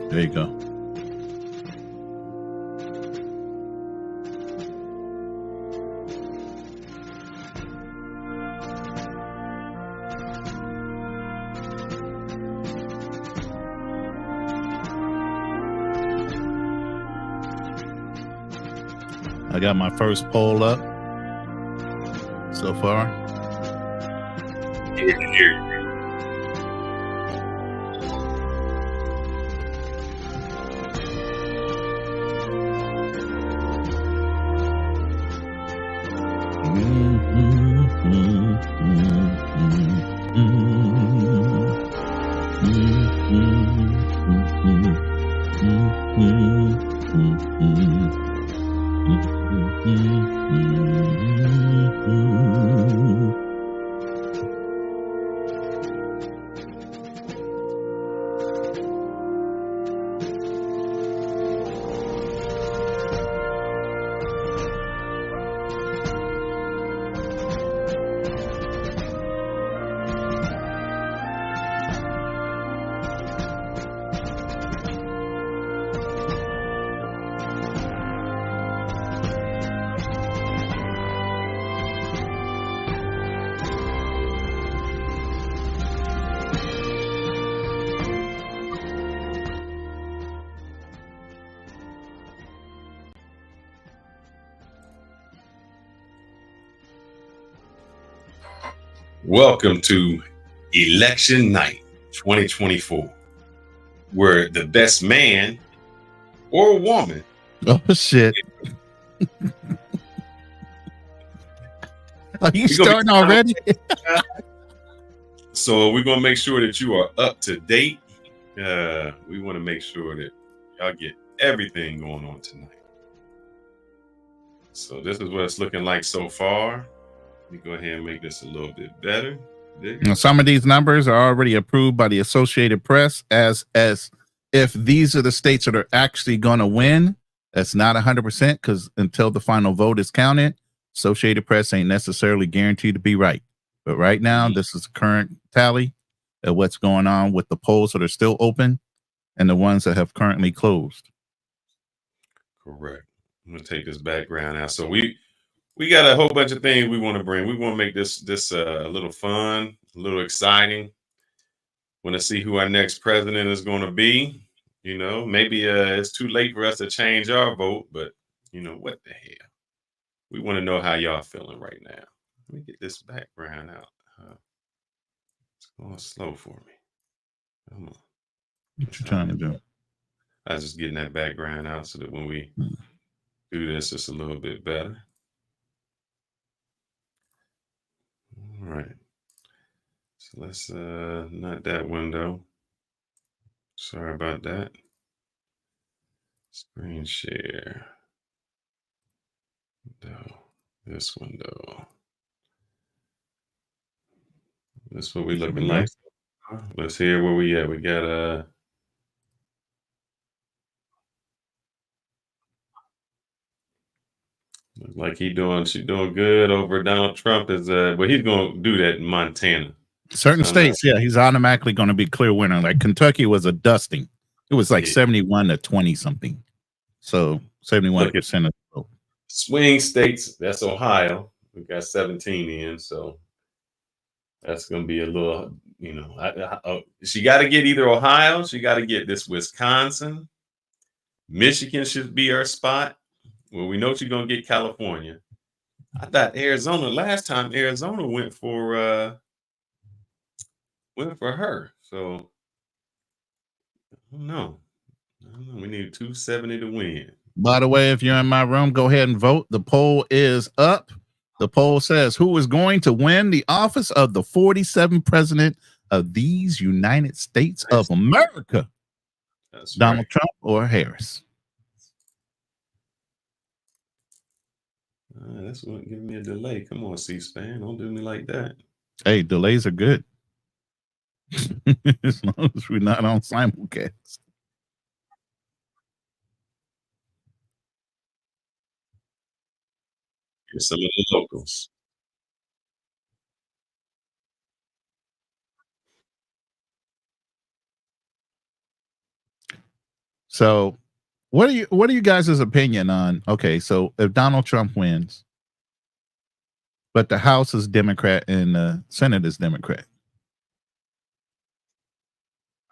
There you go. I got my first poll up so far. Welcome to Election Night 2024, where the best man or woman. Oh, shit. Are you starting already? So we're going to make sure that you are up to date. We want to make sure that y'all get everything going on tonight. So this is what it's looking like so far. Let me go ahead and make this a little bit better. Now, some of these numbers are already approved by the Associated Press as if these are the states that are actually going to win. That's not 100% because until the final vote is counted, Associated Press ain't necessarily guaranteed to be right. But right now, this is the current tally of what's going on with the polls that are still open and the ones that have currently closed. Correct. I'm going to take this background out. So we got a whole bunch of things we want to bring. We want to make this a little fun, a little exciting. Want to see who our next president is going to be. You know, maybe it's too late for us to change our vote, but you know, what the hell? We want to know how y'all feeling right now. Let me get this background out. It's going slow for me. Come on. What you trying to do? I was just getting that background out so that when we do this, it's a little bit better. All right. So let's not that window. Sorry about that. Screen share. Window. This window. That's what we looking like. Let's hear where we at. We got looks like she doing good over Donald Trump is but he's gonna do that in Montana. Certain states, yeah, he's automatically going to be clear winner. Like Kentucky was a dusting. It was like 71 to 20 something. So 71% of the vote. Swing states, that's Ohio. We got 17 in, so that's going to be a little, you know, she got to get either Ohio, she got to get this Wisconsin. Michigan should be her spot. Well, we know she's going to get California. I thought Arizona, last time Arizona went for her. So I don't know. We need 270 to win. By the way, if you're in my room, go ahead and vote. The poll is up. The poll says, who is going to win the office of the 47th president of these United States of America? That's Donald Trump or Harris? That's what giving me a delay. Come on, C-SPAN. Don't do me like that. Hey, delays are good. As long as we're not on simulcast. Here's some of the locals. So what are you guys' opinion on? Okay, so if Donald Trump wins, but the House is Democrat and the Senate is Democrat.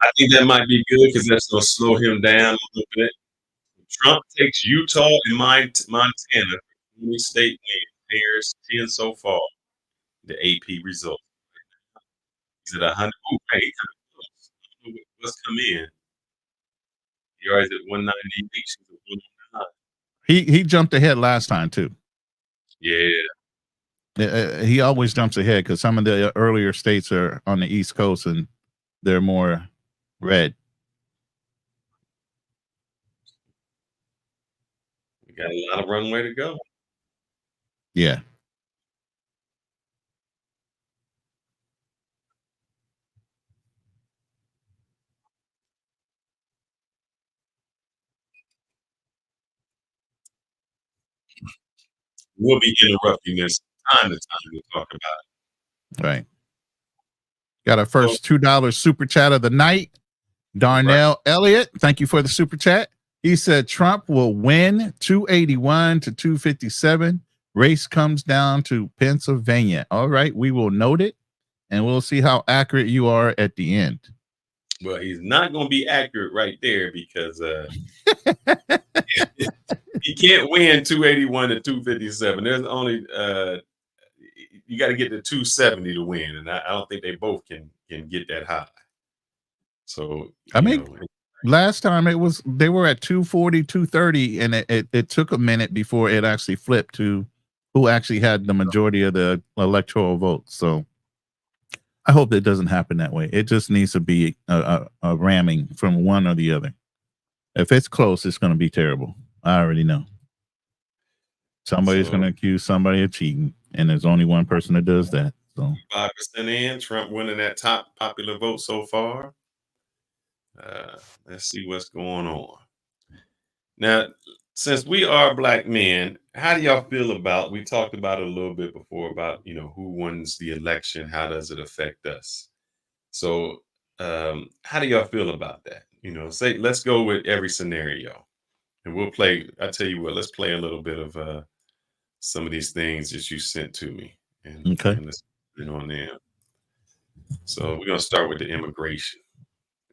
I think that might be good because that's going to slow him down a little bit. Trump takes Utah and Montana, 20 state wins. There's 10 so far. The AP result. He's at 100. Oh, hey, what's come in? He already at 198. She's at 109. He jumped ahead last time too. Yeah. He always jumps ahead because some of the earlier states are on the East Coast and they're more red. We got a lot of runway to go. Yeah. We'll be interrupting this time to time to talk about it. Right. Got our first $2 super chat of the night. Darnell Elliott, thank you for the super chat. He said Trump will win 281 to 257. Race comes down to Pennsylvania. All right, we will note it, and we'll see how accurate you are at the end. Well, he's not going to be accurate right there because he can't win 281 to 257. There's only you got to get to 270 to win, and I don't think they both can get that high. So I mean, last time they were at 240, 230, and it took a minute before it actually flipped to who actually had the majority of the electoral votes. So I hope that doesn't happen that way. It just needs to be a ramming from one or the other. If it's close, it's going to be terrible. I already know. Somebody's going to accuse somebody of cheating, and there's only one person that does that. So 5% in, Trump winning that top popular vote so far. Let's see what's going on. Now, since we are black men, how do y'all feel about, we talked about it a little bit before about, who wins the election? How does it affect us? So how do y'all feel about that? Say, let's go with every scenario and we'll play. I tell you what, let's play a little bit of some of these things that you sent to me. And let's get on there. So we're going to start with the immigration.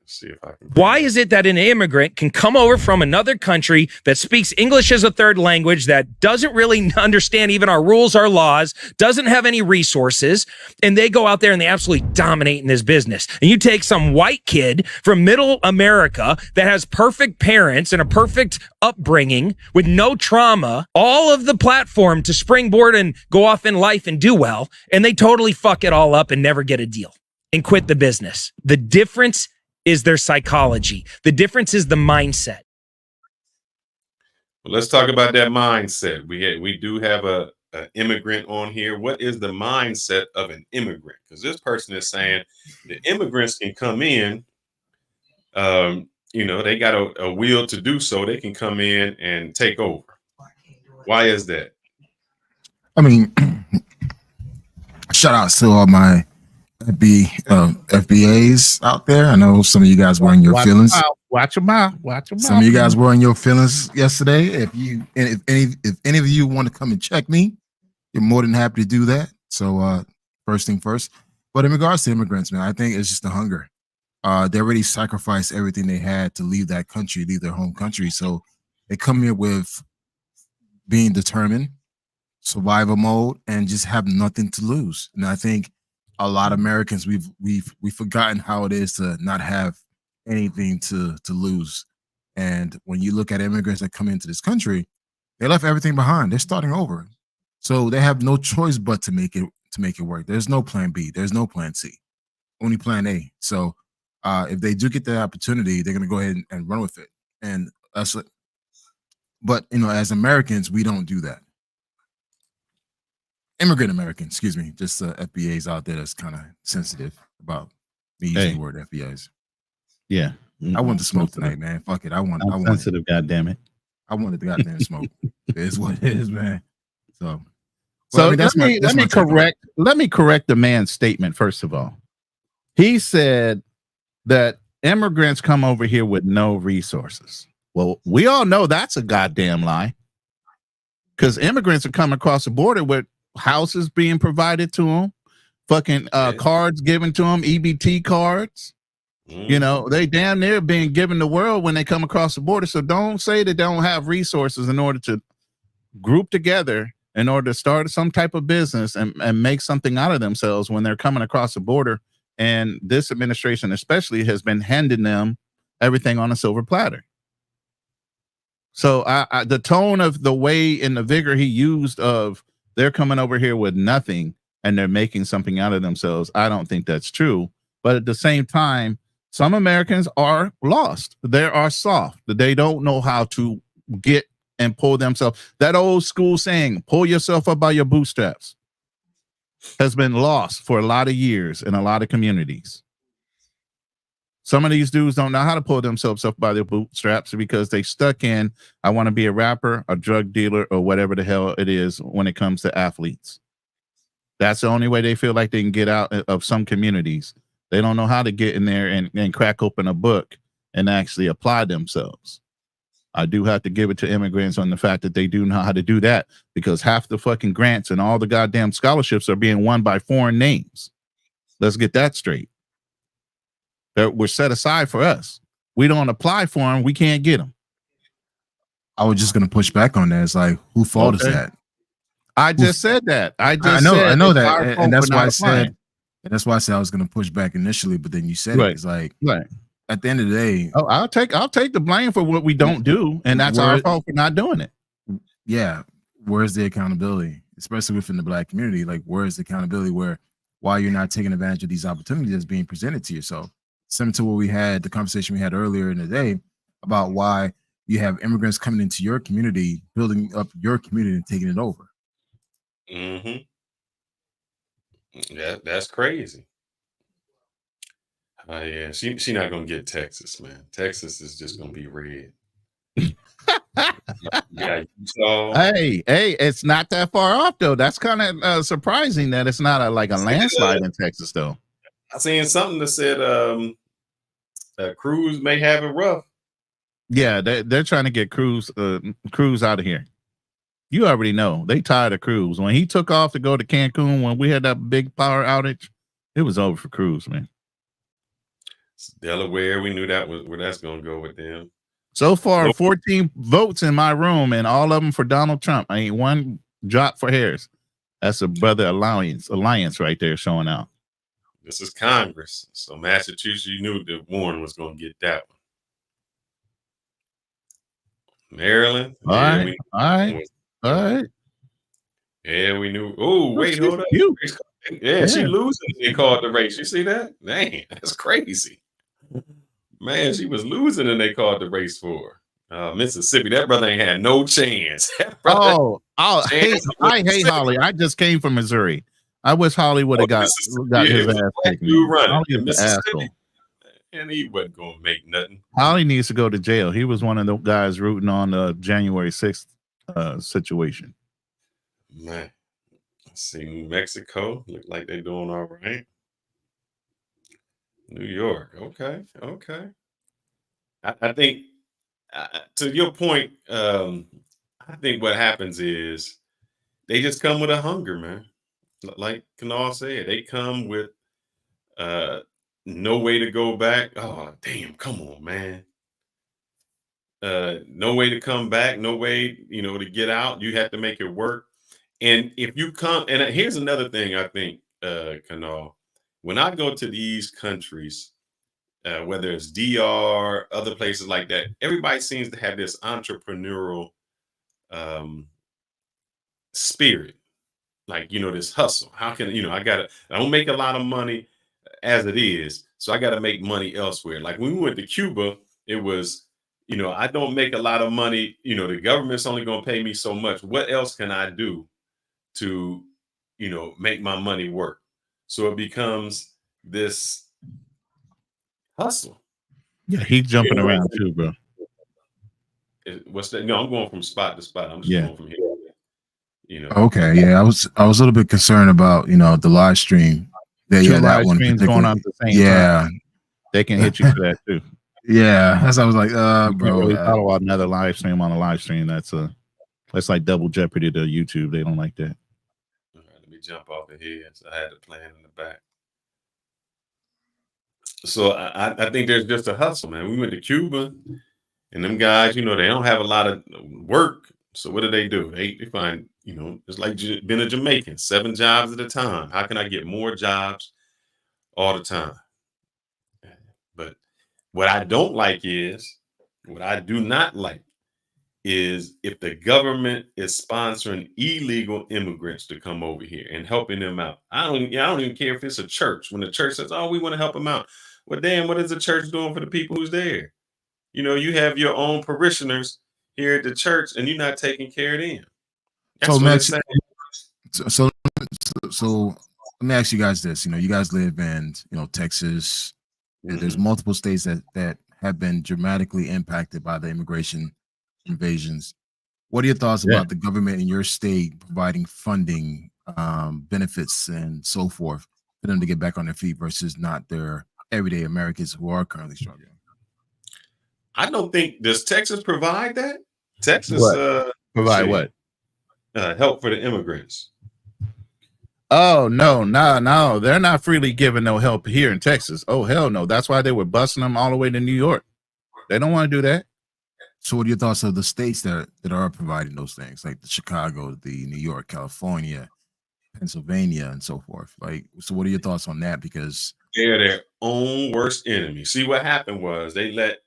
See if I can. Why is it that an immigrant can come over from another country that speaks English as a third language, that doesn't really understand even our rules, our laws, doesn't have any resources, and they go out there and they absolutely dominate in this business? And you take some white kid from middle America that has perfect parents and a perfect upbringing with no trauma, all of the platform to springboard and go off in life and do well, and they totally fuck it all up and never get a deal and quit the business. The difference is their psychology. The difference is the mindset. Well, let's talk about that mindset. We do have a immigrant on here. What is the mindset of an immigrant? Because this person is saying the immigrants can come in, they got a will to do so. They can come in and take over. Why is that? I mean, shout out to all my FBAs out there. I know some of you guys were in your feelings. Watch them out. Some of you guys were in your feelings yesterday. If any of you want to come and check me, you're more than happy to do that. So first thing first. But in regards to immigrants, man, I think it's just the hunger. They already sacrificed everything they had to leave that country, leave their home country. So they come here with being determined, survival mode, and just have nothing to lose. And I think a lot of Americans, we've forgotten how it is to not have anything to lose. And when you look at immigrants that come into this country, they left everything behind. They're starting over. So they have no choice but to make it work. There's no plan B. There's no plan C. Only plan A. So if they do get the opportunity, they're gonna go ahead and run with it. And that's it. But as Americans, we don't do that. Immigrant American, excuse me, just FBAs out there that's kind of sensitive about me using the word FBAs. Yeah, I want the smoke tonight, man. Fuck it, I want sensitive. God damn it, I wanted the goddamn smoke. It is what it is, man. So let me correct the man's statement. First of all, he said that immigrants come over here with no resources. Well, we all know that's a goddamn lie. Because immigrants are coming across the border with houses being provided to them, fucking cards given to them, EBT cards. You know, they damn near being given the world when they come across the border. So don't say they don't have resources in order to group together in order to start some type of business and make something out of themselves when they're coming across the border. And this administration especially has been handing them everything on a silver platter. So the tone of the way and the vigor he used of they're coming over here with nothing and they're making something out of themselves, I don't think that's true. But at the same time, some Americans are lost. They are soft. They don't know how to get and pull themselves. That old school saying, pull yourself up by your bootstraps, has been lost for a lot of years in a lot of communities. Some of these dudes don't know how to pull themselves up by their bootstraps because they stuck in, I want to be a rapper, a drug dealer, or whatever the hell it is when it comes to athletes. That's the only way they feel like they can get out of some communities. They don't know how to get in there and crack open a book and actually apply themselves. I do have to give it to immigrants on the fact that they do know how to do that, because half the fucking grants and all the goddamn scholarships are being won by foreign names. Let's get that straight. That were set aside for us. We don't apply for them. We can't get them. I was just going to push back on that. It's like, who fault is that? I just said that. I know that. And that's why I said, and that's why I said I was going to push back initially, but then you said it. It's like, at the end of the day, I'll take the blame for what we don't do, and that's our fault for not doing it. Yeah, where's the accountability, especially within the Black community? Like, where's the accountability why you're not taking advantage of these opportunities that's being presented to yourself? Similar to what we had, the conversation we had earlier in the day about why you have immigrants coming into your community, building up your community and taking it over. Mm-hmm. Yeah, that's crazy. Yeah, she not gonna get Texas, man. Texas is just gonna be red. Yeah, hey, it's not that far off though. That's kind of surprising that it's not a landslide in Texas though. I seen something that said Cruz may have it rough. Yeah, they're trying to get Cruz out of here. You already know they tired of Cruz. When he took off to go to Cancun, when we had that big power outage, it was over for Cruz, man. Delaware, we knew that was where that's gonna go with them. So far, 14 votes in my room, and all of them for Donald Trump. I ain't one drop for Harris. That's a brother alliance right there showing out. This is Congress, so Massachusetts, you knew that Warren was going to get that one. Maryland, all right. Yeah, we knew. Oh, wait, hold up. Yeah, she losing. They called the race. You see that? Dang, that's crazy. Man, she was losing, and they called the race for her. Mississippi, that brother ain't had no chance. I hate Holly. I just came from Missouri. I wish Holly would have got his ass taken. Holly is the asshole. And he wasn't going to make nothing. Holly needs to go to jail. He was one of the guys rooting on the January 6th situation. Man, let's see. New Mexico look like they're doing all right. New York, okay. I think to your point, I think what happens is they just come with a hunger, man. Like Kanal said, they come with no way to go back. Oh, damn, come on, man. No way to come back, no way, to get out. You have to make it work. And if you come, and here's another thing I think, Kanal, when I go to these countries, whether it's DR, other places like that, everybody seems to have this entrepreneurial spirit. Like, this hustle. How can, I don't make a lot of money as it is, so I got to make money elsewhere. Like when we went to Cuba, it was, I don't make a lot of money. The government's only going to pay me so much. What else can I do to, make my money work? So it becomes this hustle. Yeah, he's jumping around too, bro. What's that? No, I'm going from spot to spot. I'm just going from here. Okay, yeah, I was a little bit concerned about the live stream. That one going on at the same time. They can hit you for that too. Yeah, that's I was like, You can't bro. really follow another live stream on a live stream. That's like double jeopardy to YouTube. They don't like that. All right, let me jump off of here. So I had the plan in the back. So I think there's just a hustle, man. We went to Cuba, and them guys, they don't have a lot of work. So what do? They find, it's like being a Jamaican, 7 jobs at a time. How can I get more jobs all the time? But what I don't like is, what I do not like is if the government is sponsoring illegal immigrants to come over here and helping them out. I don't even care if it's a church. When the church says, "Oh, we want to help them out," well, damn, what is the church doing for the people who's there? You have your own parishioners here at the church, and you're not taking care of them. That's So what it's saying. so let me ask you guys this. You guys live in Texas. And there's Mhm. multiple states that have been dramatically impacted by the immigration invasions. What are your thoughts Yeah. about the government in your state providing funding, benefits, and so forth for them to get back on their feet versus not their everyday Americans who are currently struggling? I don't think, does Texas provide that? Texas What? Provide shit, what? help for the immigrants. Oh no, they're not freely giving no help here in Texas. Oh hell no, that's why they were busing them all the way to New York. They don't want to do that. So, what are your thoughts of the states that are providing those things, like the Chicago, the New York, California, Pennsylvania, and so forth? Like, so what are your thoughts on that? Because They're their own worst enemy. See, what happened was they let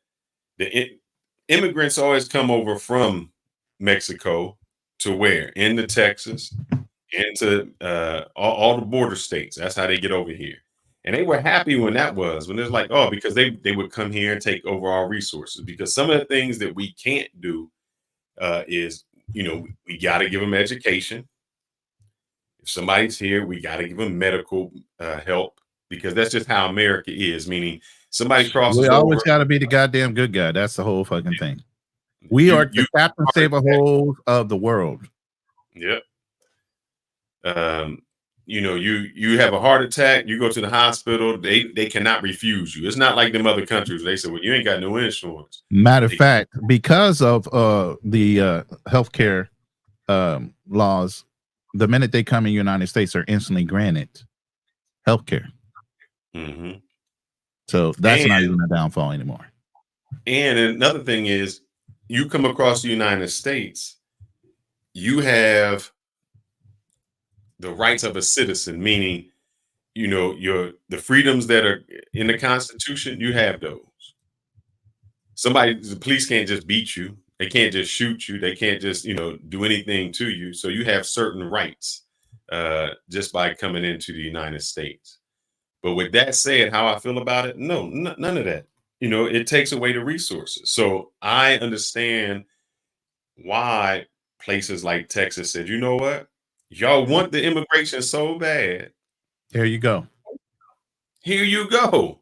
immigrants always come over from Mexico to where? Into Texas, into all the border states. That's how they get over here. And they were happy when it's like, oh, because they would come here and take over our resources. Because some of the things that we can't do is, we got to give them education. If somebody's here, we got to give them medical help, because that's just how America is. Meaning, somebody crosses We over. always got to be the goddamn good guy. That's the whole fucking thing. We are the captain save a hole of the world. Yep. You have a heart attack, you go to the hospital, they cannot refuse you. It's not like them other countries. They say, well, you ain't got no insurance. Matter of fact, because of the healthcare laws, the minute they come in the United States, are instantly granted healthcare. Mm-hmm. So that's not even a downfall anymore. And another thing is, you come across the United States, you have the rights of a citizen, meaning, the freedoms that are in the Constitution, you have those. The police can't just beat you. They can't just shoot you. They can't just, do anything to you. So you have certain rights just by coming into the United States. But with that said, how I feel about it, no, none of that. It takes away the resources. So I understand why places like Texas said, you know what? Y'all want the immigration so bad. Here you go. Here you go.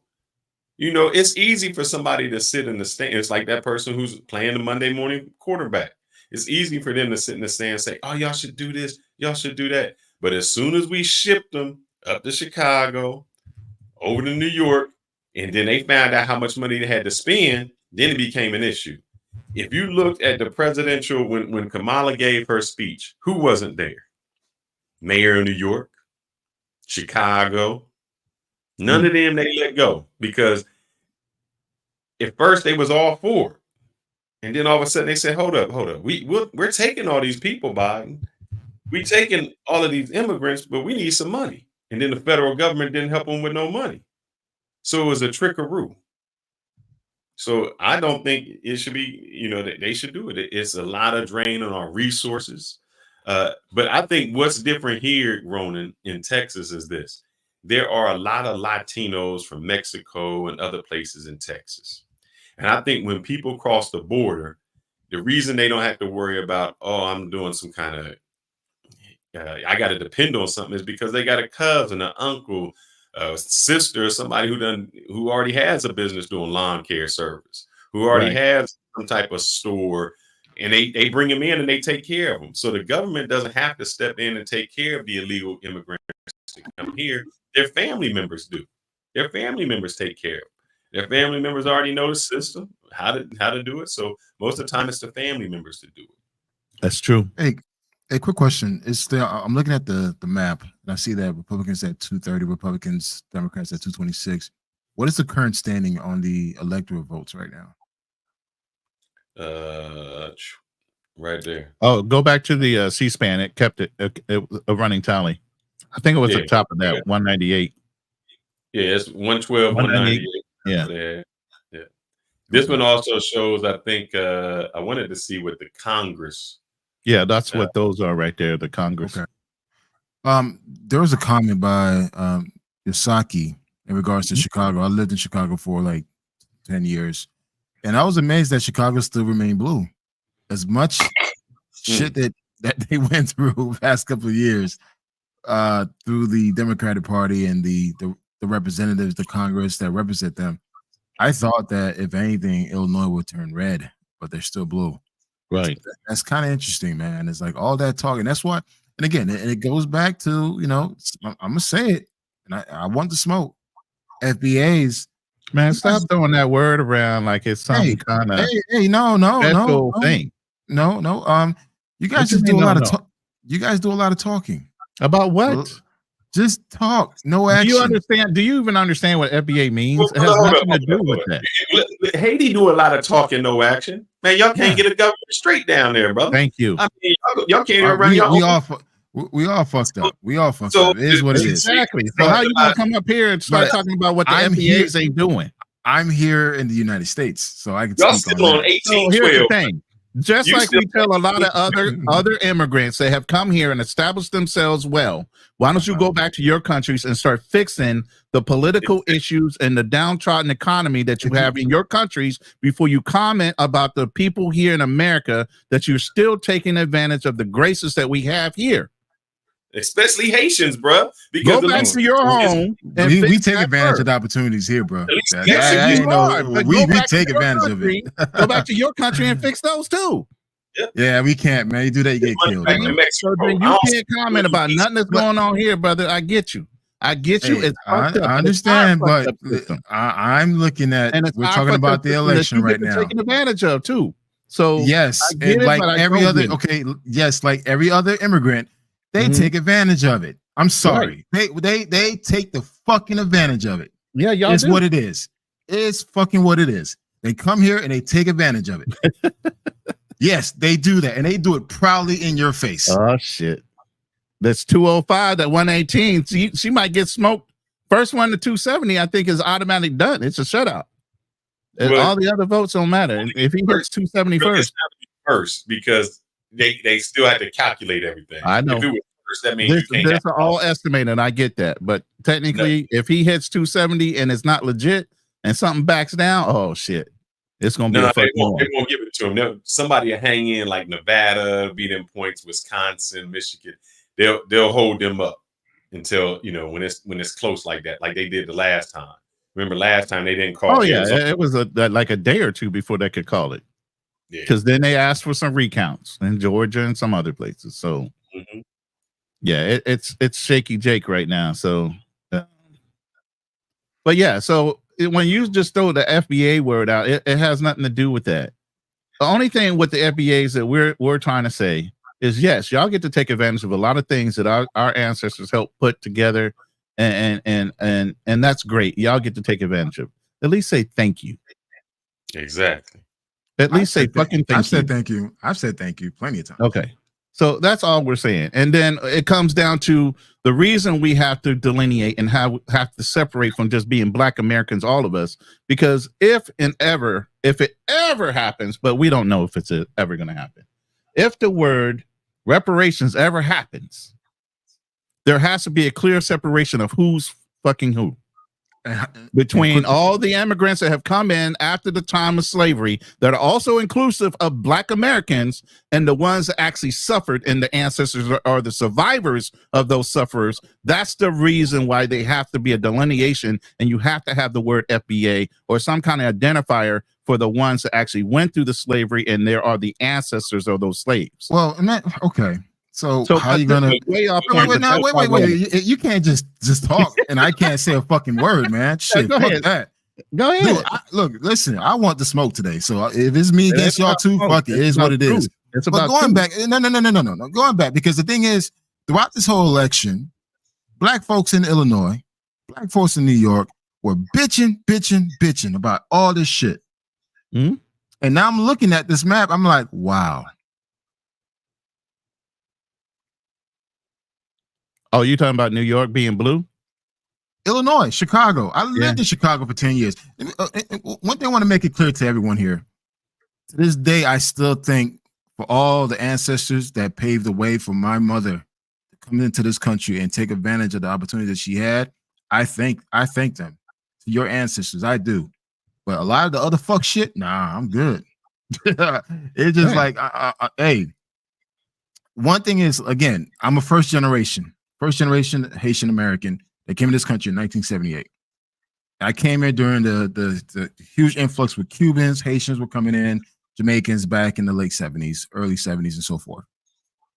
It's easy for somebody to sit in the stand. It's like that person who's playing the Monday morning quarterback. It's easy for them to sit in the stand and say, oh, y'all should do this. Y'all should do that. But as soon as we shipped them up to Chicago, over to New York, and then they found out how much money they had to spend, then it became an issue. If you looked at the presidential, when Kamala gave her speech, who wasn't there? Mayor of New York, Chicago. None of them they let go, because at first they was all for it. And then all of a sudden they said, hold up. We're taking all these people, Biden. We taking all of these immigrants, but we need some money. And then the federal government didn't help them with no money. So it was a trickaroo. So I don't think it should be, they should do it. It's a lot of drain on our resources. But I think what's different here, Ronan, in Texas is this. There are a lot of Latinos from Mexico and other places in Texas. And I think when people cross the border, the reason they don't have to worry about, oh, I'm doing some kind of, I got to depend on something, is because they got a cousin, an uncle, a sister, somebody who already has a business doing lawn care service, who already has some type of store, and they bring them in and they take care of them. So the government doesn't have to step in and take care of the illegal immigrants to come here. Their family members do. Their family members take care of them. Their family members already know the system, how to do it. So most of the time, it's the family members to do it. That's true. Hey, quick question. I'm looking at the map and I see that Republicans at 230, Democrats at 226. What is the current standing on the electoral votes right now? Right there. Oh, go back to the C-SPAN. It kept it a running tally. I think it was the top of that 198. Yeah, it's 112, 198. Yeah. This one also shows, I think, I wanted to see what the Congress. Yeah, that's what those are right there, the Congress. Okay. There was a comment by Yosaki in regards to Chicago. I lived in Chicago for like 10 years, and I was amazed that Chicago still remained blue. As much shit that they went through the past couple of years through the Democratic Party and the representatives, the Congress that represent them, I thought that if anything, Illinois would turn red, but they're still blue. Right. So that's kind of interesting, man. It's like all that talking. That's why, and again, it goes back to, I'm gonna say it, and I want the smoke. FBA's, man, stop throwing that word around like it's some kind of no thing. No. You guys just do a lot of you guys do a lot of talking. About what? Just talk. No action. Do you understand? Do you even understand what FBA means? It has nothing to do with that. Haiti do a lot of talking, no action. Man, y'all can't get a government straight down there, brother. Thank you. I mean, y'all can't even run your own. We all fucked up. We all fucked up. It is what it is. Exactly. So how you gonna come up here and start talking about what the FBAs ain't doing? I'm here in the United States, so I can y'all speak still on 1812. Here's the thing. Just like we tell a lot of other immigrants that have come here and established themselves well, why don't you go back to your countries and start fixing the political issues and the downtrodden economy that you have in your countries before you comment about the people here in America that you're still taking advantage of the graces that we have here. Especially Haitians, bro. Because go back to your home. We take advantage of the opportunities here, bro. We take advantage of it. Go back to your country and fix those too. Yeah, we can't, man. You do that, you get killed. So then you can't comment about nothing that's going on here, brother. I get you. I understand, but I'm looking at, and we're talking about the election right now. Taking advantage of too. So yes, and like every other, like every other immigrant, they take advantage of it. I'm sorry. Right. They take the fucking advantage of it. Yeah, y'all. It's what it is. It's fucking what it is. They come here and they take advantage of it. Yes, they do that, and they do it proudly in your face. Oh shit. That's 205. That 118. She might get smoked. First one to 270, I think, is automatic done. It's a shutout. Well, all the other votes don't matter. If he hits 270 first, because they still have to calculate everything. I know. If it was first, that means this are all estimated. I get that, but technically, if he hits 270 and it's not legit and something backs down, oh shit, it's gonna be. They won't give it to him. Somebody will hang in like Nevada, beat them points, Wisconsin, Michigan. They'll hold them up until when it's close like that, like they did the last time. Remember last time they didn't call. Oh yeah, it was like a day or two before they could call it. Because then they asked for some recounts in Georgia and some other places. So yeah, it's shaky Jake right now. So, but yeah, so when you just throw the FBA word out, it has nothing to do with that. The only thing with the FBAs that we're trying to say is yes, y'all get to take advantage of a lot of things that our ancestors helped put together, and that's great. Y'all get to take advantage of. At least say thank you. Exactly. At least say fucking thank you. I've said thank you. I've said thank you plenty of times. Okay. So that's all we're saying. And then it comes down to the reason we have to delineate and have to separate from just being Black Americans, all of us, because if it ever happens, but we don't know if it's ever going to happen. If the word reparations ever happens, there has to be a clear separation of who's fucking who. Between all the immigrants that have come in after the time of slavery that are also inclusive of Black Americans and the ones that actually suffered and the ancestors are the survivors of those sufferers. That's the reason why they have to be a delineation, and you have to have the word FBA or some kind of identifier for the ones that actually went through the slavery and there are the ancestors of those slaves. Well, okay. So how are you gonna wait? You can't just talk and I can't say a fucking word, man. Shit, fuck that. Go ahead. Dude, look, listen, I want the smoke today. So if it's me against y'all too, fuck it. It is what it is. It's But about going truth. back, no. Going back, because the thing is, throughout this whole election, black folks in Illinois, black folks in New York were bitching about all this shit. Mhm. And now I'm looking at this map. I'm like, wow. Oh, you talking about New York being blue? Illinois, Chicago. I lived in Chicago for 10 years. One thing I want to make it clear to everyone here. To this day, I still think for all the ancestors that paved the way for my mother to come into this country and take advantage of the opportunity that she had, I thank them. To your ancestors, I do. But a lot of the other fuck shit, nah, I'm good. It's just like, hey, one thing is, again, I'm a first generation Haitian American that came to this country in 1978. I came here during the huge influx with Cubans, Haitians were coming in, Jamaicans back in the late 70s, early 70s, and so forth.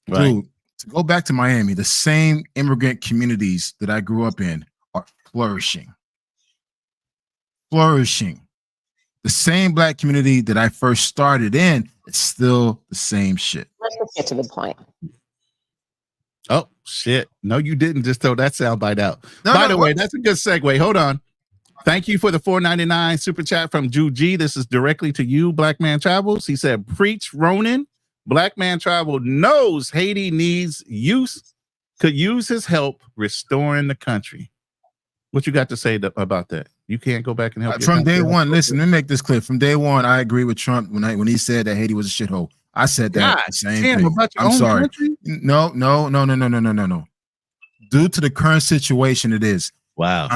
Right. Dude, to go back to Miami, the same immigrant communities that I grew up in are flourishing. The same black community that I first started in is still the same shit. Let's just get to the point. Oh shit! No, you didn't just throw that soundbite out. By the way, that's a good segue. Hold on. Thank you for the $4.99 super chat from Drew G. This is directly to you, Black Man Travels. He said, "Preach, Ronan. Black Man Travel knows Haiti could use his help restoring the country." What you got to say about that? You can't go back and help. From day one, listen, let me make this clear. From day one, I agree with Trump when he said that Haiti was a shithole. I said that same thing. I'm sorry. Country? No. Due to the current situation, it is. Wow.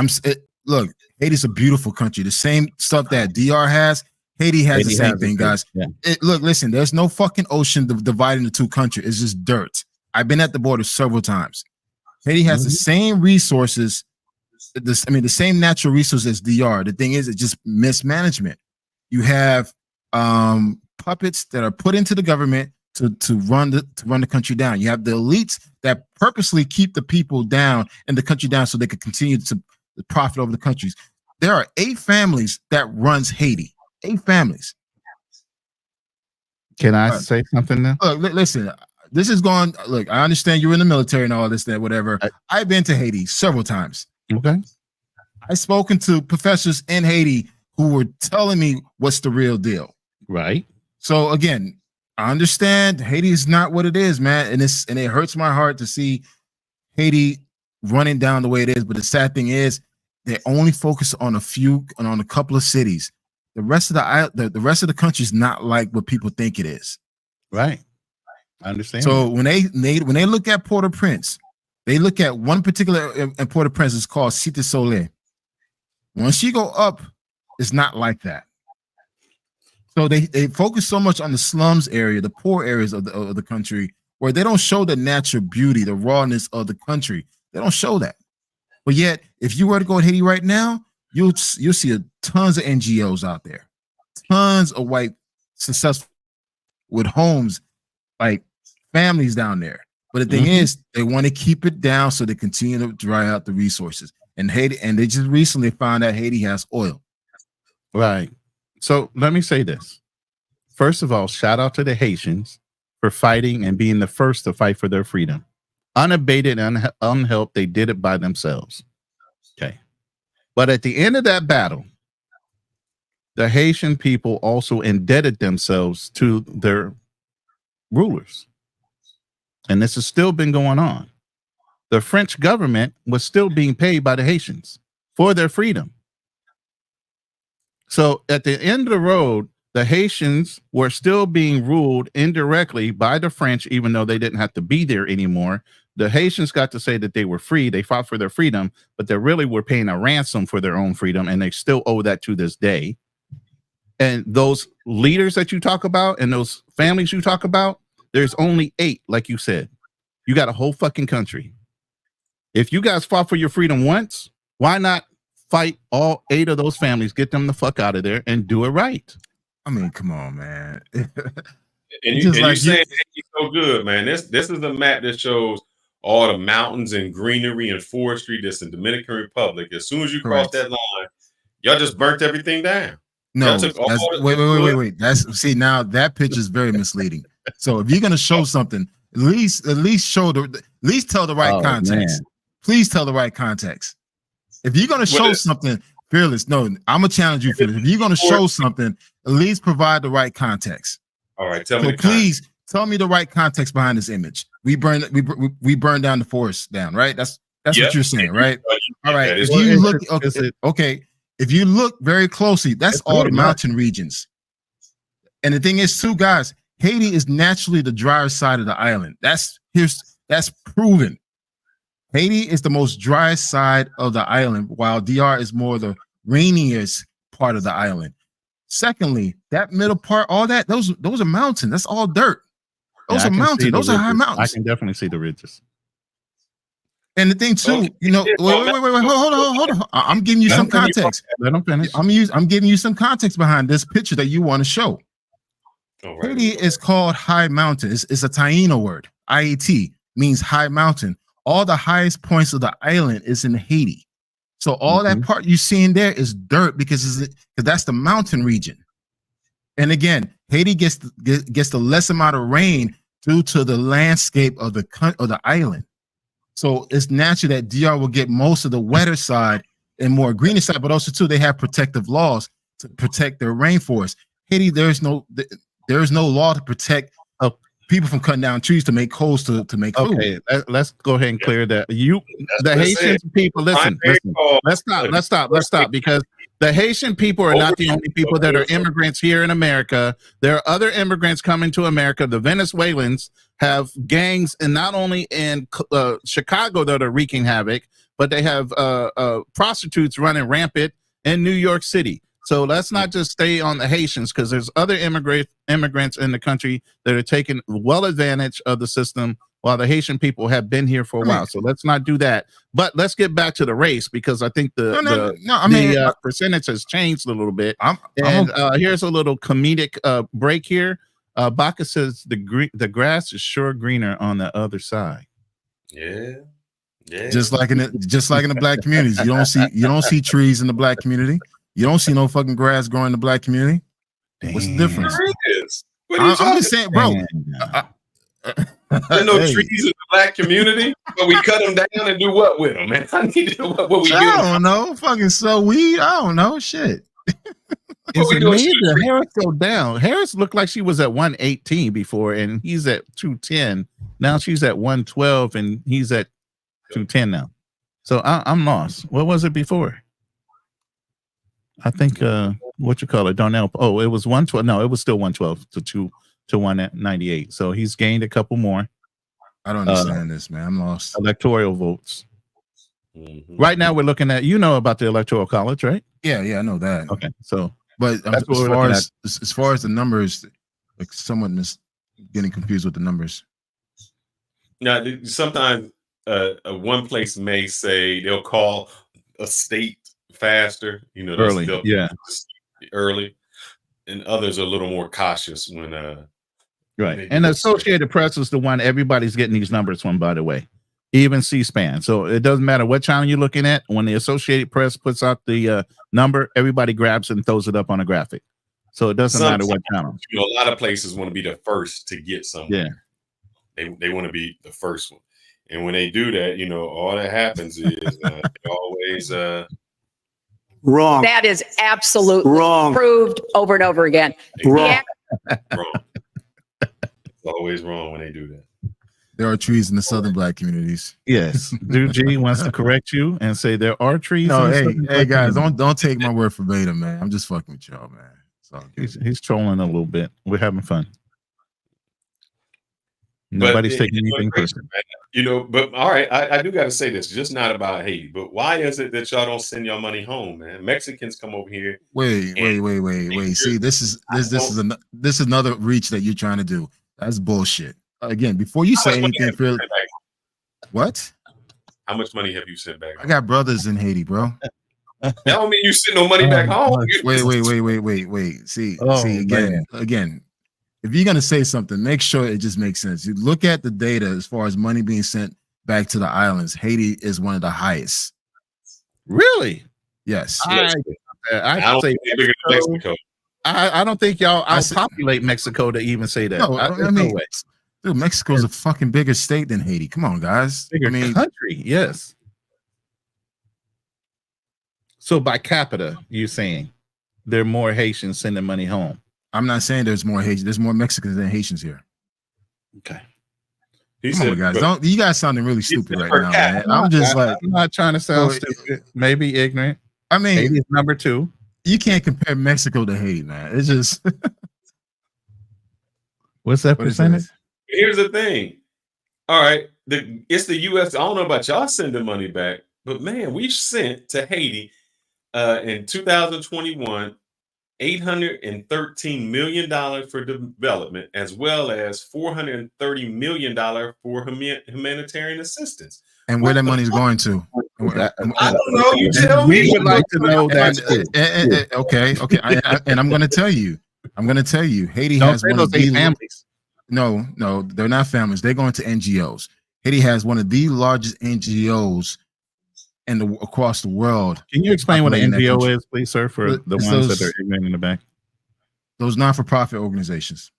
Look, Haiti's a beautiful country. The same stuff that DR has, Haiti has the same thing, guys. Yeah. Look, listen, there's no fucking ocean dividing the two countries. It's just dirt. I've been at the border several times. Haiti has the same resources. The same natural resources as DR. The thing is, it's just mismanagement. You have puppets that are put into the government to run the country down. You have the elites that purposely keep the people down and the country down so they can continue to profit over the countries. There are 8 families that runs Haiti. 8 families. Can I say something now? Look, listen. This is going. Look, I understand you're in the military and all this, that, whatever. I've been to Haiti several times. Okay. I've spoken to professors in Haiti who were telling me what's the real deal. Right. So again, I understand Haiti is not what it is, man, and it hurts my heart to see Haiti running down the way it is. But the sad thing is, they only focus on a couple of cities. The rest of the rest of the country is not like what people think it is. Right. I understand. So when they look at Port-au-Prince, they look at one particular in Port-au-Prince. It's called Cité Soleil. Once you go up, it's not like that. So they focus so much on the slums area, the poor areas of the country, where they don't show the natural beauty, the rawness of the country. They don't show that. But yet, if you were to go to Haiti right now, you'll see tons of NGOs out there, tons of white successful with homes, like families down there. But the thing is, they want to keep it down so they continue to dry out the resources. And Haiti, and they just recently found out Haiti has oil. Right. So let me say this. First of all, shout out to the Haitians for fighting and being the first to fight for their freedom. Unabated and unhelped, they did it by themselves. Okay. But at the end of that battle, the Haitian people also indebted themselves to their rulers. And this has still been going on. The French government was still being paid by the Haitians for their freedom. So at the end of the road, the Haitians were still being ruled indirectly by the French, even though they didn't have to be there anymore. The Haitians got to say that they were free. They fought for their freedom, but they really were paying a ransom for their own freedom, and they still owe that to this day. And those leaders that you talk about and those families you talk about, there's only 8, like you said. You got a whole fucking country. If you guys fought for your freedom once, why not fight all 8 of those families, get them the fuck out of there, and do it right? I mean, come on, man. And you saying it's so good, man. This is the map that shows all the mountains and greenery and forestry that's in Dominican Republic. As soon as you cross that line, Y'all just burnt everything down. No, Y'all took all that's, the wait. influence. That's see now that picture is very misleading. So if you're gonna show something, at least tell the right context. Man. Please tell the right context. If you're gonna show something, Fearless, no, I'm gonna challenge you, Fearless. If you're gonna show something, at least provide the right context. All right, tell me So the please tell me the right context behind this image. We burned down the forest down, right? That's what you're saying, right? All right. If you look, okay. If you look very closely, that's all the mountain regions. And the thing is, too, guys, Haiti is naturally the drier side of the island. That's proven. Haiti is the most driest side of the island, while DR is more the rainiest part of the island. Secondly, that middle part, all that, those are mountains. That's all dirt. Those are mountains. Those are high mountains. I can definitely see the ridges. And the thing too, wait, hold on. I'm giving you some context. Let them finish. I'm giving you some context behind this picture that you want to show. Haiti is called high mountain. It's a Taino word. IET means high mountain. All the highest points of the island is in Haiti. So all that part you seeing there is dirt because that's the mountain region. And again, Haiti gets the less amount of rain due to the landscape of the island. So it's natural that DR will get most of the wetter side and more greener side, but also too they have protective laws to protect their rainforest. Haiti, there's no law to protect people from cutting down trees to make coals to make food. Okay, let's go ahead and clear that. The Haitian people, listen. Let's stop because the Haitian people are not the only people that are immigrants here in America. There are other immigrants coming to America. The Venezuelans have gangs, and not only in Chicago that are wreaking havoc, but they have prostitutes running rampant in New York City. So let's not just stay on the Haitians, because there's other immigrants in the country that are taking well advantage of the system, while the Haitian people have been here for a while. So let's not do that. But let's get back to the race, because I think the percentage has changed a little bit. Here's a little comedic break here. Baca says the grass is sure greener on the other side. Yeah. Just like in the black communities, you don't see trees in the black community. You don't see no fucking grass growing in the black community. What's the difference? There is. I'm just saying, bro. There's no trees in the black community, but we cut them down and do what with them, man? I need to know what we do. I don't know. Fucking sow weed. I don't know. Shit. Is it me? The Harris go down. Harris looked like she was at 118 before, and he's at 210. Now she's at 112, and he's at 210 now. So I'm lost. What was it before? I think what you call it, Darnell. Oh, it was 112. No, it was still 112 to 198. So he's gained a couple more. I don't understand this, man. I'm lost. Electoral votes. Right now we're looking at, about the Electoral College, right? Yeah, I know that. Okay, so but as far as the numbers, like somewhat getting confused with the numbers. Now, sometimes one place may say they'll call a state faster, early, early, and others are a little more cautious when right. And the Associated Press is the one everybody's getting these numbers from, by the way, even C-SPAN. So it doesn't matter what channel you're looking at. When the Associated Press puts out the number, everybody grabs it and throws it up on a graphic. So it doesn't matter what channel. A lot of places want to be the first to get something. Yeah, they want to be the first one, and when they do that, all that happens is they always wrong. That is absolutely wrong. Proved over and over again. Wrong. Wrong. It's always wrong when they do that. There are trees in the southern black communities. Yes. Dude G wants to correct you and say there are trees. No, hey guys, don't take my word verbatim, man. I'm just fucking with y'all, man. So he's trolling a little bit. We're having fun. Nobody's taking anything personal. But all right, I do got to say this, just not about Haiti, but why is it that y'all don't send your money home, man? Mexicans come over here. Wait. See, this is another reach that you're trying to do. That's bullshit. Again, before you say anything, Phil, what? How much money have you sent back home? I got brothers in Haiti, bro. That don't mean you send no money back home. Wait. See, again. If you're gonna say something, make sure it just makes sense. You look at the data as far as money being sent back to the islands. Haiti is one of the highest. Really? Yes. I I don't say think they're bigger than Mexico. I don't think y'all I said- outpopulate Mexico to even say that. No, There's I mean, no way. dude, Mexico's a fucking bigger state than Haiti. Come on, guys. Bigger I mean, country, yes. So by capita, you're saying there are more Haitians sending money home. I'm not saying there's more Haitians. There's more Mexicans than Haitians here. Okay. He Come on, said, guys. but Don't you guys sounding really stupid said right per now, capita. man. I'm just like, I'm not trying to sound So, stupid, maybe ignorant. I mean, Haiti's number 2. you can't compare Mexico to Haiti, man. It's just What's that what is percentage? this? Here's the thing. All right, it's the U.S. I don't know about y'all sending money back, but man, we've sent to Haiti in 2021 $813 million for development, as well as $430 million for humanitarian assistance. And where that money's going to? I don't know. You tell We me. would like to know that And, too. okay. And I'm going to tell you. Haiti Don't has say one those of 8 the families. no, they're not families. They're going to NGOs. Haiti has one of the largest NGOs across the world. Can you explain what an operating that NGO country. is, please, sir, for the It's ones those- that are ignorant in the back? Those non-for-profit organizations.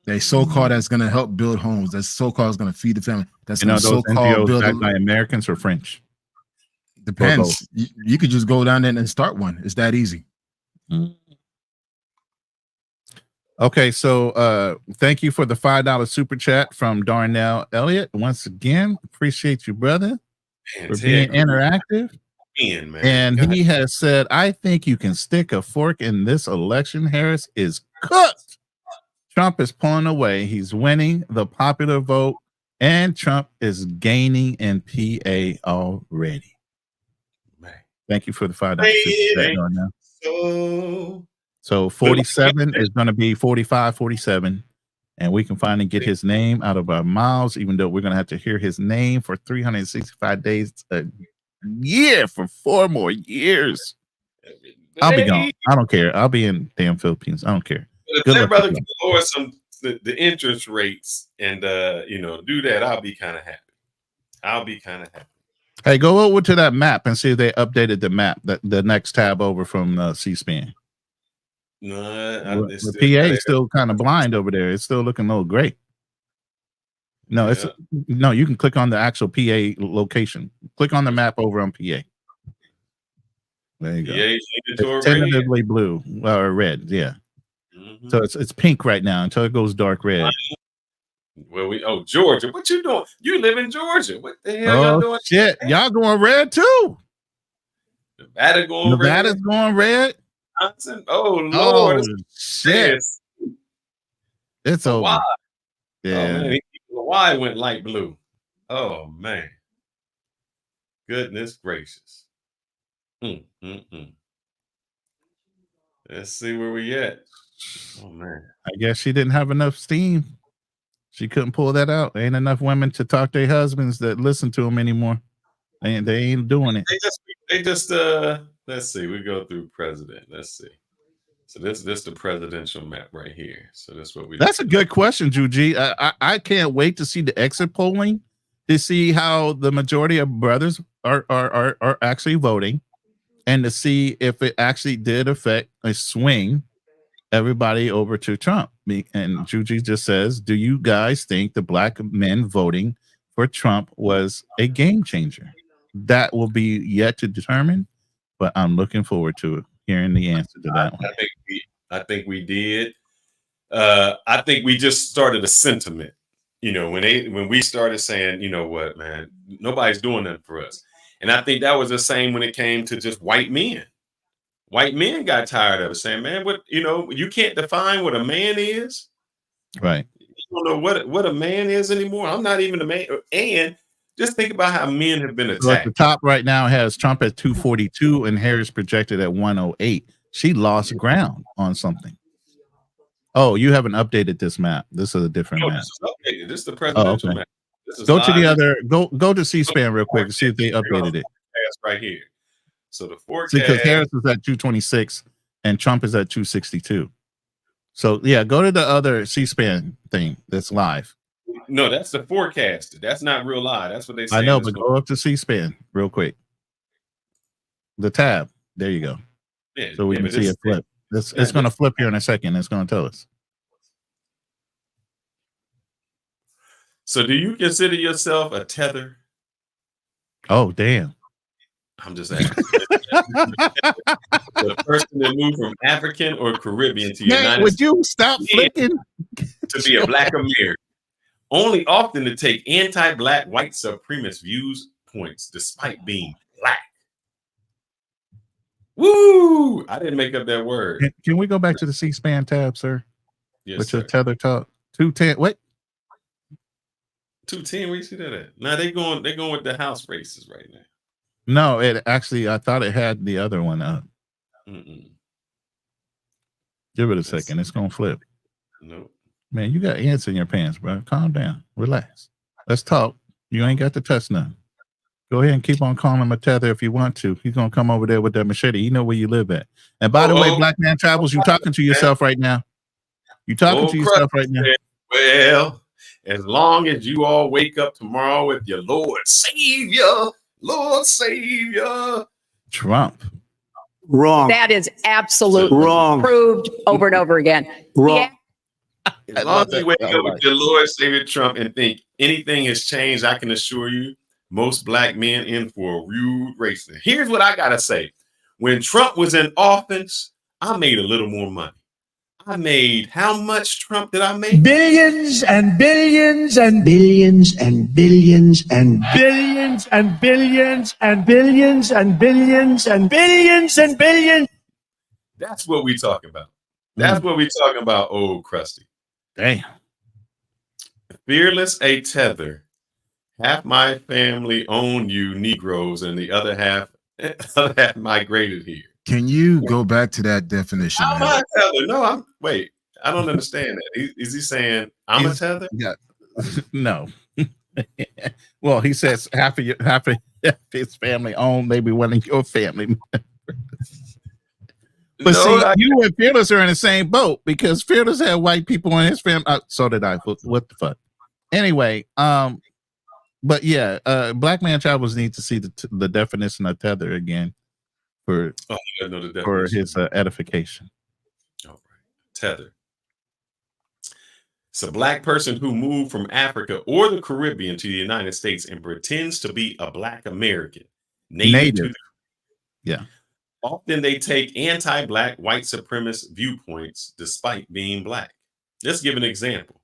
They so-called that's going to help build homes. That's so-called is going to feed the family. That's You know, going to those so-called NGOs build. backed by Americans or French? Depends. You could just go down there and start one. It's that easy. Okay, so thank you for the $5 super chat from Darnell Elliott. Once again, appreciate you, brother, Man, for Ted being Cruz interactive. in, man. And God. he has said, I think you can stick a fork in this election. Harris is cooked. Trump is pulling away. He's winning the popular vote, and Trump is gaining in PA already. Man. Thank you for the $5 super chat, Man. Darnell. So So 47 is going to be 45, 47. And we can finally get his name out of our mouths, even though we're going to have to hear his name for 365 days a year for 4 more years. I'll be gone. I don't care. I'll be in damn Philippines. I don't care. If Good that luck brother to can lower the interest rates and do that, I'll be kind of happy. Hey, go over to that map and see if they updated the map, the next tab over from C-SPAN. No, The PA is still kind of blind over there. It's still looking a little gray. No, it's no. You can click on the actual PA location. Click on the map over on PA. There you go. It's tentatively blue or red. Yeah. Mm-hmm. So it's pink right now until it goes dark red. Well, Georgia. What you doing? You live in Georgia. What the hell y'all doing? Shit, y'all going red too. Nevada going Nevada's red. going red. Wisconsin. Oh Lord. Oh shit. It's over. Hawaii. Yeah. Oh man, Hawaii went light blue. Oh man. Goodness gracious. Let's see where we at. Oh man. I guess she didn't have enough steam. She couldn't pull that out. There ain't enough women to talk their husbands that listen to them anymore. They ain't doing it. They just let's see. We go through president. Let's see. So this the presidential map right here. So that's what we. That's a good question, Juji. I can't wait to see the exit polling to see how the majority of brothers are actually voting, and to see if it actually did affect a swing everybody over to Trump. And Juji just says, do you guys think the black men voting for Trump was a game changer? That will be yet to determine, but I'm looking forward to hearing the answer to that one. I think we did. I think we just started a sentiment. When we started saying, you know what, man, nobody's doing nothing for us. And I think that was the same when it came to just white men. White men got tired of it, saying, man, you can't define what a man is. Right. You don't know what a man is anymore. I'm not even a man. And just think about how men have been attacked. So at the top right now has Trump at 242 and Harris projected at 108. She lost ground on something. Oh, you haven't updated this map. This is a different map. This is updated. This is the presidential map. Go to the other. Go to C-SPAN real quick and see if they updated it. Right here. So the forecast. Because Harris is at 226 and Trump is at 262. So yeah, go to the other C-SPAN thing that's live. No, that's the forecasted. That's not real live. That's what they say. I know, but go up to C-SPAN real quick. The tab. There you go. Yeah, So we yeah, can but see it flip. It's going to flip here in a second. It's going to tell us. So do you consider yourself a tether? Oh, damn. I'm just asking. The person that moved from African or Caribbean to Man, United would States you stop flicking? to be a Black American, only often to take anti-Black white supremacist viewpoints despite being Black. Woo! I didn't make up that word. Can we go back to the C-SPAN tab, sir? Yes, With sir. your tether talk. 210. What? 210, where you see that at? Now they're going with the house races right now. No, it actually, I thought it had the other one up. Mm-mm. Give it a second. It's going to flip. Nope. Man, you got ants in your pants, bro. Calm down. Relax. Let's talk. You ain't got to touch nothing. Go ahead and keep on calling him a tether if you want to. He's going to come over there with that machete. You know where you live at. And by the way, Black Man Travels, you talking to yourself right now. You talking to yourself right now. Well, as long as you all wake up tomorrow with your Lord Savior, Trump. Wrong. That is absolutely Wrong. proved over and over again. Wrong. As long as you wake up with your Lord Savior Trump and think anything has changed, I can assure you, most Black men in for a rude racing. Here's what I gotta say. When Trump was in office, I made a little more money. I made, how much, Trump, did I make? Billions and billions and billions and billions and billions and billions and billions and billions and billions and billions. That's what we talking about. That's what we talking about, old Krusty. Damn. Fearless a tether. Half my family own you Negroes and the other half migrated here. Can you go back to that definition? I'm Man? a tether. No, wait. I don't understand that. Is he saying I'm a tether? Yeah. No. Well, he says half of his family owned maybe one of your family members. But No, you and Fearless are in the same boat because Fearless had white people in his family. So did I. What the fuck? Anyway, but yeah, Black Man Travels needs to see the definition of tether again for his edification. All right. Tether. It's a Black person who moved from Africa or the Caribbean to the United States and pretends to be a Black American. Native. Yeah. Often they take anti-Black white supremacist viewpoints despite being Black. Let's give an example.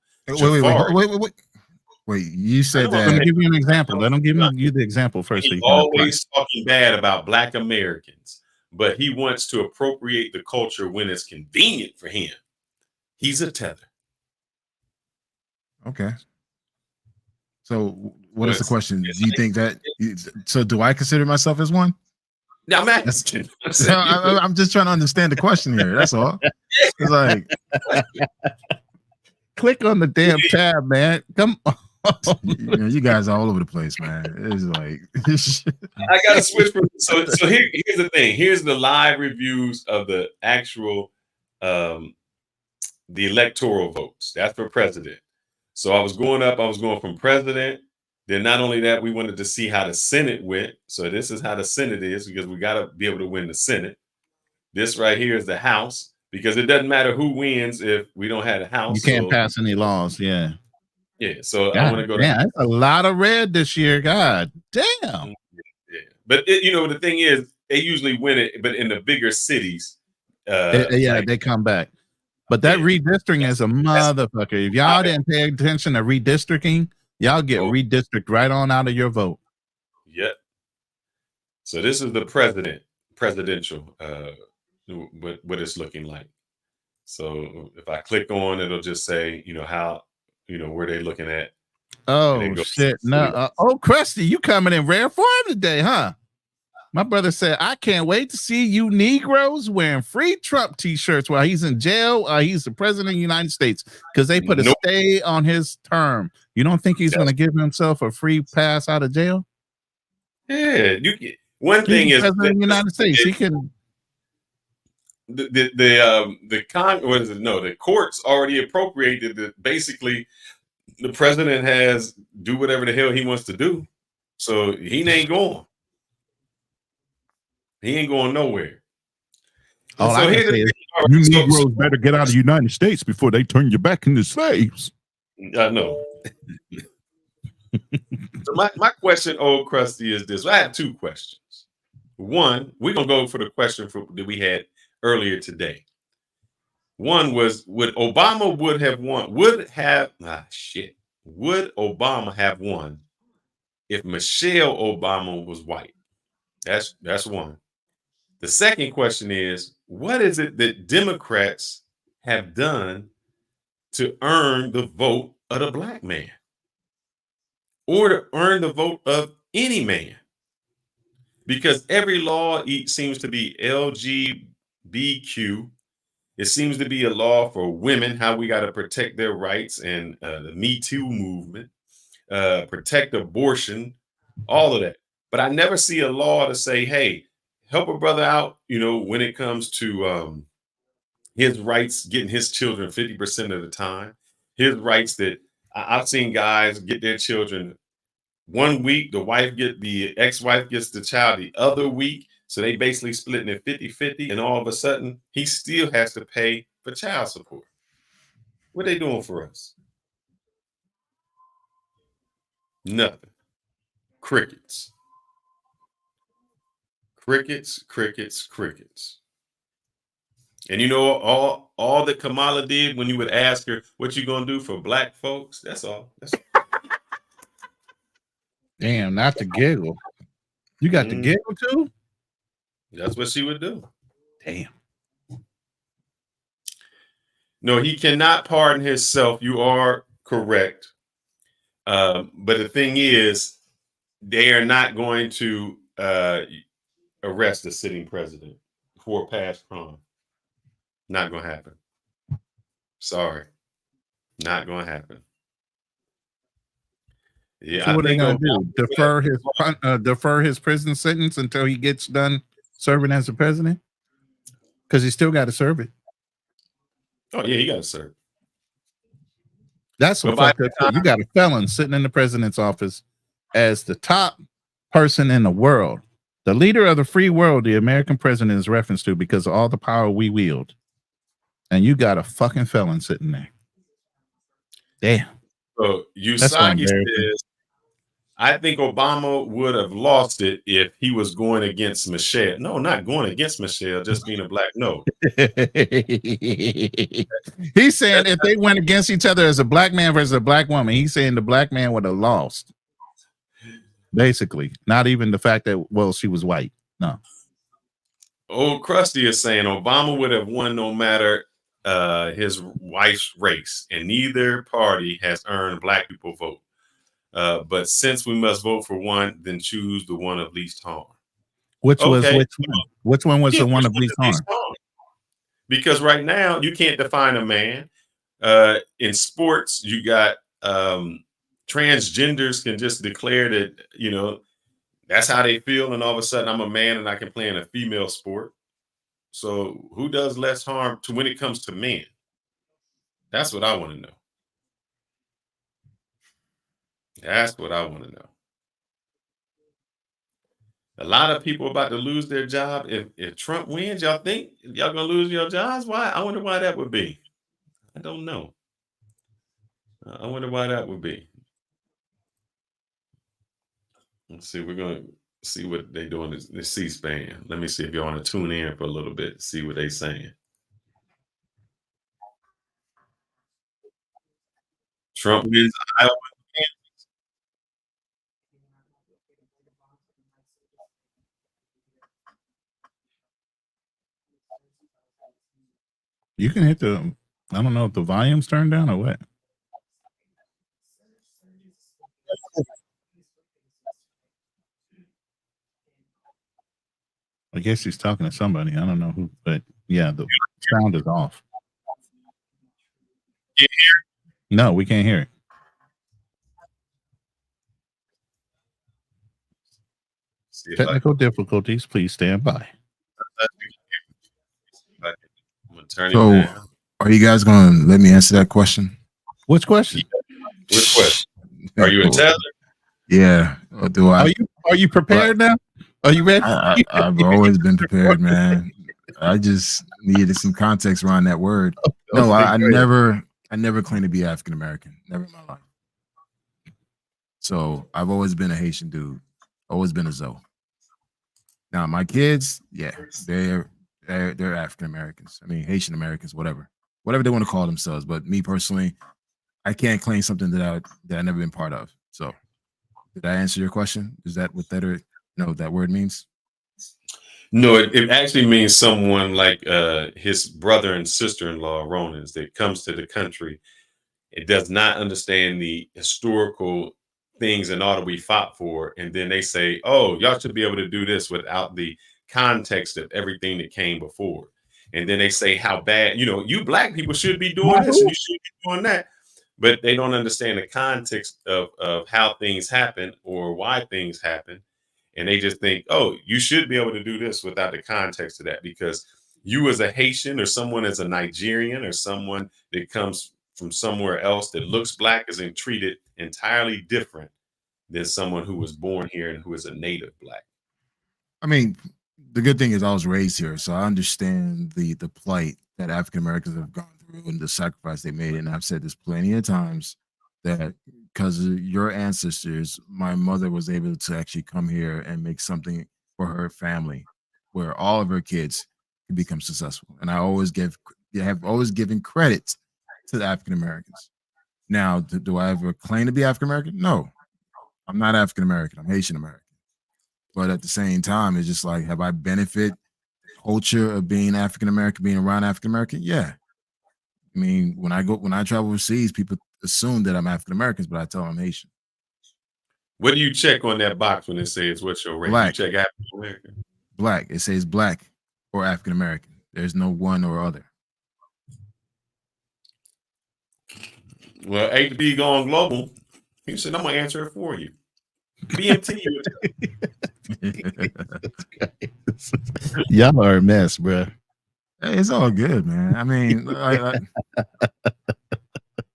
Wait, you said that. Let me give you an example. Let him give you the example first. He's always talking bad about Black Americans, but he wants to appropriate the culture when it's convenient for him. He's a tether. Okay. So what is the question? Do you think that, so do I consider myself as one? Now, I'm asking. I'm just trying to understand the question here. That's all. It's like, click on the damn tab, man. Come on. You guys are all over the place, man. It's like I gotta switch. So here's the thing. Here's the live reviews of the actual the electoral votes. That's for president. So I was going from president. Then not only that, we wanted to see how the Senate went. So this is how the Senate is because we got to be able to win the Senate. This right here is the House because it doesn't matter who wins if we don't have a House. You can't pass any laws. Yeah. Yeah. So God, I want to go to. That's a lot of red this year. God damn. Yeah. But the thing is, they usually win it, but in the bigger cities. They come back. But that redistricting is a motherfucker. If y'all didn't pay attention to redistricting, y'all get redistricted right on out of your vote. Yep. So this is the presidential, what it's looking like. So if I click on, it'll just say, how, where they looking at. Oh, shit. No. Krusty, you coming in rare form today, huh? My brother said, I can't wait to see you Negroes wearing free Trump t-shirts while he's in jail. He's the president of the United States because they put a stay on his term. You don't think he's going to give himself a free pass out of jail? Yeah. One thing is president of the United States. He can. The courts already appropriated that basically the president has do whatever the hell he wants to do. So he ain't going. He ain't going nowhere. All So I here's can the say is, thing. All right, you so- Negroes better get out of the United States before they turn you back into slaves. I know. So my question, old Krusty, is this. I have two questions. One, we're gonna go for the question that we had earlier today. One was, would Obama have won? Would Obama have won if Michelle Obama was white? That's one. The second question is, what is it that Democrats have done to earn the vote of the black man, or to earn the vote of any man? Because every law seems to be LGBTQ. It seems to be a law for women, how we got to protect their rights, and the Me Too movement, protect abortion, all of that. But I never see a law to say, hey, help a brother out, when it comes to his rights, getting his children 50% of the time, his rights that I've seen guys get their children 1 week, the ex-wife gets the child the other week. So they basically splitting it 50-50, and all of a sudden he still has to pay for child support. What are they doing for us? Nothing. Crickets. Crickets, crickets, crickets. And all that Kamala did when you would ask her, what you gonna do for black folks? That's all. Damn, not to giggle. You got to giggle too? That's what she would do. Damn. No, he cannot pardon himself. You are correct. But the thing is, they are not going to arrest the sitting president for a past crime. Not going to happen. Sorry. Not going to happen. Yeah, So what are they gonna do? Obama Defer his prison sentence until he gets done serving as the president? Because he still got to serve it. Oh yeah, he got to serve. That's what fucked up. You got a felon sitting in the president's office as the top person in the world, the leader of the free world. The American president is referenced to because of all the power we wield, and you got a fucking felon sitting there. Damn. So Usagi says, I think Obama would have lost it if he was going against Michelle. No, not going against Michelle, just being a black. No. He's saying if they went against each other as a black man versus a black woman, he's saying the black man would have lost. Basically, not even the fact that, she was white. No. Old Krusty is saying Obama would have won no matter his wife's race, and neither party has earned black people vote. But since we must vote for one, then choose the one of least harm. Which one? Which one was the one of least harm? Because right now you can't define a man. In sports, you got transgenders can just declare that that's how they feel, and all of a sudden I'm a man and I can play in a female sport. So who does less harm to when it comes to men? That's what I want to know. That's what I want to know. A lot of people about to lose their job. If Trump wins, y'all think y'all gonna lose your jobs? Why? I wonder why that would be. I don't know. I wonder why that would be. Let's see. We're gonna see what they doing in the C-SPAN. Let me see if you want to tune in for a little bit, see what they saying. Trump wins Iowa. You can hit I don't know if the volume's turned down or what. I guess he's talking to somebody. I don't know who, but yeah, the sound is off. Can you hear? No, we can't hear it. Technical difficulties. Please stand by. So, are you guys going to let me answer that question? Which question? Which question? Are you a Tesla? Yeah. Or do I? Are you prepared now? Are you ready? I've always been prepared, man. I just needed some context around that word. No, Okay, I go ahead. never claimed to be African American. Never in my life. So I've always been a Haitian dude. Always been a Zoe. Now my kids, yeah, they're African Americans. I mean Haitian Americans, whatever they want to call themselves. But me personally, I can't claim something that I never been part of. So did I answer your question? Is that what that word means? No, it actually means someone like his brother and sister-in-law, Ronans, that comes to the country. It does not understand the historical things and all that we fought for. And then they say, oh, y'all should be able to do this without the context of everything that came before. And then they say how bad, you black people should be doing this and you should be doing that. But they don't understand the context of how things happen or why things happen. And they just think, oh, you should be able to do this without the context of that, because you as a Haitian or someone as a Nigerian or someone that comes from somewhere else that looks black is treated entirely different than someone who was born here and who is a native black. I mean, the good thing is I was raised here, so I understand the plight that African Americans have gone through and the sacrifice they made. And I've said this plenty of times that because of your ancestors, my mother was able to actually come here and make something for her family, where all of her kids can become successful. And I have always given credit to the African Americans. Now, do I ever claim to be African American? No, I'm not African American. I'm Haitian American. But at the same time, it's just like, have I benefit culture of being African American, being around African American? Yeah. I mean, when I travel overseas, people assume that I'm African Americans, but I tell them I'm Haitian. What do you check on that box when it says what's your race? Black. You check African American. Black. It says black or African American. There's no one or other. Well, HB going global. He said, I'm gonna answer it for you. BMT. Y'all are a mess, bro. Hey, it's all good, man. I mean,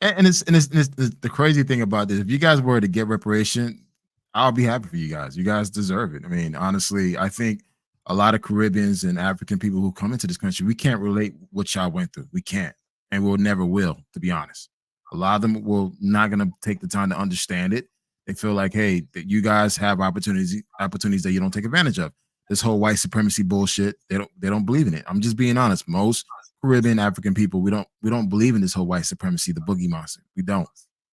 and it's the crazy thing about this. If you guys were to get reparation, I'll be happy for you guys. You guys deserve it. I mean, honestly, I think a lot of Caribbeans and African people who come into this country, we can't relate what y'all went through. We can't, and we'll never will, to be honest. A lot of them will not going to take the time to understand it. They feel like, hey, that you guys have opportunities that you don't take advantage of. This whole white supremacy bullshit, they don't believe in it. I'm just being honest. Most Caribbean African people, we don't believe in this whole white supremacy, the boogie monster. We don't.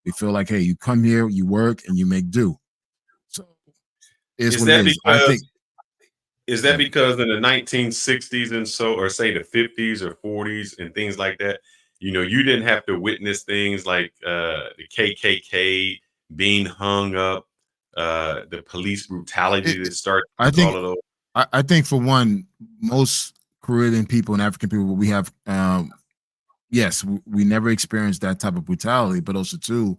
We feel like, hey, you come here, you work, and you make do. So it's what it is. I think. Is that because in the 1960s and so, or say the 50s or 40s and things like that, you didn't have to witness things like the KKK being hung up, the police brutality that started all of those? I think for one, most Caribbean people and African people, we have, yes, we never experienced that type of brutality, but also too,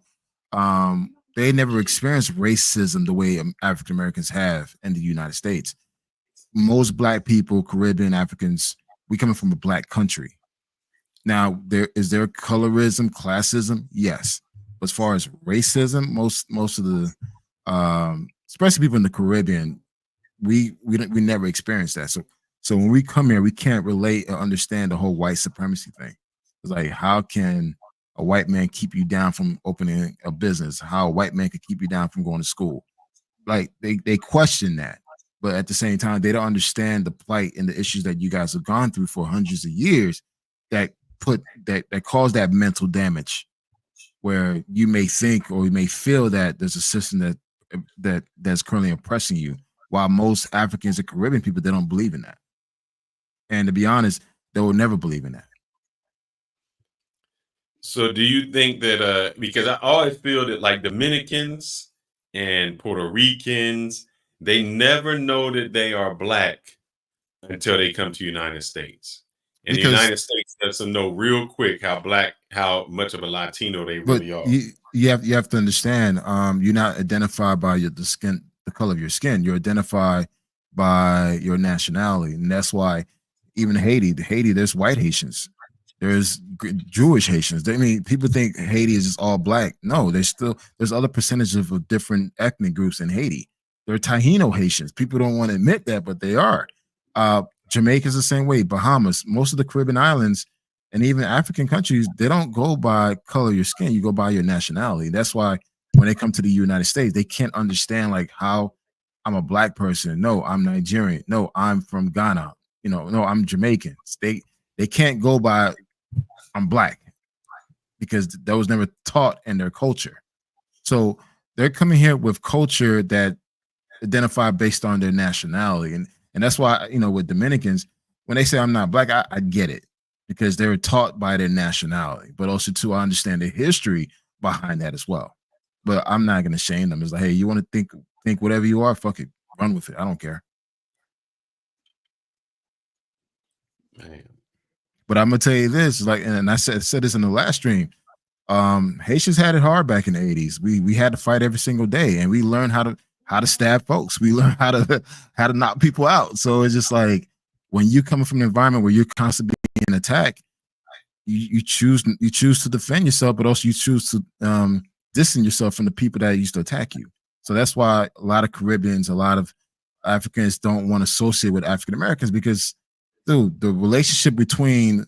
they never experienced racism the way African Americans have in the United States. Most black people, Caribbean Africans, we coming from a black country. Now, is there colorism, classism? Yes. As far as racism, most of the, especially people in the Caribbean, we never experienced that. So when we come here, we can't relate or understand the whole white supremacy thing. It's like, how can a white man keep you down from opening a business? How a white man could keep you down from going to school? Like they question that, but at the same time, they don't understand the plight and the issues that you guys have gone through for hundreds of years that cause that mental damage, where you may think or you may feel that there's a system that's currently oppressing you, while most Africans and Caribbean people, they don't believe in that. And to be honest, they will never believe in that. So do you think that, because I always feel that like Dominicans and Puerto Ricans, they never know that they are black until they come to the United States. And the United States lets them know real quick how much of a Latino they really are. You have to understand, you're not identified by the color of your skin. You're identified by your nationality, and that's why even Haiti, there's white Haitians, there's Jewish Haitians. I mean, people think Haiti is just all black. No, there's other percentages of different ethnic groups in Haiti. They're Taino Haitians. People don't want to admit that, but they are. Jamaica's the same way. Bahamas, most of the Caribbean islands, and even African countries, they don't go by color of your skin. You go by your nationality. That's why when they come to the United States, they can't understand like how I'm a black person. No, I'm Nigerian. No, I'm from Ghana. No, I'm Jamaican. They can't go by I'm black because that was never taught in their culture. So they're coming here with culture that identify based on their nationality. And that's why, with Dominicans, when they say I'm not black, I get it because they're taught by their nationality. But also, too, I understand the history behind that as well. But I'm not going to shame them. It's like, hey, you want to think whatever you are, fuck it, run with it. I don't care. Man. But I'm gonna tell you this, like, and I said this in the last stream. Haitians had it hard back in the 80s. We had to fight every single day, and we learned how to stab folks. We learned how to knock people out. So it's just like when you coming from an environment where you're constantly being attacked, you choose to defend yourself, but also you choose to distance yourself from the people that used to attack you. So that's why a lot of Caribbeans, a lot of Africans don't want to associate with African Americans because, dude, the relationship between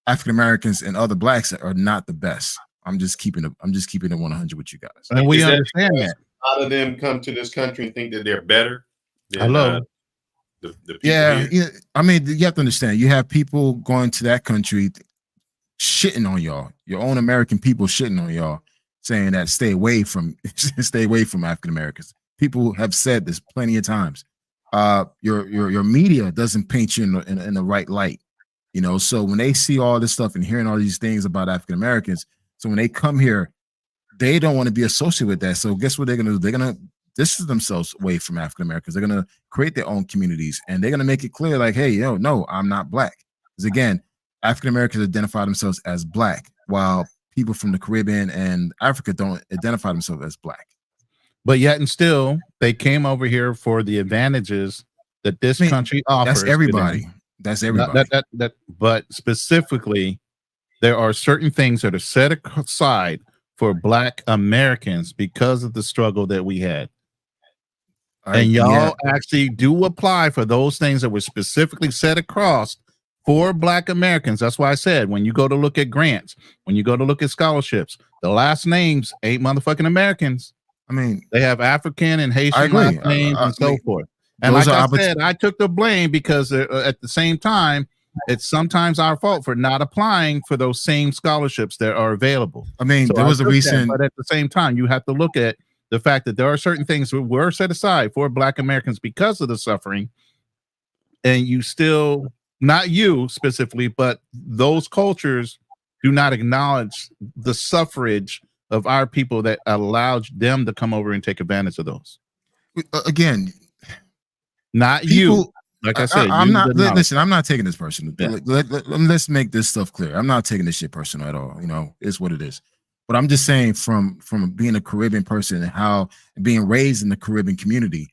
African Americans and other blacks are not the best. I'm just keeping it 100 with you guys. And we Is that understand because that. A lot of them come to this country and think that they're better than Hello. The people Yeah, here. I mean, you have to understand. You have people going to that country shitting on y'all. Your own American people shitting on y'all, saying that stay away from African Americans. People have said this plenty of times. Your media doesn't paint you in the right light, So when they see all this stuff and hearing all these things about African Americans, so when they come here, they don't want to be associated with that. So guess what they're gonna do? They're gonna distance themselves away from African Americans. They're gonna create their own communities, and they're gonna make it clear, like, hey, no, I'm not black. Because again, African Americans identify themselves as black, while people from the Caribbean and Africa don't identify themselves as black. But yet and still, they came over here for the advantages that this country offers. That's everybody. That's everybody. But specifically, there are certain things that are set aside for Black Americans because of the struggle that we had. And y'all actually do apply for those things that were specifically set across for Black Americans. That's why I said, when you go to look at grants, when you go to look at scholarships, the last names ain't motherfucking Americans. I mean, they have African and Haitian last names and so forth. And like I said, I took the blame because at the same time, it's sometimes our fault for not applying for those same scholarships that are available. I mean, there was a recent, but at the same time, you have to look at the fact that there are certain things that were set aside for Black Americans because of the suffering, and you still, not you specifically, but those cultures do not acknowledge the suffrage of our people that allowed them to come over and take advantage of those. Again, not people, you. Like I said, I'm not. Listen, I'm not taking this personal. Yeah. Let's make this stuff clear. I'm not taking this shit personal at all. It's what it is. But I'm just saying, from being a Caribbean person and how being raised in the Caribbean community,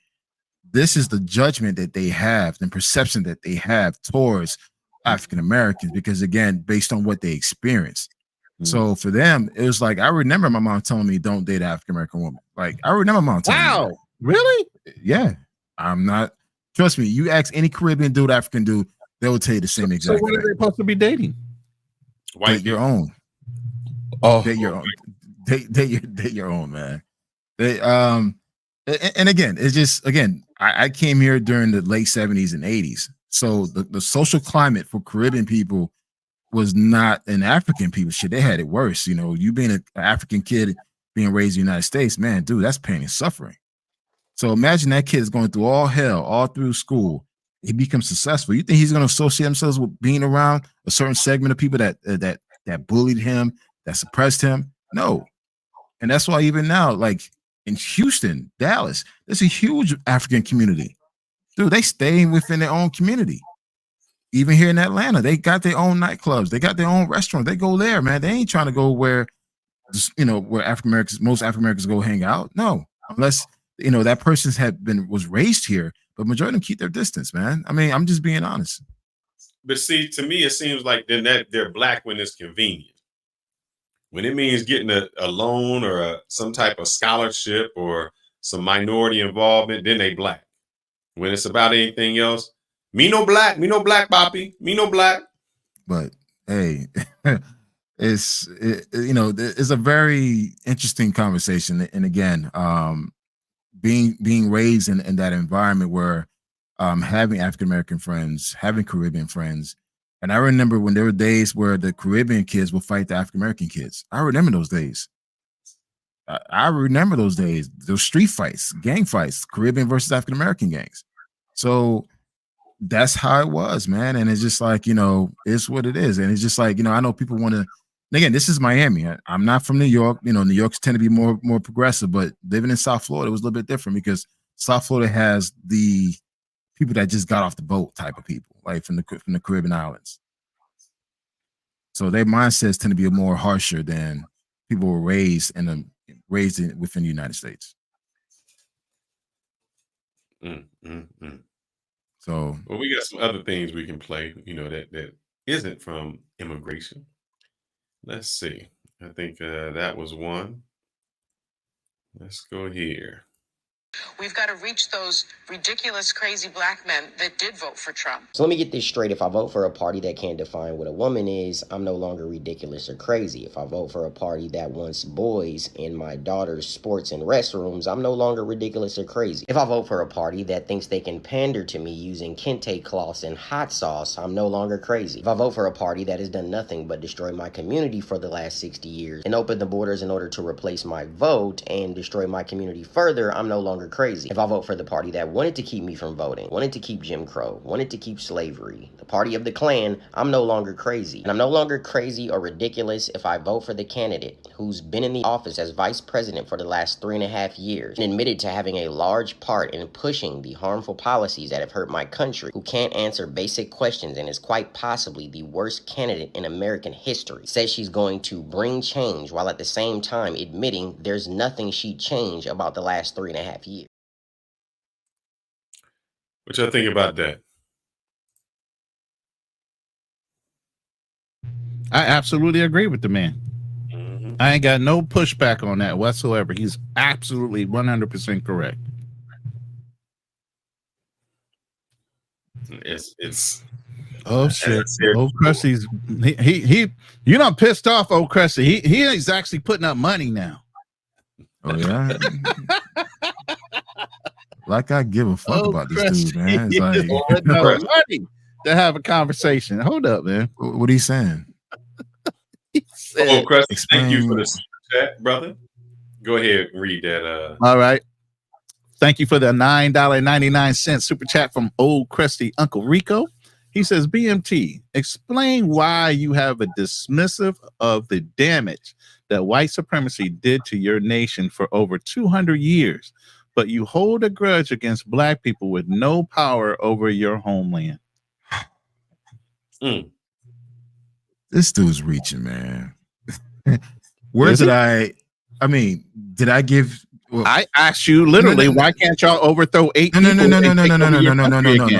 this is the judgment that they have, the perception that they have towards African Americans, because again, based on what they experienced. So for them, it was like, I remember my mom telling me, "Don't date an African American woman." Like, I remember my mom telling me. Wow, really? Yeah, I'm not. Trust me, you ask any Caribbean dude, African dude, they will tell you the same exact. So what are they supposed to be dating? Date your own. Oh, date your own. Date your own, man. And again, it's just, I came here during the late 70s and 80s. So the social climate for Caribbean people was not an African people shit. They had it worse. You being an African kid being raised in the United States, man, dude, that's pain and suffering. So imagine that kid is going through all hell, all through school. He becomes successful. You think he's going to associate himself with being around a certain segment of people that bullied him, that suppressed him? No. And that's why even now, like in Houston, Dallas, there's a huge African community. Dude, they stay within their own community. Even here in Atlanta, they got their own nightclubs. They got their own restaurants. They go there, man. They ain't trying to go where, where most African Americans go hang out. No, unless that person was raised here, but majority of them keep their distance, man. I mean, I'm just being honest. But see, to me, it seems like they're Black when it's convenient. When it means getting a loan or some type of scholarship or some minority involvement, then they black. When it's about anything else, me no black, Poppy, me no black. But hey, it's a very interesting conversation. And again, being raised in that environment where having African American friends, having Caribbean friends, and I remember when there were days where the Caribbean kids would fight the African American kids. I remember those days. I remember those days, those street fights, gang fights, Caribbean versus African American gangs. So that's how it was, man. And it's just like, it's what it is. And it's just like, I know people want to, again, this is Miami. I'm not from New York. New York's tend to be more progressive, but living in South Florida was a little bit different because South Florida has the people that just got off the boat type of people, like from the Caribbean islands. So their mindsets tend to be more harsher than people were raised within the United States. So, well, we got some other things we can play, that isn't from immigration. Let's see. I think that was one. Let's go here. We've got to reach those ridiculous, crazy black men that did vote for Trump. So let me get this straight. If I vote for a party that can't define what a woman is, I'm no longer ridiculous or crazy. If I vote for a party that wants boys in my daughter's sports and restrooms, I'm no longer ridiculous or crazy. If I vote for a party that thinks they can pander to me using kente cloths and hot sauce, I'm no longer crazy. If I vote for a party that has done nothing but destroy my community for the last 60 years and open the borders in order to replace my vote and destroy my community further, I'm no longer crazy. If I vote for the party that wanted to keep me from voting, wanted to keep Jim Crow, wanted to keep slavery, the party of the Klan, I'm no longer crazy. And I'm no longer crazy or ridiculous if I vote for the candidate who's been in the office as vice president for the last 3.5 years and admitted to having a large part in pushing the harmful policies that have hurt my country, who can't answer basic questions and is quite possibly the worst candidate in American history, says she's going to bring change while at the same time admitting there's nothing she'd change about the last 3.5 years. What y'all think about that? I absolutely agree with the man. Mm-hmm. I ain't got no pushback on that whatsoever. He's absolutely 100% correct. It's oh shit. Old Krusty's he you know pissed off old Krusty. He is actually putting up money now. Oh yeah. Like I give a fuck about this dude, man. It's like money to have a conversation. Hold up, man. What are you saying? He said, Krusty, thank you for the super chat, brother. Go ahead and read that. All right. Thank you for the $9.99 super chat from old Krusty Uncle Rico. He says, BMT, explain why you have a dismissive of the damage that white supremacy did to your nation for over 200 years. But you hold a grudge against black people with no power over your homeland. This dude's reaching, man. Where did I give? Well, I asked you literally, why can't y'all overthrow 8 people?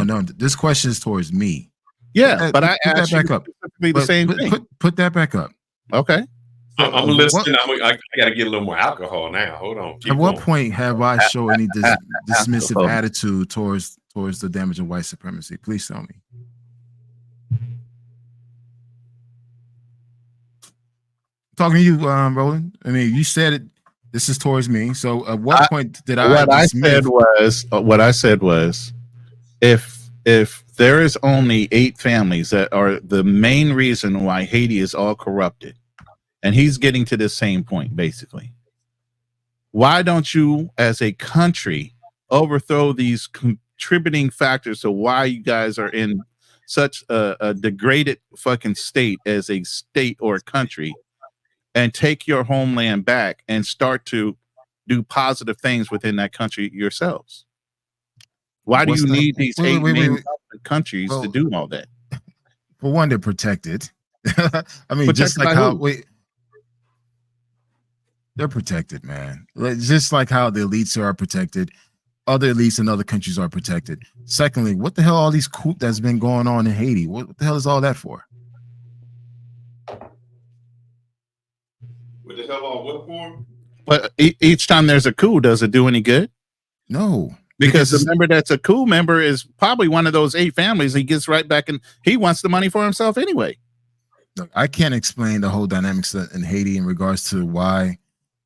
No. This question is towards me. Yeah, but I asked you back up. the same thing. Put that back up. Okay. I'm listening. I got to get a little more alcohol now. Hold on. At what point have I shown any dismissive attitude towards the damage of white supremacy? Please tell me. Talking to you, Roland. I mean, you said it. This is towards me. So, at what point did I? What I said was, if there is only 8 families that are the main reason why Haiti is all corrupted. And he's getting to the same point, basically. Why don't you, as a country, overthrow these contributing factors to why you guys are in such a degraded fucking state as a state or a country, and take your homeland back and start to do positive things within that country yourselves? Why do you need these 8 main countries to do all that? For one, they're protected. I mean, just like how they're protected, man. Just like how the elites are protected, other elites in other countries are protected. Secondly, what the hell all these coup that's been going on in Haiti? What the hell is all that for? What the hell all what for? But each time there's a coup, does it do any good? No, Because the member that's a coup member is probably one of those 8 families. He gets right back and he wants the money for himself anyway. look, I can't explain the whole dynamics in Haiti in regards to why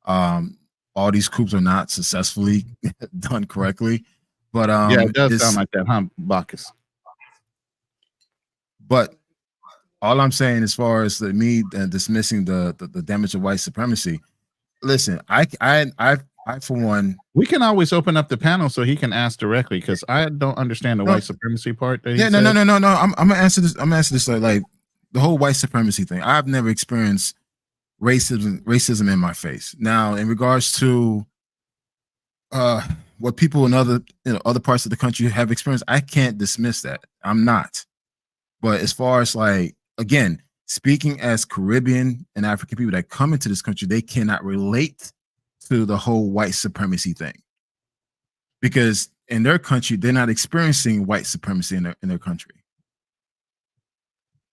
all these coups are not successfully done correctly. But Yeah, it does sound like that, huh, Bacchus? But all I'm saying, as far as me dismissing the damage of white supremacy, listen, I for one, we can always open up the panel so he can ask directly, because I don't understand the white supremacy part. That he no. I'm gonna answer this. I'm gonna answer this like the whole white supremacy thing. I've never experienced racism in my face. Now, in regards to what people in other parts of the country have experienced, I can't dismiss that. I'm not. But as far as like, again, speaking as Caribbean and African people that come into this country, they cannot relate to the whole white supremacy thing, because in their country, they're not experiencing white supremacy in their country.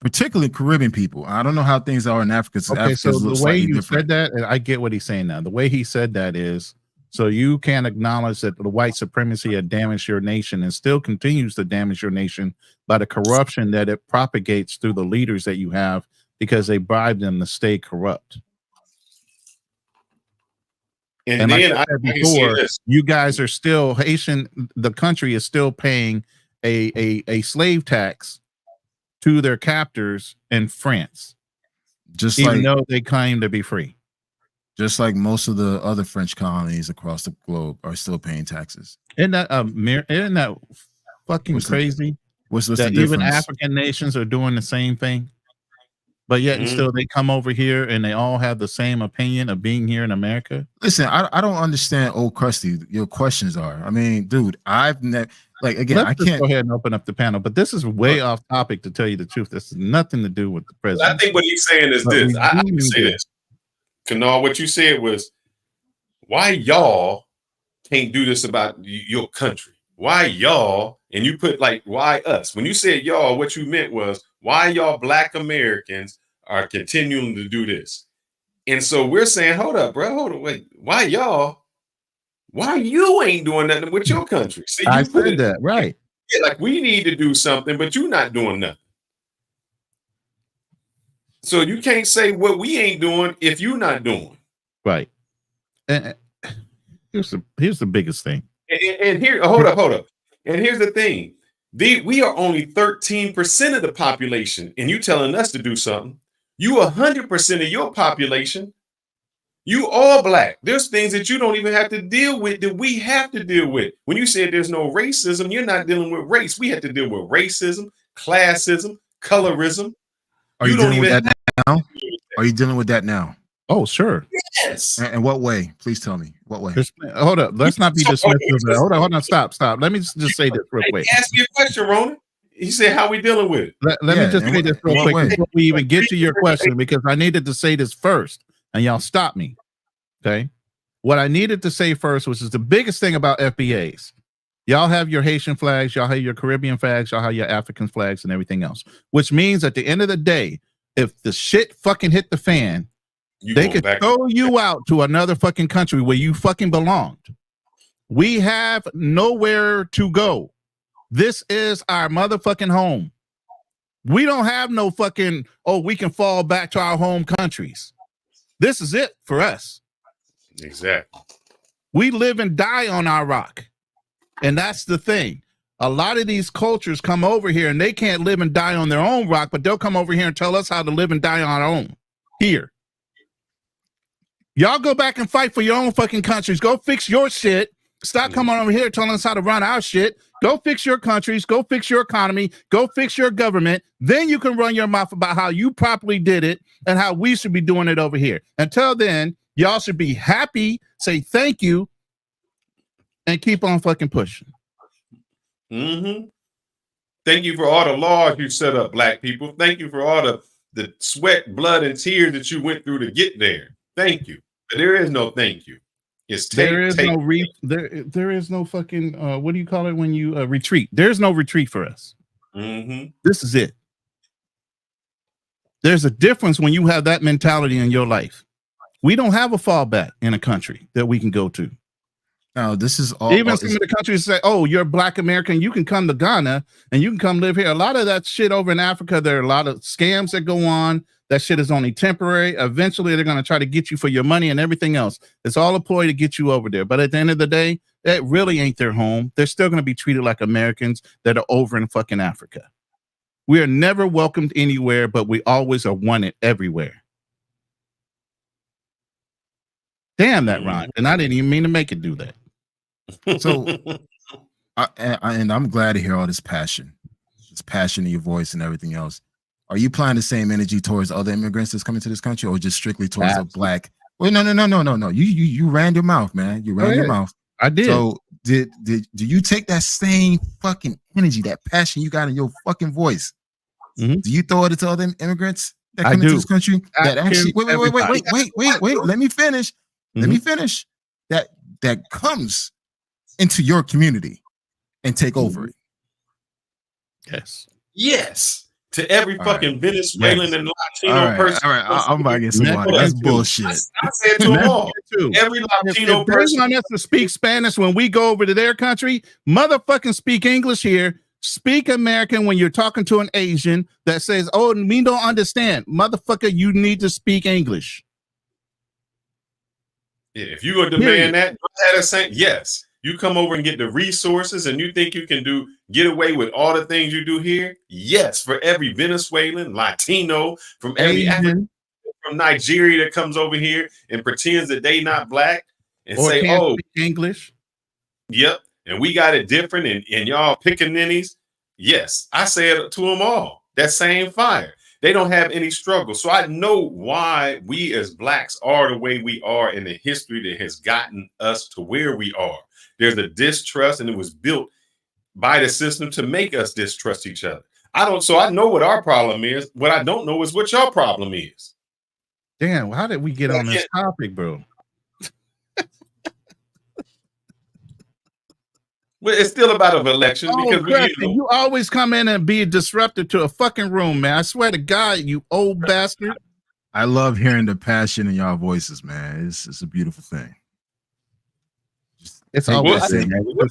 Particularly Caribbean people. I don't know how things are in Africa. Okay, so the way you said that, and I get what he's saying now. The way he said that is, so you can't acknowledge that the white supremacy had damaged your nation and still continues to damage your nation by the corruption that it propagates through the leaders that you have, because they bribe them to stay corrupt. And then like I said before, you guys are still Haitian. The country is still paying a slave tax to their captors in France, just even though they claim to be free. Just like most of the other French colonies across the globe are still paying taxes. Isn't that fucking crazy? What's that the even African nations are doing the same thing, but yet and still they come over here and they all have the same opinion of being here in America? Listen, I don't understand, old Krusty. Your questions are. I mean, dude, I've never. Like, again, Let's I can't go ahead and open up the panel, but this is way off topic, to tell you the truth. This has nothing to do with the president. I think what he's saying is this. I can say this. Kanal, what you said was, why y'all can't do this about your country? Why y'all? And you put like, why us? When you said y'all, what you meant was, why y'all Black Americans are continuing to do this? And so we're saying, hold up, bro, hold on, wait, why y'all? Why you ain't doing nothing with your country? See, I said that, right? Yeah, like we need to do something, but you're not doing nothing. So you can't say what we ain't doing if you're not doing. Right. And here's the biggest thing. And here, hold up. And here's the thing. We are only 13% of the population, and you telling us to do something. You 100% of your population. You all Black. There's things that you don't even have to deal with that we have to deal with. When you said there's no racism, you're not dealing with race. We have to deal with racism, classism, colorism. Are you dealing with that now? Are you dealing with that now? Oh, sure. Yes. In what way? Please tell me. What way? Hold up. Let's not be dismissive. Hold on. Stop. Let me just say this real quick. Ask me a question, Ronan. He said, how we dealing with it? Let me just say this real quick before we even get to your question, because I needed to say this first, and y'all stop me. Okay. What I needed to say first, which is the biggest thing about FBAs. Y'all have your Haitian flags, y'all have your Caribbean flags, y'all have your African flags and everything else, which means at the end of the day, if the shit fucking hit the fan, they could throw you out to another fucking country where you fucking belonged. We have nowhere to go. This is our motherfucking home. We don't have no fucking, we can fall back to our home countries. This is it for us. Exactly. We live and die on our rock. And that's the thing. A lot of these cultures come over here and they can't live and die on their own rock, but they'll come over here and tell us how to live and die on our own here. Y'all go back and fight for your own fucking countries. Go fix your shit. Stop coming over here telling us how to run our shit. Go fix your countries. Go fix your economy. Go fix your government. Then you can run your mouth about how you properly did it and how we should be doing it over here. Until then, y'all should be happy, say thank you, and keep on fucking pushing. Mm-hmm. Thank you for all the laws you set up, Black people. Thank you for all the sweat, blood, and tears that you went through to get there. Thank you. But there is no thank you. It's there is no fucking what do you call it when you retreat? There's no retreat for us. Mm-hmm. This is it. There's a difference when you have that mentality in your life. We don't have a fallback in a country that we can go to. Now, this is all. Even some of the countries say, "Oh, you're a Black American. You can come to Ghana and you can come live here." A lot of that shit over in Africa, there are a lot of scams that go on. That shit is only temporary. Eventually, they're going to try to get you for your money and everything else. It's all a ploy to get you over there. But at the end of the day, that really ain't their home. They're still going to be treated like Americans that are over in fucking Africa. We are never welcomed anywhere, but we always are wanted everywhere. Damn, that rhymed. And I didn't even mean to make it do that. So, and I'm glad to hear all this passion in your voice and everything else. Are you applying the same energy towards other immigrants that's coming to this country, or just strictly towards a Black? Well, no. You ran your mouth, man. You ran your mouth. I did. So, do you take that same fucking energy, that passion you got in your fucking voice? Mm-hmm. Do you throw it to other immigrants that come into this country? That actually, wait. Let me finish. Mm-hmm. Let me finish. That comes into your community and take over it. Yes. To every fucking Venezuelan and Latino person. All right. I'm about to get some water. That's bullshit. I said to them all. Every Latino if they person. want us to speak Spanish when we go over to their country, motherfucking speak English here. Speak American when you're talking to an Asian that says, "Oh, we don't understand." Motherfucker, you need to speak English. Yeah, if you're going to demand that, yes. You come over and get the resources and you think you can get away with all the things you do here? Yes, for every Venezuelan, Latino, from every African, from Nigeria that comes over here and pretends that they not Black and or say, "Oh, speak English." Yep, and we got it different and y'all pickaninnies. Yes, I say it to them all. That same fire. They don't have any struggle. So I know why we as Blacks are the way we are in the history that has gotten us to where we are. There's a distrust, and it was built by the system to make us distrust each other. So I know what our problem is. What I don't know is what your problem is. Damn, how did we get on this topic, bro? Well, it's still about an election because you always come in and be a disruptor to a fucking room, man. I swear to God, you old bastard. I love hearing the passion in y'all voices, man. It's a beautiful thing. It's always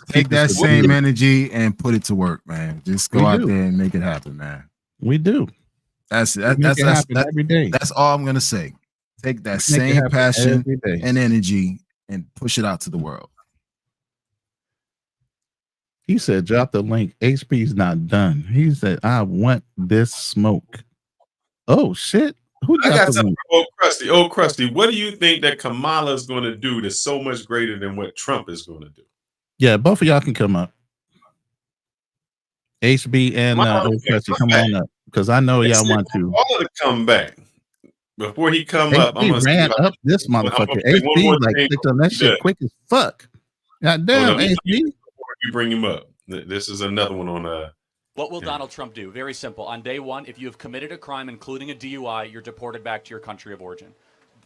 take that same energy and put it to work, man. Just go out there and make it happen, man. We do. That's every day. That's all I'm gonna say. Take that same passion and energy and push it out to the world. He said, "Drop the link. HP's not done." He said, "I want this smoke." Oh shit! Who I got something for Old Krusty. What do you think that Kamala is going to do that's so much greater than what Trump is going to do? Yeah, both of y'all can come up. HB and Old Krusty, come on up because I know y'all want to. All to come back before he come up. I'm gonna ran up this motherfucker. HB like clicked on that shit quick as fuck. God damn, HB. You bring him up. This is another one on What will Donald Trump do? Very simple. On day one, if you have committed a crime, including a DUI, you're deported back to your country of origin.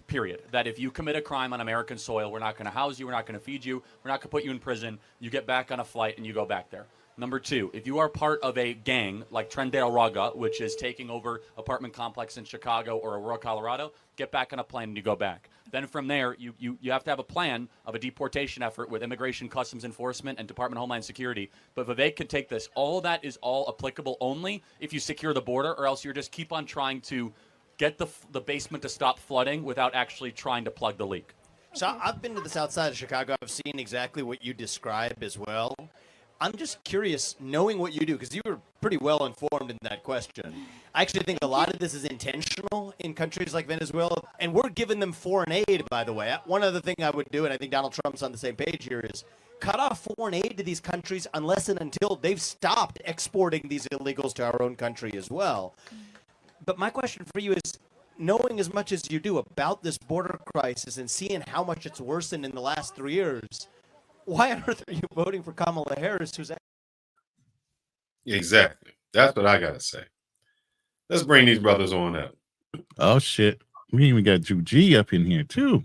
Period. That if you commit a crime on American soil, we're not going to house you, we're not going to feed you, we're not going to put you in prison. You get back on a flight and you go back there. Number two, if you are part of a gang like Trendale Raga, which is taking over apartment complex in Chicago or Aurora, Colorado, get back on a plane and you go back. Then from there, you have to have a plan of a deportation effort with Immigration Customs Enforcement and Department of Homeland Security. But Vivek can take this. All that is all applicable only if you secure the border, or else you're just keep on trying to get the basement to stop flooding without actually trying to plug the leak. So I've been to the south side of Chicago. I've seen exactly what you describe as well. I'm just curious, knowing what you do, because you were pretty well informed in that question. I actually think a lot of this is intentional in countries like Venezuela, and we're giving them foreign aid, by the way. One other thing I would do, and I think Donald Trump's on the same page here, is cut off foreign aid to these countries unless and until they've stopped exporting these illegals to our own country as well. But my question for you is, knowing as much as you do about this border crisis and seeing how much it's worsened in the last 3 years, why on earth are you voting for Kamala Harris, who's exactly? That's what I gotta say. Let's bring these brothers on up. Oh shit! We even got Drew G up in here too.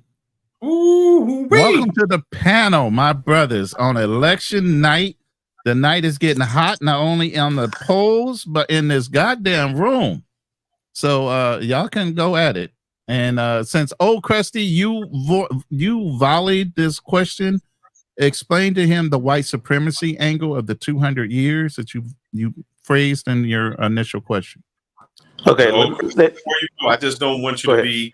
Ooh, welcome to the panel, my brothers. On election night, the night is getting hot not only on the polls but in this goddamn room. So y'all can go at it. And since Old Crusty, you volleyed this question, explain to him the white supremacy angle of the 200 years that you phrased in your initial question. Okay, Before you go, I just don't want you to be.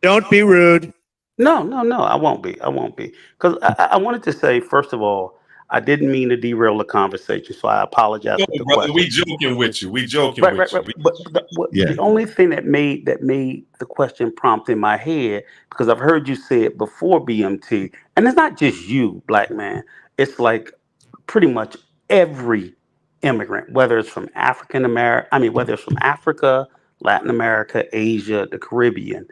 Don't be rude. No, I won't be. Because I wanted to say, first of all, I didn't mean to derail the conversation, so I apologize No, for the brother, question. we joking with you. Right. But the only thing that made the question prompt in my head, because I've heard you say it before, BMT, and it's not just you, black man. It's like pretty much every immigrant, whether it's from whether it's from Africa, Latin America, Asia, the Caribbean,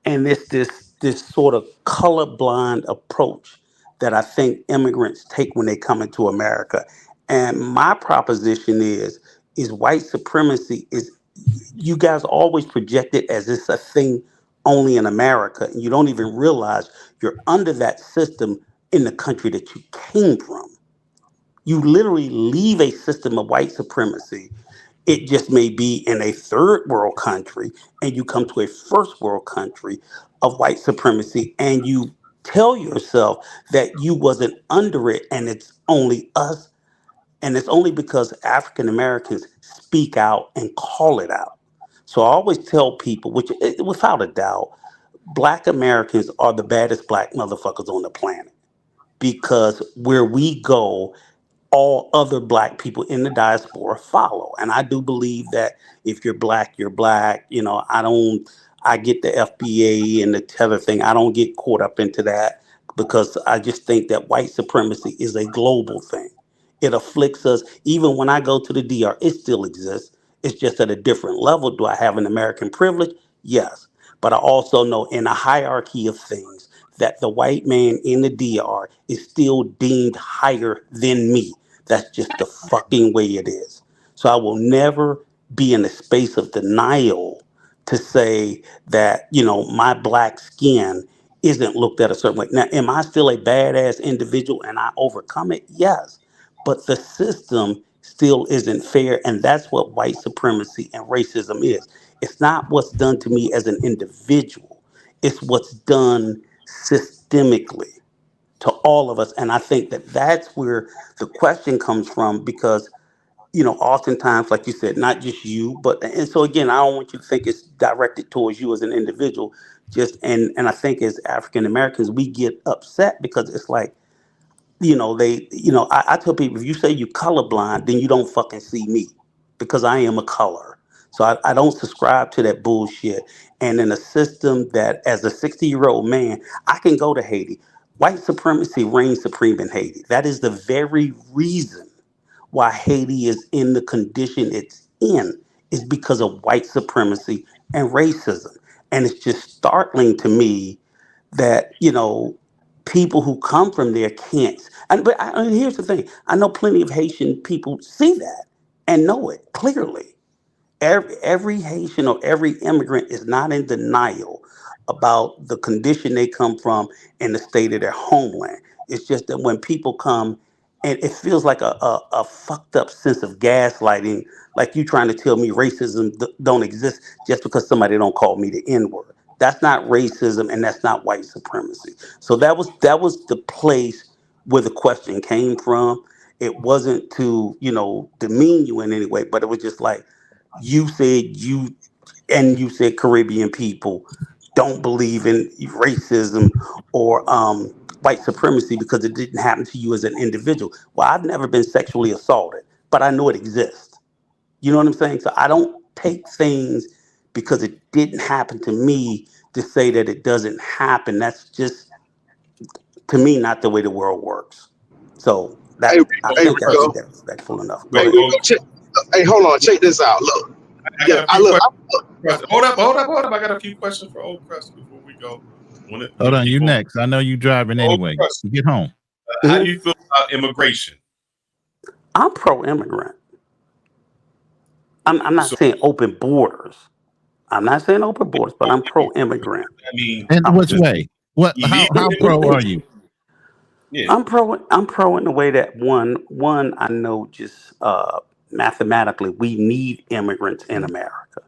and it's this sort of colorblind approach that I think immigrants take when they come into America. And my proposition is white supremacy is, you guys always project it as it's a thing only in America, and you don't even realize you're under that system in the country that you came from. You literally leave a system of white supremacy. It just may be in a third world country, and you come to a first world country of white supremacy, and you tell yourself that you wasn't under it, and it's only us, and it's only because African Americans speak out and call it out. So I always tell people, without a doubt, black Americans are the baddest black motherfuckers on the planet, because where we go, all other black people in the diaspora follow. And I do believe that if you're black, you're black. I get the FBA and the tether thing. I don't get caught up into that, because I just think that white supremacy is a global thing. It afflicts us. Even when I go to the DR, it still exists. It's just at a different level. Do I have an American privilege? Yes. But I also know in a hierarchy of things that the white man in the DR is still deemed higher than me. That's just the fucking way it is. So I will never be in a space of denial to say that, my black skin isn't looked at a certain way. Now, am I still a badass individual and I overcome it? Yes. But the system still isn't fair. And that's what white supremacy and racism is. It's not what's done to me as an individual, it's what's done systemically to all of us. And I think that that's where the question comes from, because oftentimes, like you said, not just you, and so again, I don't want you to think it's directed towards you as an individual. And I think as African Americans, we get upset because it's like, I tell people, if you say you're colorblind, then you don't fucking see me, because I am a color. So I don't subscribe to that bullshit. And in a system that, as a 60-year-old man, I can go to Haiti. White supremacy reigns supreme in Haiti. That is the very reason why Haiti is in the condition it's in, is because of white supremacy and racism. And it's just startling to me that, people who come from there can't. Here's the thing. I know plenty of Haitian people see that and know it clearly. Every Haitian or every immigrant is not in denial about the condition they come from in the state of their homeland. It's just that when people come, and it feels like a fucked up sense of gaslighting, like you trying to tell me racism don't exist just because somebody don't call me the N-word. That's not racism, and that's not white supremacy. So that was the place where the question came from. It wasn't to demean you in any way, but it was just like, you said Caribbean people don't believe in racism or white supremacy because it didn't happen to you as an individual. Well, I've never been sexually assaulted, but I know it exists. You know what I'm saying? So I don't take things because it didn't happen to me to say that it doesn't happen. That's just, to me, not the way the world works. So I think that's respectful enough. Go ahead. Hey, hold on. Check this out. Look. Hold up. I got a few questions for Old Crust before we go. Hold on, you next. I know you driving anyway. Get home. How do you feel about immigration? I'm pro-immigrant. I'm not saying open borders. But I'm pro-immigrant. I mean, in which way? How pro are you? Yeah. I'm pro in the way that one I know just mathematically we need immigrants in America.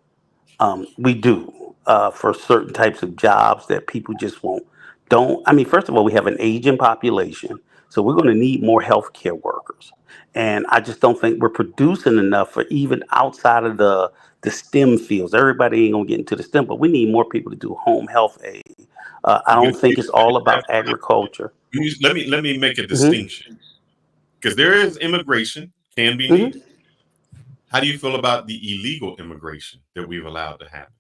We do for certain types of jobs that people just won't. Don't. I mean, first of all, we have an aging population, so we're going to need more healthcare workers, and I just don't think we're producing enough for even outside of the STEM fields. Everybody ain't gonna get into the STEM, but we need more people to do home health aid. I don't think it's all about agriculture. Let me make a Hmm. distinction because there is immigration can be Hmm. needed. How do you feel about the illegal immigration that we've allowed to happen?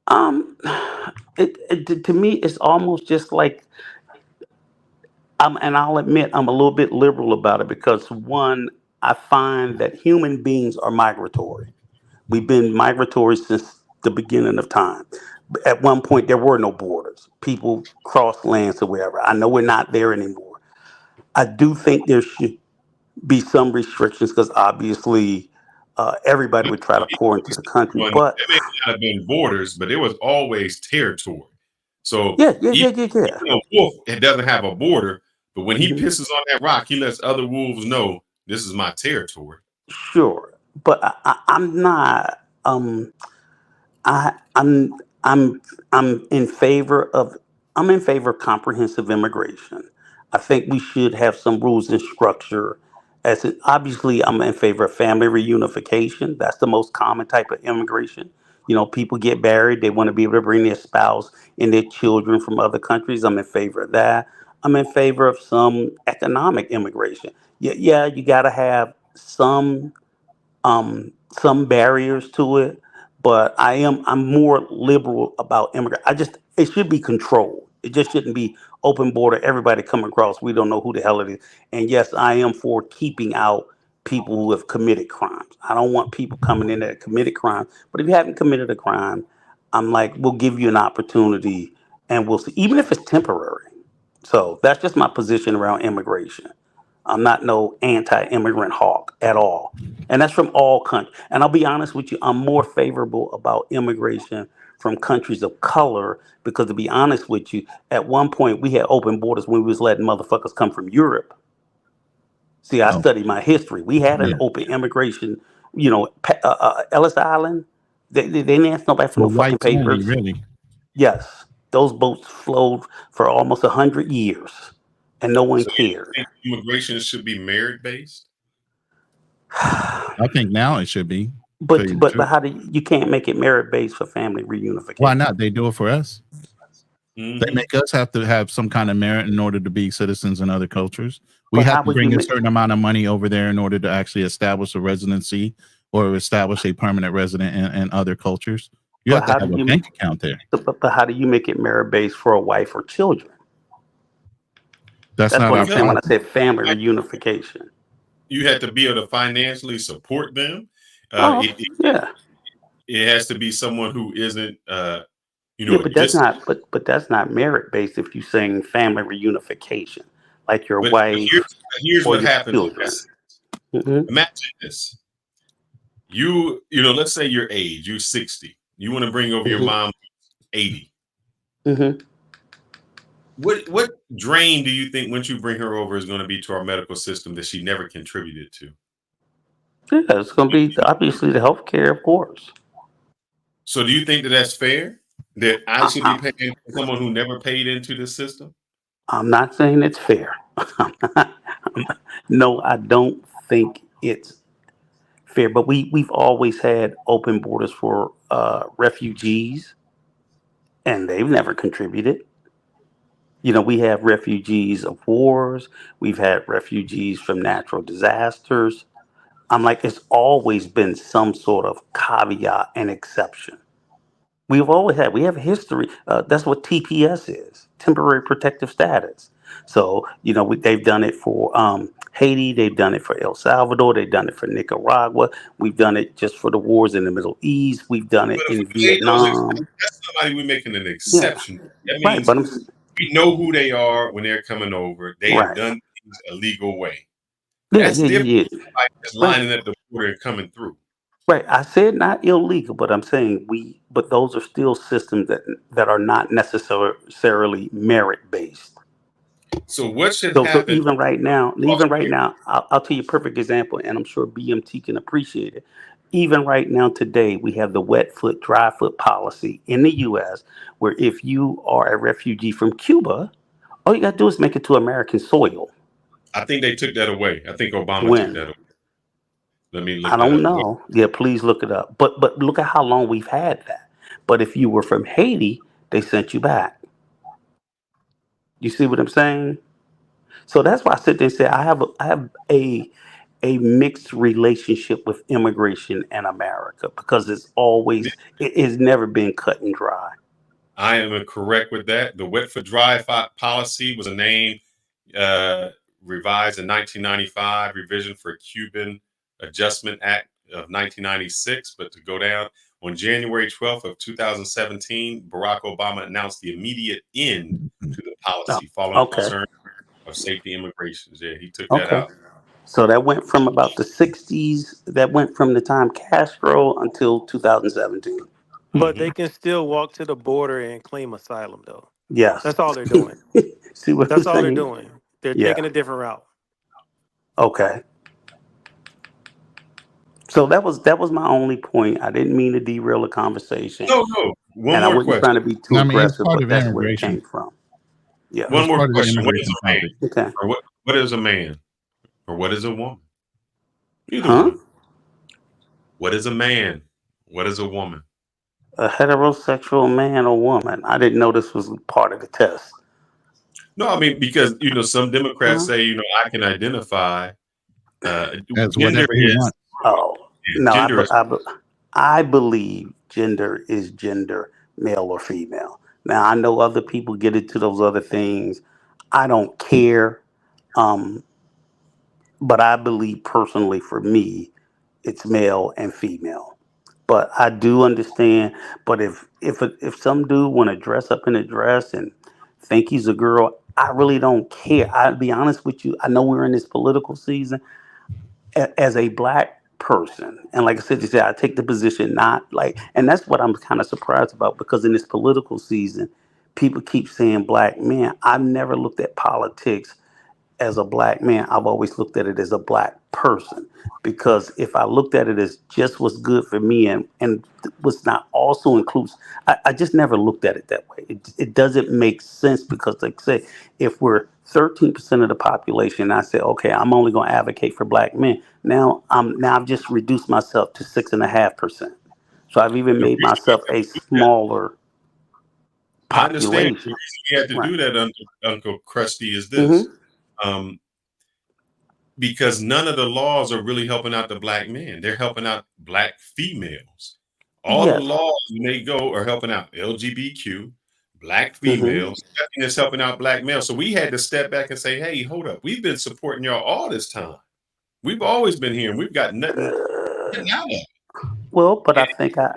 Um, to me, it's almost just like and I'll admit I'm a little bit liberal about it because one, I find that human beings are migratory. We've been migratory since the beginning of time. At one point, there were no borders. People crossed lands or wherever. I know we're not there anymore. I do think there should be some restrictions because obviously everybody would try to pour into the country. There But may not have been borders, but there was always territory. So yeah, yeah, even yeah, yeah, yeah. a wolf, it doesn't have a border, but when he Mhm. pisses on that rock, he lets other wolves know this is my territory. Sure, but I'm not. I I'm I'm in favor of comprehensive immigration. I think we should have some rules and structure. Obviously, I'm in favor of family reunification. That's the most common type of immigration. You know, people get married, they want to be able to bring their spouse and their children from other countries. I'm in favor of that. I'm in favor of some economic immigration. Yeah, yeah, you got to have some barriers to it, but I'm more liberal about immigrant. It should be controlled. It just shouldn't be open border, everybody come across. We don't know who the hell it is. And yes, I am for keeping out people who have committed crimes. I don't want people coming in that have committed crimes. But if you haven't committed a crime, I'm like, we'll give you an opportunity and we'll see, even if it's temporary. So that's just my position around immigration. I'm not no anti-immigrant hawk at all. And that's from all countries. And I'll be honest with you, I'm more favorable about immigration from countries of color because to be honest with you, at one point we had open borders when we was letting motherfuckers come from Europe. See, I Oh, study my history. We had an yeah. open immigration, Ellis Island. They didn't ask nobody for For no fucking whites only, papers. really. Yes, those boats flowed for almost 100 years, and no one So you cared. think immigration should be merit based? I think now it should be. Tell But you the but truth. but how do you can't make it merit based for family Why reunification? not? They do it for us. They Hmm. make us have to have some kind of merit in order to be citizens in other cultures. We But have how to would you bring a make? certain amount of money over there in order to actually establish a residency or establish a permanent resident in other cultures. You But have to how do have a you? bank account there. But how do you make it merit based for a wife or children? That's That's not what our I'm saying when I problem. said family reunification. You have to be able to financially support them. Uh, Oh it, it, yeah, it has to be someone who isn't, yeah, but that's just. not. But that's not merit based if you're saying family reunification, like your But wife here's or what your happens in children. this. Hmm. Imagine this. Let's say your age, you're 60. You want to bring over your Hmm. mom, 80. Hmm. What drain do you think once you bring her over is going to be to our medical system that she never contributed to? Yeah, it's going to be obviously the healthcare, of course. So do you think that that's fair? That I I, should be I, paying for someone who never paid into the system? I'm not saying it's fair. No, I don't think it's fair. But we've always had open borders for refugees, and they've never contributed. You know, we have refugees of wars. We've had refugees from natural disasters. I'm like, it's always been some sort of caveat and exception. We have history. That's what TPS is, temporary protective status. So, they've done it for Haiti, they've done it for El Salvador, they've done it for Nicaragua, we've done it just for the wars in the Middle East, we've done it But if in we made those, Vietnam. that's somebody we're making an Yeah, exception. That right. means we know who they are when they're coming over. They have Right. done things a legal way. Yeah, That's yeah, different yeah, yeah. from like just Right. lining up the border and coming through. Right. I said not illegal, but I'm saying but those are still systems that are not necessarily merit based. So what should So happen even right now, across here? I'll tell you a perfect example, and I'm sure BMT can appreciate it. Even right now today, we have the wet foot, dry foot policy in the U.S. where if you are a refugee from Cuba, all you got to do is make it to American soil. I think they took that away. I think Obama took When? that away. Let me look I that don't up. know. Yeah, please look it up. But look at how long we've had that. But if you were from Haiti, they sent you back. You see what I'm saying? So that's why I sit there and say I have a mixed relationship with immigration in America because it has never been cut and dry. I am correct with that. The wet for dry policy was a name revised in 1995, revision for Cuban Adjustment Act of 1996. But to go down on January 12th of 2017, Barack Obama announced the immediate end to the policy following concern of safety immigration. Yeah, he took that out. So that went from about the 60s. That went from the time Castro until 2017. But they can still walk to the border and claim asylum, though. Yes. That's all they're doing. See what That's I'm all saying? they're doing. They're Yeah. taking a different route. Okay. So that was my only point. I didn't mean to derail the conversation. No. One more I wasn't question. trying to be too aggressive, part but of that's where it immigration. came from. Yeah. One more part of the question. What is immigration a man? topic. Okay. Or what is a man? Or what is a woman? Either Huh? one. What is a man? What is a woman? A heterosexual man or woman. I didn't know this was part of the test. No, I mean, because, some Democrats say, I can identify As gender whatever he is. wants. Oh, Yeah, no, gender is. I believe gender is gender, male or female. Now, I know other people get into those other things. I don't care. But I believe personally for me, it's male and female. But I do understand. But if some dude want to dress up in a dress and think he's a girl, I really don't care. I'll be honest with you. I know we're in this political season. As a black person, and like I said, I take the position not like, and that's what I'm kind of surprised about because in this political season, people keep saying black men. I've never looked at politics as a black man. I've always looked at it as a black person because if I looked at it as just what's good for me and what's not also includes, I just never looked at it that way. It doesn't make sense because, like I say, if we're 13% of the population, I say, okay, I'm only going to advocate for black men. Now I've just reduced myself to 6.5%. So I've even made myself a smaller I understand. population. The reason we had to Right. do that, Uncle Krusty, is this. Because none of the laws are really helping out the black men. They're helping out black females. All the Yes. laws when they go are helping out LGBTQ, black females. Nothing is helping out black males. So we had to step back and say, hey, hold up. We've been supporting y'all all this time. We've always been here and we've got nothing out of it. Well, but I And think go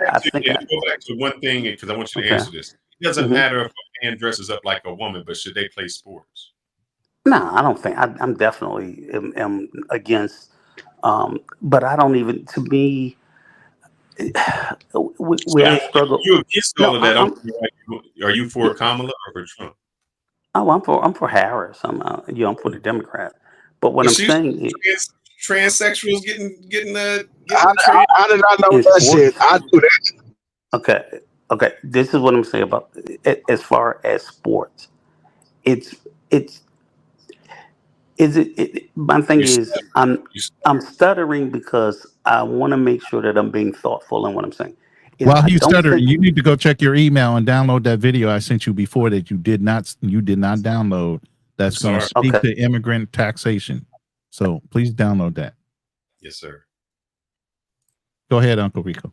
back to one thing because I want you to Okay. answer this. It doesn't matter if a man dresses up like a woman, but should they play sports? No, I don't think I'm definitely am against. But I don't even. To me, we I struggle. You against all of that? I'm, Are you for Kamala or for Trump? Oh, I'm for Harris. I'm for the Democrat. But what I'm saying is, transsexuals getting How did I know that shit? I do that. Okay. This is what I'm saying about as far as sports. My thing is I'm stuttering because I want to make sure that I'm being thoughtful in what I'm saying. While he's stuttering, you need to go check your email and download that video I sent you before that you did not download. That's going to speak to immigrant taxation. So please download that. Yes, sir. Go ahead, Uncle Rico.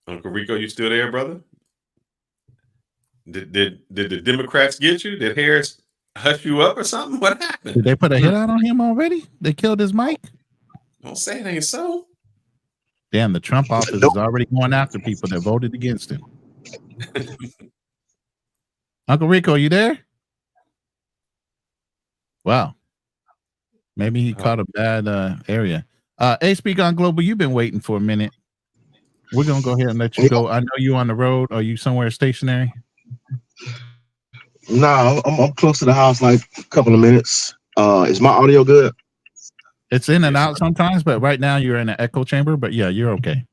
Uncle Rico, you still there, brother? Did the Democrats get you? Did Harris hush you up or something? What happened? Did they put a hit out on him already? They killed his mic? Don't say it ain't so. Damn, the Trump office is already going after people that voted against him. Uncle Rico, you there? Wow. Maybe he caught a bad area. Hey, Speak on Global, you've been waiting for a minute. We're going to go ahead and let you go. I know you're on the road. Are you somewhere stationary? No, I'm close to the house, like a couple of minutes. Is my audio good? It's in and out sometimes, but right now you're in an echo chamber. But yeah, you're okay.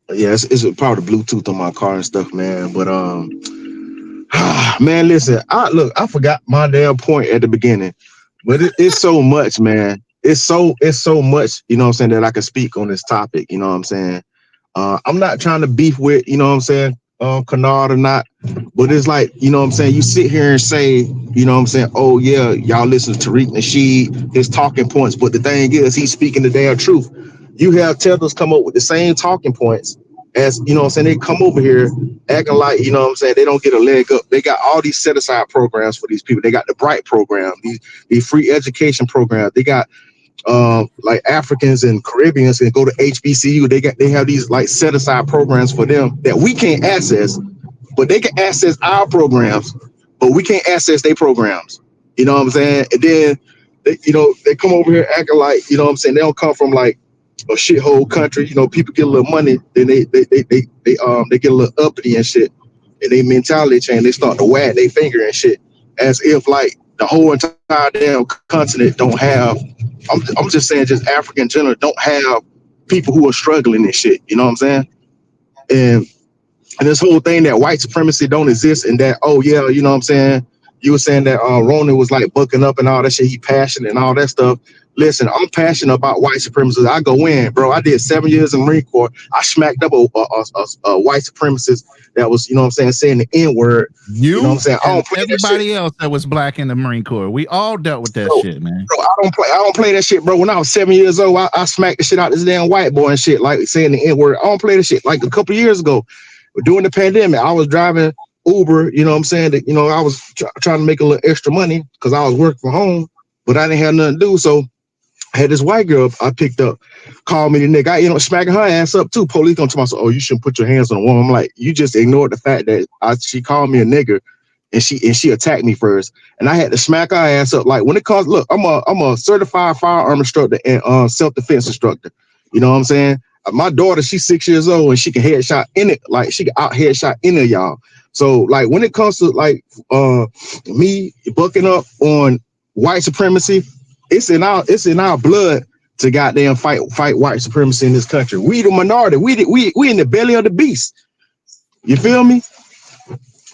Yeah, it's probably Bluetooth on my car and stuff, man. But man, listen, I forgot my damn point at the beginning, but it's so much, man. It's so much, you know what I'm saying, that I can speak on this topic. You know what I'm saying? I'm not trying to beef with, you know what I'm saying, Kennard or not, but it's like, you know what I'm saying, you sit here and say, you know what I'm saying, oh yeah, y'all listen to Tariq Nasheed, his talking points, but the thing is, he's speaking the damn truth. You have tellers come up with the same talking points as, you know what I'm saying, they come over here acting like, you know what I'm saying, they don't get a leg up. They got all these set aside programs for these people. They got the Bright program, these free education programs. They got like Africans and Caribbeans can go to HBCU. They have these like set aside programs for them that we can't access, but they can access our programs, but we can't access their programs. You know what I'm saying? And then they come over here acting like, you know what I'm saying, they don't come from like a shithole country. You know, people get a little money, then they get a little uppity and shit, and they mentality change. They start to wag their finger and shit, as if like the whole entire damn continent don't have. I'm just saying, just Africa in general don't have people who are struggling and shit. You know what I'm saying? And this whole thing that white supremacy don't exist, and that, oh yeah, you know what I'm saying, you were saying that Ronan was like bucking up and all that shit, he passionate and all that stuff. Listen, I'm passionate about white supremacists. I go in, bro. I did 7 years in the Marine Corps. I smacked up a white supremacist that was, you know what I'm saying the N-word. You know what I'm saying? I don't play everybody that shit. else that was black in the Marine Corps. We all dealt with that shit, man. Bro, I don't play that shit, bro. When I was 7 years old, I smacked the shit out this damn white boy and shit, like saying the N-word. I don't play that shit. Like a couple years ago, during the pandemic, I was driving Uber, you know what I'm saying? That, you know, I was trying to make a little extra money because I was working from home, but I didn't have nothing to do. So I had this white girl I picked up, called me the nigga. I, you know, smacking her ass up too. Police gonna tell me, oh, you shouldn't put your hands on a woman. I'm like, you just ignored the fact that she called me a nigger and she attacked me first. And I had to smack her ass up. Like when it comes, look, I'm a certified firearm instructor and self-defense instructor. You know what I'm saying? My daughter, she's 6 years old and she can headshot in it, like she can out headshot any of y'all. So like when it comes to like me bucking up on white supremacy, it's in our blood to goddamn fight white supremacy in this country. We the minority. We in the belly of the beast. You feel me?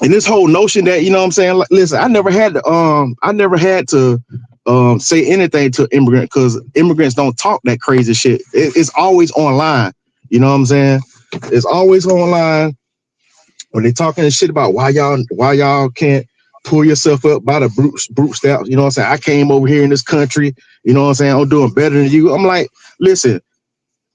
And this whole notion that, you know what I'm saying, like, listen, I never had to say anything to immigrant because immigrants don't talk that crazy shit. It's always online. You know what I'm saying? It's always online when they talking shit about why y'all can't pull yourself up by the brute steps. You know what I'm saying? I came over here in this country. You know what I'm saying? I'm doing better than you. I'm like, listen,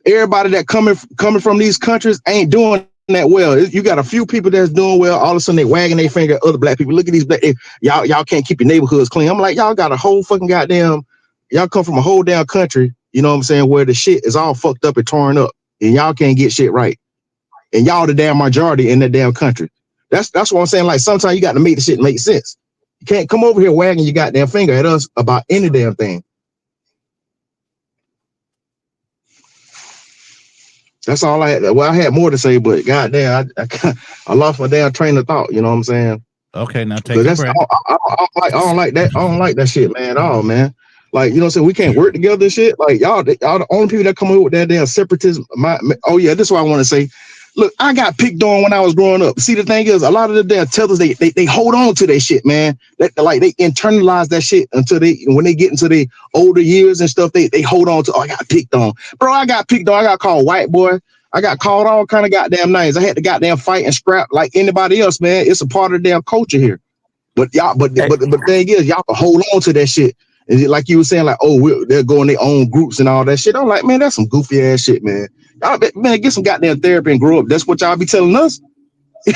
everybody that coming from these countries ain't doing that well. You got a few people that's doing well. All of a sudden they wagging their finger at other black people. Look at these black, y'all can't keep your neighborhoods clean. I'm like, y'all got a whole fucking goddamn, y'all come from a whole damn country, you know what I'm saying, where the shit is all fucked up and torn up and y'all can't get shit right. And y'all the damn majority in that damn country. That's what I'm saying. Like sometimes you got to make the shit make sense. You can't come over here wagging your goddamn finger at us about any damn thing. That's all I had. Well, I had more to say, but goddamn, I lost my damn train of thought. You know what I'm saying? Okay, now take a breath. I don't like that. I don't like that shit, man. At all, man. Like, you know what I'm saying? We can't work together and shit. Like, y'all the only people that come up with that damn separatism. Oh yeah, this is what I want to say. Look, I got picked on when I was growing up. See, the thing is, a lot of the damn tellers, they hold on to that shit, man. Like they internalize that shit until when they get into their older years and stuff, they hold on to, oh, I got picked on. Bro, I got picked on. I got called white boy. I got called all kind of goddamn names. I had to goddamn fight and scrap like anybody else, man. It's a part of the damn culture here. But y'all, but the thing is, y'all can hold on to that shit. And like you were saying, like, oh, they're going their own groups and all that shit. I'm like, man, that's some goofy ass shit, man. Y'all, man, get some goddamn therapy and grow up. That's what y'all be telling us.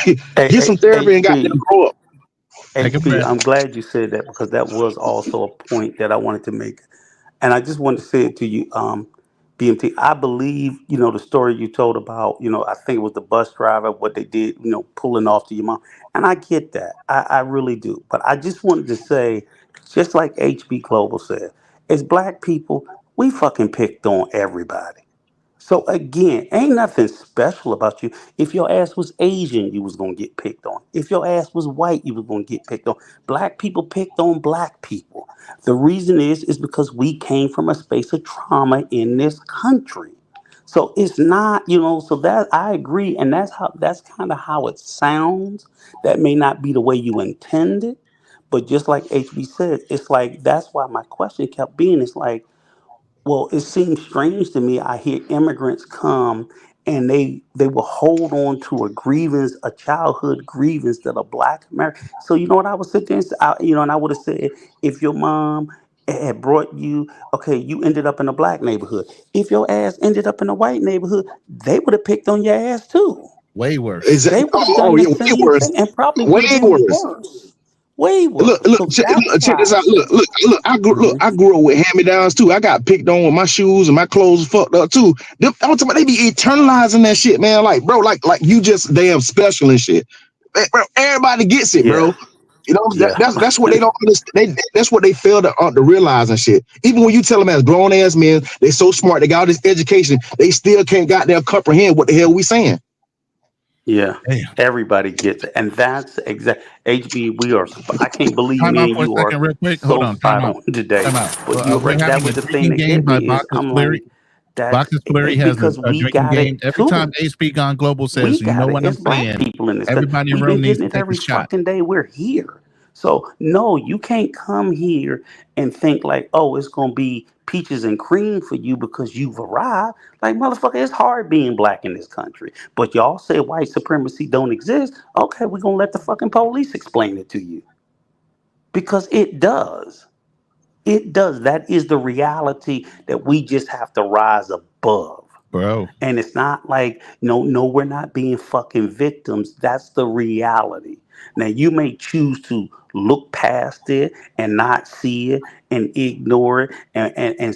Get some therapy and goddamn grow up. HP, I'm glad you said that because that was also a point that I wanted to make. And I just wanted to say it to you, BMT. I believe, the story you told about, I think it was the bus driver, what they did, pulling off to your mom. And I get that. I really do. But I just wanted to say, just like HB Global said, as black people, we fucking picked on everybody. So again, ain't nothing special about you. If your ass was Asian, you was gonna get picked on. If your ass was white, you was gonna get picked on. Black people picked on black people. The reason is because we came from a space of trauma in this country. So it's not, so that I agree, and that's kind of how it sounds. That may not be the way you intended, but just like HB said, it's like that's why my question kept being, it's like, well, it seems strange to me. I hear immigrants come and they will hold on to a grievance, a childhood grievance that a black American. So you know what I would sit there and and I would have said, if your mom had brought you, okay, you ended up in a black neighborhood. If your ass ended up in a white neighborhood, they would have picked on your ass too. Way worse. They would have done the same thing and probably would have been worse. Way worse. Look, check this out. Look. I grew up with hand-me-downs too. I got picked on with my shoes and my clothes fucked up too. I'm talking about they be eternalizing that shit, man. Like, bro, like you just damn special and shit. Bro, everybody gets it, bro. You know, that's what they don't understand. That's what they fail to realize and shit. Even when you tell them as grown ass men, they so smart, they got all this education, they still can't goddamn comprehend what the hell we saying. Yeah, everybody gets it, and that's exact. HB, we are. I can't believe Time me out and for a you second, are real quick. so Hold on, spot time out. on today. Time out. But you're We're right. That having was a the thing drinking that game hit by me. Is Bacchus I'm Fleury. like, that's Bacchus Fleury it's has because a we drinking got game. it Every too. time HP Gone Global says, We you know got it. what I'm It's black saying, people in this country. everybody in the We've room been needs getting to it take a every shot. fucking day we're here. So no, you can't come here and think like, oh, it's gonna be peaches and cream for you because you've arrived. Like, motherfucker, it's hard being black in this country. But y'all say white supremacy don't exist. Okay, we're gonna let the fucking police explain it to you. Because it does. It does. That is the reality that we just have to rise above. Bro. And it's not like, no, we're not being fucking victims. That's the reality. Now, you may choose to look past it and not see it and ignore it and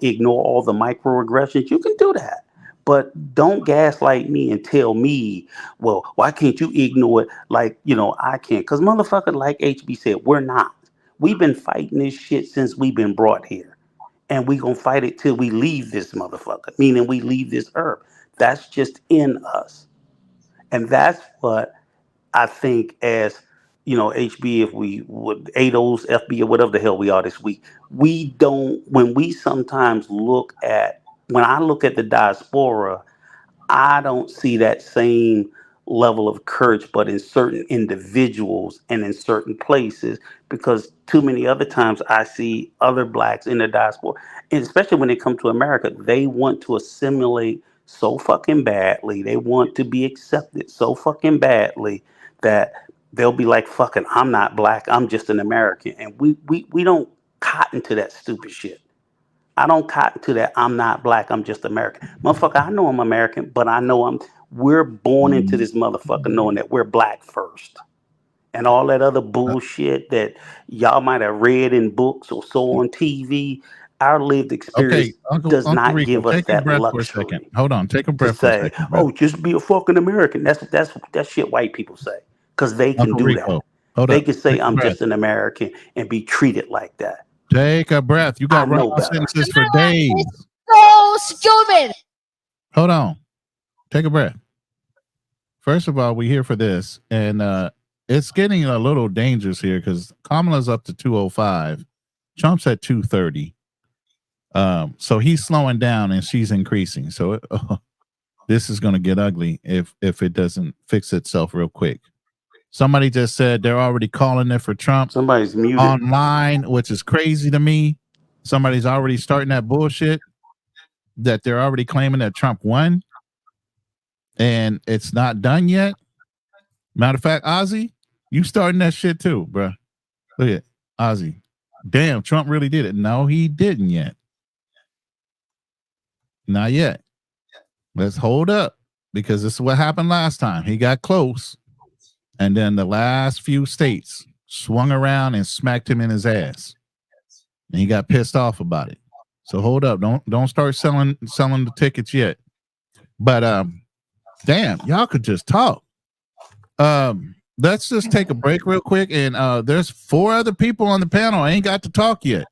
ignore all the microaggressions. You can do that. But don't gaslight me and tell me, well, why can't you ignore it like, I can't? Because motherfucker, like HB said, we're not. We've been fighting this shit since we've been brought here. And we gonna fight it till we leave this motherfucker, meaning we leave this earth. That's just in us. And that's what I think as, HB, if we would ADOS, FB, or whatever the hell we are this week, we don't, when I look at the diaspora, I don't see that same level of courage, but in certain individuals and in certain places, because too many other times I see other blacks in the diaspora, and especially when they come to America, they want to assimilate so fucking badly. They want to be accepted so fucking badly that they'll be like, fucking, I'm not black, I'm just an American. And we don't cotton to that stupid shit. I don't cotton to that. I'm not black. I'm just American. Motherfucker, I know I'm American, but I know we're born into this motherfucker knowing that we're black first. And all that other bullshit that y'all might have read in books or saw on TV, our lived experience does Uncle not Rico, give us take a that breath luxury. for a second. Hold on, take a To breath for a say, second, bro. oh, just be a fucking American. That's shit white people say. Because they can Uncle do Rico, that. hold They up. can say Take a I'm breath. just an American and be treated like that. Take a breath. You got I run know on better. sentences for days. So stupid. Hold on. Take a breath. First of all, we're here for this. And it's getting a little dangerous here because Kamala's up to 205. Trump's at 230. So he's slowing down and she's increasing. So this is going to get ugly if it doesn't fix itself real quick. Somebody just said they're already calling it for Trump. Somebody's muted online, which is crazy to me. Somebody's already starting that bullshit that they're already claiming that Trump won and it's not done yet. Matter of fact, Ozzy, you starting that shit too, bro. Look at Ozzy. Damn, Trump really did it. No, he didn't yet. Not yet. Let's hold up because this is what happened last time. He got close. And then the last few states swung around and smacked him in his ass. And he got pissed off about it. So hold up. Don't start selling the tickets yet. But damn, y'all could just talk. Let's just take a break real quick. And there's 4 other people on the panel. I ain't got to talk yet.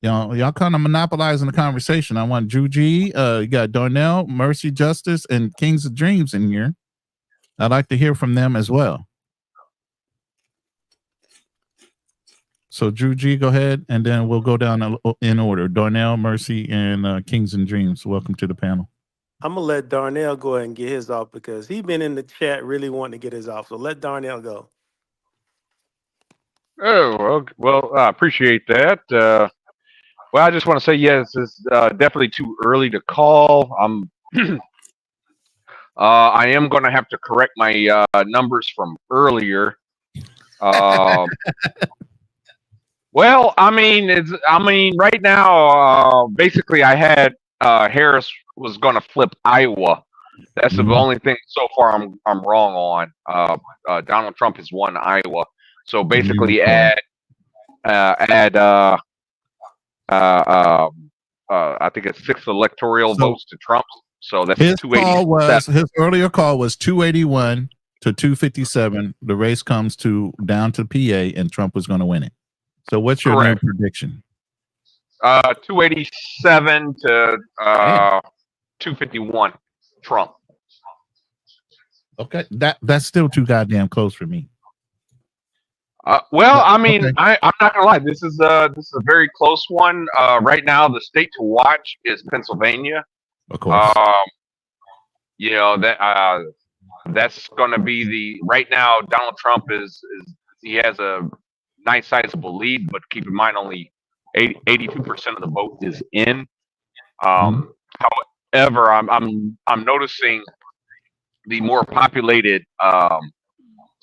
Y'all kind of monopolizing the conversation. I want Juji, you got Darnell, Mercy, Justice, and Kings of Dreams in here. I'd like to hear from them as well. So Juji, go ahead, and then we'll go down in order. Darnell, Mercy, and Kings and Dreams. Welcome to the panel. I'm gonna let Darnell go ahead and get his off because he's been in the chat really wanting to get his off. So let Darnell go. Oh, well, I appreciate that. Well, I just want to say, yes, it's definitely too early to call. I am going to have to correct my numbers from earlier. Well, I mean, right now, basically, I had Harris was going to flip Iowa. That's the only thing so far I'm wrong on. Donald Trump has won Iowa, so basically add I think it's 6 electoral votes to Trump. So that's his 287. His earlier call was 281 to 257. The race comes down to PA, and Trump was going to win it. So what's your new prediction? 287 to 251 Trump. Okay, that's still too goddamn close for me. Well, I mean, okay. I'm not gonna lie. This is a very close one. Right now, the state to watch is Pennsylvania. Of course. You know that's going to be right now. Donald Trump he has a nice sizable lead, but keep in mind only 82% of the vote is in. However, I'm noticing the more populated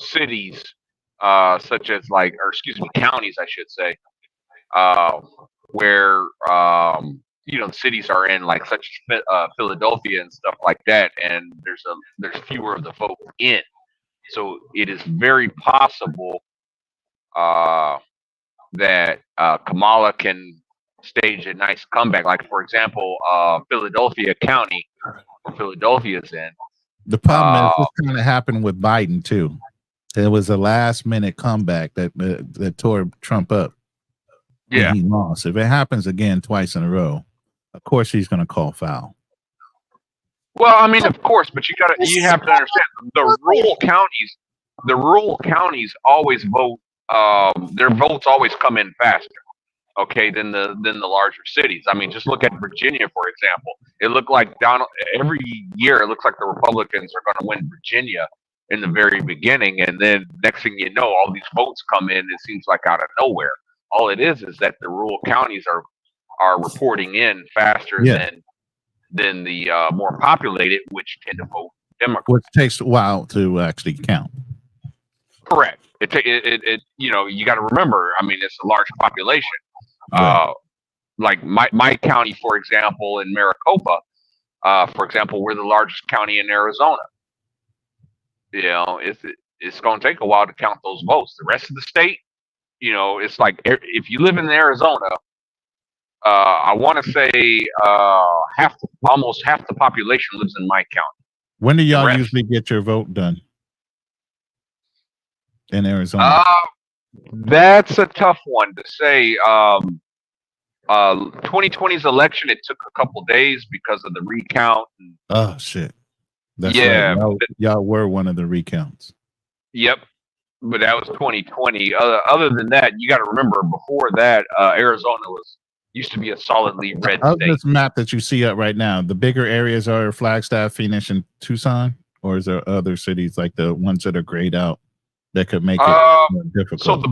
cities, such as counties, I should say, where the cities are in, like such as Philadelphia and stuff like that, and there's fewer of the vote in, so it is very possible that Kamala can stage a nice comeback. Like for example, Philadelphia County, where Philadelphia's in. The problem is this kind of happened with Biden too. It was a last-minute comeback that tore Trump up. Yeah, he lost. If it happens again twice in a row, of course he's going to call foul. Well, I mean, of course, but you have to understand the rural counties always vote. Their votes always come in faster, okay, than the larger cities. I mean, just look at Virginia, for example. It looked like every year it looks like the Republicans are going to win Virginia in the very beginning, and then next thing you know, all these votes come in. It seems like out of nowhere. All it is that the rural counties are reporting in faster than the more populated, which tend to vote Democrat. Which takes a while to actually count. Correct. It you got to remember. I mean, it's a large population. Right. Like my county, for example, in Maricopa, for example, we're the largest county in Arizona. It's going to take a while to count those votes. The rest of the state, it's like if you live in Arizona, I want to say almost half the population lives in my county. When do y'all usually get your vote done in Arizona? That's a tough one to say. 2020's election, it took a couple days because of the recount. Oh shit! That's right. Y'all were one of the recounts. Yep, but that was 2020. Other than that, you got to remember before that, Arizona used to be a solidly red state. This map that you see up right now, the bigger areas are Flagstaff, Phoenix, and Tucson, or is there other cities like the ones that are grayed out that could make it more difficult? So the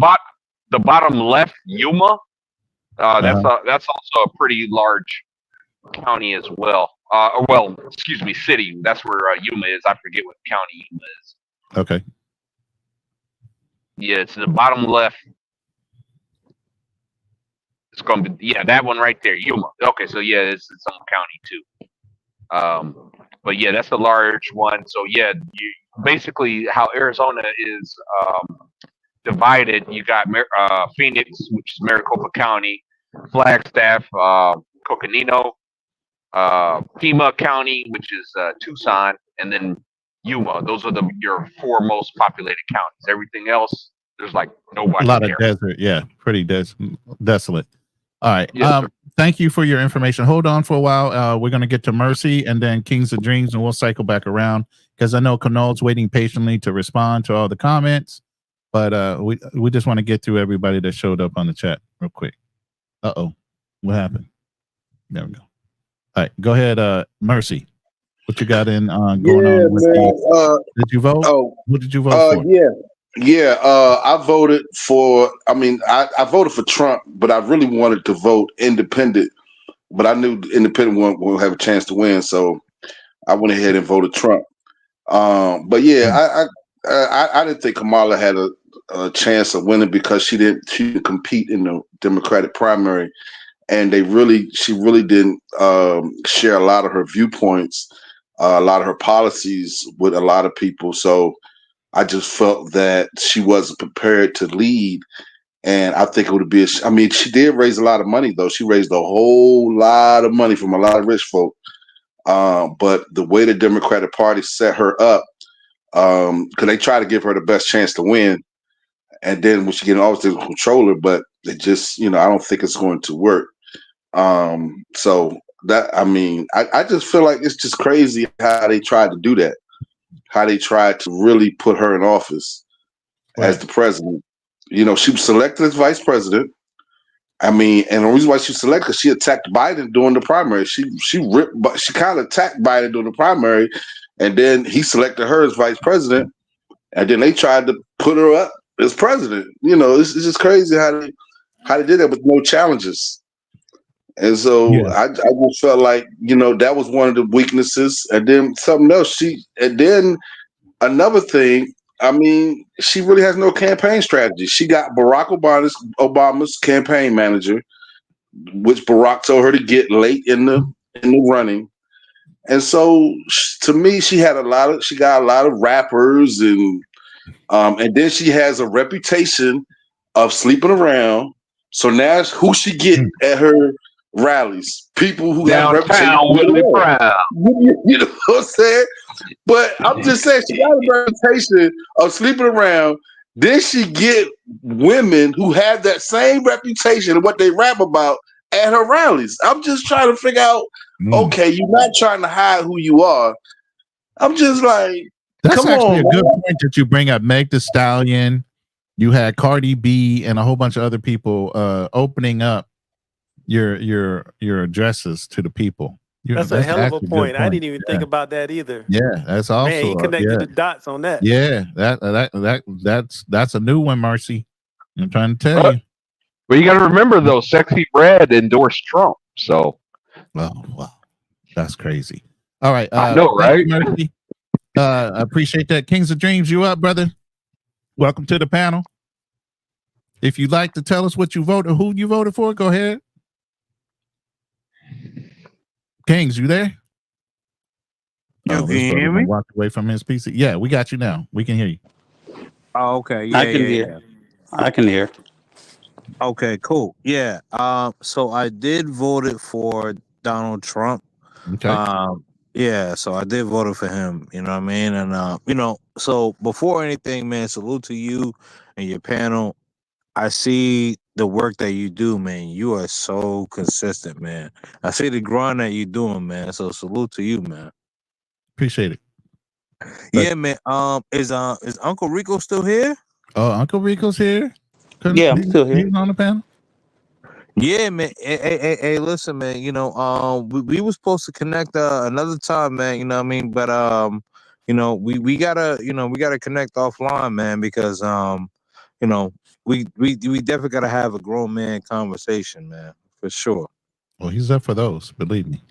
bottom left, Yuma, that's also a pretty large county as well. City. That's where Yuma is. I forget what county Yuma is. Okay. Yeah, it's the bottom left. It's going to be that one right there, Yuma. Okay, so it's its own county too. But that's a large one. So basically how Arizona is divided. You got Phoenix, which is Maricopa County, Flagstaff, Coconino, Pima County, which is Tucson, and then Yuma. Those are your 4 most populated counties. Everything else, there's like nobody. A lot there. of desert, pretty desolate. All right. Yes, Thank you for your information. Hold on for a while. We're going to get to Mercy and then Kings of Dreams, and we'll cycle back around because I know Canol's waiting patiently to respond to all the comments. But we just want to get through everybody that showed up on the chat real quick. What happened? There we go. All right, go ahead, Mercy. What you got in going on with the? Did you vote? What did you vote for? I voted for. I mean, I voted for Trump, but I really wanted to vote independent. But I knew the independent one won't have a chance to win, so I went ahead and voted Trump. But yeah, I didn't think Kamala had a chance of winning because she didn't compete in the Democratic primary, and she really didn't share a lot of her viewpoints, a lot of her policies with a lot of people. So I just felt that she wasn't prepared to lead. And I think it would be, I mean, she did raise a lot of money, though. She raised a whole lot of money from a lot of rich folk. But the way the Democratic Party set her up, because they try to give her the best chance to win. And then when she get obviously control her, but it just, I don't think it's going to work. So that, I mean, I just feel like it's just crazy how they tried to do that, how they tried to really put her in office as the president. She was selected as vice president. I mean, and the reason why she was selected, because she attacked Biden during the primary. She kind of attacked Biden during the primary, and then he selected her as vice president, and then they tried to put her up as president. It's just crazy how they did that with no challenges. And so I just felt like, that was one of the weaknesses. And then something else, and then another thing, I mean, she really has no campaign strategy. She got Barack Obama's campaign manager, which Barack told her to get late in the running. And so to me, she got a lot of rappers and then she has a reputation of sleeping around. So now who she get at her rallies? People who have a reputation. Downtown Willie Brown. You know what I'm saying? But I'm just saying she got a reputation of sleeping around. Then she get women who have that same reputation and what they rap about at her rallies. I'm just trying to figure out, okay, you're not trying to hide who you are. I'm just like, that's come actually on, a good point that you bring up. Meg Thee Stallion, you had Cardi B and a whole bunch of other people opening up your addresses to the people. That's a hell of a point. I didn't even think Yeah. about that either. Yeah, that's also Man, he connected the dots on that. Yeah, that's a new one, Marcy. I'm trying to tell you. But you got to remember though, Sexy Red endorsed Trump, so. Oh wow, that's crazy. All right, I know, right? Mercy. I appreciate that. Kings of Dreams, you up, brother? Welcome to the panel. If you'd like to tell us what you voted, who you voted for, go ahead. Kings, you there? Can you hear me? Walked away from his PC. Yeah, we got you now. We can hear you. Oh, okay. Yeah, I can hear. I can hear. Okay, cool. Yeah. So I did vote it for Donald Trump. Okay. Yeah, so I did vote for him, you know what I mean? And so before anything, man, salute to you and your panel. I see the work that you do, man. You are so consistent, man. I see the grind that you're doing, man. So salute to you, man. Appreciate it. Yeah, man. Is Uncle Rico still here? Oh, Uncle Rico's here. Yeah, I'm still here. He's on the panel. Yeah, man. Hey, listen, man. We were supposed to connect another time, man. You know what I mean? But we gotta connect offline, man, because we definitely gotta have a grown man conversation, man, for sure. Well, he's up for those, believe me.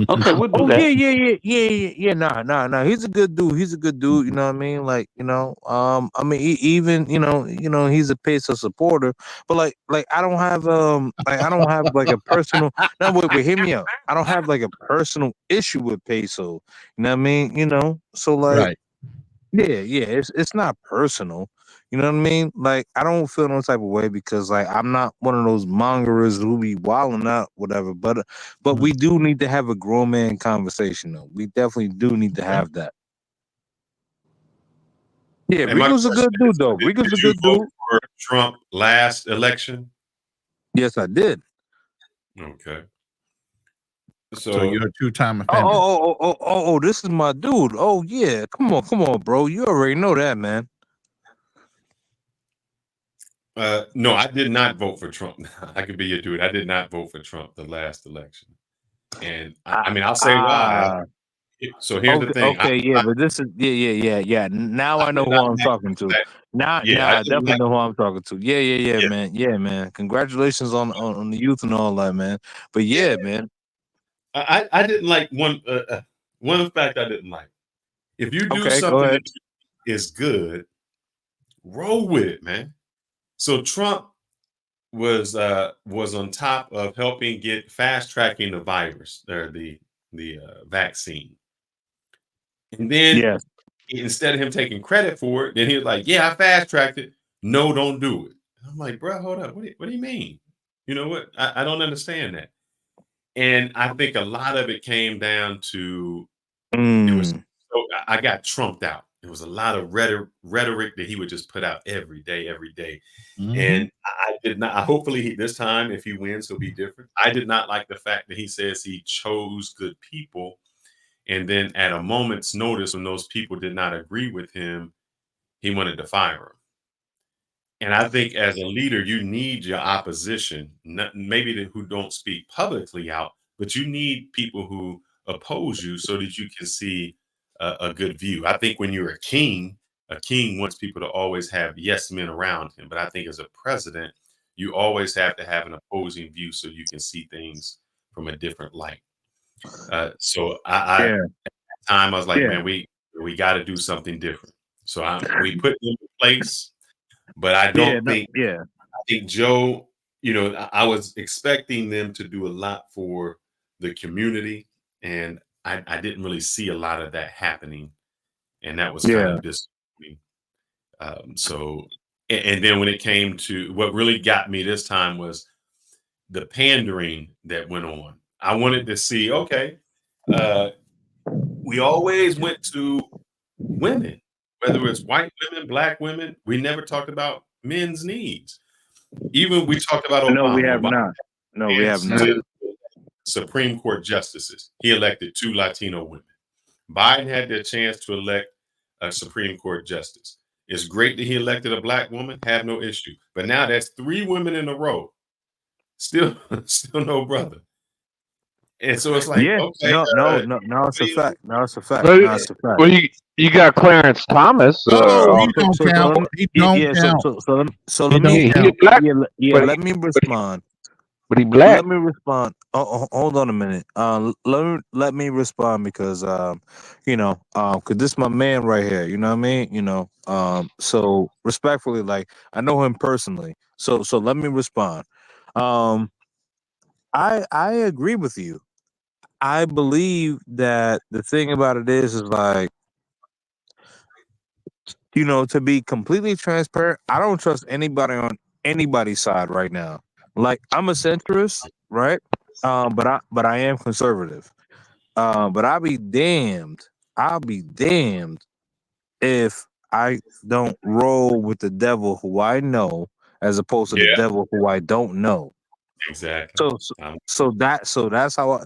Okay, we'll do Oh that. yeah. Nah. He's a good dude. You know what I mean? Like, I mean, even he's a peso supporter, but like I don't have like a personal. No, wait, hear me out. I don't have like a personal issue with peso. You know what I mean? So like, Right. yeah. It's not personal. You know what I mean? Like, I don't feel no type of way because, like, I'm not one of those mongers who be wilding out, whatever. But we do need to have a grown man conversation, though. We definitely do need to have that. Yeah, And my Rico's a good question dude, is, though. did Rico's a you good vote dude. for Trump last election? Yes, I did. Okay. So you're a two-time offender. Oh, this is my dude. Oh yeah, come on, bro. You already know that, man. No, I did not vote for Trump. I could be your dude. I did not vote for Trump the last election. And I mean, I'll say why. So here's the thing. Okay, but this is yeah. Now I know did who not I'm back talking to. that. Now Yeah, I I didn't definitely like. know who I'm talking to. Yeah, Yeah, man. Yeah, man. Congratulations on the youth and all that, man. But yeah. yeah, man. I didn't like one fact I didn't like. If you do Okay, go something ahead. that is good, roll with it, man. So Trump was on top of helping get fast tracking the virus or the vaccine, and then Yes. instead of him taking credit for it, then he was like, "Yeah, I fast tracked it. No, don't do it." And I'm like, "Bro, hold up. What do you mean? You know what? I don't understand that." And I think a lot of it came down to it was. So I got trumped out. There was a lot of rhetoric that he would just put out every day. Mhm. And I did not. Hopefully, this time, if he wins, he'll be different. I did not like the fact that he says he chose good people, and then at a moment's notice, when those people did not agree with him, he wanted to fire them. And I think as a leader, you need your opposition, maybe who don't speak publicly out, but you need people who oppose you so that you can see a good view. I think when you're a king wants people to always have yes men around him. But I think as a president, you always have to have an opposing view so you can see things from a different light. So I Yeah. at that time I was like, Yeah. man, we got to do something different. So we put them in place, but I Yeah. don't think. Yeah. I think Joe, I was expecting them to do a lot for the community, and I didn't really see a lot of that happening, and that was kind Yeah. of disappointing. So, and then when it came to what really got me this time was the pandering that went on. I wanted to see, okay, we always went to women, whether it's white women, black women. We never talked about men's needs. Even we talked about No, we Obama. have Obama not. No, we had have not. Supreme Court justices. He elected 2 Latino women. Biden had the chance to elect a Supreme Court justice. It's great that he elected a black woman, have no issue. But now that's 3 women in a row. Still no brother. And so it's like, Yeah. okay, No, it's a fact. No, it's a fact. Well, No, it's a fact. well, you got Clarence Thomas. Oh, he don't So count. let me, He don't yeah. count. So He let don't me, He count. black, let me but respond. he black. Let me respond. Hold on a minute. Let me respond because cause this is my man right here. You know what I mean? So respectfully, like I know him personally. So let me respond. Um, I agree with you. I believe that the thing about it is like, to be completely transparent, I don't trust anybody on anybody's side right now. Like I'm a centrist, right? But I am conservative. But I'll be damned if I don't roll with the devil who I know as opposed to the yeah, devil who I don't know. exactly. So so, so that's how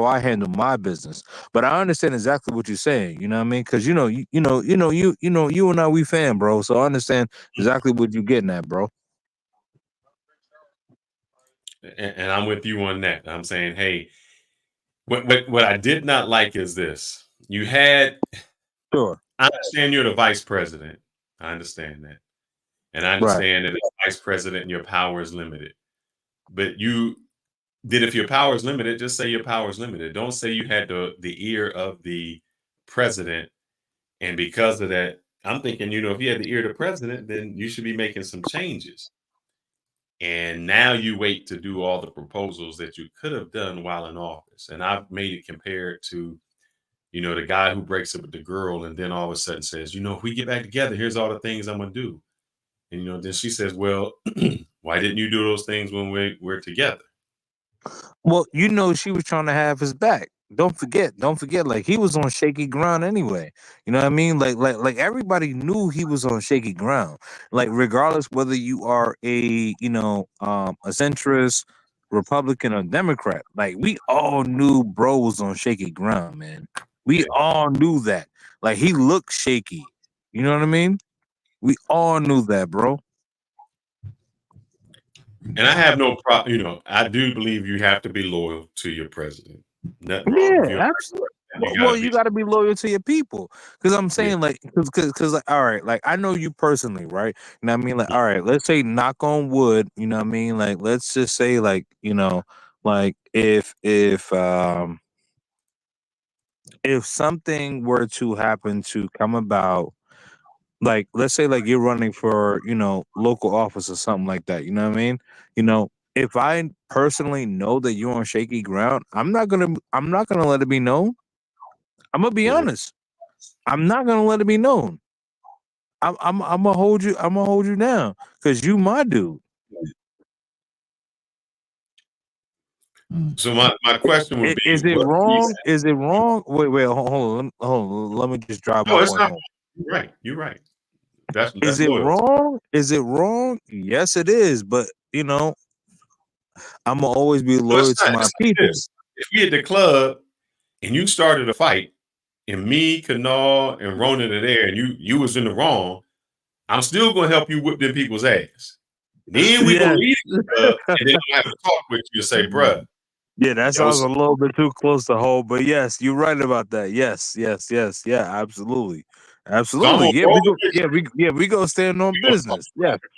I handle my business. But I understand exactly what you're saying. You know what I mean? Because you and I we fan, bro. So I understand exactly what you're getting at, bro. And I'm with you on that. I'm saying, hey, what I did not like is this. You had Sure. I understand you're the vice president. I understand that. And I Right. understand that as vice president, your power is limited. But if your power is limited, just say your power is limited. Don't say you had the ear of the president. And because of that, I'm thinking, if you had the ear of the president, then you should be making some changes. And now you wait to do all the proposals that you could have done while in office. And I've made it compared to, the guy who breaks up with the girl and then all of a sudden says, if we get back together, here's all the things I'm going to do. And, then she says, well, why didn't you do those things when we're together? Well, she was trying to have his back. don't forget, like he was on shaky ground anyway. You know what I mean? Like everybody knew he was on shaky ground. Like regardless whether you are a a centrist, Republican, or Democrat, like we all knew bro was on shaky ground, man. We all knew that. Like he looked shaky. You know what I mean? We all knew that, bro. And I have no problem. I do believe you have to be loyal to your president. Nothing wrong if Yeah, you're absolutely. you Well, gotta you be. got to be loyal to your people, because I'm Yeah. saying like, because like, all right, like I know you personally, right? You know what I mean? Like, all right, let's say knock on wood. You know what I mean? Like, let's just say like, like if something were to happen to come about, like let's say like you're running for local office or something like that. You know what I mean? If I personally know that you're on shaky ground, I'm not gonna let it be known. I'm gonna be honest. I'm not gonna let it be known. I'm gonna hold you. I'm gonna hold you down because you my dude. So my question would be, Is it what wrong? reason? Is it wrong? Wait, hold on. Let me just drive No, my it's point not. home. You're right. You're right. That's Is it loyalty. wrong? Is it wrong? Yes, it is. But I'm gonna always be No, it's loyal to not. my It's like people. this. If we at the club and you started a fight, and me, Kanal, and Ronan are there, and you was in the wrong, I'm still gonna help you whip them people's ass. Then we gonna Yes. leave the club, and then I'm gonna have to talk with you and say, bruh, Yeah, that that sounds was a little bit too close to home, but yes, you're right about that. Yes, yeah, absolutely, so I'm absolutely. gonna Yeah, roll we go. with you. We gonna stand on We gonna talk business. Yeah, about it.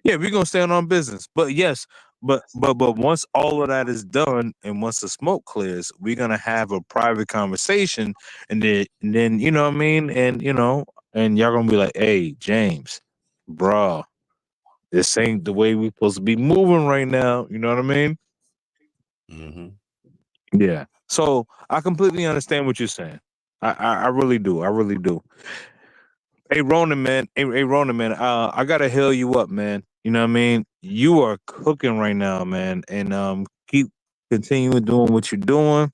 yeah, we gonna stand on business. But yes, but once all of that is done, and once the smoke clears, we're gonna have a private conversation, and then you know what I mean, and y'all gonna be like, hey, James, bruh, this ain't the way we supposed to be moving right now. You know what I mean? Mhm. Yeah. So I completely understand what you're saying. I really do. I really do. Hey Ronan, man. Hey Ronan, man. I gotta heal you up, man. You know what I mean? You are cooking right now, man. And keep continuing doing what you're doing.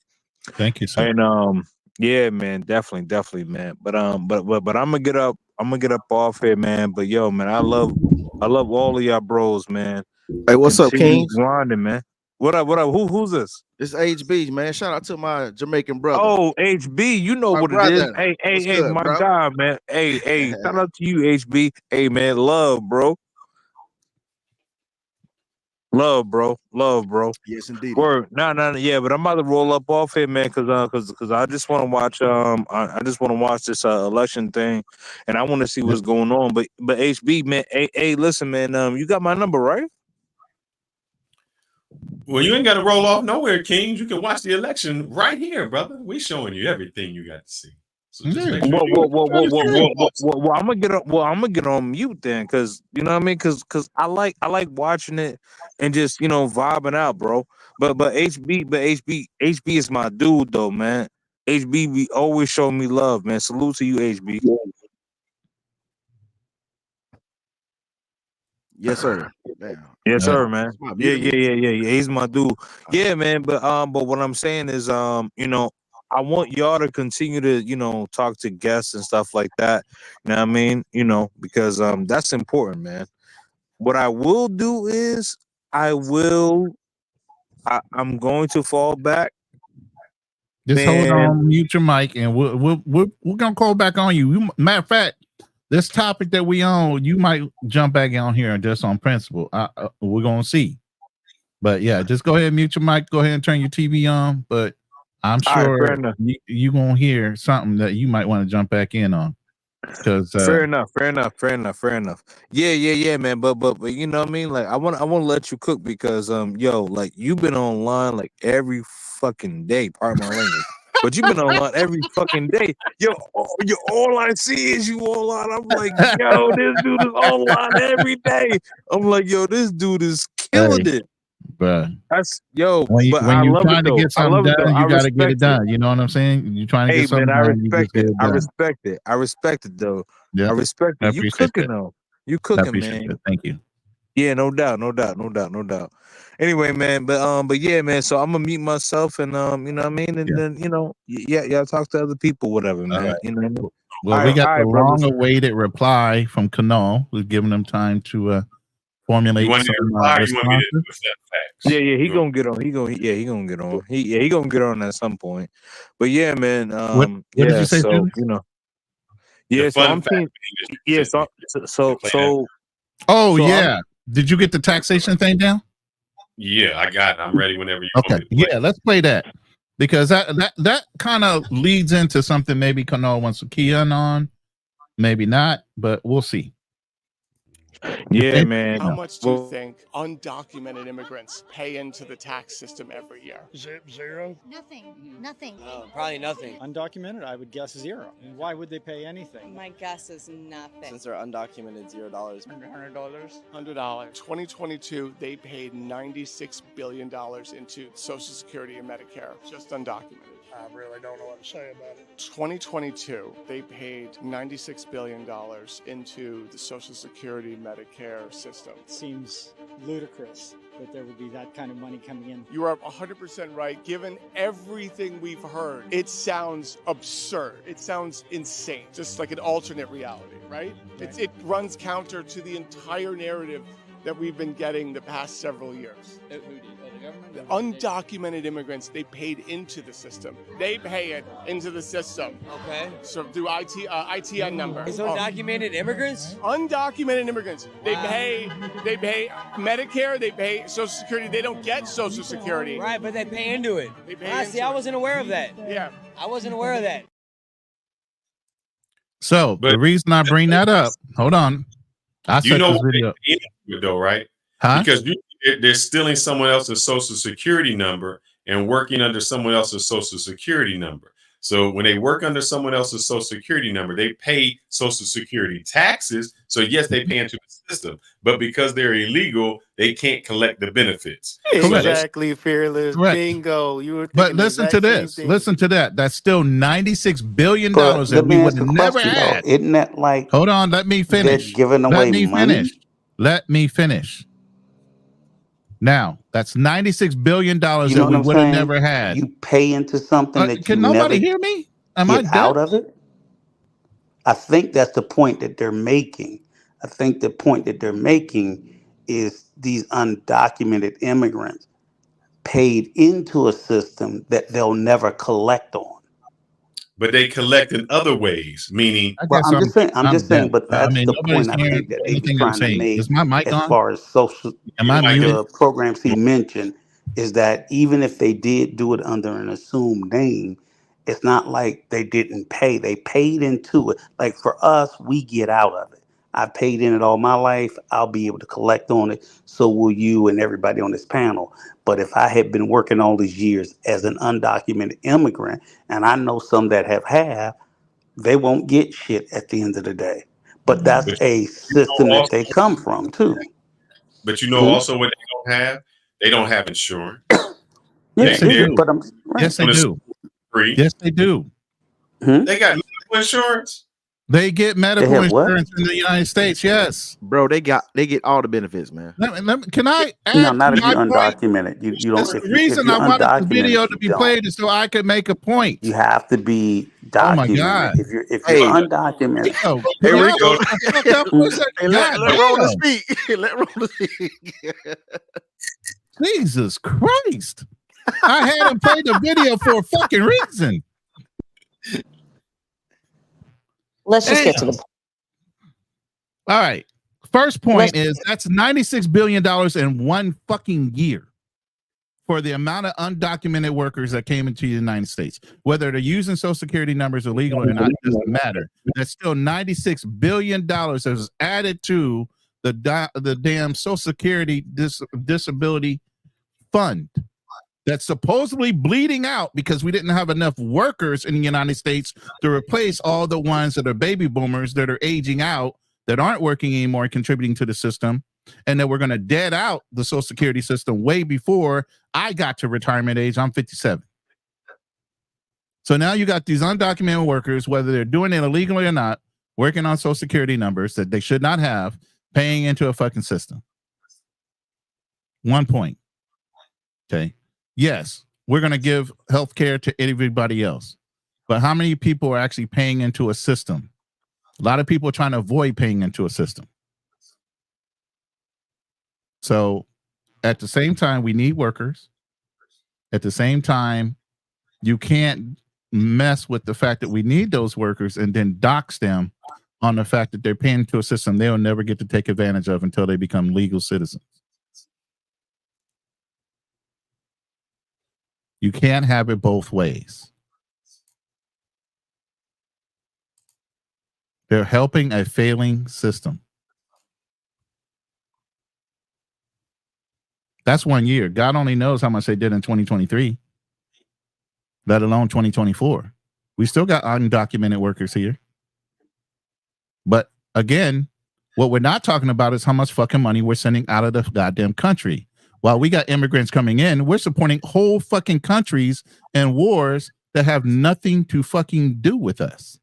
Thank you, sir. And yeah, man, definitely, man. But I'm gonna get up. I'm gonna get up off here, man. But yo, man, I love all of y'all bros, man. Hey, what's up, Continue Kings? grinding, man. What up? What up? Who's this? This HB, man. Shout out to my Jamaican brother. Oh, HB, you know My what it is. brother. Hey, What's hey, good, my bro? God, man. Hey, shout out to you, HB. Hey, man, love, bro. Love, bro. Love, bro. Yes, indeed. Word. No, yeah, but I'm about to roll up off here, man, cause I just want to watch I just want to watch this election thing, and I want to see Yep. what's going on. But HB, man, hey, listen, man, you got my number, right? Well, you ain't got to roll off nowhere, Kings. You can watch the election right here, brother. We showing you everything you got to see. So just make sure Well, I'm gonna get on. Well, I'm gonna get on mute then, cause you know what I mean, cause I like watching it and just vibing out, bro. But HB is my dude though, man. HB be always showing me love, man. Salute to you, HB. Yes, sir. Damn. Yes, Uh, sir, man. It's my Yeah, muted yeah, me. yeah, yeah, yeah. He's my dude. Yeah, man. But what I'm saying is, I want y'all to continue to, talk to guests and stuff like that. You know what I mean? Because that's important, man. What I will do is I'm going to fall back. Just hold And on, mute your mic, and we're gonna call back on you. Matter of fact, this topic that we on, you might jump back on here and just on principle. We're gonna see. But yeah, just go ahead and mute your mic. Go ahead and turn your TV on. But I'm all right, fair sure enough. you gonna hear something that you might want to jump back in on. Because Fair enough. Yeah, man. But you know what I mean? Like I want to let you cook because yo, like you've been online like every fucking day, pardon my language. But you've been online every fucking day. Yo, all I see is you online. I'm like, yo, this dude is online every day. I'm like, yo, this dude is killing hey, it. bro, That's yo, when but I you love it trying to though. get something done, I you got to get respect it it. done. You know what I'm saying? You trying to Hey get man, something I done, you respect just get it. it done. I respect it though. I Yep, respect I it. You appreciate cooking that. though. You I cooking, appreciate man. that. Thank you. Yeah, no doubt, no doubt, no doubt, no doubt. Anyway, man, but yeah, man. So I'm gonna mute myself, and you know what I mean, and then yeah, y'all talk to other people, whatever, All man. right. You know what I mean? Well, we got all the right, brothers. long-awaited reply from Kanal, who's giving them time to You formulate want me some to reply or you want me to responses. accept facts? Yeah, he You want- gonna get on. He gonna get on. He gonna get on at some point. But yeah, man. What did Yeah. you say, So Julie? The yeah. So fun I'm fact seeing. being that Yeah. you sent So me. Play that. Oh So yeah. Did you get the taxation thing down? Yeah, I got it. I'm ready whenever you want Okay. me to play. Yeah, let's play that because that kind of leads into something maybe Kanal wants to key in on, maybe not, but we'll see. Yeah, man. How much do you think undocumented immigrants pay into the tax system every year? Zero. Nothing. Probably nothing. Undocumented, I would guess zero. And why would they pay anything? My guess is nothing. Since they're undocumented, $0. $100. $100. 2022, they paid $96 billion into Social Security and Medicare, just undocumented. I really don't know what to say about it. 2022, they paid $96 billion into the Social Security Medicare system. It seems ludicrous that there would be that kind of money coming in. You are 100% right. Given everything we've heard, it sounds absurd. It sounds insane, just like an alternate reality, right? It runs counter to the entire narrative that we've been getting the past several years. The government? The undocumented immigrants, they paid into the system. They pay it into the system. Okay. So through ITN number. So undocumented immigrants? Undocumented immigrants. They pay Medicare, they pay Social Security. They don't get Social Security. Right, but they pay into it. They pay See, I wasn't aware of that. Yeah. I wasn't aware of that. So the reason I bring that up, hold on. I You set know this what video. they did though, right? Huh? Because they're stealing someone else's social security number and working under someone else's social security number. So when they work under someone else's social security number, they pay social security taxes. So yes, they pay into the system, but because they're illegal, they can't collect the benefits. Exactly, Fearless. Correct. Bingo. You were But thinking the listen to exact same this. thing. Listen to that. That's still $96 billion But that let we me would ask have a never question, though. had. Isn't that like Hold on. Let me finish. they're giving away Let me money? finish. Let me finish. Now, that's $96 billion You know that what we I'm would have saying? never had. You pay into something that you Can nobody never hear me? Am I get deaf? out of it. I think that's the point that they're making. I think the point that they're making is these undocumented immigrants paid into a system that they'll never collect on. But they collect in other ways, meaning. Well, I'm just saying, deaf. but that's the nobody's point I hearing think that they be anything I'm trying to saying. make Is my mic as on? far as social, Am I muted? the programs he mentioned, is that even if they did do it under an assumed name, it's not like they didn't pay. They paid into it. Like for us, we get out of it. I've paid in it all my life. I'll be able to collect on it. So will you and everybody on this panel. But if I had been working all these years as an undocumented immigrant, and I know some that have, they won't get shit at the end of the day. But that's a system that they come from too. But you know also what they don't have? They don't have insurance. Yes, they do. But Yes, they do. Free. Yes, they do. They got medical insurance. They get medical have what? insurance in the United States. Yes, Bro, they get all the benefits, man. Can I add No, not if my you're point? undocumented. You don't. That's If the you, reason if I you're wanted the undocumented, video to you be don't. played is so I could make a point. You have to be Oh my documented. God. If Hey. you're undocumented, Hey, Rico. Hey, let Rona speak. Let Rona speak. Jesus Christ. I had him play the video for a fucking reason. Let's just get to the point. All right. First point is that's $96 billion in one fucking year for the amount of undocumented workers that came into the United States. Whether they're using Social Security numbers illegal or not, it doesn't matter. That's still $96 billion that was added to the damn Social Security disability fund that's supposedly bleeding out because we didn't have enough workers in the United States to replace all the ones that are baby boomers that are aging out, that aren't working anymore and contributing to the system, and that we're going to dead out the Social Security system way before I got to retirement age. I'm 57. So now you got these undocumented workers, whether they're doing it illegally or not, working on Social Security numbers that they should not have, paying into a fucking system. 1 point. Okay. Yes, we're going to give health care to everybody else. But how many people are actually paying into a system? A lot of people are trying to avoid paying into a system. So at the same time, we need workers. At the same time, you can't mess with the fact that we need those workers and then dox them on the fact that they're paying into a system they'll never get to take advantage of until they become legal citizens. You can't have it both ways. They're helping a failing system. That's 1 year. God only knows how much they did in 2023, let alone 2024. We still got undocumented workers here. But again, what we're not talking about is how much fucking money we're sending out of the goddamn country. While we got immigrants coming in, we're supporting whole fucking countries and wars that have nothing to fucking do with us.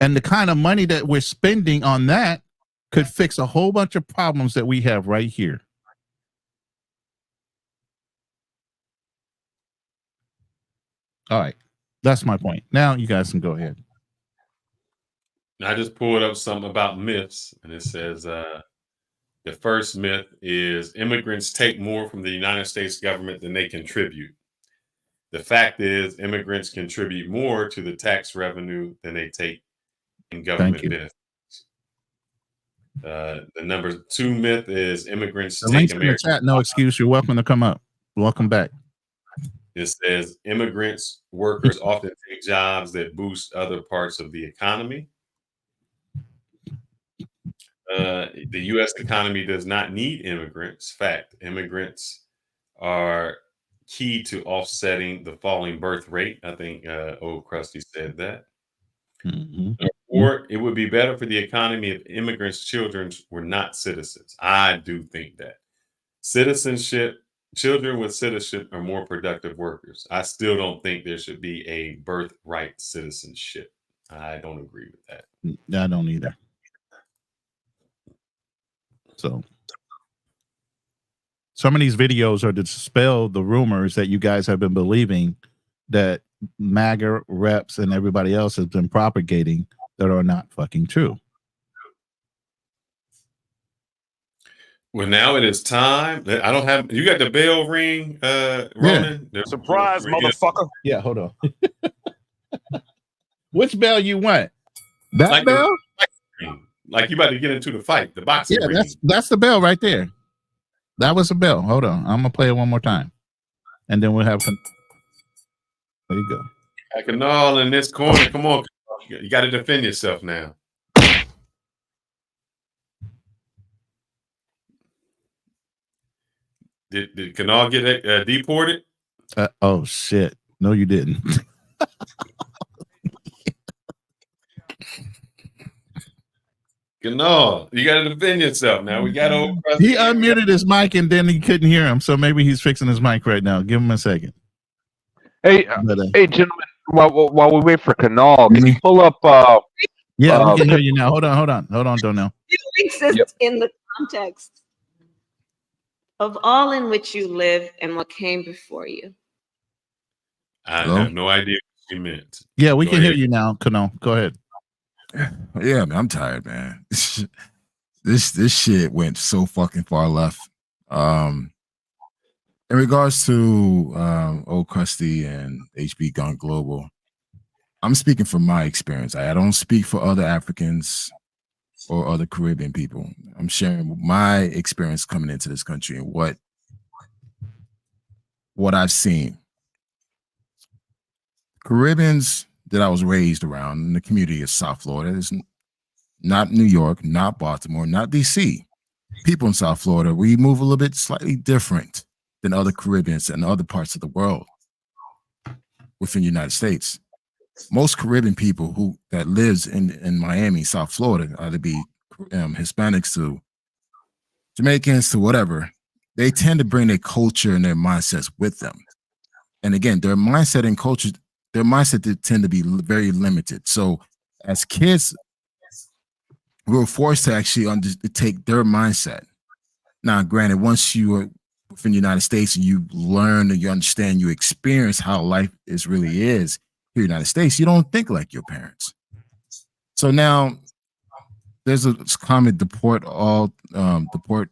And the kind of money that we're spending on that could fix a whole bunch of problems that we have right here. All right. That's my point. Now you guys can go ahead. I just pulled up something about myths, and it says the first myth is immigrants take more from the United States government than they contribute. The fact is immigrants contribute more to the tax revenue than they take in government benefits. The number 2 myth is immigrants The take links in the American. chat, no excuse. You're welcome to come up. Welcome back. It says immigrants, workers often take jobs that boost other parts of the economy. The U.S. economy does not need immigrants. Fact, immigrants are key to offsetting the falling birth rate. I think old Krusty said that. Or it would be better for the economy if immigrants' children were not citizens. I do think that. Children with citizenship are more productive workers. I still don't think there should be a birthright citizenship. I don't agree with that. I don't either. So some of these videos are to dispel the rumors that you guys have been believing that MAGA reps and everybody else has been propagating that are not fucking true. Well, now it is time. I don't have. You got the bell ring, Ronan? Yeah. Surprise, motherfucker. Yeah, hold on. Which bell you want? That like bell? Like you about to get into the fight, the boxing ring. That's the bell right there. That was the bell. Hold on. I'm gonna play it one more time. And then we'll have some. There you go. I can all in this corner. Come on. You got to defend yourself now. Did Kanal get deported? Oh shit! No, you didn't. Kanal, you got to defend yourself now. We got to. He unmuted his mic and then he couldn't hear him, so maybe he's fixing his mic right now. Give him a second. Hey, hey, gentlemen. While we wait for Kanal, can you pull up? Yeah, we can hear you now. Hold on, Donnell. It exists in the context of all in which you live and what came before you. I have no idea what you meant. Yeah, we can hear you now, Kanal. Go ahead. Yeah, man, I'm tired, man. This shit went so fucking far left. In regards to Old Krusty and HB Gone Global, I'm speaking from my experience. I don't speak for other Africans or other Caribbean people. I'm sharing my experience coming into this country and what I've seen. Caribbeans that I was raised around in the community of South Florida, is not New York, not Baltimore, not DC. People in South Florida, we move a little bit slightly different than other Caribbeans and other parts of the world within the United States. Most Caribbean people that lives in Miami, South Florida, either be Hispanics to Jamaicans to whatever, they tend to bring their culture and their mindsets with them. And again, their mindset and culture, their mindset tend to be very limited. So as kids, we were forced to actually take their mindset. Now, granted, once you are within the United States and you learn and you understand, you experience how life really is here in the United States, you don't think like your parents. So now there's a comment, deport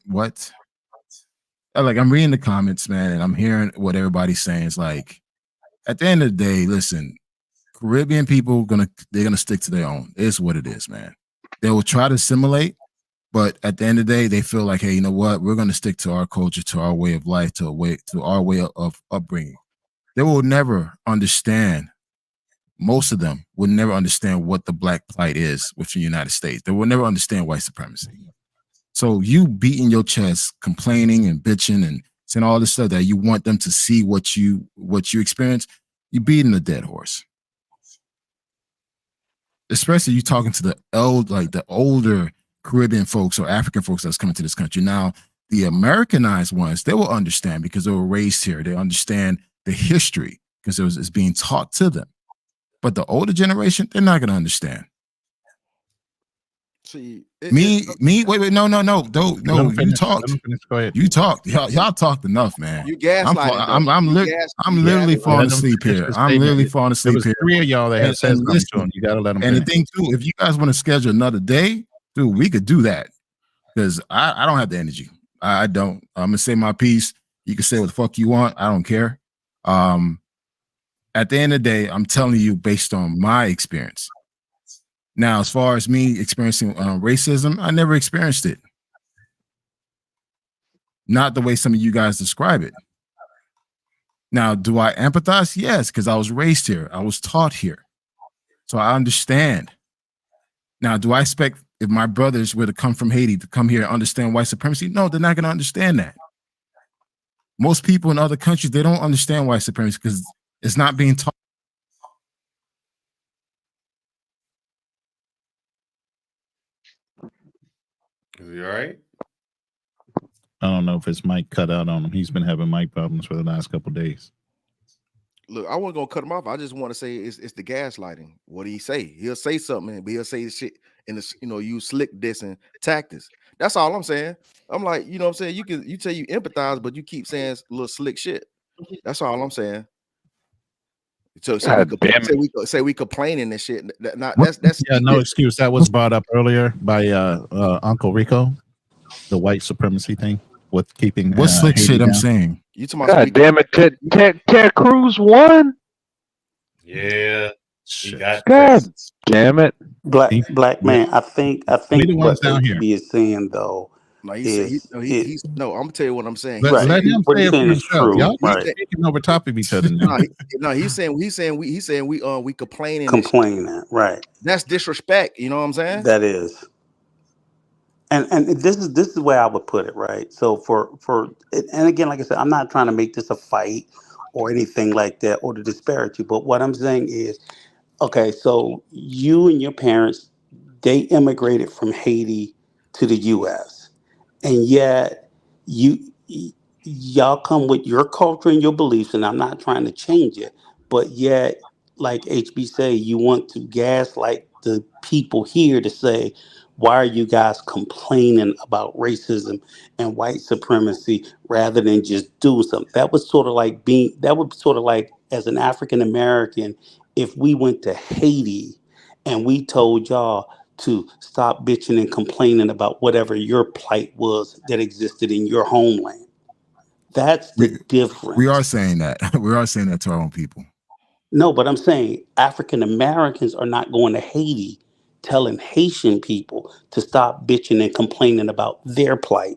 what? Like, I'm reading the comments, man, and I'm hearing what everybody's saying. It's like, at the end of the day, listen, Caribbean people they're gonna stick to their own. It's what it is, man. They will try to assimilate, but at the end of the day, they feel like, hey, you know what? We're gonna stick to our culture, to our way of life, to our way of upbringing. They will never understand. Most of them will never understand what the black plight is within the United States. They will never understand white supremacy. So you beating your chest, complaining and bitching and saying all this stuff that you want them to see what you experience, you're beating a dead horse. Especially you talking to the older Caribbean folks or African folks that's coming to this country. Now, the Americanized ones, they will understand because they were raised here. They understand the history because it's being taught to them. But the older generation, they're not going to understand. See, wait, no. You talked. Go ahead. You talked. Y'all talked enough, man. You gaslighting. I'm literally falling asleep here. I'm literally falling asleep here. Three of y'all that had said something to him. You got to let them. And the thing too, if you guys want to schedule another day, dude, we could do that because I don't have the energy. I don't. I'm gonna say my piece. You can say what the fuck you want. I don't care. At the end of the day, I'm telling you based on my experience. Now, as far as me experiencing racism, I never experienced it. Not the way some of you guys describe it. Now, do I empathize? Yes, because I was raised here. I was taught here. So I understand. Now, do I expect if my brothers were to come from Haiti to come here and understand white supremacy? No, they're not going to understand that. Most people in other countries, they don't understand white supremacy because it's not being taught. Is he all right? I don't know if his mic cut out on him. He's been having mic problems for the last couple of days. Look, I wasn't gonna cut him off. I just want to say it's the gaslighting. What do he say? He'll say something, but he'll say shit in the use slick dissing tactics. That's all I'm saying. I'm like, you know what I'm saying? You say you empathize, but you keep saying little slick shit. That's all I'm saying. So we complaining and shit. That's no excuse. That was brought up earlier by Uncle Rico, the white supremacy thing with keeping what slick Haiti shit down. I'm saying. You talking about God damn it, Ted Cruz won. Yeah, he got God damn it, black man. I think the ones what down here. HB is saying though. No, he's no. I'm gonna tell you what I'm saying. Let him what say he's it for saying is himself. true. Y'all Right. speaking over top of each other now. No, he's saying we complaining. Complaining, right? That's disrespect. You know what I'm saying? That is. And this is where I would put it, right? So and again, like I said, I'm not trying to make this a fight or anything like that or the disparity, but what I'm saying is, okay, so you and your parents, they immigrated from Haiti to the U.S. and yet y'all come with your culture and your beliefs, and I'm not trying to change it, but yet, like HB say, you want to gaslight the people here to say, why are you guys complaining about racism and white supremacy rather than just do something? That would sort of like as an African American, if we went to Haiti and we told y'all to stop bitching and complaining about whatever your plight was that existed in your homeland. That's the difference. We are saying that. We are saying that to our own people. No, but I'm saying African Americans are not going to Haiti telling Haitian people to stop bitching and complaining about their plight.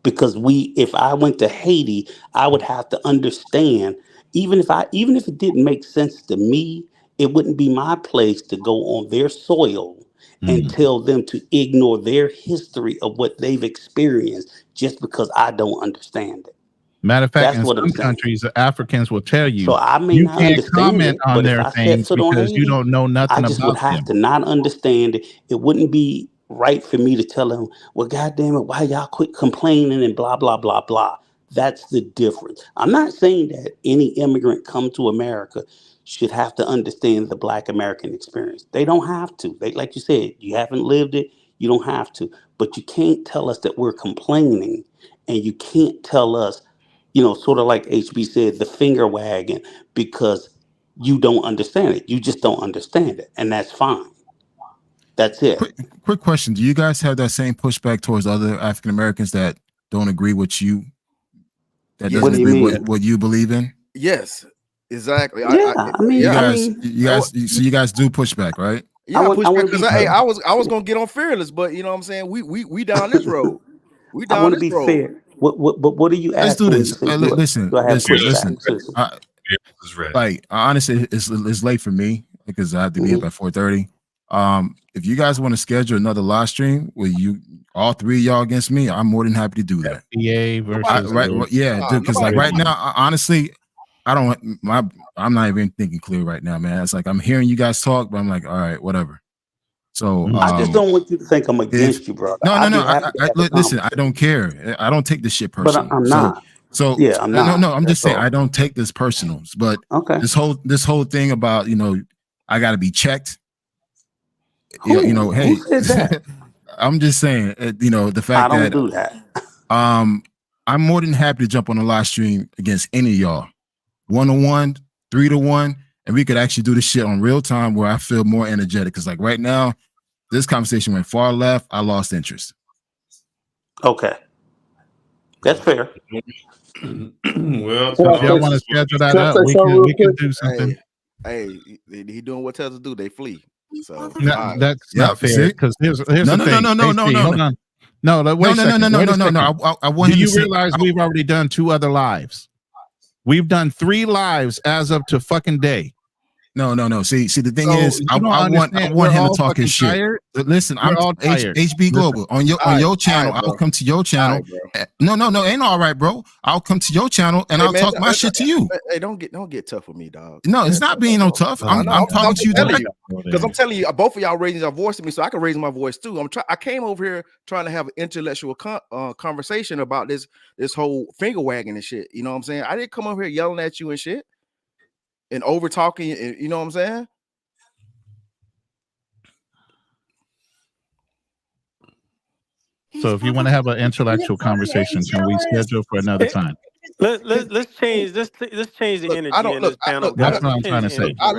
Because if I went to Haiti, I would have to understand, even if it didn't make sense to me, it wouldn't be my place to go on their soil and tell them to ignore their history of what they've experienced just because I don't understand it. Matter of fact, That's in what I'm some saying. countries, the Africans will tell you, So I may you not can't understand comment it, on but if their I set things foot on because you Haiti, don't know nothing I just would about have them. to not understand it. It wouldn't be right for me to tell them, well, goddamn it, why y'all quit complaining and blah, blah, blah, blah. That's the difference. I'm not saying that any immigrant come to America should have to understand the Black American experience. They don't have to. Like you said, you haven't lived it. You don't have to. But you can't tell us that we're complaining, and you can't tell us, sort of like HB said, the finger wagging, because you don't understand it. You just don't understand it. And that's fine. That's it. Quick question. Do you guys have that same pushback towards other African Americans that don't agree with you? That What doesn't do you agree mean? with what you believe in? Yes, exactly. Yeah, I mean, So you guys do pushback, right? Yeah, I pushback wanna because be fair. I was gonna get on Fearless, but you know what I'm saying. We down this road. We I down want to this be road. fair. What do you Let's ask do for when this. you say Listen, do I have pushback? listen. Is ready. Like honestly, it's late for me because I have to be up at 4:30. If you guys want to schedule another live stream where you all three of y'all against me, I'm more than happy to do that. FBA versus Yeah, dude. Because like right now, honestly, I'm not even thinking clear right now, man. It's like I'm hearing you guys talk, but I'm like, all right, whatever. So I just don't want you to think I'm against you, brother. no. I'd be happy to have a Listen, I conversation. don't care. I don't take this shit But personal. I'm not. Yeah, I'm not. No. I'm just That's saying all. I don't take this personal. But Okay. this whole thing about I got to be checked. Who? Hey, Who said that? I'm just saying, the fact I don't that do that. I'm more than happy to jump on a live stream against any of y'all, 1-on-1, 3-to-1, and we could actually do this shit on real time where I feel more energetic. Because like right now, this conversation went far left. I lost interest. Okay, that's fair. Well, if y'all want to schedule that up, we can do something. Hey, he doing what tells us to do. They flee. So That's not fair because here's the thing. No. Hold on. No, wait a second. No. I want Do him you to say, realize we've already done 2 other lives? We've done 3 lives as of to fucking day. No. See, the thing So is, you I don't want understand. him We're to all talk fucking his shit. tired. Listen, We're I'm all tired. HB Global on your channel. bro. I'll come to your channel. All right, No, ain't all right, bro. I'll come to your channel and Hey, I'll man, talk my shit to you. Hey, don't get tough with me, dog. No, it's not being no tough. I'm talking to you direct. Because I'm telling you, both of y'all raising your voice to me, so I can raise my voice too. I came over here trying to have an intellectual conversation about this whole finger wagging and shit. You know what I'm saying? I didn't come over here yelling at you and shit and over talking. You know what I'm saying? So if you want to have an intellectual conversation, can we schedule for another time? Let's change the energy in this panel. That's what I'm trying to say. I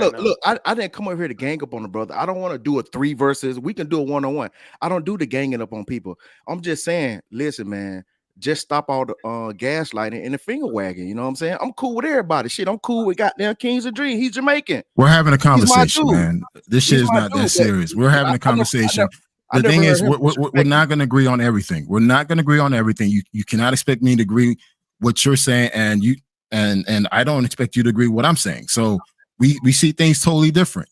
didn't come over here to gang up on the brother. I don't want to do a 3 versus. We can do a 1-on-1. I don't do the ganging up on people. I'm just saying, listen, man, just stop all the gaslighting and the finger wagging. You know what I'm saying? I'm cool with everybody. Shit, I'm cool with goddamn Kings of Dream. He's Jamaican. We're having a He's my conversation, dude. man. This shit He's is my not dude, that but serious. We're having a conversation. I The thing never is, heard him we're disrespect not going to agree on everything. We're not going to agree on everything. You cannot expect me to agree what you're saying, and you and I don't expect you to agree what I'm saying. So we see things totally different.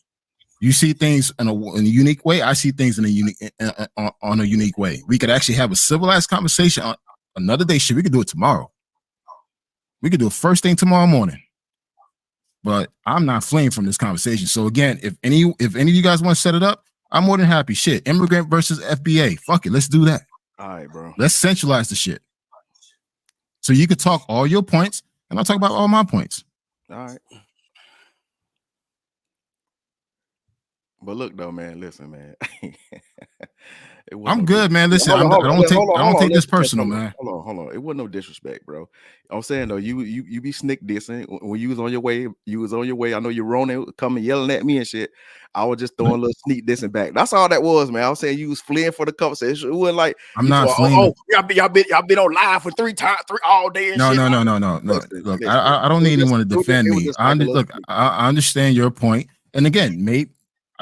You see things in a unique way. I see things in a unique on a unique way. We could actually have a civilized conversation on another day. Shit, we could do it tomorrow. We could do it first thing tomorrow morning. But I'm not fleeing from this conversation. So again, if any of you guys want to set it up, I'm more than happy. Shit, immigrant versus FBA. Fuck it, let's do that. All right, bro. Let's centralize the shit. So you could talk all your points, and I'll talk about all my points. All right. But look though, man. Listen, man. I'm good, man. Listen, I don't take this personal, man. Hold on. It wasn't no disrespect, bro. I'm saying though, you be snick dissing when you was on your way. You was on your way. I know you're Rona coming yelling at me and shit. I was just throwing a little sneak dissing back. That's all that was, man. I was saying you was fleeing for the conversation. It wasn't like I'm not fleeing. Y'all been on live for 3 times, all day. And No. shit. Look, I don't need anyone to defend me. I understand your point, and again,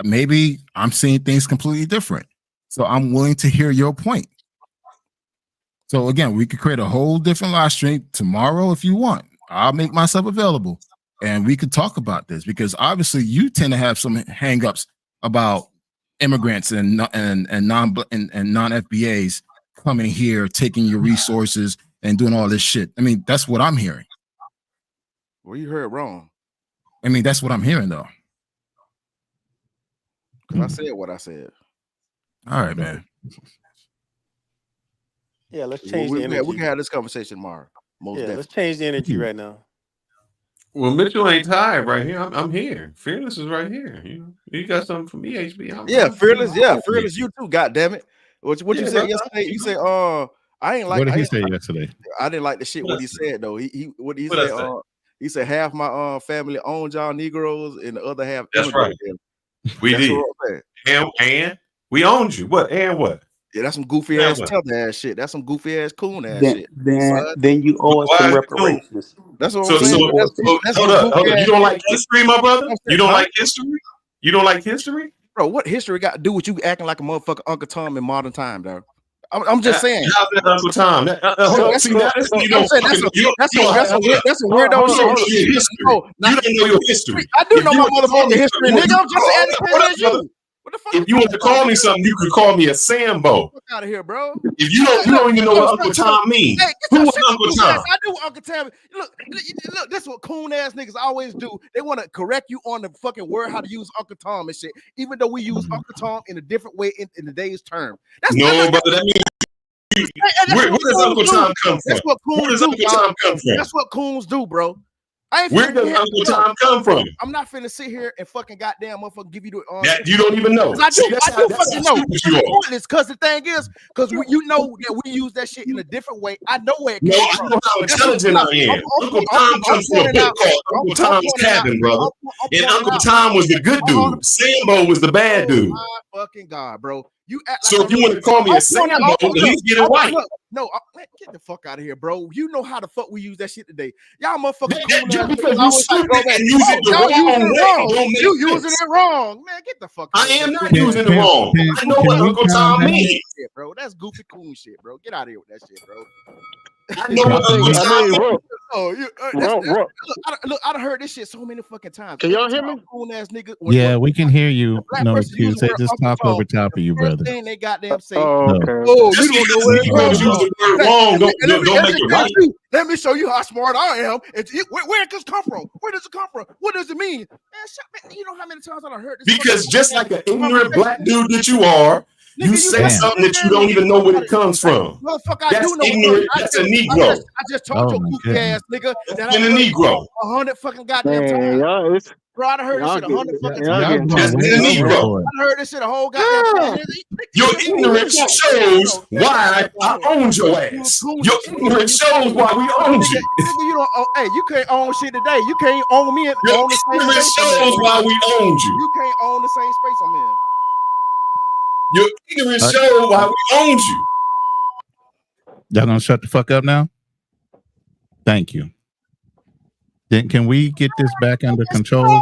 maybe I'm seeing things completely different. So I'm willing to hear your point. So again, we could create a whole different live stream tomorrow if you want. I'll make myself available and we could talk about this because obviously you tend to have some hangups about immigrants and non-FBAs coming here, taking your resources and doing all this shit. I mean, that's what I'm hearing. Well, you heard wrong. I mean, that's what I'm hearing though. Because I said what I said. All right, man. Yeah, let's change the energy. We can have this conversation tomorrow. Let's change the energy right now. Well, Mitchell ain't tired right here. I'm here. Fearless is right here. You got something for me, HB? Fearless. Yeah, Fearless. You too. God damn it. What you Yeah, said bro. yesterday? You said, I ain't like. What did I, he ain't, say yesterday? I didn't like the shit What what I he say? said though. What he What I said? say? He said half my family owns y'all Negroes and the other half That's right. immigrated them. We That's did. what I'm saying. And we owned you. What? And what? Yeah, that's some goofy And ass what? tether ass shit. That's some goofy ass coon ass Then shit. then Son. then you owe us Why some is it cool? reparations. That's what I'm So, Then saying. you owe us some. That's hold some up. goofy You ass don't shit. like history, my brother? You don't Huh? like history? You don't like history? Bro, what history got to do with you acting like a motherfucker Uncle Tom in modern time, dog? I'm just saying. How's that Uncle Tom? Hold on. See, now this you I'm don't saying fucking that's a weirdo you shit. don't know your history. Oh, You don't know your history. I do If know you my want to call motherfucking me history, something, nigga. I'm just as hold educated up, as brother. you. What the fuck If you want to call me something, you could call me a Sambo. fuck out of here, bro? If you don't even know what Uncle Tom means. Hey, get Who your was shit Uncle goofy Tom? ass. I do Uncle Tom. Look, this is what coon ass niggas always do. They want to correct you on the fucking word how to use Uncle Tom and shit, even though we use Uncle Tom in a different way in today's term. No, brother, that means where does Uncle Tom come from? That's what Where coons does do, Uncle dog. Tom come from? That's what coons do, bro. I ain't Where finna does sit here- Uncle look, Tom come from? I'm not finna sit here and fucking goddamn motherfucker give you the That you don't even know. 'Cause I See, do that's how fucking know. stupid you It's are. pointless because the thing is, because you know that we use that shit in a different way. I know where it No, came I from. know how That's what- intelligent I am. Uncle Tom comes from a pointing book out- called I'm- Uncle I'm Tom's pointing out- Cabin, brother. I'm And pointing Uncle out- Tom was the good dude. Sambo was the bad dude. My fucking God, bro. You act like So if you want to call me a Sambo, at least get it right. Man, get the fuck out of here, bro. You know how the fuck we use that shit today. Y'all motherfucking Just cool ass because niggas you always like stupid go back. and use it the Y'all using wrong it way wrong. don't make You sense. using it wrong. Man, get the fuck out I of here. am not using it wrong. I know what we Uncle calm Tom down? means. Shit, bro. That's goofy coon shit, bro. Get out of here with that shit, bro. I know what Uncle Tom means. Oh, you, look, I done heard this shit so many fucking times. Can y'all hear me? Coon ass nigga. Yeah, we can hear you. black No person use excuse. the They word just Uncle talk Tom, over top of you, first brother. thing they goddamn say. Oh, No. okay. Oh, Just you don't know because where it Negroes comes use from. the word wrong, don't make it right. Let me show you how smart I am. Where it come from? Where does it come from? What does it mean? Man, you know how many times I've heard this? Because just like an ignorant black dude that you are, you say Damn. something that you don't even know where it comes from. Motherfucker, I That's do know. ignorant. That's a Negro. I just told Oh, your my goofy goodness. ass nigga that And a Negro. 100 fucking goddamn Man, times. y'all, it's Bro, I done heard this y'all shit 100 fucking y'all times. getting That's going a way Negro. overboard. I heard this shit a whole goddamn time. Your ignorance shows why I owned your ass. Your ignorance shows why we owned you. Nigga, you don't own, hey, you can't own shit today. You can't own me and Your own the same ignorance space I'm in. shows why we owned you. You can't own the same space I'm in. Your ignorance shows why we owned you. Y'all gonna shut the fuck up now? Thank you. Then can we get this back under control?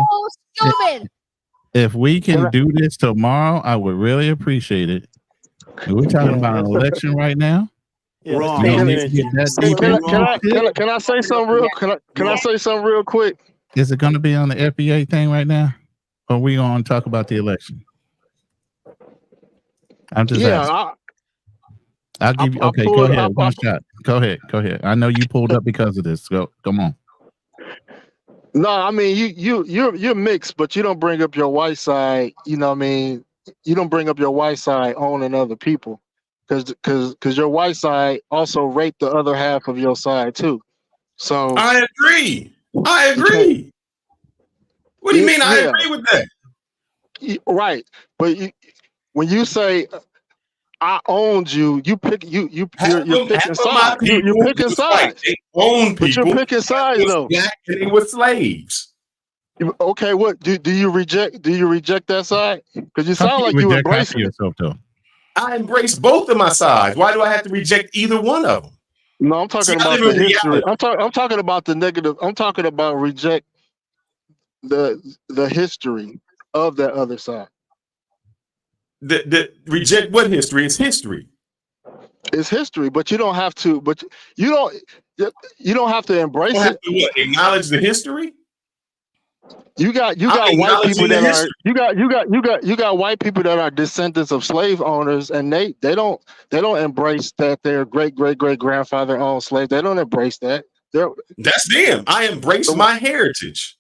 Stupid. If we can do this tomorrow, I would really appreciate it. We're talking about an election right now. Yeah, Wrong. You don't Can, need to get that deep can, into I, this shit. can I say something real? Can I say something real quick? Is it going to be on the FBA thing right now, or are we going to talk about the election? I'm just Yeah, asking. I'll give you. I Okay, go pulled- ahead. One shot. Go ahead. I know you pulled up because of this. Come on. No, I mean you're mixed, but you don't bring up your white side. You know what I mean? You don't bring up your white side owning other people, because your white side also raped the other half of your side too. So I agree. What do you mean? I agree with that. Right, but when you say I owned you, you're picking sides. You're picking sides. They own But you're people. picking sides though. Black and they were slaves. Okay, what do you reject? Do you reject that side? Because you How sound can like you you reject half of embracing it. yourself though? I embrace both of my sides. Why do I have to reject either one of them? No, I'm talking about the history. I'm talking about the negative. I'm talking about reject the history of that other side. The reject what history? It's history. It's history, but you don't have to. But you don't have to embrace You have it. to what, acknowledge the history. You got I'm white people acknowledging the that are history. you got white people that are descendants of slave owners, and they don't embrace that their great grandfather owned slaves. They don't embrace that. That's them. I embrace my heritage.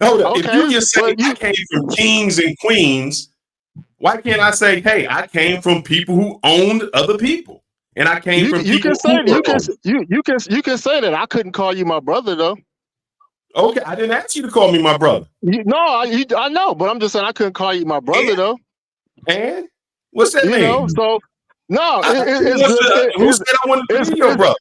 Hold up. If Okay, you just say but I came from kings and queens, why can't I say, hey, I came from people who owned other people, and I came from you people can say who were owned? you can say that. I couldn't call you my brother though. Okay, I didn't ask you to call me my brother. I know, but I'm just saying I couldn't call you my brother though. And What's that You mean? know, so no, Who said I wanted to be your brother?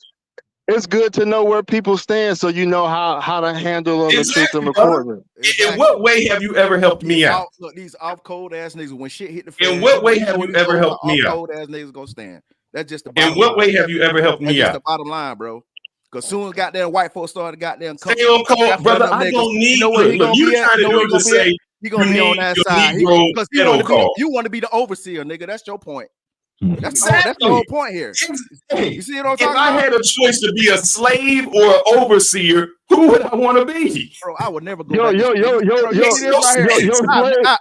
It's good to know where people stand, so you know how to handle them and treat them brother. accordingly. In what way have you ever helped me out? Look, these off cold ass niggas. When shit hit the fan, In what way have you ever helped me out? Cold ass niggas gonna stand. That's just the bottom In what line. way have you ever helped That's me just out? the bottom line, bro. Because soon as goddamn white folks started goddamn Stay on cold, brother. I don't need. You know where he Look, gonna you be at? trying You to know where do he is gonna be at? say He gonna be on that your side. Negro Because pedo you want to be the overseer, nigga. That's your point. That's the Exactly. whole point here. Hey, You see what I'm if talking I about? had a choice to be a slave or an overseer, who would I want to be? Bro, I would never go back.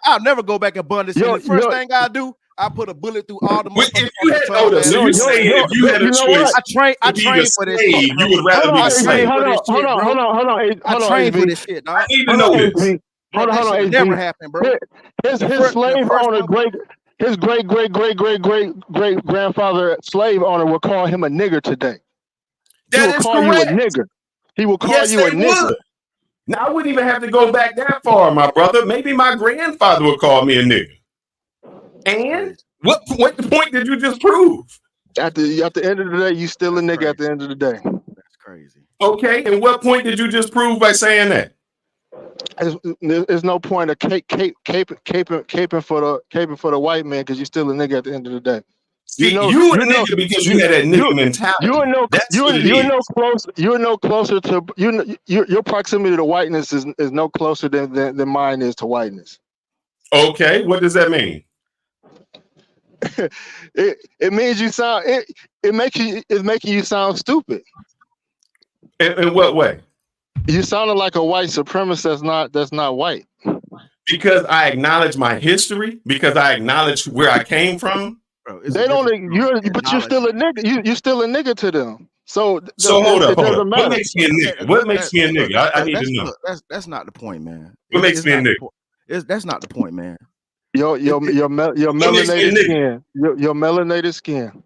I'll never go back and bun this shit. The first thing I do, I put a bullet through all the motherfuckers. So you saying if you had a choice, I to be train the for this slave, shit. you would rather be the slave. Hold on. I train for this shit, dog. I need to know this. Hold on, HB. Never happened, bro. His slave owner, his great grandfather slave owner will call him a nigger today. He will call you a nigger. He will call you a nigger. Would. Now I wouldn't even have to go back that far, my brother. Maybe my grandfather would call me a nigger. And what point did you just prove? At the end of the day, you still a nigga. At the end of the day, that's crazy. Okay, and what point did you just prove by saying that? There's no point of caping for the white man because you're still a nigga at the end of the day. See, you a nigga because you had that nigga mentality. You're no closer to your proximity to whiteness is no closer than mine is to whiteness. Okay, what does that mean? It means you sound it's making you sound stupid. In what way? You sounded like a white supremacist that's not white. Because I acknowledge my history, because I acknowledge where I came from. Bro, they don't. But you're still a nigga. You're still a nigga to them. So hold up. Matter. What makes me a nigga? What makes me a nigga? I need to know. Look, that's not the point, man. What makes me a nigga? That's not the point, man. Your melanated skin. Your melanated skin.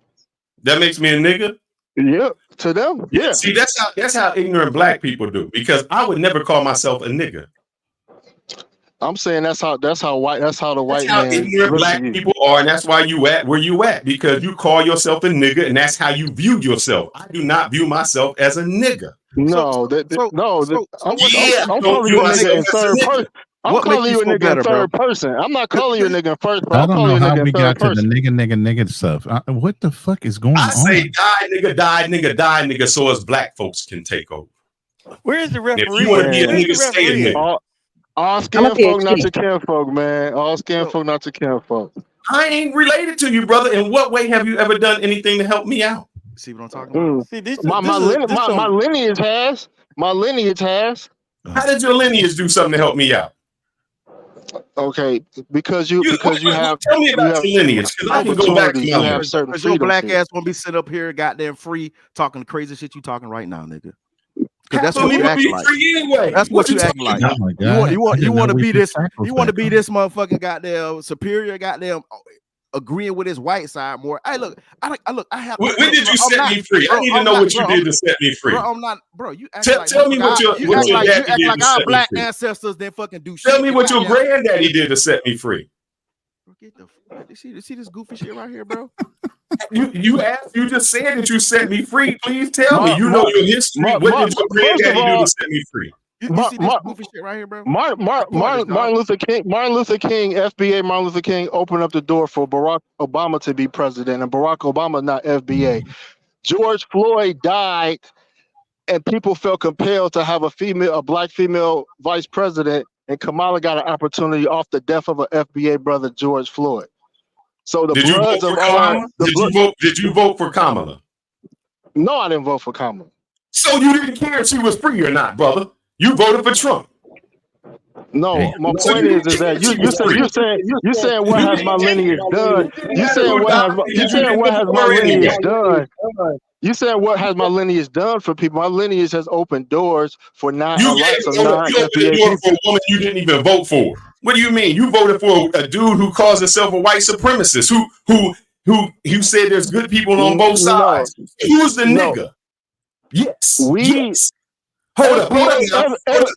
That makes me a nigga. Yeah, to them. Yeah. See, that's how ignorant black people do. Because I would never call myself a nigga. I'm saying that's how the white man. Ignorant black people are, and that's why you at where you at, because you call yourself a nigga, and that's how you view yourself. I do not view myself as a nigga. No, I'm calling you a nigga in third person. I'm calling you a nigga in third person. I'm not calling you a nigga in first person. I don't know how we got to the nigga stuff. What the fuck is going on? I say die nigga, so as black folks can take over. Where's the referee? If you want to be a nigga, stay a nigga. All skin folk, not your kin folk, man. All skin folk, not your kin folk. I ain't related to you, brother. In what way have you ever done anything to help me out? See what I'm talking about? See, My lineage has. My lineage has. How did your lineage do something to help me out? Okay, because you have. Tell me about your lineage, because I can go back to you have certain Because your black freedoms ass won't be sitting up here goddamn free talking the crazy shit you talking right now, nigga. Because that's what you acting like. Anyway. That's what you acting like. Oh my God. You want to be this. You want to be this. this motherfucking goddamn superior, goddamn agreeing with his white side more. Hey, look, I have. When did you set me free? I need to know what you did to set me free. Bro, I'm not, bro. You act tell me what your daddy did to our set black me free. ancestors didn't fucking do shit. Tell me what your granddaddy did to set me free. You see this goofy shit right here, bro? You just said that you set me free. Please tell me. You know your history. What did your granddaddy do to set me free? You see this goofy shit right here, bro? Martin Luther King, FBA Martin Luther King opened up the door for Barack Obama to be president, and Barack Obama not FBA. George Floyd died, and people felt compelled to have a black female vice president, and Kamala got an opportunity off the death of an FBA brother, George Floyd. So Did you vote for Kamala? No, I didn't vote for Kamala. So you didn't care if she was free or not, brother. You voted for Trump. No, my point is that you saying what has my lineage done? You saying what has my lineage done? You saying what has my lineage done for people? My lineage has opened doors for lots of non-FBA people. For a woman you didn't even vote for. What do you mean? You voted for a dude who calls himself a white supremacist, who said there's good people on both sides. Who's the nigga? Yes. Hold up,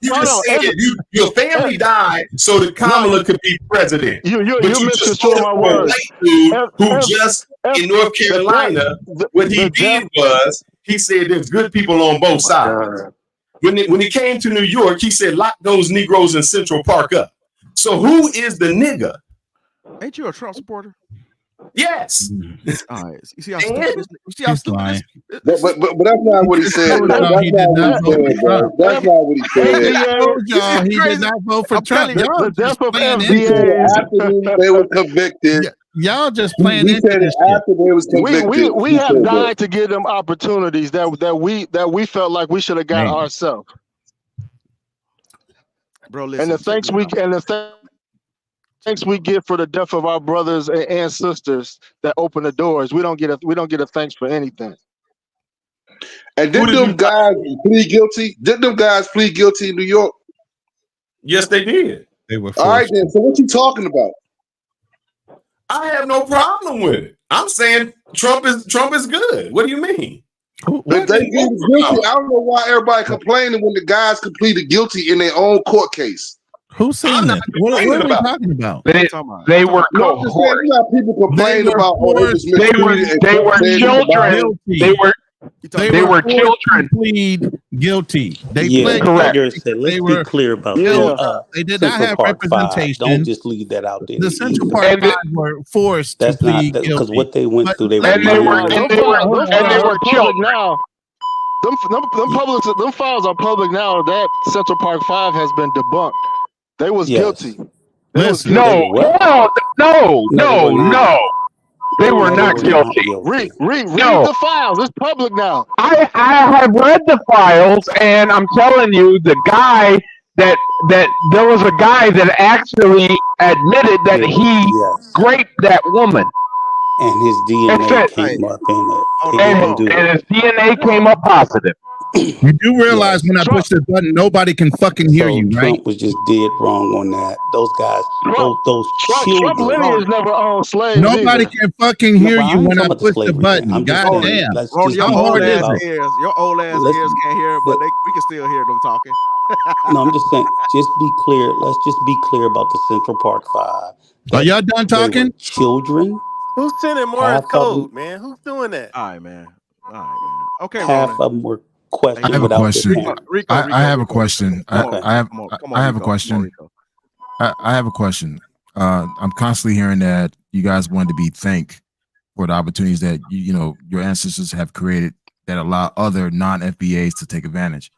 you just said your family died so that Kamala could be president. You but you just misconstrue my words. white dude who just in North Carolina, what he did was he said there's good people on both sides. When he came to New York, he said lock those Negroes in Central Park up. So who is the nigga? Ain't you a Trump supporter? Yes. All right. You see how stupid this? You see how stupid this? But that's not what he said. That's not what he said, bro. That's not what he said. Y'all, he did not vote for Trump. Y'all The death of He said after they were convicted. Y'all just playing He into said this it after they was convicted. We have died to give them opportunities that we felt like we should have got ourselves. Bro, listen. And the thanks we get for the death of our brothers and sisters that open the doors. We don't get a thanks for anything. And did them guys plead guilty? Did them guys plead guilty in New York? Yes, they did. They were all right then. So what you talking about? I have no problem with it. I'm saying Trump is good. What do you mean? If they pleaded guilty, I don't know why everybody complaining when the guys completed guilty in their own court case. Who's saying that? What are we talking about? They were cohorts. People complain about they were children. They were children. Plead guilty. They Yeah, pled let's be clear about that. They did not Central have Park 5. representation. Don't just leave that out there. The Central Park 5 were forced to plead guilty Because what they went through, they were public now. Them files are public now. That Central Park 5 has been debunked. They was guilty. No. They were not guilty. Read the files. It's public now. I have read the files, and I'm telling you, the guy that there was a guy that actually admitted that he raped that woman. And his DNA came up in it. And his DNA came up positive. You do realize when I push this button, nobody can fucking hear you, right? Trump was just dead wrong on that. Those guys, those children. Trump lineage never owned slaves. Nobody either. can fucking hear you when I push the button. God damn. Your old ass ears can't hear it, but we can still hear them talking. No, I'm just saying, just be clear. Let's just be clear about the Central Park 5. Are y'all done talking? Children. Who's sending Morse code, man? Who's doing that? All right, man. Okay, half of them were questioned. I have a question. Rico, I have a question. I have a Rico. question. I have a question. I'm constantly hearing that you guys want to be thanked for the opportunities that your ancestors have created that allow other non-FBAs to take advantage.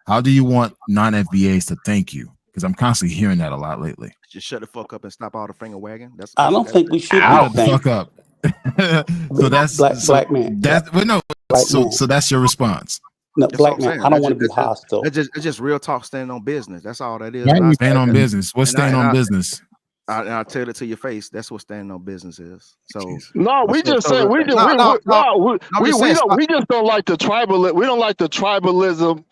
How do you want non-FBAs to thank you? Because I'm constantly hearing that a lot lately. Just shut the fuck up and stop all the finger wagging. I don't think we should Shut be the thanked. fuck up. So that's black man. So that's your response. No, That's black what I'm man. saying. I don't want to be hostile. It's just real talk, standing on business. That's all that is. Right, stand on business. What's staying on business? I'll tell it to your face. That's what standing on business is. So No, we just say we just we just don't like the tribal. We don't like the tribalism,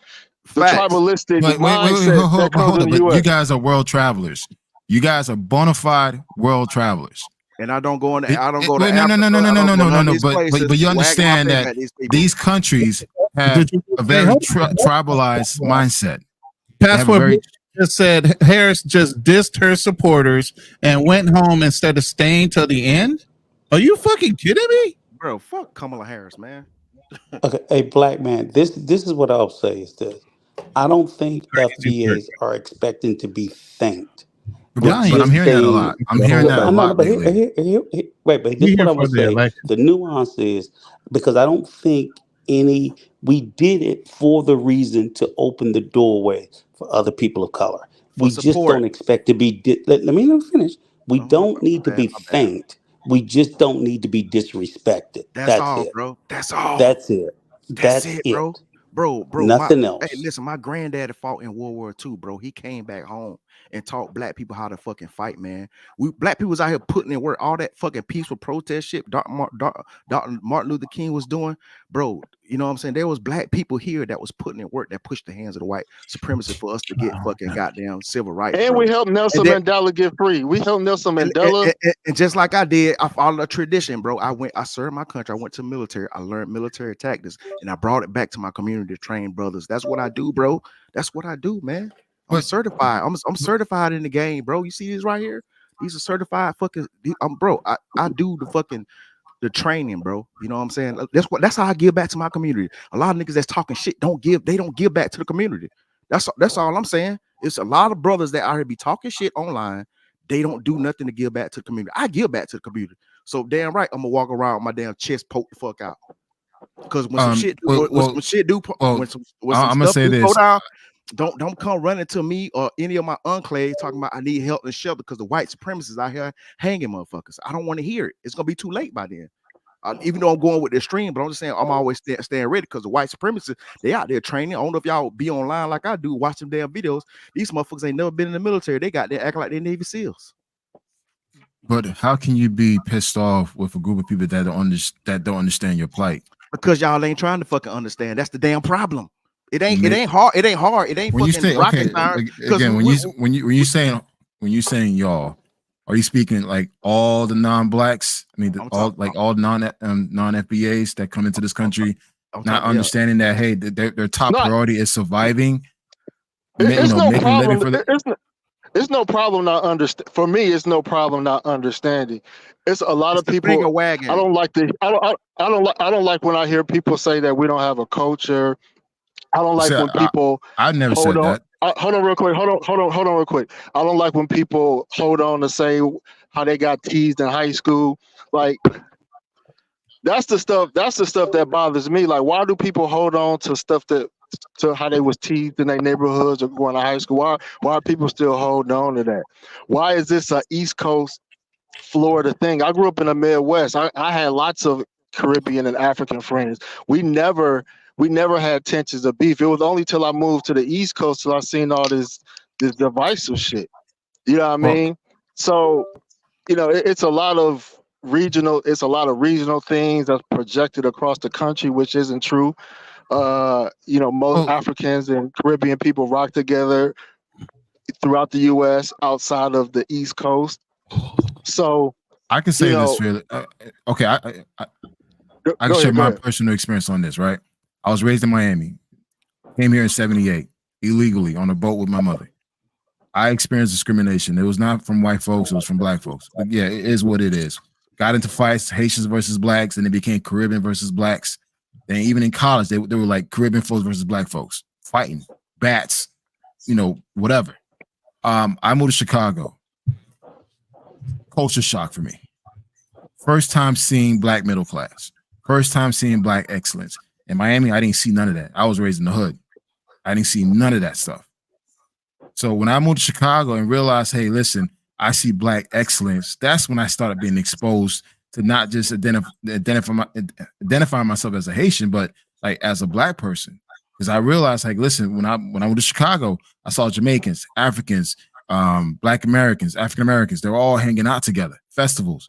the tribalistic mindset that comes in the But US. you guys are world travelers. You guys are bona fide world travelers. And I don't go in. I don't go to No. Africa. But you understand that these countries have a very tribalized mindset. Passport just said Harris just dissed her supporters and went home instead of staying till the end. Are you fucking kidding me? Bro, fuck Kamala Harris, man. Okay, hey, black man. This is what I'll say is this. I don't think FBAs are expecting to be thanked. But I'm hearing that a lot. I'm hearing that a lot. But wait, but this is what I would say. The nuance is because I don't think we did it for the reason to open the doorway for other people of color. We just don't expect to be. Let me finish. We don't need to be thanked. We just don't need to be disrespected. That's all, it, bro. That's all. That's it. That's it, bro. Bro, Nothing else. Hey, listen, my granddaddy fought in World War II, bro. He came back home. and taught black people how to fucking fight, man. We black people was out here putting in work, all that fucking peaceful protest shit Dr. Martin Luther King was doing, bro. You know what I'm saying? There was black people here that was putting in work that pushed the hands of the white supremacists for us to get fucking goddamn civil rights. And bro. we helped Nelson Mandela get free. We helped Nelson Mandela. And just like I did, I followed a tradition, bro. I served my country. I went to the military. I learned military tactics, and I brought it back to my community to train brothers. That's what I do, bro. That's what I do, man. I'm certified. I'm certified in the game, bro. You see these right here? These are certified fucking. Bro. I do the training, bro. You know what I'm saying? That's how I give back to my community. A lot of niggas that's talking shit don't give back to the community. That's all I'm saying. It's a lot of brothers that out here be talking shit online. They don't do nothing to give back to the community. I give back to the community. So damn right, I'm gonna walk around with my damn chest poked the fuck out. Because when some shit, when I'm gonna say this. Down, don't come running to me or any of my enclaves talking about I need help and shelter because the white supremacists out here hanging motherfuckers. I don't want to hear it. It's gonna be too late by then. Even though I'm going with the stream, but I'm just saying I'm always staying ready because the white supremacists, they out there training. I don't know if y'all be online like I do, watch them damn videos. These motherfuckers ain't never been in the military. They got there acting like they're Navy SEALs. But how can you be pissed off with a group of people that don't understand your plight? Because y'all ain't trying to fucking understand. That's the damn problem. It ain't hard. It ain't hard. It ain't when fucking you say, rocket science. Again, when you saying y'all, are you speaking like all the non-blacks? I mean, all non-FBAs that come into this country, not understanding that hey, their top priority is surviving. It's no problem. It's no problem not understand. For me, it's no problem not understanding. It's a lot of people. I don't like I don't like when I hear people say that we don't have a culture. I don't like when people. I never said that. Hold on real quick. Hold on real quick. I don't like when people hold on to say how they got teased in high school. Like that's the stuff that bothers me. Like, why do people hold on to stuff to how they was teased in their neighborhoods or going to high school? Why are people still holding on to that? Why is this a East Coast Florida thing? I grew up in the Midwest. I had lots of Caribbean and African friends. We never had tensions of beef. It was only till I moved to the East Coast till I seen all this divisive shit. You know what I mean? So, you know, it's a lot of regional things that's projected across the country, which isn't true. You know, most Africans and Caribbean people rock together throughout the US outside of the East Coast. So I can say this fairly. Okay, I can share my personal experience on this, right? I was raised in Miami, came here in 78, illegally on a boat with my mother. I experienced discrimination. It was not from white folks, it was from black folks. But yeah, it is what it is. Got into fights, Haitians versus blacks, and it became Caribbean versus blacks. And even in college, they were like Caribbean folks versus black folks, fighting, bats, you know, whatever. I moved to Chicago. Culture shock for me. First time seeing black middle class. First time seeing black excellence. In Miami, I didn't see none of that. I was raised in the hood. I didn't see none of that stuff. So when I moved to Chicago and realized, hey, listen, I see black excellence, that's when I started being exposed to not just identify myself as a Haitian, but like as a black person. Because I realized, like, listen, when I went to Chicago, I saw Jamaicans, Africans, Black Americans, African Americans, they're all hanging out together, festivals.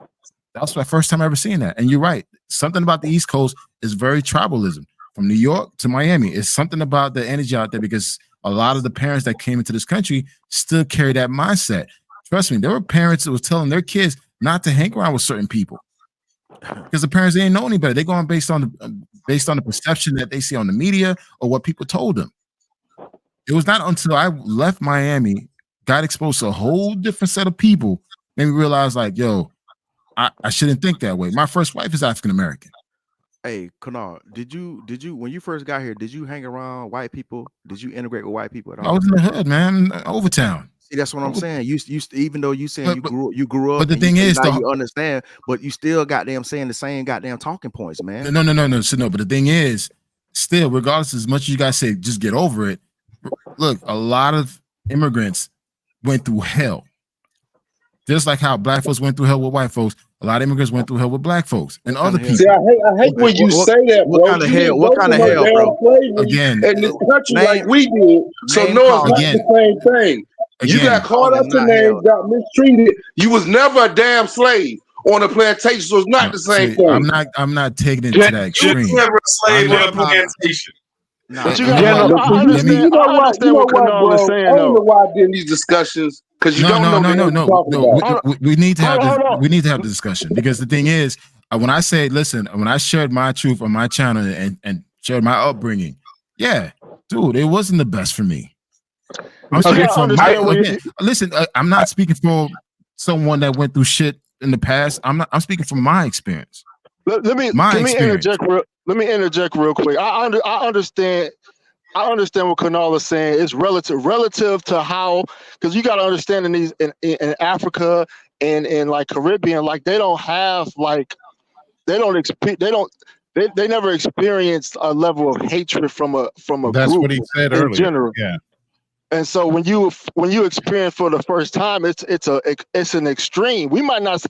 That was my first time ever seeing that. And you're right. Something about the East Coast is very tribalism. From New York to Miami, it's something about the energy out there because a lot of the parents that came into this country still carry that mindset. Trust me, there were parents that was telling their kids not to hang around with certain people because the parents didn't know any better. They're going based on the perception that they see on the media or what people told them. It was not until I left Miami, got exposed to a whole different set of people, made me realize, like, yo, I shouldn't think that way. My first wife is African American. Hey, Kanal, did you when you first got here, did you hang around white people? Did you integrate with white people at all? I was in the hood, man, Overtown. See, that's what I'm saying. You even though you saying you grew up, but the thing is, you understand, but you still goddamn saying the same goddamn talking points, man. No. So no, but the thing is, still, regardless, as much as you guys say, just get over it. Look, a lot of immigrants went through hell. Just like how black folks went through hell with white folks, a lot of immigrants went through hell with black folks and other people. See, I hate when you say that, bro. What kind of hell? What kind of hell, bro? Again, in this country like we did. So no, it's not the same thing. You got caught up in there and got mistreated. You was never a damn slave on a plantation, so it's not the same See, thing. I'm not taking it to that You was extreme. never a slave on a plantation. But you got. I understand. You know I understand what Kanal is bro? saying, I don't know though. why I did these discussions because you don't know what you're talking about. We need to have Hold this. on. We need to have the discussion because the thing is, when I say, listen, when I shared my truth on my channel and shared my upbringing, yeah, dude, it wasn't the best for me. I'm speaking from listen, I'm not speaking for someone that went through shit in the past. I'm speaking from my experience. Let me interject real quick. I understand. I understand what Kanal is saying. It's relative to how, because you got to understand in these in Africa and in like Caribbean, like they don't have like they never experienced a level of hatred from a That's group what he said in earlier. general. Yeah. And so when you experience for the first time, it's an extreme. We might not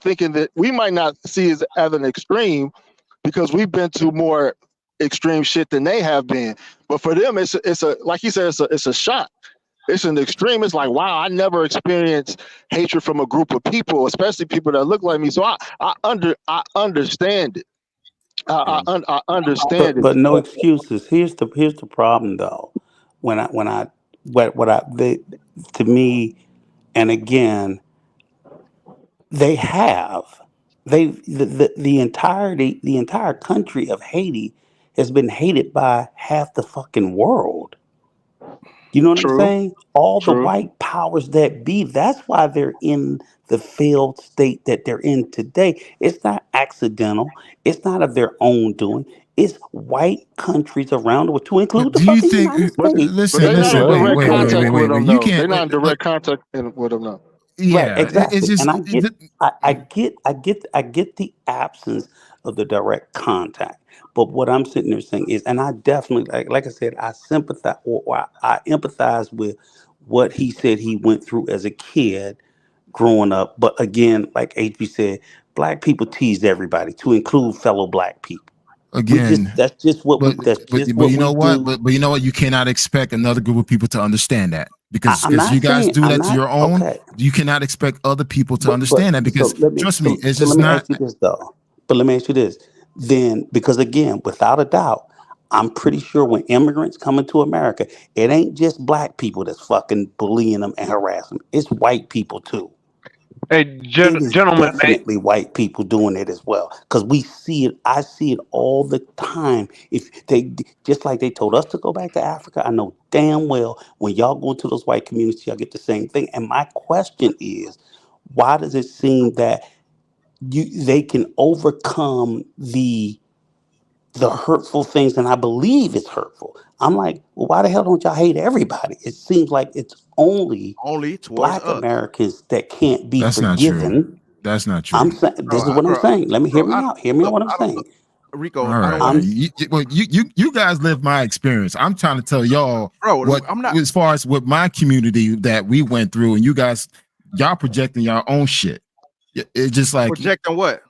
see it as an extreme because we've been to more extreme shit than they have been. But for them, it's a like he said, it's a shock. It's an extreme. It's like, wow, I never experienced hatred from a group of people, especially people that look like me. So I understand it. I understand it. But no excuses. Here's the problem though. To me, and again, the entire country of Haiti has been hated by half the fucking world. You know what I'm saying? All the white powers that be, that's why they're in the failed state that they're in today. It's not accidental. It's not of their own doing. It's white countries around the world, to include the fucking United States. But they're not in direct contact with them, You though. can't. They're not in direct contact with them, though. Right, Yeah, exactly. it's just. And I get the absence of the direct contact. But what I'm sitting there saying is, and I definitely like I said, I sympathize or I empathize with what he said he went through as a kid growing up. But again, like HB said, black people teased everybody, to include fellow black people. Again, that's just what we you know what? do. But you know what? You cannot expect another group of people to understand that because I'm not you guys saying- do I'm that to not- your own. okay. You cannot expect other people to understand that because trust me, it's just let me not. ask you this though. But let me ask you this. Then, because again, without a doubt, I'm pretty sure when immigrants come into America, it ain't just black people that's fucking bullying them and harassing them. It's white people too. Hey, It is gentlemen, definitely white people doing it as well. Because we see it, I see it all the time. If they just like they told us to go back to Africa, I know damn well when y'all go into those white communities, y'all get the same thing. And my question is, why does it seem that they can overcome the hurtful things, and I believe it's hurtful. I'm like, well, why the hell don't y'all hate everybody? It seems like it's only towards black us. Americans that can't be That's not true. forgiven. That's not true. I'm saying this is what I'm saying. Let me hear me out. Hear me out what I'm saying. Rico, All right, man. You guys live my experience. I'm trying to tell y'all what I'm not as far as with my community that we went through, and y'all projecting your own shit. It's just like projecting what?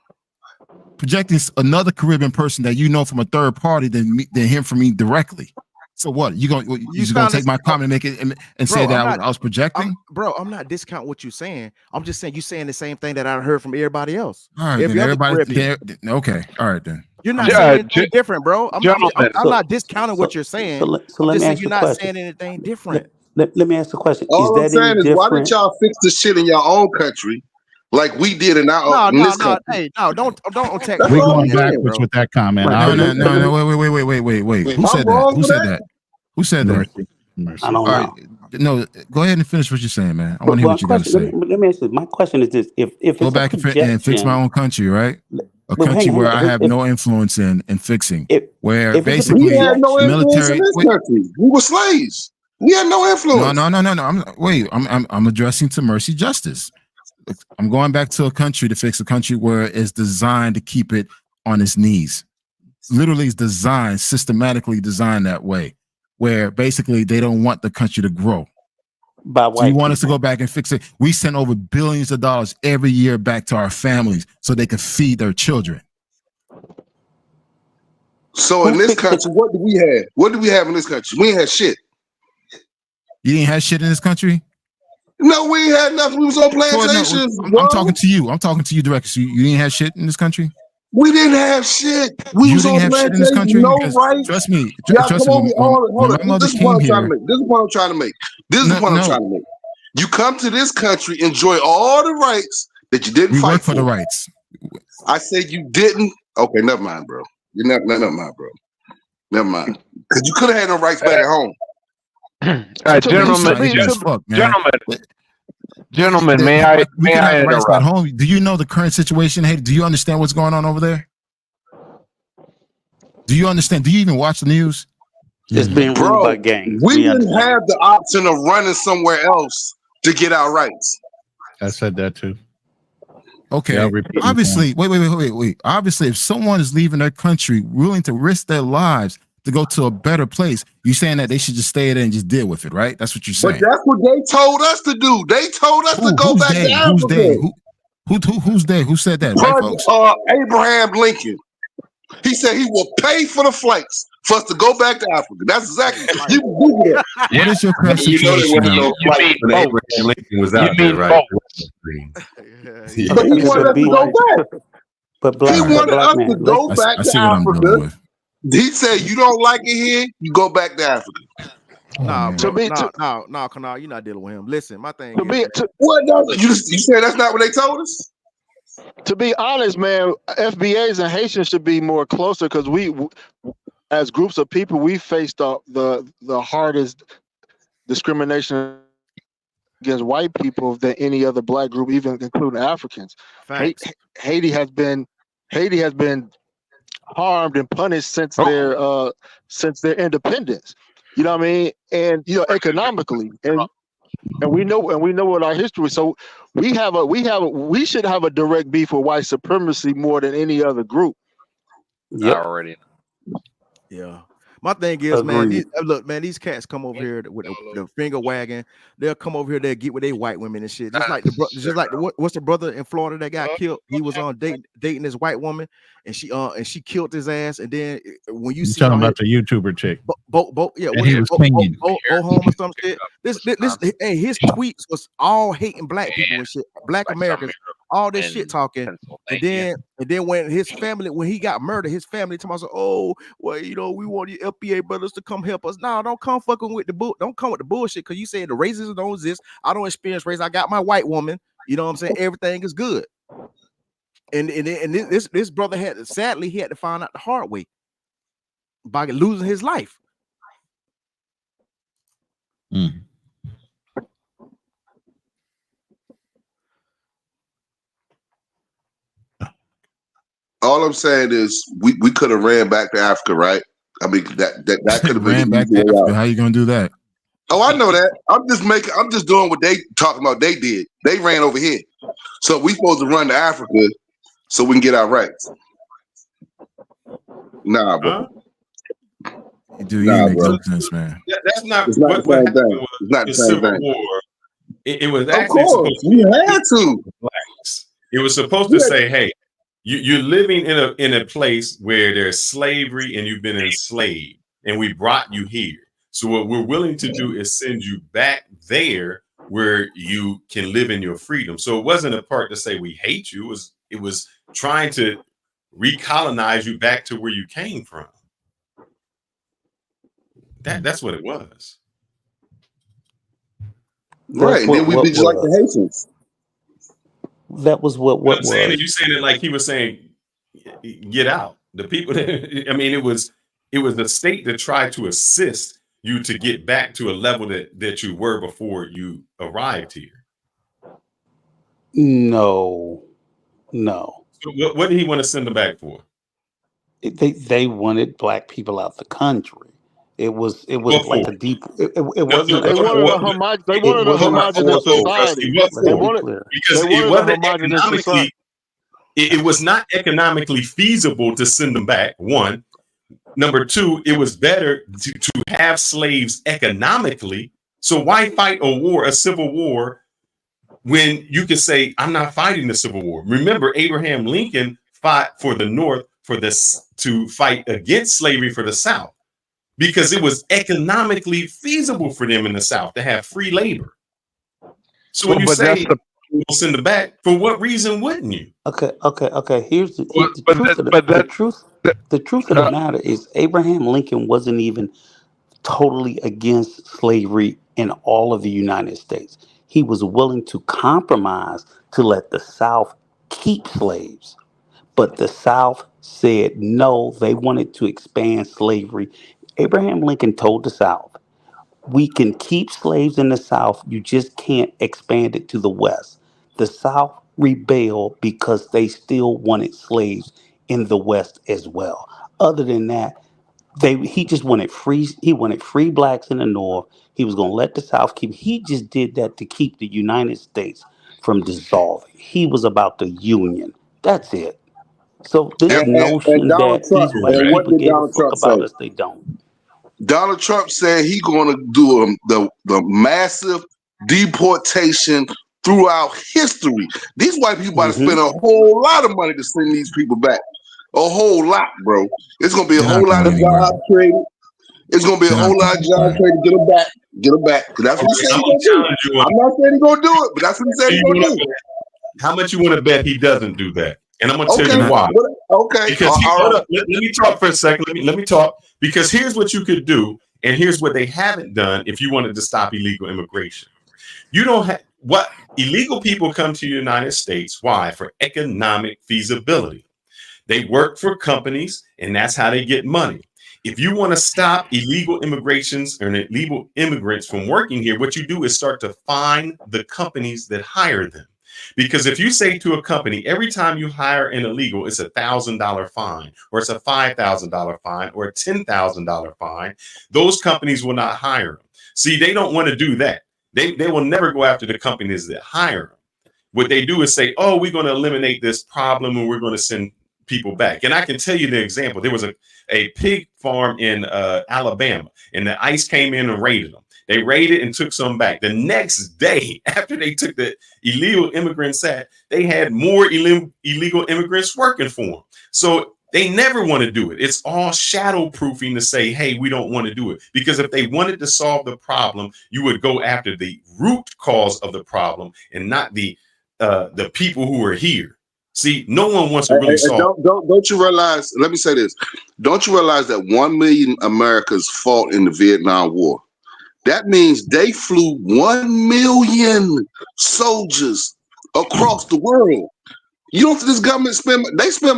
Projecting another Caribbean person that you know from a third party than him from me directly. So what? You gonna take my comment and make it and say that I was projecting? I'm not discounting what you're saying. I'm just saying you saying the same thing that I heard from everybody else. All right, then everybody's there. Okay, all right then. You're not saying anything different, bro. I'm not discounting what you're saying. So I'm let just me saying ask you're you a not question. saying anything different. Let me ask the question. All I'm is that saying any is, why different? didn't y'all fix the shit in your own country like we did in this country? Hey, no, don't attack. We're going backwards with that comment. No, wait. Who said that? Who said that? Who said that? Mercy. I don't know. No, go ahead and finish what you're saying, man. I want to hear what you got to say. Let me ask you. My question is this: if Go it's back a projection, and fix my own country, right? A Well, country hang on, where hang I on. have no influence in fixing. Where if it's a basically We had no influence in military. this country. We were slaves. We had no influence. No. I'm addressing to mercy justice. I'm going back to a country to fix a country where it's designed to keep it on its knees. Literally, it's designed, systematically designed that way, where basically they don't want the country to grow. So you want us to go back and fix it? We send over billions of dollars every year back to our families so they can feed their children. So in this country, what do we have? What do we have in this country? We ain't had shit. You ain't had shit in this country? No, we ain't had nothing. We was on plantations. I'm talking to you. I'm talking to you directly. So you didn't have shit in this country? We didn't have shit. We You was didn't on have shit in this plantations, country? no Because rights. trust me, Y'all trust come me. over. Hold When on. my mother This is what came I'm trying to here, make. This is what I'm trying to make. This is what I'm trying to make. You come to this country, enjoy all the rights that you didn't we fight work for the rights. I said you didn't. Okay, never mind, bro. You're never mind, bro. Never mind. Because you could have had no rights back at home. All right, gentlemen, may I We could have the rights at interrupt? home. Do you know the current situation? Hey, do you understand what's going on over there? Do you understand? Do you even watch the news? It's being ruled by gangs. We didn't have the option of running somewhere else to get our rights. I said that too. Okay. Yeah, I'll repeat Obviously, wait. Obviously, if someone is leaving their country willing to risk their lives to go to a better place, you're saying that they should just stay there and just deal with it, right? That's what you're saying. But that's what they told us to do. They told us to go back to Africa. Who's they? Who's they? Who said that? White folks? Abraham Lincoln. He said he will pay for the flights for us to go back to Africa. That's exactly you can Google that. What is your current You know there situation wasn't now? no flight when Abraham Lincoln was out there, right? But he wanted us to go back. But He wanted us to go back I to see what I'm dealing Africa. with. He said, "You don't like it here, you go back to Africa." Nah, bro. To me, No, Kanal, you're not dealing with him. Listen, my thing To is, be man, to, What? You said that's not what they told us. to be honest, man, FBAs and Haitians should be more closer because we, as groups of people, we faced the hardest discrimination against white people than any other black group, even including Africans. facts. Haiti has been harmed and punished since their independence. You know what I mean? And economically, and we know what our history. So we should have a direct beef with white supremacy more than any other group. Yep. Already. Yeah. My thing is, man, look, man, these cats come over here with the finger wagging. They'll come over here, they'll get with their white women and shit. Just like what's the brother in Florida that got killed? He was on dating this white woman, and she killed his ass. And then when you see talking about the YouTuber chick, and he was clinging. home or some shit. This hey, his tweets was all hating black people and shit, black Americans, all this shit talking. And then when his family, when he got murdered, his family told us, "Oh, well, we want you FBA brothers to come help us." No, don't come fucking with don't come with the bullshit, because you said the racism don't exist. I don't experience race. I got my white woman. You know what I'm saying? Everything is good. And this brother sadly he had to find out the hard way by losing his life. All I'm saying is we could have ran back to Africa, right? I mean that could have been ran back to Africa. How you gonna do that? Oh, I know that. I'm just doing what they talking about. They did. They ran over here, so we supposed to run to Africa so we can get our rights. Nah, bro. Dude, you ain't make no sense, man. That's not It's not what the same happened. thing. It's not the The same Civil thing. War. It was Of actually course, supposed to we had to. blacks. It was supposed to say, "Hey, you're living in a place where there's slavery and you've been enslaved, and we brought you here. So what we're willing to do is send you back there where you can live in your freedom." So it wasn't a part to say we hate you. It was trying to recolonize you back to where you came from. That's what it was. Right, and then we be just like the Haitians. That was what I'm saying it, you saying it like he was saying, get out. The people that, I mean, it was the state that tried to assist you to get back to a level that you were before you arrived here. No. So what did he want to send them back for? They wanted black people out the country. It was like a deep. It wasn't. They wanted a homogenous society. They wanted a homogenous society. It was not economically feasible to send them back. One. Number two, it was better to have slaves economically. So why fight a civil war, when you could say, I'm not fighting the Civil War? Remember, Abraham Lincoln fought for the North to fight against slavery for the South, because it was economically feasible for them in the South to have free labor. So when you say we'll send them back, for what reason wouldn't you? Okay. Here's the truth of the truth of the matter is Abraham Lincoln wasn't even totally against slavery in all of the United States. He was willing to compromise to let the South keep slaves. But the South said no, they wanted to expand slavery. Abraham Lincoln told the South, we can keep slaves in the South, you just can't expand it to the West. The South rebelled because they still wanted slaves in the West as well. Other than that, he just wanted free blacks in the North. He was going to let the South keep. He just did that to keep the United States from dissolving. He was about the Union. That's it. So this And notion Donald that Trump, these white and what people did gave a Donald fuck Trump say? about us, they don't. Donald Trump said he's going to do the massive deportation throughout history. These white people about to spend a whole lot of money to send these people back. A whole lot, bro. It's going to be a whole lot of jobs created. It's going to be a whole lot of jobs created. Get them back. Get them back. Because that's what he said he's going to do. I'm not saying he's going to do it, but that's what he said he's going to do. How much you want to bet he doesn't do that? And I'm going to tell you why. Okay. Because hold up, let me talk for a second. Let me talk. Because here's what you could do, and here's what they haven't done if you wanted to stop illegal immigration. You don't have what illegal people come to the United States. Why? For economic feasibility. They work for companies, and that's how they get money. If you want to stop illegal immigrations or illegal immigrants from working here, what you do is start to fine the companies that hire them. Because if you say to a company, every time you hire an illegal, it's $1,000 fine, or it's a $5,000 fine, or a $10,000 fine, those companies will not hire them. See, they don't want to do that. They will never go after the companies that hire them. What they do is say, oh, we're going to eliminate this problem and we're going to send people back. And I can tell you the example. There was a pig farm in Alabama, and the ICE came in and raided them. They raided and took some back. The next day, after they took the illegal immigrants out, they had more illegal immigrants working for them. So they never want to do it. It's all shadow proofing to say, hey, we don't want to do it. Because if they wanted to solve the problem, you would go after the root cause of the problem and not the people who are here. See, no one wants to really solve. Don't you realize? Let me say this. Don't you realize that 1 million Americans fought in the Vietnam War? That means they flew 1 million soldiers across the world. You don't think this government spend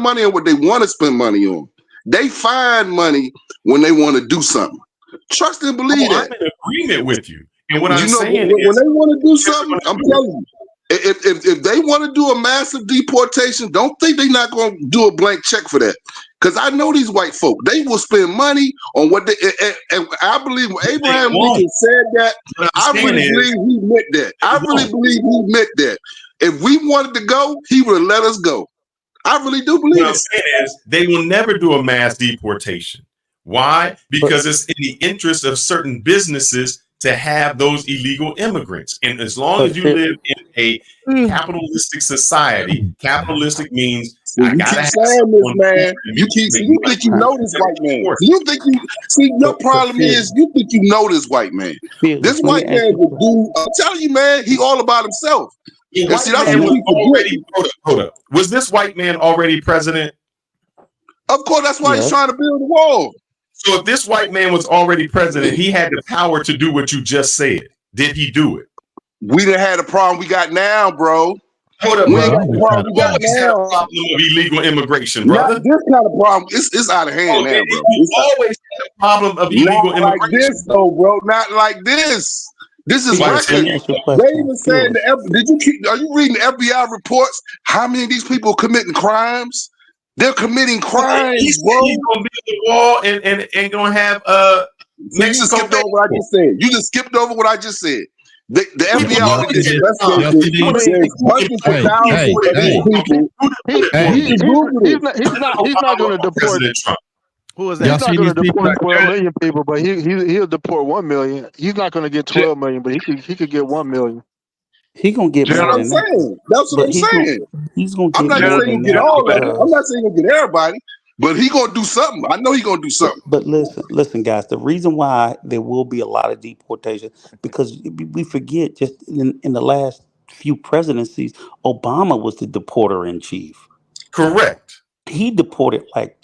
money on what they want to spend money on. They find money when they want to do something. Trust and believe that. I'm in agreement with you. And what I'm saying when they want to do something, I'm telling you. If they want to do a massive deportation, don't think they're not going to do a blank check for that. Because I know these white folk, they will spend money on what they, and I believe when Abraham Lincoln said that, I really believe he meant that. I really believe he meant that. If we wanted to go, he would have let us go. I really do believe it. What I'm saying is they will never do a mass deportation. Why? Because it's in the interest of certain businesses to have those illegal immigrants. And as long as you live in a capitalistic society, capitalistic means I gotta have saying this, man. You think you know this white man. You think you see your problem is you think you know this white man. This white man will do. I'm telling you, man, he all about himself. And see, that's hold up. Was this white man already president? Of course, that's why he's trying to build the wall. So if this white man was already president, he had the power to do what you just said. Did he do it? We done had a problem we got now, bro. Hold up, we bro. got the problem we got now. Problem of illegal immigration, brother. Not this kind of problem. It's out of hand now, bro. You always had a problem of illegal immigration. Like this, though, bro. Not like this. This is reckless. They even saying are you reading the FBI reports? How many of these people committing crimes? They're committing crimes, bro. He's gonna build the wall and gonna have You just skipped over what I just said. You just skipped over what I just said. The FBI already He's not going to deport. Who is that? He's not going to deport 12 there? million people, but he'll deport 1 million. He's not going to get 12 million, but he could get 1 million. He gonna get more than that. That's what I'm saying. He's gonna get I'm not more saying than get that. all that. I'm not saying he'll get everybody, but he gonna do something. I know he gonna do something. But listen, guys. The reason why there will be a lot of deportation because we forget just in the last few presidencies, Obama was the deporter in chief. Correct. He deported like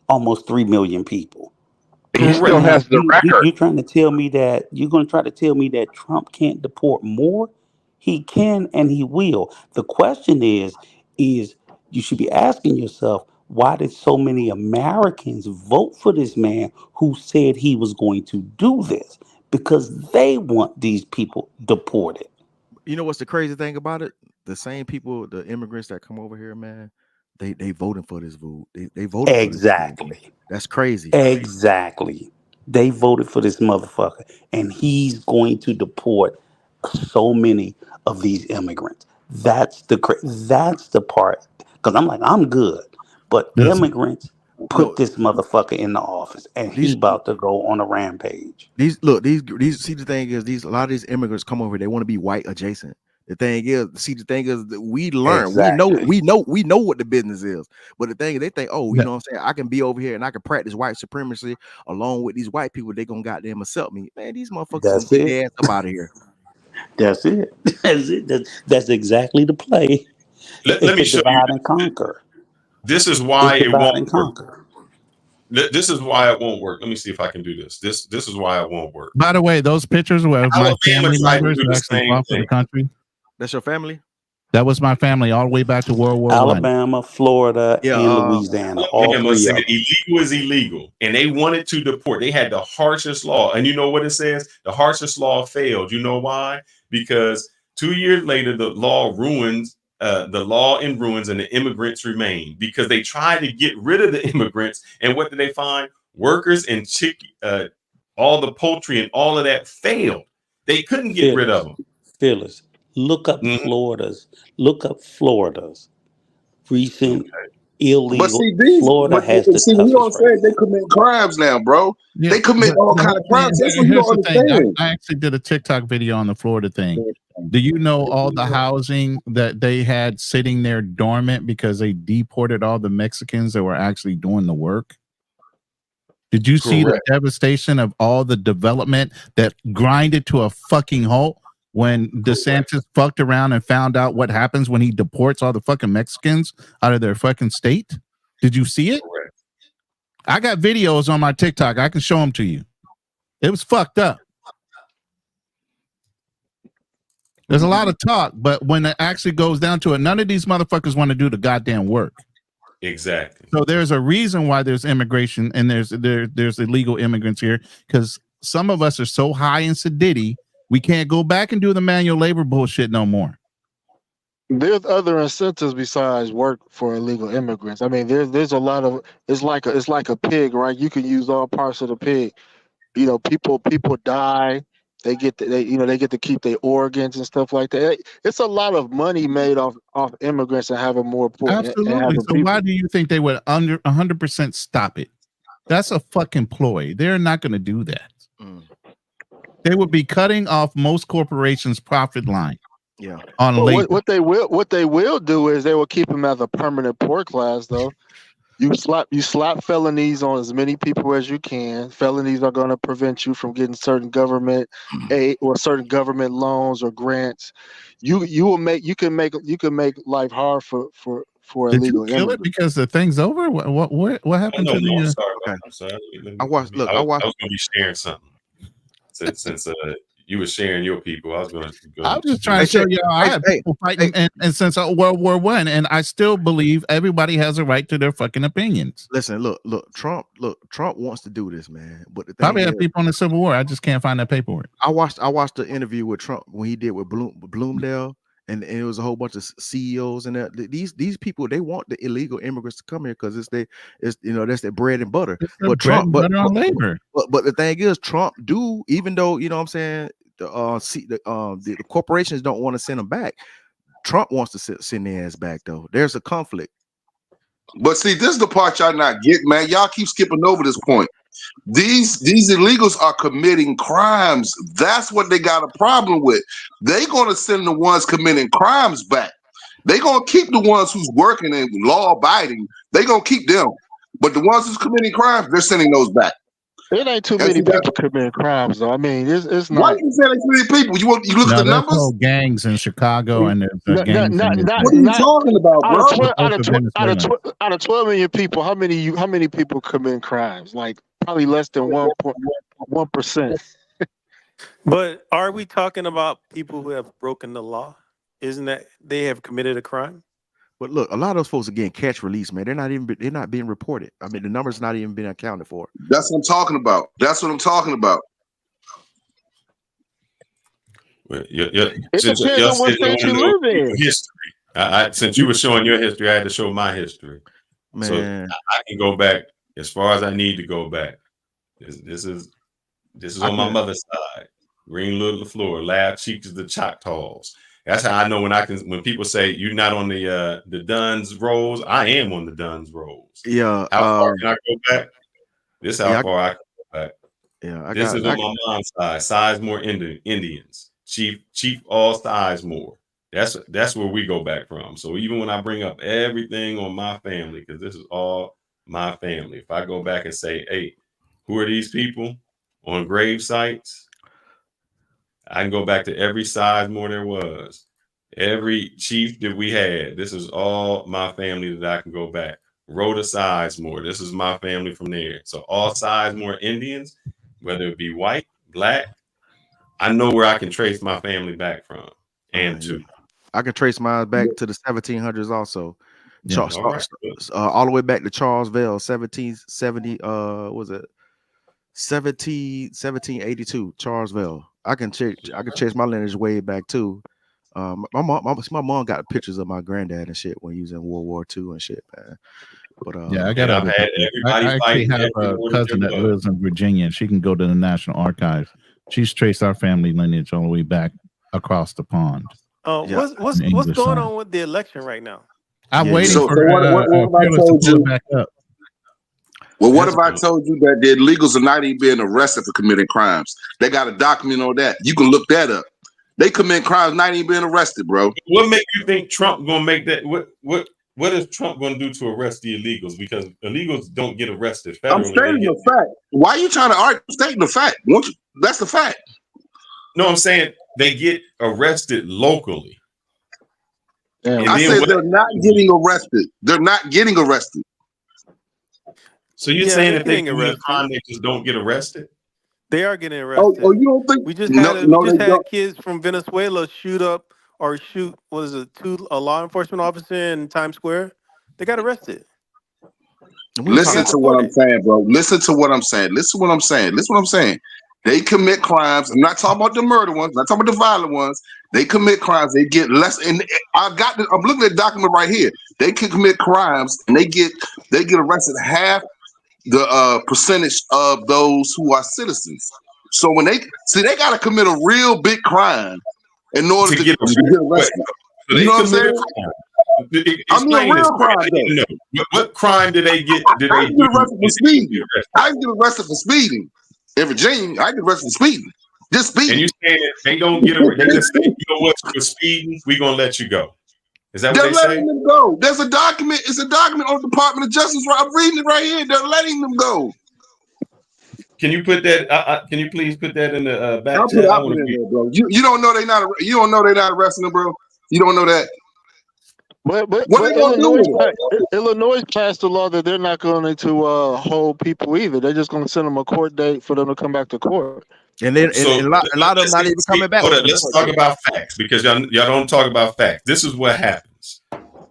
almost 3 million people. He still Now, has the record. you're trying to tell me that you're going to try to tell me that Trump can't deport more? He can and he will. The question is you should be asking yourself, why did so many Americans vote for this man who said he was going to do this? Because they want these people deported. You know what's the crazy thing about it? The same people, the immigrants that come over here, man, they voting for this food. They voted for this food. Exactly. That's crazy. Exactly. They voted for this motherfucker, and he's going to deport so many of these immigrants. That's the part. Because I'm like, I'm good, but immigrants put this motherfucker in the office, and he about to go on a rampage. These see, the thing is, a lot of these immigrants come over here, they want to be white adjacent. The thing is that we learn, Exactly. we know what the business is. But the thing is, they think, oh, you know what I'm saying, I can be over here and I can practice white supremacy along with these white people. They gonna goddamn accept me. Man, these motherfuckers gonna get their ass up out of here. That's it. That's it. That's exactly the play. Let me show you. Divide and conquer. This is why it divide and won't work. conquer. This is why it won't work. Let me see if I can do this. This is why it won't work. By the way, those pictures were my Alabama family tried to members do who the actually same fought for the thing. country. That's your family? That was my family all the way back to World War I. Alabama, Florida, and Louisiana. All Alabama three said of them. illegal is illegal, and they wanted to deport. They had the harshest law, and you know what it says? The harshest law failed. You know why? Because 2 years later, the law ruins. The law in ruins, and the immigrants remain because they tried to get rid of the immigrants. And what did they find? Workers and all the poultry and all of that failed. They couldn't get rid of them. Phyllis, look up Florida's recent illegal. But see, Florida has the see, you know what I'm saying? They commit crimes now, bro. They commit all kind of crimes. That's what you don't understand. I actually did a TikTok video on the Florida thing. Do you know all the housing that they had sitting there dormant because they deported all the Mexicans that were actually doing the work? Did you see the devastation of all the development that grinded to a fucking halt when DeSantis fucked around and found out what happens when he deports all the fucking Mexicans out of their fucking state? Did you see it? I got videos on my TikTok. I can show them to you. It was fucked up. There's a lot of talk, but when it actually goes down to it, none of these motherfuckers want to do the goddamn work. Exactly. So there's a reason why there's immigration and there's illegal immigrants here, because some of us are so high in sedity, we can't go back and do the manual labor bullshit no more. There's other incentives besides work for illegal immigrants. I mean, there's a lot of it's like a pig, right? You can use all parts of the pig. You know, people die. They get to keep their organs and stuff like that. It's a lot of money made off immigrants and having more important. Absolutely. So why do you think they would 100% stop it? That's a fucking ploy. They're not going to do that. They would be cutting off most corporations' profit line. Yeah. On labor. What they will do is they will keep them as a permanent poor class, though. You slap felonies on as many people as you can. Felonies are going to prevent you from getting certain government aid or certain government loans or grants. You can make life hard for Did illegal you kill it because the thing's over? What happened to the? I'm sorry. Okay. I'm sorry. I was going to be sharing something since you were sharing your people. I was just trying to show y'all I have people fighting and since World War I, and I still believe everybody has a right to their fucking opinions. Listen, look, Trump wants to do this, man. But the thing probably have people in the Civil War. I just can't find that paperwork. I watched the interview with Trump when he did with Bloomdale, and it was a whole bunch of CEOs and these people, they want the illegal immigrants to come here because that's their bread and butter. But the thing is, Trump do, even though you know what I'm saying, the corporations don't want to send them back. Trump wants to send their ass back though. There's a conflict. But see, this is the part y'all not getting, man. Y'all keep skipping over this point. These illegals are committing crimes. That's what they got a problem with. They're going to send the ones committing crimes back. They're going to keep the ones who's working and law abiding. They're going to keep them. But the ones who's committing crimes, they're sending those back. It ain't too many people committing crimes, though. I mean, it's Why not. you say like 3 people? You look at the there's numbers? no gangs in Chicago, and there's Not, gangs in What are you talking about, out bro? of 12, Venezuela. out of 12 million people. How many people commit crimes? Like probably less than 1%. But are we talking about people who have broken the law? Isn't that they have committed a crime? But look, a lot of those folks are getting catch release, man. They're not being reported. I mean, the numbers not even being accounted for. That's what I'm talking about. That's what I'm talking about. Well, It since depends y'all on what said you state want to you know live in. history, since you were showing your history, I had to show my history. Man. So I can go back as far as I need to go back. This is on my mother's side. Green Little Floor, Lab Cheeks of the Choctaws. That's how I know when people say you're not on the Duns rolls, I am on the Duns rolls. Yeah. How far can I go back? This is how far I can go back. Yeah, This is on my mom's side. Sizemore Indians. Chief All Sizemore. That's where we go back from. So even when I bring up everything on my family, because this is all my family, if I go back and say, hey, who are these people on grave sites? I can go back to every Sizemore there was, every chief that we had. This is all my family that I can go back. Rhoda Sizemore. This is my family from there. So all Sizemore Indians, whether it be white, black, I know where I can trace my family back from and to. I can trace mine back to the 1700s also. Yeah. All the way back to Charles Vale, 1770. Was it 1782? Charles Vale. I can chase my lineage way back too. My mom got pictures of my granddad and shit when he was in World War II and shit, man. But yeah, I got. I actually have a cousin that lives in Virginia, and she can go to the National Archives. She's traced our family lineage all the way back across the pond. What's going on with the election right now? I'm waiting for what Fearless to pull it back up. Well, what if I told you that the illegals are not even being arrested for committing crimes? They got a document on that. You can look that up. They commit crimes, not even being arrested, bro. What make you think Trump gonna make that? What is Trump gonna do to arrest the illegals? Because illegals don't get arrested federally. I'm stating the fact. Why are you trying to argue? I'm stating the fact. That's the fact. No, I'm saying they get arrested locally. I said they're not getting arrested. They're not getting arrested. So you're saying if they commit a crime, they just don't get arrested? They are getting arrested. Oh, you don't think we just had kids from Venezuela shoot a law enforcement officer in Times Square? They got arrested. Listen to what I'm saying, bro. Listen to what I'm saying. Listen to what I'm saying. Listen to what I'm saying. They commit crimes. I'm not talking about the murder ones. I'm not talking about the violent ones. They commit crimes. They get less. And I'm looking at the document right here. They can commit crimes and they get arrested half the percentage of those who are citizens. So when they got to commit a real big crime in order to get arrested. So you know what I'm saying? I mean, a real crime. What crime did they get? Did I they get arrested for speeding? I can get arrested for speeding in Virginia. I get arrested for speeding. Just speeding. And you saying that they don't get arrested? They just say, you know what, you're speeding. We're gonna let you go. Is that what They're they say? letting them go. There's a document. It's a document on the Department of Justice. I'm reading it right here. They're letting them go. Can you put that? Can you please put that in the back I'll chat? put it in there, bro. You don't know they're not. You don't know they're not arresting them, bro. You don't know that. But what are they gonna do with it? Illinois passed a law that they're not going to hold people either. They're just going to send them a court date for them to come back to court. And then a lot of them not even coming back. Let's talk about facts because y'all don't talk about facts. This is what happens.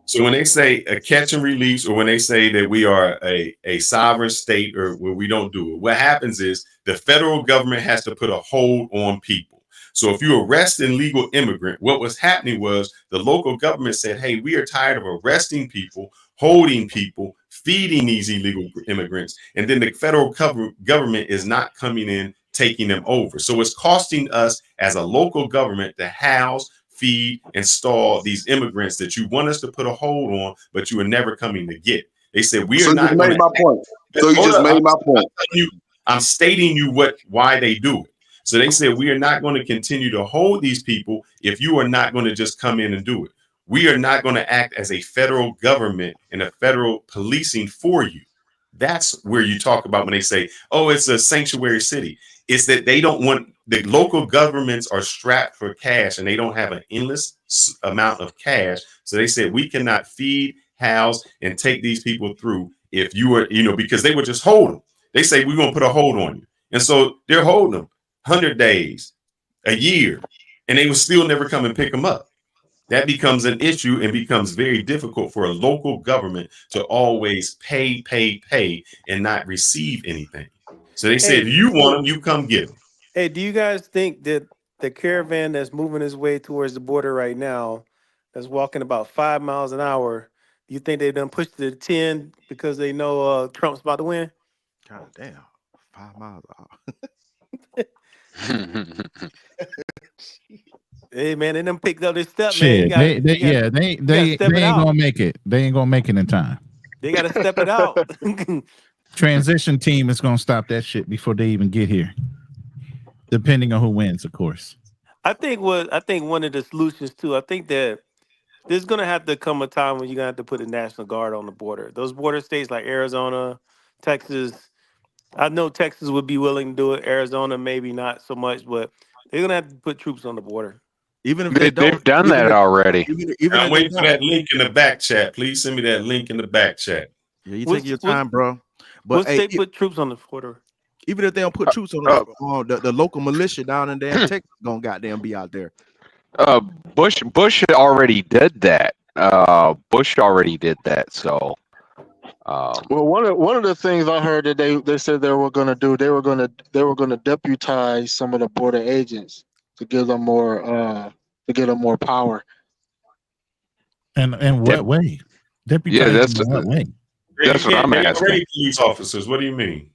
So when they say a catch and release, or when they say that we are a sovereign state, or when we don't do it, what happens is the federal government has to put a hold on people. So if you arrest an illegal immigrant, what was happening was the local government said, hey, we are tired of arresting people, holding people, feeding these illegal immigrants. And then the federal government is not coming in, taking them over. So it's costing us as a local government to house, feed, and stall these immigrants that you want us to put a hold on, but you are never coming to get. They said, we are not going to. So you just made my point. I'm stating you why they do it. So they said, we are not going to continue to hold these people if you are not going to just come in and do it. We are not going to act as a federal government and a federal policing for you. That's where you talk about when they say, oh, it's a sanctuary city. It's that they don't want, the local governments are strapped for cash and they don't have an endless amount of cash. So they said, we cannot feed, house, and take these people through if you were, because they would just hold them. They say, we're going to put a hold on you. And so they're holding them 100 days, a year, and they will still never come and pick them up. That becomes an issue and becomes very difficult for a local government to always pay, and not receive anything. So they said, if you want them, you come get them. Hey, do you guys think that the caravan that's moving its way towards the border right now, that's walking about 5 miles an hour, do you think they done pushed to 10 because they know Trump's about to win? God damn, 5 miles Hey man, they done picked up their step, Shit, man. they ain't gonna make it. They ain't gonna make it in time. They gotta step it out. Transition team is gonna stop that shit before they even get here. Depending on who wins, of course. I think one of the solutions too, I think that there's gonna have to come a time when you're gonna have to put a National Guard on the border. Those border states like Arizona, Texas. I know Texas would be willing to do it. Arizona, maybe not so much, but they're gonna have to put troops on the border. Even if they've done that already. I'm waiting for that link in the back chat. Please send me that link in the back chat. Yeah, you take your time, bro. But what state put troops on the border? Even if they don't put troops on the local militia down in damn Texas gonna goddamn be out there. Bush already did that. Bush already did that. So, well, one of the things I heard that they said they were going to do, they were going to deputize some of the border agents to give them more power. And what way? Deputize in what way? That's what I'm asking. Already police officers. What do you mean?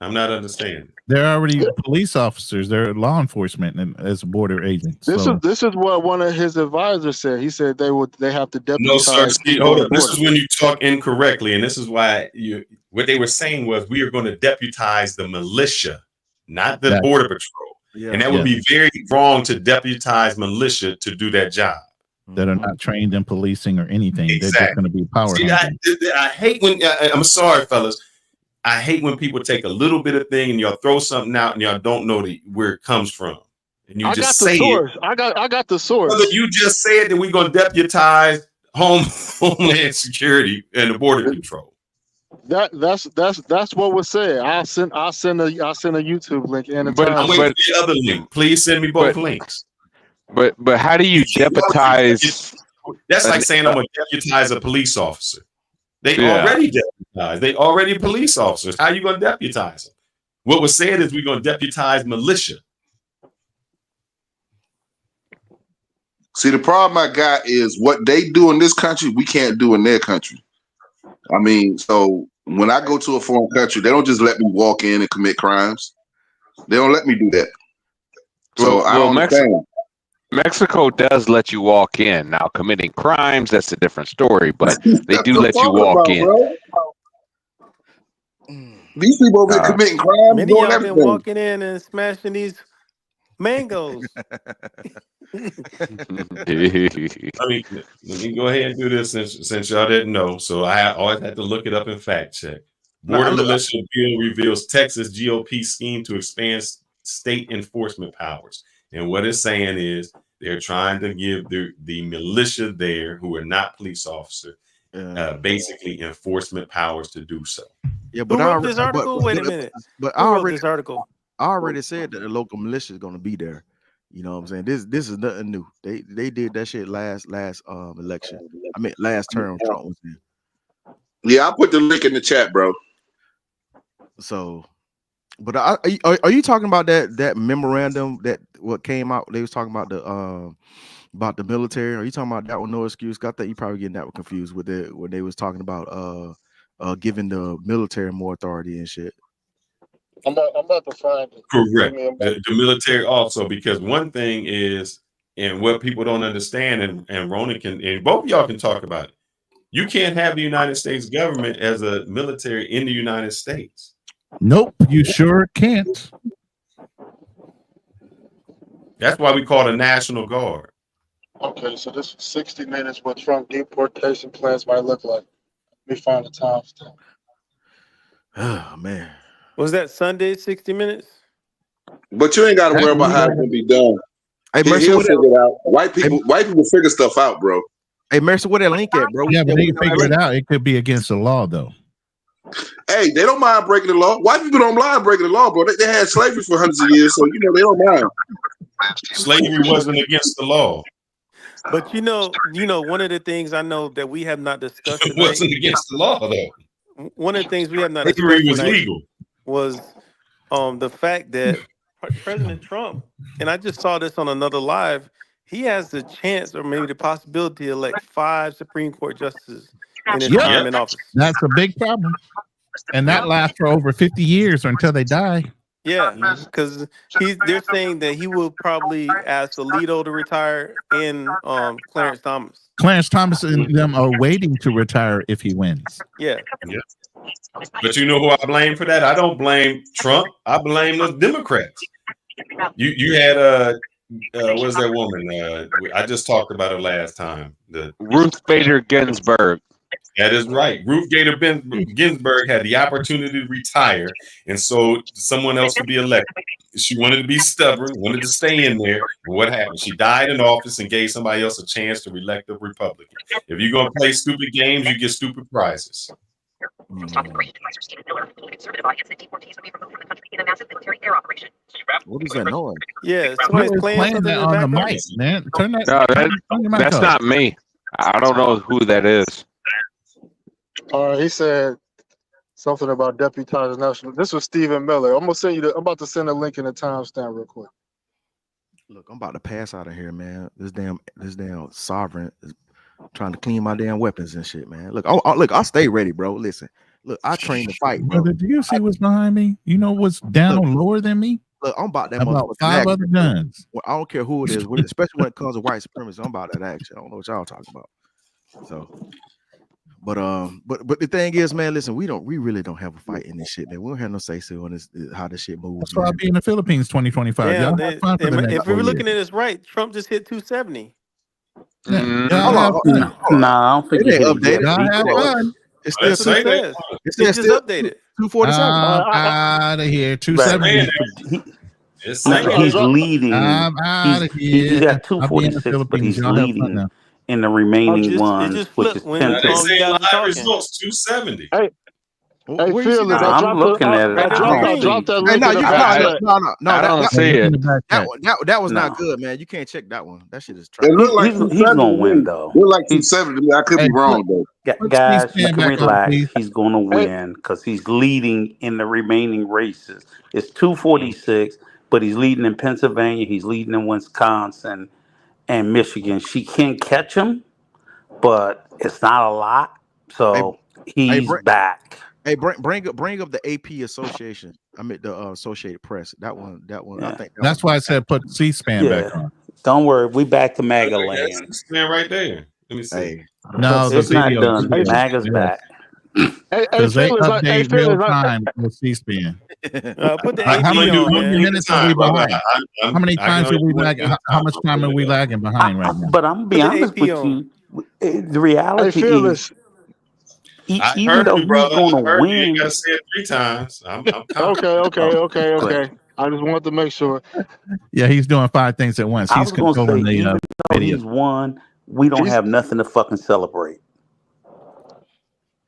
I'm not understanding. They're already police officers. They're law enforcement and as border agents. This is what one of his advisors said. He said they have to deputize. No, sir. See, hold up. This is when you talk incorrectly, and this is why what they were saying was we are going to deputize the militia, not the border patrol. Yeah. And that would be very wrong to deputize militia to do that job. That are not trained in policing or anything. Exactly. They're just going to be power. See, I hate when I'm sorry, fellas. I hate when people take a little bit of thing and y'all throw something out and y'all don't know where it comes from. And you just say it. I got the source. Brother, you just said that we're going to deputize Homeland Security and the Border Control. That's what was said. I'll send a YouTube link in. But I'm waiting for the other link. Please send me both links. But how do you deputize? That's like saying I'm going to deputize a police officer. They already deputized. They already police officers. How are you going to deputize them? What was said is we're going to deputize militia. See, the problem I got is what they do in this country, we can't do in their country. I mean, so when I go to a foreign country, they don't just let me walk in and commit crimes. They don't let me do that. So I don't understand. Mexico does let you walk in. Now, committing crimes, that's a different story, but they do let you walk in. These people have been committing crimes. Many of y'all been walking in and smashing these mangoes. Let me go ahead and do this since y'all didn't know. So I always had to look it up and fact check. Border militia bill reveals Texas GOP scheme to expand state enforcement powers. And what it's saying is they're trying to give the militia there, who are not police officers, basically enforcement powers to do so. Yeah, but who wrote this article? Wait a minute. But who wrote this article? I already said that the local militia is going to be there. You know what I'm saying? This is nothing new. They did that shit last election. I mean last term Trump was in. Yeah, I'll put the link in the chat, bro. So, but are you talking about that memorandum that what came out? They was talking about the military. Are you talking about that one? No excuse. Got that? You probably getting that one confused with it when they was talking about giving the military more authority and shit. I'm about to find it. Correct. The military also, because one thing is, and what people don't understand, and Ronan can, and both of y'all can talk about it. You can't have the United States government as a military in the United States. Nope, you sure can't. That's why we call it a National Guard. Okay, so this is 60 minutes what Trump deportation plans might look like. Let me find the timestamp. Oh man. Was that Sunday 60 Minutes? But you ain't got to worry about how it's gonna be done. Hey, Mercy, He'll figure it out. White people figure stuff out, bro. Hey, Mercy, where that link at, bro? Yeah, but they can figure it out. It could be against the law, though. Hey, they don't mind breaking the law. White people don't mind breaking the law, bro. They had slavery for hundreds of years, so they don't mind. Slavery wasn't against the law. But you know, one of the things I know that we have not discussed It tonight. wasn't against the law, though. One of the things we have not Slavery discussed was tonight legal. was the fact that President Trump, and I just saw this on another live, he has the chance or maybe the possibility to elect 5 Supreme Court justices in his time in office. That's a big problem. And that lasts for over 50 years or until they die. Yeah, because they're saying that he will probably ask Alito to retire and Clarence Thomas. Clarence Thomas and them are waiting to retire if he wins. Yeah. But you know who I blame for that? I don't blame Trump. I blame the Democrats. You had what's that woman? I just talked about her last time. Ruth Bader Ginsburg. That is right. Ruth Bader Ginsburg had the opportunity to retire, and so someone else could be elected. She wanted to be stubborn, wanted to stay in there. And what happened? She died in office and gave somebody else a chance to elect a Republican. If you're going to play stupid games, you get stupid prizes. What is that noise? Yeah, somebody's playing something that on the mic, man. Turn that. No, turn your mic that's off. not me. I don't know who that is. He said something about deputized national. This was Stephen Miller. I'm about to send a link in the timestamp real quick. Look, I'm about to pass out of here, man. This damn sovereign is trying to clean my damn weapons and shit, man. Look, I'll stay ready, bro. Listen, look, I train to fight, bro. Brother, do you see what's behind me? You know what's down lower than me? Look, I'm about that About motherfucking 5 action. other guns. Well, I don't care who it is, especially when it comes to white supremacy. I'm about that action. I don't know what y'all talking about. So, but the thing is, man, listen, we really don't have a fight in this shit, man. We don't have no say so on this how this shit moves. That's why I'll be in the Philippines 2025. Yeah, Y'all have fun for the next if we 4 were looking years. at this right, Trump just hit 270. Y'all have fun. Nah, I don't think It ain't he hit updated. Y'all have fun. It's That's still what it says. it's It's just still updated. 247. I'm out of here. 270. He's leading. I'm out of here. He got I'll be in the 246, but Philippines. he's Y'all have fun leading now. in the remaining It ones, just which flipped is when 10 They to say you guys were live talking. results 270. Hey, Where you see Fearless, that? I'm looking at it. I dropped that link No, in the you back chat. no. I don't see it. That was No. not good, man. You can't check that one. That shit is trash. It looked like He's 270 gonna to win me. though. Look like 270 to me. I could be wrong though. Guys, you stand can back up, relax. please. He's gonna win because he's leading in the remaining races. It's 246, but he's leading in Pennsylvania. He's leading in Wisconsin and Michigan. She can't catch him, but it's not a lot. So he's back. Hey, bring up the AP Association. I mean the Associated Press. That one. Yeah. I think That's why I said put C-SPAN back on. Don't worry, we back to MAGA land. That's right there. Let me see. Hey, No, the It's not video. done. MAGA's back. Hey, Because they Fearless, update real time with C-SPAN. Put the Like, AP how many on, man. minutes are we behind? How many times are we lagging? How much time are we lagging behind right now? But I'm gonna be Put the honest AP with on. you. The reality Hey, Fearless. is, I even heard though you, he's brother. going I to heard you. You win, gotta say it 3 times. I'm confident. Okay. I just wanted to make sure. Yeah, he's doing 5 things at once. I He's was going to say, controlling the even though video. he's won, we don't have nothing to fucking celebrate.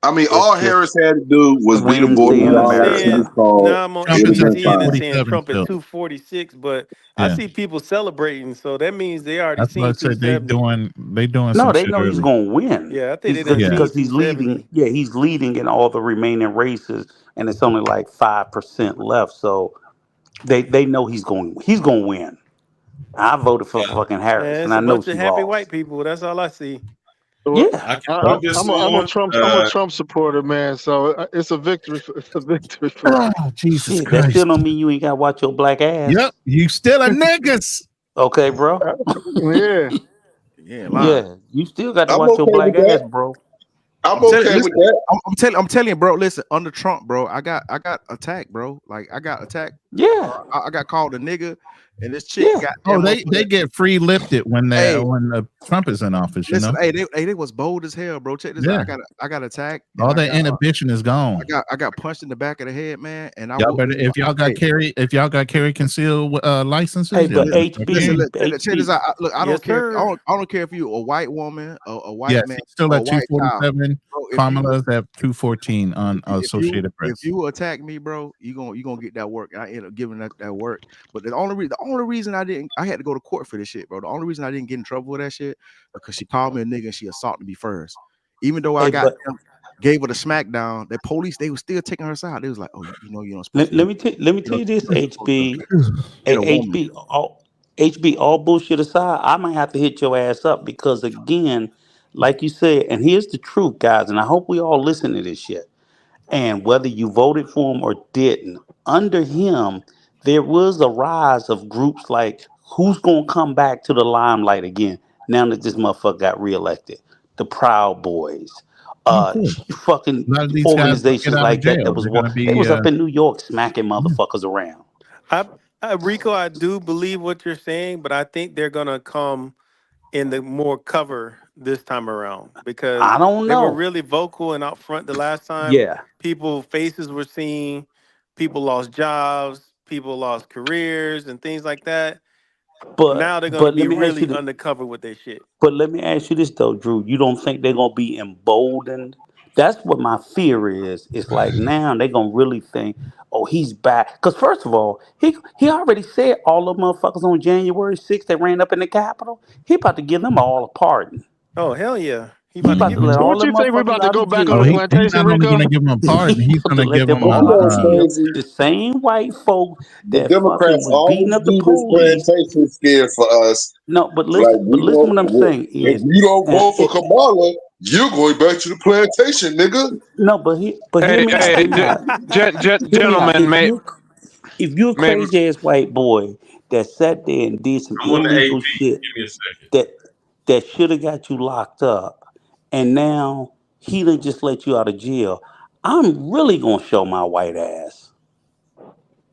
I mean, It's all just Harris had to do was beat a boy Wednesday in down to America. his call. Now I'm on Trump is at ABT and it's saying 247 Trump at still. 246, but I Yeah. see people celebrating, so that means they already That's what I seen said. They 270. doing No, some they shit know he's early. going to win. Yeah, I think they done Because seen he's leading. 270. Yeah, he's leading in all the remaining races, and it's only like 5% left. So they know he's going to win. I voted for fucking Harris, Man, and it's I a know bunch of she happy lost. white people. That's all I see. Yeah, put this I'm on. a Trump supporter, man. So it's a victory. It's a victory for me. Oh, Jesus shit, that Christ. still don't mean you ain't got to watch your black ass. Yep, you still a niggas. Okay, bro. Yeah. Yeah, you still got to I'm watch your okay black with that. ass, bro. I'm okay with that. I'm telling you, bro. Listen, under Trump, bro, I got attacked, bro. Like I got attacked Yeah. I got called a nigga, and this chick got. Oh, they get free lifted when Trump is in office. Listen, You know. they was bold as hell, bro. Check this out. I got attacked. All that inhibition is gone. I got punched in the back of the head, man. And y'all better if y'all got carry concealed licenses. Hey, but listen, check this out. Look, I don't Yes, care. sir. I don't care if you a white woman, a white Yes, man, still or at a white child. 247. Kamala's at 214 on Associated Press. If you attack me, bro, you gonna get that work. And I end up giving that work. But the only reason I had to go to court for this shit, bro. The only reason I didn't get in trouble with that shit because she called me a nigga and she assaulted me first. Even though I gave her the smackdown, the police they were still taking her side. They was like, "Oh, you know, you don't." Let me tell you this, HB. HB, all bullshit aside, I might have to hit your ass up because again, like you said, and here's the truth, guys, and I hope we all listen to this shit. And whether you voted for him or didn't, under him, there was a rise of groups like who's gonna come back to the limelight again now that this motherfucker got reelected? The Proud Boys, fucking organizations like that. That was they was up in New York smacking motherfuckers around. Rico, I do believe what you're saying, but I think they're gonna come in the more cover this time around because I don't they were know. really vocal and out front the last time. Yeah. People faces were seen, people lost jobs, people lost careers and things like that. But now they're gonna be let me ask you really undercover with their shit. But let me ask you this though, Drew. You don't think they're gonna be emboldened? That's what my fear is. It's like now they're gonna really think, oh, he's back. Because first of all, he already said all the motherfuckers on January 6th that ran up in the Capitol, he about to give them all a pardon. Oh hell yeah. He about to let So all what the you think we motherfuckers about to out go of back jail. on the He's plantation, not only Rico? going to give them a pardon, he's going to let give them them all out of jail. crazy. The same white folk The that fucking Democrats was beating always up the do this police. plantation scare for us. No, but Like listen what I'm saying if is you don't vote for Kamala, you're going back to the plantation, nigga. no, but hear me out. Hear me out. Hear me out. Gentlemen, If you're a crazy ass white boy that sat there and did some I'm on the illegal AP. shit Give me a second. that should have got you locked up, and now he done just let you out of jail, I'm really gonna show my white ass.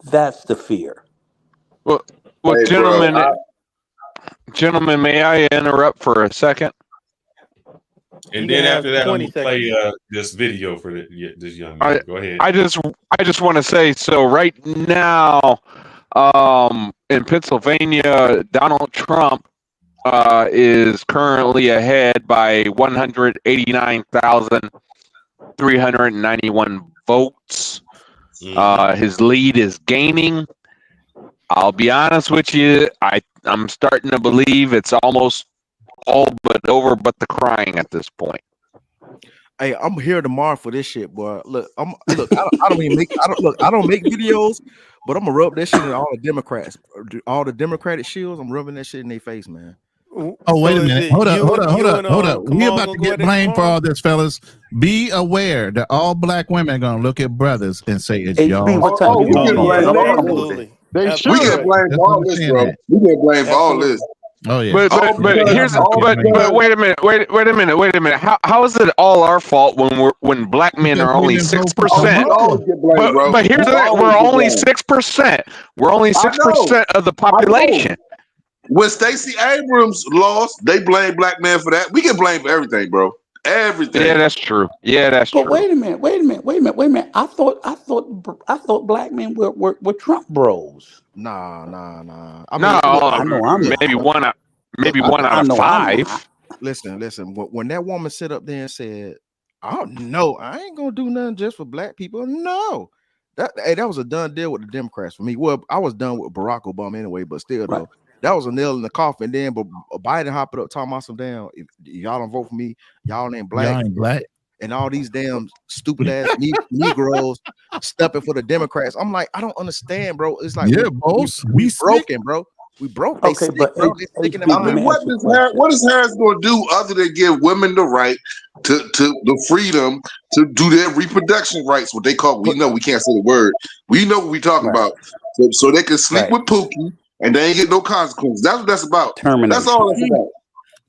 That's the fear. well, Hey, bro, gentlemen, may I interrupt for a second? And then after that, I'm gonna play this video for this young man. Go ahead. I just want to say so right now, in Pennsylvania, Donald Trump is currently ahead by 189,391 votes. His lead is gaining. I'll be honest with you, I'm starting to believe it's almost all but over, but the crying at this point. Hey, I'm here tomorrow for this shit, boy. Look, I don't make videos, but I'm gonna rub that shit in all the Democrats, all the Democratic shields. I'm rubbing that shit in their face, man. Oh, wait a minute. Hold up. We about to get blamed for all this, fellas. Be aware that all black women are going to look at brothers and say it's y'all. we get blamed for all this. We get blamed for all this, bro. We get blamed for all this. Oh yeah. But wait a minute. How is it all our fault when black men are only 6%? But here's the thing: we're only 6%. We're only 6% of the population. When Stacey Abrams lost, they blame black men for that. We get blamed for everything, bro. Everything. Yeah, that's true. But wait a minute. I thought black men were Trump bros. Nah. I know I'm not. Maybe one out of 5. Listen. When that woman sit up there and said, "Oh no, I ain't gonna do nothing just for black people," no, that was a done deal with the Democrats for me. Well, I was done with Barack Obama anyway, but still though. That was a nail in the coffin. Then, but Biden hopping up talking about some damn. If y'all don't vote for me, y'all ain't black. Y'all ain't black. And all these damn stupid ass Negroes stepping for the Democrats. I'm like, I don't understand, bro. It's like we broken, bro. We broke. They sick, bro. They sick in the what is Harris going to do other than give women the right to the freedom to do their reproduction rights? What they call. We know we can't say the word. We know what we talking about. So they can sleep with Pookie. And they ain't get no consequences. That's what that's about. That's all that's about.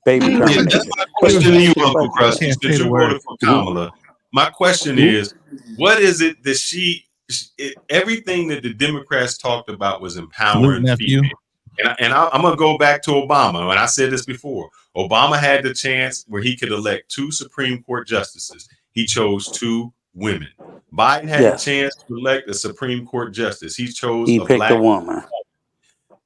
Baby termination. That's my question to you, Uncle Krusty, since you voted for Kamala. My question is, what is it that she everything that the Democrats talked about was Salute, empowering nephew. females. I'm going to go back to Obama. And I said this before. Obama had the chance where he could elect 2 Supreme Court justices. He chose 2 women. Biden had the Yes. chance to elect a Supreme Court justice. He chose He a picked a black woman.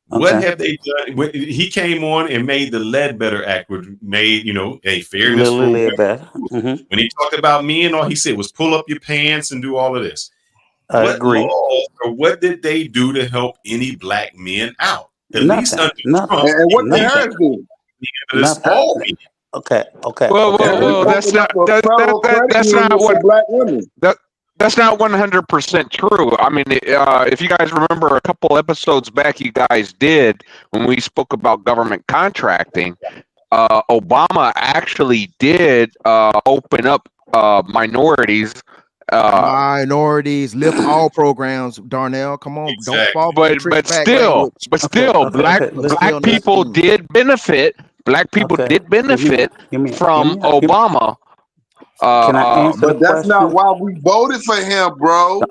What Okay. have they done? He came on and made the Ledbetter Act, which made, a fairness for Lily women. better. Mm-hmm. When he talked about men, all he said was pull up your pants and do all of this. I What agree. laws or what did they do to help any black men out? At least under Trump, And what did Nothing. Harris do? all men. Okay. Well, Harris that's opened up not a federal credit that's union not for what black women. That's not 100% true. I mean, if you guys remember a couple episodes back, you guys did when we spoke about government contracting. Obama actually did open up minorities. Minorities, lift all programs. Darnell, come on, don't fall for the trick bag language. Black people did benefit. Black people did benefit from Obama. Can I answer But the that's not question? why we voted for him, bro.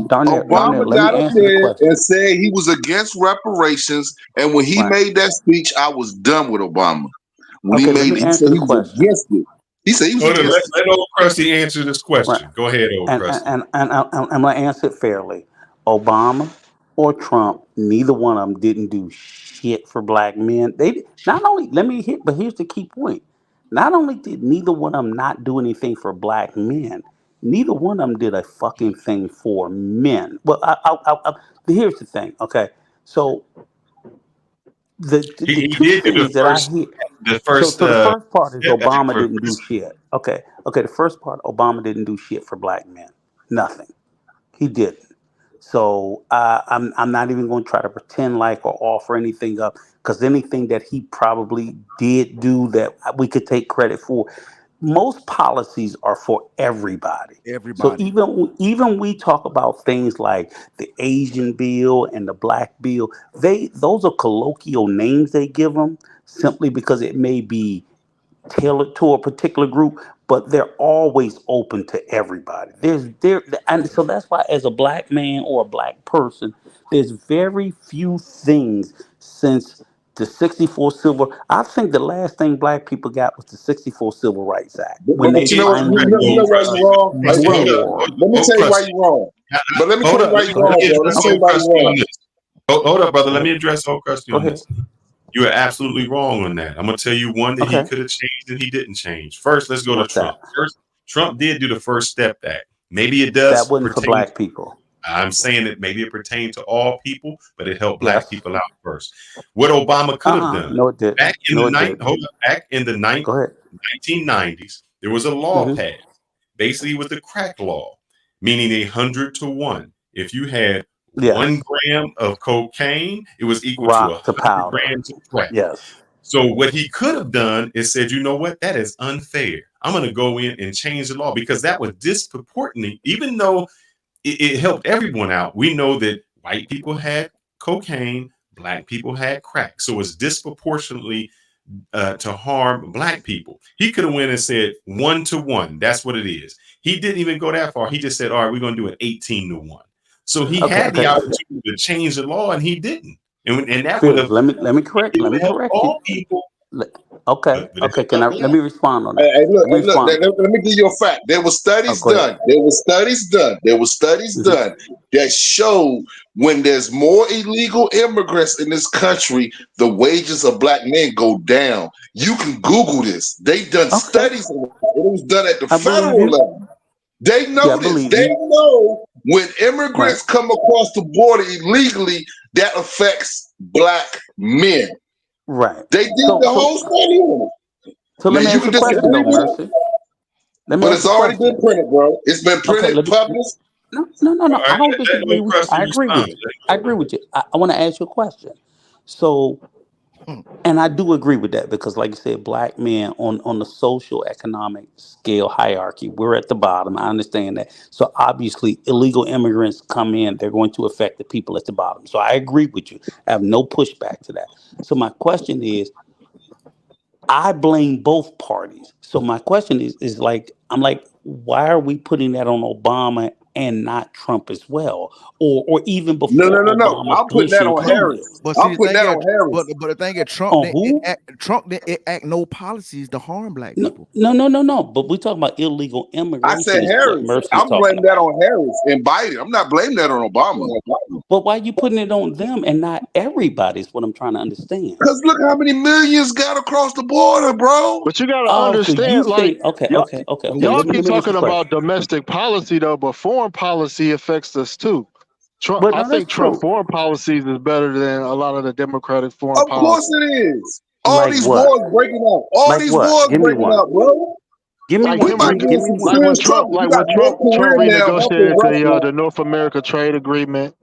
Darnell, Obama let me got up answer the there question. and said he was against reparations, and when he Right. made that speech, I was done with Obama. When Okay, let me he answer said the he was question. against it. He said he was Hold on, against let old Krusty answer this question. Right. Go ahead, old Krusty. And I'm going to answer it fairly. Obama or Trump, neither one of them didn't do shit for black men. They not only but here's the key point. Not only did neither one of them not do anything for black men, neither one of them did a fucking thing for men. Well, here's the thing. Okay, so the He two did do things that I hear. the first So the first part is step back Obama for didn't do shit. Okay. The first part, Obama didn't do shit for black men. Nothing. He didn't. So I'm not even going to try to pretend like or offer anything up because anything that he probably did do that we could take credit for. Most policies are for everybody. So Everybody. even we talk about things like the Asian bill and the black bill, those are colloquial names they give them simply because it may be tailored to a particular group, but they're always open to everybody. And so that's why, as a black man or a black person, there's very few things since the '64 civil. I think the last thing black people got was the '64 Civil Rights Act when But they you know what? finally You know why you're wrong. the Krusty, world hold up. war. Let me tell you why Krusty. you're wrong. But let me Hold tell you up. why Let you're wrong, me bro. Let me address tell you old why you're Krusty on wrong. this. Hold up, brother. Let me address old Krusty Go on ahead. this. You are absolutely wrong on that. I'm gonna tell you one that he Okay. could have changed and he didn't change. First, let's go to What's Trump. that? First, Trump did do the First Step Act. Maybe it That does wasn't for pertain. black people. I'm saying that maybe it pertained to all people, but it helped black Yes. people out first. What Obama could have done No, it didn't. back in No, the it didn't. back in the Go ahead. 1990s, there was a law Mm-hmm. passed. Basically, it was the crack law, meaning 100-1. If you had Yes. 1 gram of cocaine, it was equal to Rock to 100 powder. grams of crack. Yes. So what he could have done is said, you know what, that is unfair. I'm going to go in and change the law because that was disproportionately, even though it helped everyone out. We know that white people had cocaine, black people had crack. So it's disproportionately to harm black people. He could have went and said 1-1. That's what it is. He didn't even go that far. He just said, all right, we're going to do it 18-1. So he had the opportunity to change the law and he didn't. And that would Felix, have let me correct you. all people. Okay. Can let me respond on that? Hey, look, Let me respond. let me give you a fact. There were studies Go ahead. done. There were studies done that showed when there's more illegal immigrants in this country, the wages of black men go down. You can Google this. They done studies. It was done at the federal level. They know this. They know when immigrants come across the border illegally, that affects black men. Right. They did the whole study on it. So Now let me you ask can you a question, disagree though, with Mercy. it, Let me but ask it's you a already question. been printed, bro. It's been printed, published. No. I don't Let disagree old with you. Krusty I agree with respond. you. I agree with you. I want to ask you a question. So, and I do agree with that because, like you said, black men on the social economic scale hierarchy, we're at the bottom. I understand that. So obviously, illegal immigrants come in; they're going to affect the people at the bottom. So I agree with you. I have no pushback to that. So my question is, I blame both parties. So my question is like, I'm like, why are we putting that on Obama and not Trump as well, or even No, before no, no, no. Obama, I'm putting Bush that on included. Harris. But see, I'm the putting thing that is, on Harris. but the thing is, On who? Trump didn't act no policies to harm black No, people. no. But we're talking about illegal I said immigration is what Harris. Mercy's I'm talking blaming that about. on Harris and Biden. I'm not blaming that on Obama. But why are you putting it on them and not everybody is what I'm trying to understand. Because look how many millions got across the border, bro. But you gotta Oh, so you understand, like think okay. y'all Let me keep ask you talking a about question. domestic policy though, but foreign policy affects us too. Trump, But I no, that's think Trump true. foreign policies is better than a lot of the Democratic foreign Of course policy. it is. All Like these what? wars breaking out. All Like thgive me breaking one. out, bro. Give me Like one. We him, about to Give get me some one. like serious trouble. You got Trump North Korea now helping renegotiated Russia. the North America trade agreement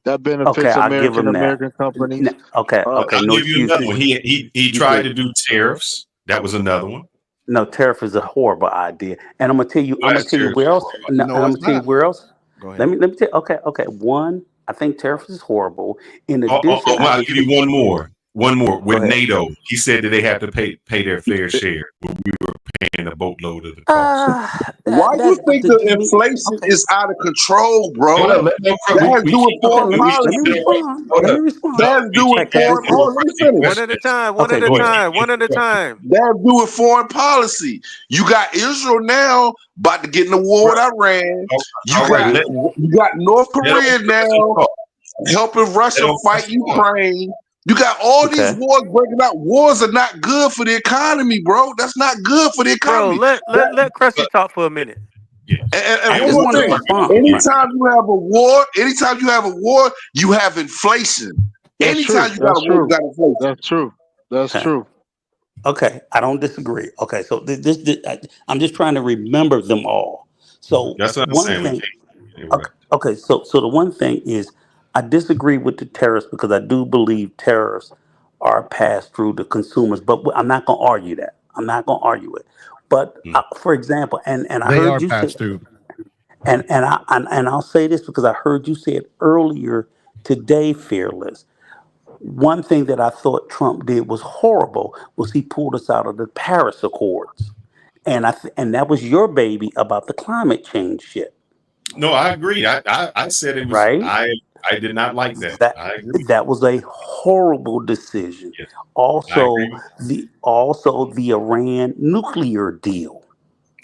that Okay, benefits I'll give him that. American companies. Okay, I'll no give you another one. excuses. He You tried said to do tariffs. That was another one. no. Tariff is a horrible idea, and I'm gonna tell you. I'm gonna Last tell you tariffs where was else. horrible. No, and No, I'm it's gonna tell you not. where else. Go ahead. Let me tell. Okay. One, I think tariff is horrible. In Oh, addition, I I'll just give you one more. One more go with ahead. NATO. He said that they have to pay their fair share, but we were paying a boatload of the cost. Why do you think That the to me. inflation Okay. is out of control, bro? Hold up, That has to do with Okay. foreign Let me policy. respond. Hold Let me up. respond. That No, has to we do with keep Okay, because foreign. asking this the Hold is on, let me same finish. One at a questions. time. One okay. at a Go ahead. time. One at a time. That has to do with foreign policy. You got Israel now about to get in a war with Iran. All right, You got North let Korea them now talk. helping Russia Let them fight talk. Ukraine. You got all these Okay. wars breaking out. Wars are not good for the economy, bro. That's not good for the Bro, economy. let Cressy talk for a minute. And I one just more want to thing. respond. Right. Anytime you have a war, you have inflation. That's Anytime true. you got That's a war, you true. got inflation. That's true. That's Okay. true. Okay. I don't disagree. Okay. So I'm just trying to remember them all. So That's what I'm one saying. We thing. can't interrupt. Okay. So the one thing is, I disagree with the tariffs because I do believe tariffs are passed through the consumers. But I'm not going to argue that. I'm not going to argue it. But for example, and I They heard are you say, passed through. and I'll say this because I heard you say it earlier today, Fearless. One thing that I thought Trump did was horrible was he pulled us out of the Paris Accords, and and that was your baby about the climate change shit, No, I agree. I said it was. right? I did not like that. That I agree. that was a horrible decision. Yes, I Also, agree. the Iran nuclear deal.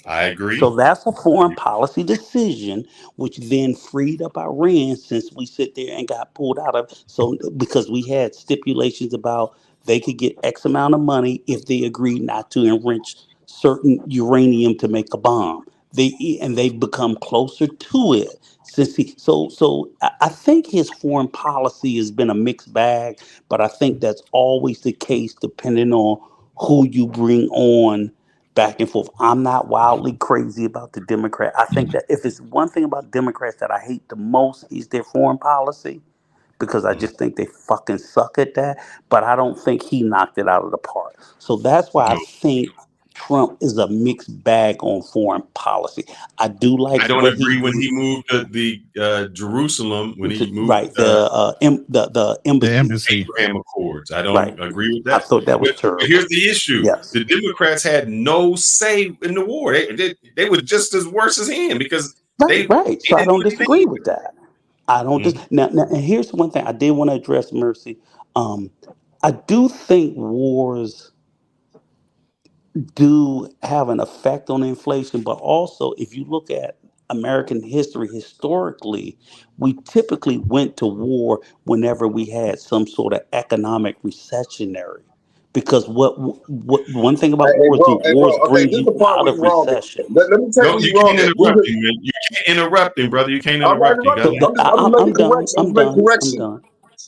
I So agree. that's a foreign policy decision, which then freed up Iran since we sit there and got pulled out of. So because we had stipulations about they could get X amount of money if they agreed not to enrich certain uranium to make a bomb. They've become closer to it since he. So I think his foreign policy has been a mixed bag, but I think that's always the case depending on who you bring on back and forth. I'm not wildly crazy about the Democrat. I think that if it's one thing about Democrats that I hate the most is their foreign policy because I just think they fucking suck at that. But I don't think he knocked it out of the park. So that's why I No, think Trump is a mixed bag on foreign policy. I do like I don't what he agree when he did moved the Jerusalem when he to moved right the The embassy. embassy. Abraham Accords. I Right. don't agree with I that. thought that was But here's terrible. the issue: Yes. the Democrats had no say in the war. They were just as worse as him because Right, they right. So I didn't don't do disagree anything. with that. I don't Mhm. now. And here's one thing I did want to address, Mercy. I do think wars do have an effect on inflation, but also if you look at American history historically, we typically went to war whenever we had some sort of economic recessionary. Because what one thing about wars do, Hey, bro. wars Okay, bring this is you the part out where of you're wrong. recession. Let me tell you No, where you you're wrong can't at. interrupt him, man. You can't interrupt him, brother. You can't All right, interrupt him. You got So I'm just I'm making done. correction. I'm I'm just making done. I'm correction. done.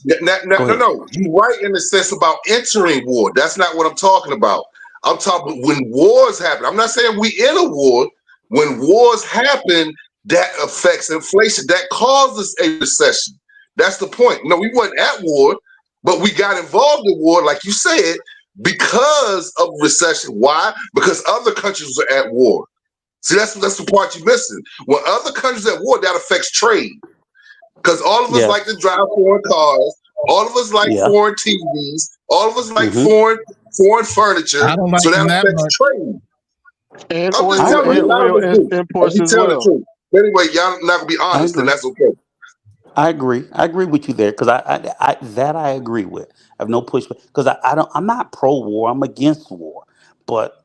No, Go no, ahead. no. You're right in the sense about entering war. That's not what I'm talking about. I'm talking when wars happen. I'm not saying we in a war. When wars happen, that affects inflation. That causes a recession. That's the point. No, we weren't at war, but we got involved in war, like you said, because of recession. Why? Because other countries are at war. See, that's the part you're missing. When other countries are at war, that affects trade. Because all of us like to Yes. drive foreign cars. All of us like Yeah. foreign TVs. All of us like Mm-hmm. foreign furniture. I don't So like that them that affects much. trade. And I'm just I oil telling agree. you, and a lot of oil us do. I'm imports just as telling the well. truth. Anyway, y'all not gonna be I honest, then agree. that's okay. I agree. I agree with you there because I agree with. I have no pushback because I don't. I'm not pro war. I'm against war, but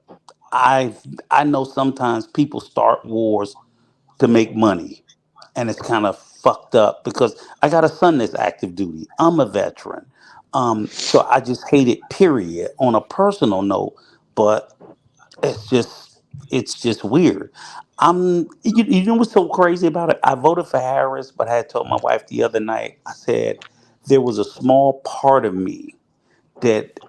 I I know sometimes people start wars to make money, and it's kind of fucked up because I got a son that's active duty. I'm a veteran, so I just hate it. Period. On a personal note, but it's just weird. You know what's so crazy about it? I voted for Harris, but I had told my wife the other night. I said there was a small part of me that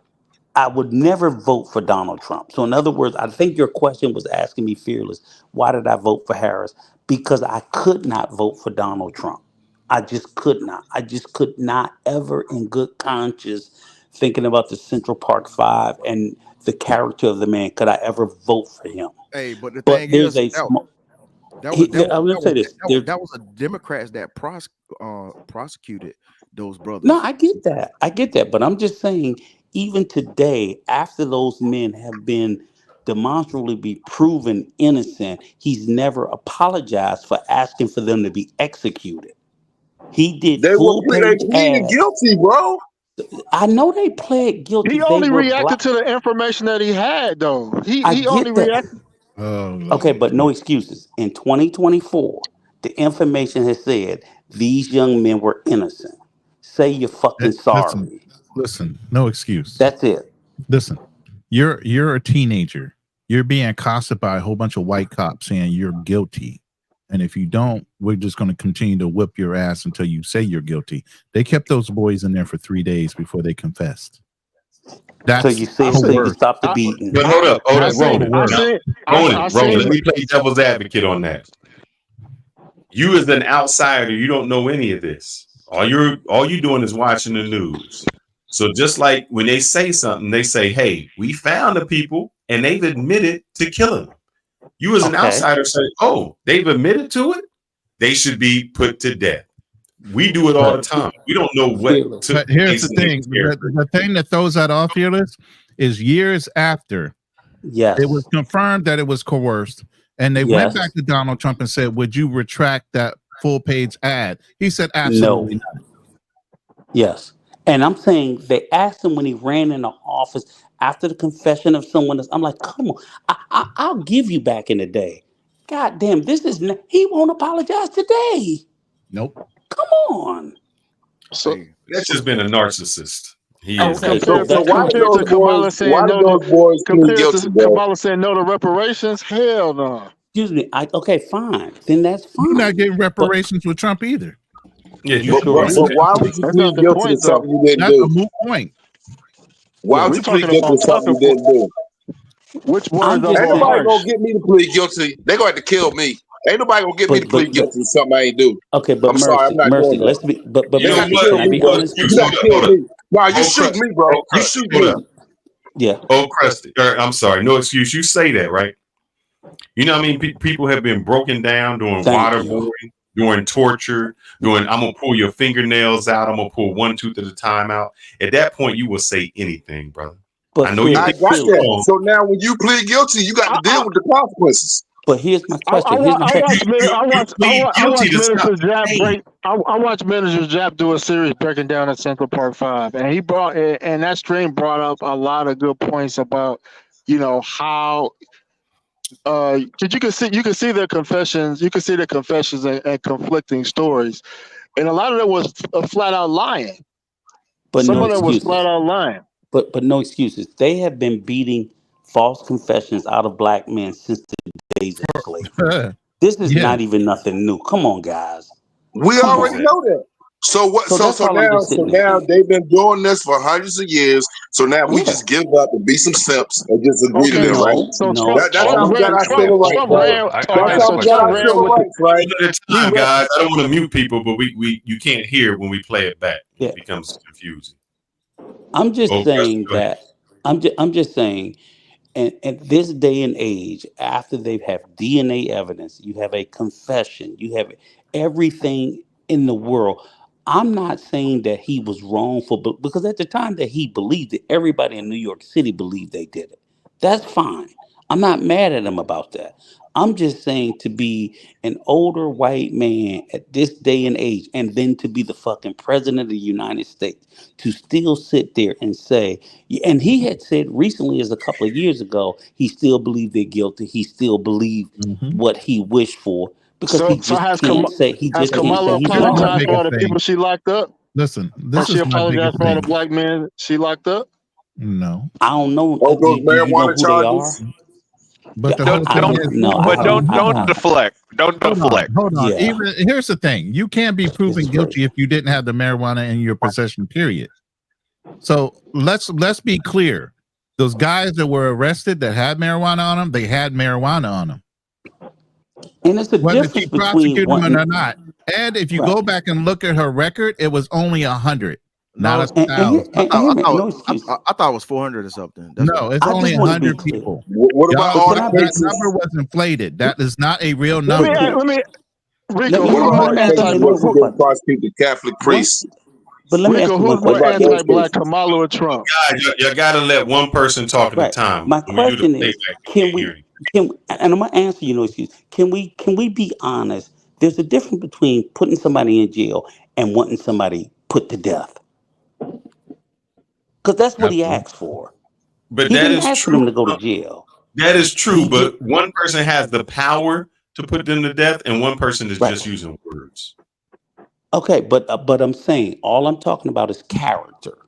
I would never vote for Donald Trump. So, in other words, I think your question was asking me, Fearless, why did I vote for Harris? Because I could not vote for Donald Trump. I just could not. I just could not ever, in good conscience, thinking about the Central Park Five and the character of the man, could I ever vote for him? Hey, but the But thing there's is, a small. I'm going to say this. that was a Democrats that prosecuted those No, brothers. I get that. I get that. But I'm just saying, even today, after those men have been demonstrably be proven innocent, he's never apologized for asking for them to be executed. He did full They page pleaded ads. guilty, bro. I know they pled guilty. He They only were reacted black. to the information that he had, though. I He only get that. reacted. Okay, but no excuses. In 2024, the information has said these young men were innocent. Say you're fucking Listen, sorry. listen. No excuse. That's it. Listen, you're a teenager. You're being accosted by a whole bunch of white cops saying you're guilty. And if you don't, we're just going to continue to whip your ass until you say you're guilty. They kept those boys in there for 3 days before they confessed. So That's you say until you coerced. stop the beating. But hold up, Roland. I Roland, let seen. me play devil's advocate on that. You as an outsider, you don't know any of this. All you doing is watching the news. So just like when they say something, they say, "Hey, we found the people and they've admitted to killing them." You as an Okay. outsider say, "Oh, they've admitted to it. They should be put to death." We do it all the time. We don't know what took But here's place the in their thing: character. the thing that throws that off your list is years after Yes. it was confirmed that it was coerced, and they went Yes. back to Donald Trump and said, "Would you retract that full page ad?" He said, No. "Absolutely not." Yes. And I'm saying they asked him when he ran into office after the confession of someone else. I'm like, come on, I'll give you back in the day. God damn, he won't apologize today. Nope. Come on. So That's just been a narcissist. He is. Okay, so compared to that's why what did compared it to those is. Kamala boys? Why saying did no to those boys plead compared to guilty, bro? Kamala saying no to reparations, hell no. Excuse me. Okay, fine. Then that's You're not fine. getting But reparations with Trump either. Yeah, you But, sure but, ain't. but why would you That's plead not the guilty to point, though. something you didn't That's a do? moot point. Why Yeah. would We you plead talking guilty to about something you talking point. didn't do? Which I'm words are just Ain't more saying. nobody harsh? gonna get me to plead guilty. They gonna have to kill me. Ain't nobody gonna get me to plead But guilty to something I ain't do. okay, but I'm sorry, I'm not doing mercy. that. Let's be. But You They know got to mercy. what? kill Can I me, be bro. honest with You you? got to kill Hold up. me. Nah, you Oh, shoot me, bro. You shoot hold me. up. Yeah. Oh, Krusty. I'm sorry. No excuse. You say that, right? You know what I mean? People have been broken down doing Thank you. waterboarding, doing torture, doing I'm gonna pull your fingernails out, I'm gonna pull one tooth at a time out. At that point, you will say anything, brother. But I know you I think got you're fearless. that. strong. So now when you plead guilty, you got I, to I, deal with the consequences. But here's my question. Here's my I question. watched Plead I guilty watched to stop Minister the Jap pain. break. I watched Minister Jap do a series breaking down at Central Park Five, and that stream brought up a lot of good points about, how cause you can see their confessions, and conflicting stories, and a lot of it was flat out lying. But Some no of it was excuses. flat out lying. But no excuses. They have been beating false confessions out of black men since the days of slavery. This is Yeah. not even nothing new. Come on, guys. We Come already on. know that. So what? So that's So all I'm now, just sitting there saying. they've been doing this for hundreds of years. So now we Yeah. just give up and be some simps and just agree to Okay, them, right? No, so no. That's Trump how we got ran our civil rights, right? I got a That's how we got Trump our question. ran civil with rights, right? One at a he time, ran guys. I don't want to mute people, but you can't hear when we play it back. Yeah. It becomes confusing. I'm just Oh, Krusty, saying go ahead. that I'm just saying, and at this day and age, after they have DNA evidence, you have a confession, you have everything in the world. I'm not saying that he was wrong but because at the time that he believed it, everybody in New York City believed they did it. That's fine. I'm not mad at him about that. I'm just saying to be an older white man at this day and age, and then to be the fucking president of the United States, to still sit there and say, and he had said recently, as a couple of years ago, he still believed they're guilty. He still believed what he wished for because So he so just can't say has Kamala he's Here's my wrong. apologized for all biggest the thing. people she locked up? Listen, Has this she is my apologized biggest for all the thing. black men she locked up? No. I don't know. Both those Do you know marijuana who they are? charges. But the Don't whole I thing don't is, don't know. hold on, hold don't on, deflect. Don't deflect. hold on. Yeah, Even here's the thing: you can't be proven it's crazy. guilty if you didn't have the marijuana in your possession. Period. So let's be clear: those guys that were arrested that had marijuana on them, they had marijuana on them, And it's a whether difference she between prosecuted them wanting or not. And if you right. go back and look at her record, it was only 100, not No, a it's, And here, 1,000. I and thought hear I me. thought No excuse. I thought it was 400 or something. That's what No, it's I only just want to be 100 clear. people. What about Y'all, all But can the I that be clear? number cases? was inflated. That is not a real Let me number. let me Let, Rico, let What me who's about let more the me ask you cases this anti where one she quick didn't question. prosecute the Catholic One, priests? but let me Rico, ask you one who's What more question. about those anti-black, cases? Kamala or Trump? Guys, you got to let one person talk at a Right. time. My When we do the question is, playback, you can can't hear we anything. and I'm gonna answer you. No excuse. Can we be honest? There's a difference between putting somebody in jail and wanting somebody put to death. Because that's what he Absolutely. asked for. But He that didn't is ask for true. them to go to jail. That is true. He did But one person has the power to put them to death, and one person is right. just using words. Okay, but I'm saying all I'm talking about is character.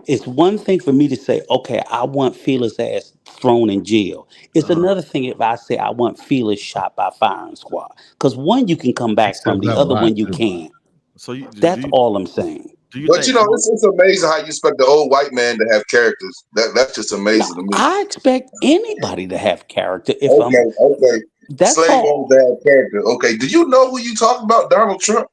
It's one thing for me to say, okay, I want Felix ass thrown in jail. It's another thing if I say I want Felix shot by firing squad. Because one you can come He back says from, the that a other lot one you too. can't. So you do That's you all I'm saying. do you But you think know, it's amazing how you expect the old white man to have characters. That's just No, amazing to me. I expect anybody to have character if I'm Okay. that's Slave owners all. that have character. Okay. Do you know who you talking about? Donald Trump?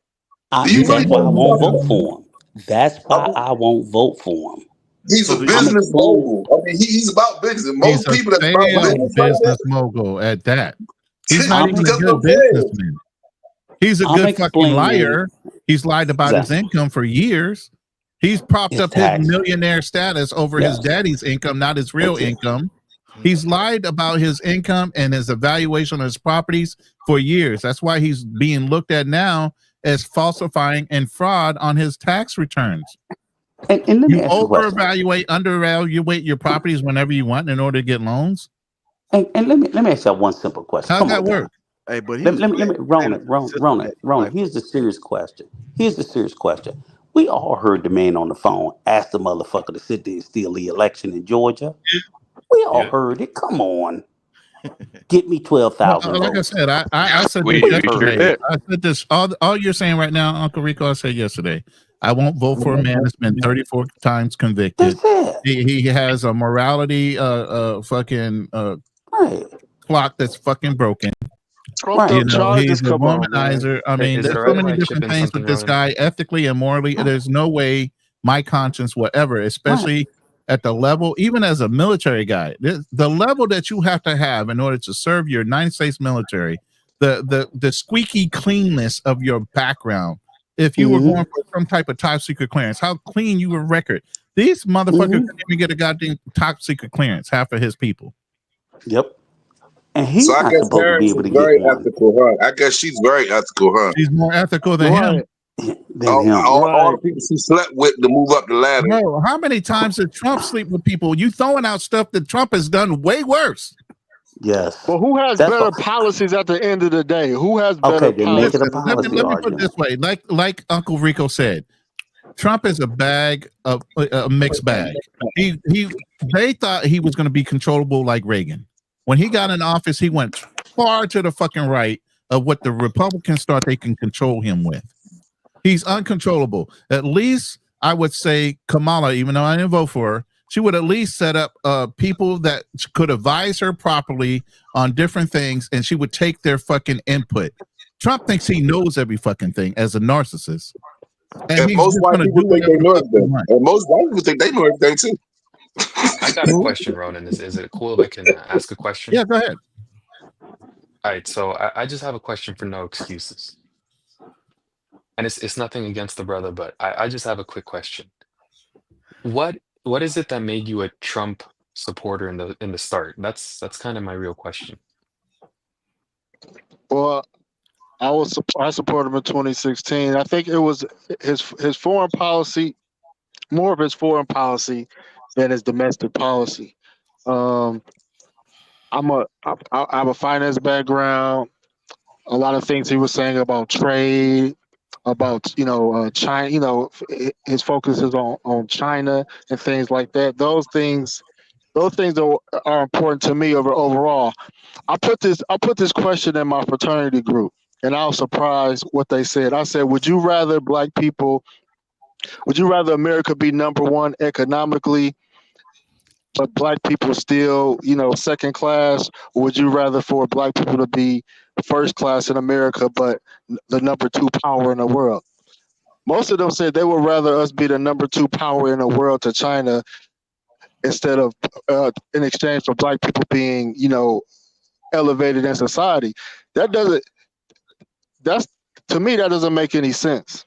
Do you He really That's know why I ain't who you won't talking vote about? for him. That's I why mean, I won't vote for him. he's so a do I'm business explaining. mogul. I mean, he's about business. He's Most a people that's about Right. failed business like business mogul at that. He's not that, I'm even a that's ex- what good I'm saying. businessman. He's a I'm good fucking explaining liar. He's lied about his exactly. income for years. He's propped up his Exactly. millionaire status over his Yes. daddy's income, not his real Thank you. income. He's lied about his income and his evaluation of his properties for years. That's why he's being looked at now as falsifying and fraud on his tax returns. And let me You ask you a question. overvaluate, undervaluate your properties whenever you want in order to get loans. And let me ask you one simple question. How's Come that on, work? Don. hey, but Let, he's let me let me saying Ronan, it's Ronan, Ronan, systematic, Ronan. like Here's the serious question. Here's the serious question. We all heard the man on the phone ask the motherfucker to sit there and steal the election in Georgia. We all Yeah. heard it. Come on. Get me Well, 12,000 like I votes. said, I said this We We sure heard yesterday. it. did. I said this all you're saying right now, Uncle Rico. I said yesterday. I won't vote for a man that's been 34 times convicted. That's it. He has a morality fucking Right. clock that's fucking broken. Trumped Right. You up know, he's charges. a Come on, man. womanizer. I mean, Is it there's all so right if many I chip different in things something, with this Ronan? guy, ethically and morally. Right. There's no way my conscience will ever, Right. especially at the level, even as a military guy, the level that you have to have in order to serve your United States military, the squeaky cleanness of your background. If you were Mm-hmm. going for some type of top secret clearance, how clean you were record. These motherfuckers Mm-hmm. couldn't even get a goddamn top secret clearance, half of his people. Yep. And So he's I not guess supposed to be Terrence able is to get very one. ethical, huh? I guess she's very ethical, huh? She's more ethical than him. Right. Than him. All Right. the people she slept with to move up the ladder. Bro, how many times did Trump sleep with people? You throwing out stuff that Trump has done way worse. Yes. But who has That's better all. policies at the end of the day? Who has Okay, better then make it a policies? Listen, let policy me put it argument. this way. Like Uncle Rico said, Trump is a bag of a mixed bag. They thought he was going to be controllable like Reagan. When he got in office, he went far to the fucking right of what the Republicans thought they can control him with. He's uncontrollable. At least I would say Kamala, even though I didn't vote for her, she would at least set up people that could advise her properly on different things, and she would take their fucking input. Trump thinks he knows every fucking thing as a narcissist, and And he's most just white going to people do think whatever they the know fuck he everything. wants. And most white people think they know everything too. I got a question, Ronan. Is it cool if I can ask a question? Yeah, go ahead. All right, so I just have a question for no excuses. And it's nothing against the brother, but I just have a quick question. What is it that made you a Trump supporter in the start? That's kind of my real question. Well, I supported him in 2016. I think it was his foreign policy, more of his foreign policy than his domestic policy. Um, I have a finance background. A lot of things he was saying about trade, about China. His focus is on China and things like that. Those things are important to me overall. I put this question in my fraternity group, and I was surprised what they said. I said, would you rather America be number one economically, but black people still, second class? Or would you rather for black people to be first class in America, but the number two power in the world? Most of them said they would rather us be the number two power in the world to China instead of in exchange for black people being, elevated in society. That's to me, that doesn't make any sense,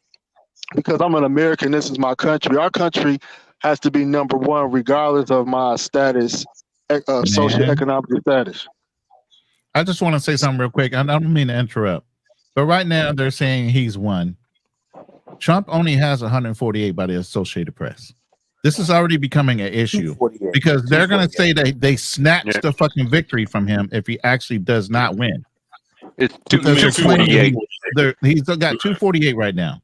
because I'm an American. This is my country. Our country has to be number one regardless of my status, socioeconomic status. I just want to say something real quick. I don't mean to interrupt, but right now they're saying he's won. Trump only has 148 by the Associated Press. This is already becoming an issue because they're going to say that they snatched the fucking victory from him if he actually does not win. It's Because they're claiming 248. he's got 248 right now,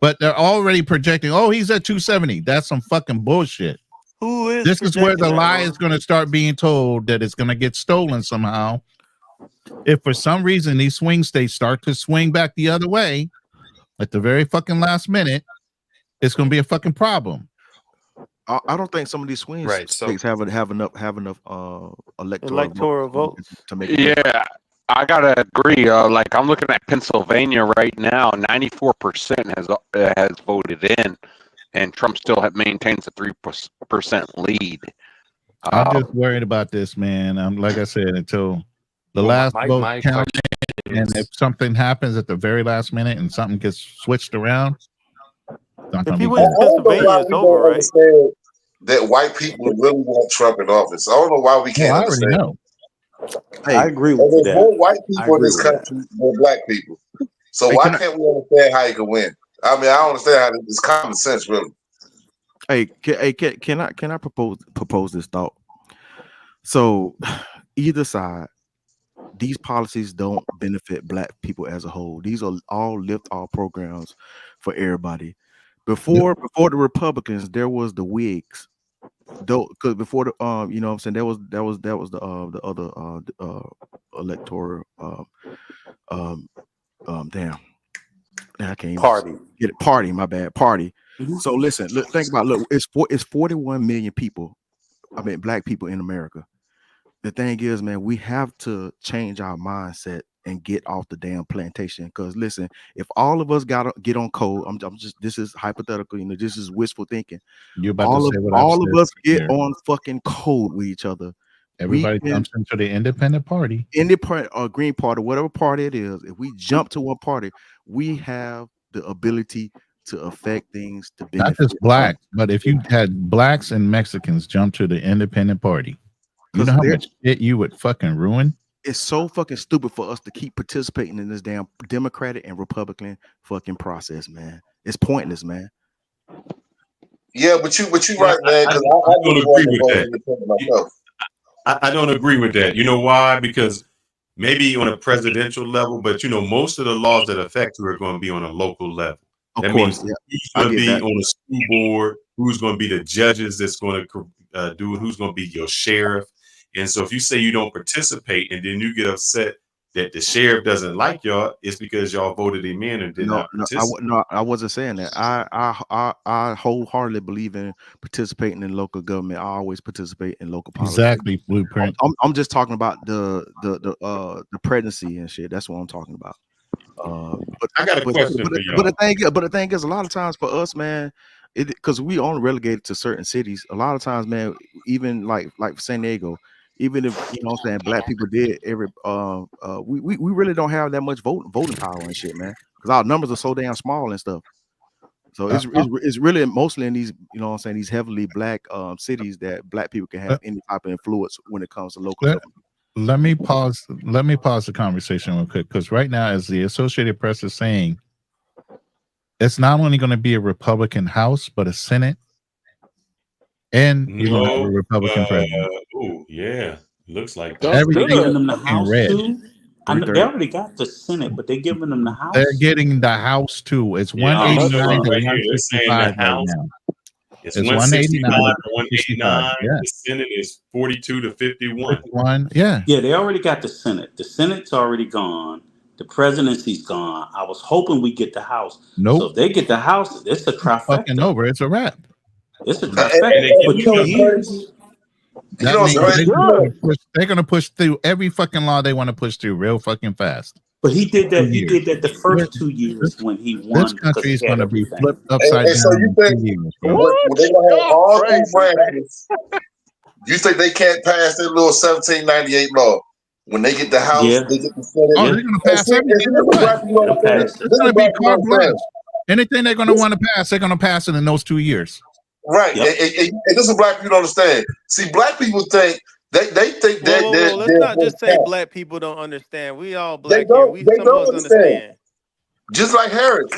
but they're already projecting, oh, he's at 270. That's some fucking bullshit. Who is This is where the projecting that, lie Lord? is going to start being told that it's going to get stolen somehow. If for some reason these swing states start to swing back the other way at the very fucking last minute, it's going to be a fucking problem. I don't think some of these swing states have enough electoral votes to make it. Yeah, I gotta agree. Like I'm looking at Pennsylvania right now, 94% has voted in, and Trump still maintains a 3% lead. I'm just worried about this, man. I'm like I said, until the last vote counted, and if something happens at the very last minute and something gets switched around, it's not If gonna he be wins good. Pennsylvania, it's over, right? Understand that white people really want Trump in office. I don't know why we can't I already understand. know. I agree Well, with there's that. more white I people in agree this with that. country than black people. So Hey, why can I- can't we understand how he can win? I mean, I don't understand how it's common sense, really. Can I propose this thought? So either side, these policies don't benefit black people as a whole. These are all lift all programs for everybody. Before the Republicans, there was the Whigs. Because before the you know what I'm saying, that was the other electoral damn. I can't even Party. get it. Party, my bad. Party. Mhm. So listen, think about it's 41 million people. I mean, black people in America. The thing is, man, we have to change our mindset and get off the damn plantation. Because listen, if all of us get on code, I'm just, this is hypothetical, this is wishful thinking. You're about to say what I've all of said us get here. on fucking code with each other. Everybody jumps into the independent party. Independent or Green Party, whatever party it is. If we jump to one party, we have the ability to affect things to benefit. Not just blacks, but if you had blacks and Mexicans jump to the independent party, you know how much shit you would fucking ruin? It's so fucking stupid for us to keep participating in this damn Democratic and Republican fucking process, man. It's pointless, man. Yeah, but you right, man. Because I don't just agree with vote that. independent myself. I don't agree with that. You know why? Because maybe on a presidential level, but most of the laws that affect you are going to be on a local level. Of That course, means who's going to be on a school board, who's going to be the judges that's going to do it, who's going to be your sheriff. And so if you say you don't participate and then you get upset that the sheriff doesn't like y'all, it's because y'all voted him in and did not participate. I wasn't saying that. I wholeheartedly believe in participating in local government. I always participate in local politics. Exactly, Blueprint. I'm just talking about the presidency and shit. That's what I'm talking about. But I got a question for y'all. But the thing is, a lot of times for us, man, because we only relegated to certain cities. A lot of times, man, even like San Diego, even if what I'm saying, black people did we really don't have that much voting power and shit, man, because our numbers are so damn small and stuff. So it's really mostly in these, you know what I'm saying, these heavily black cities that black people can have any type of influence when it comes to local government. Let me pause the conversation real quick, because right now, as the Associated Press is saying, it's not only going to be a Republican House, but a Senate, and you're going to have a Republican president. Oh, yeah. Looks like They're Everything giving is them the fucking House red. too. I know they already got the Senate, but they're giving them the House. They're getting the House too. It's Yeah, I'm 189 to right here. They're saying the 165 right House. now. It's 189 165 to to 165. 189. Yeah. The Senate is 42 to 51. Yeah. Yeah, they already got the Senate. The Senate's already gone. The presidency's gone. I was hoping we get the House. Nope. So if they get the House, it's a trifecta. Fucking over. It's a wrap. It's a trifecta for 2 years. That means they're going to push through every fucking law they want to push through real fucking fast. But he did that. He did that the first 2 years when he won. This country is going to be flipped And upside down. so you think in 2 years, bro. when they gonna have all these branches, you think they can't pass their little 1798 law? When they get the House, they get the Senate. Oh, they're going to pass everything. It's going to be carte blanche. Anything they're going to want to pass, they're going to pass it in those 2 years. Right. And this is black people don't understand. See, black people think they think that let's not just say black people don't understand. We all black here. We some of us understand. Just like Harris,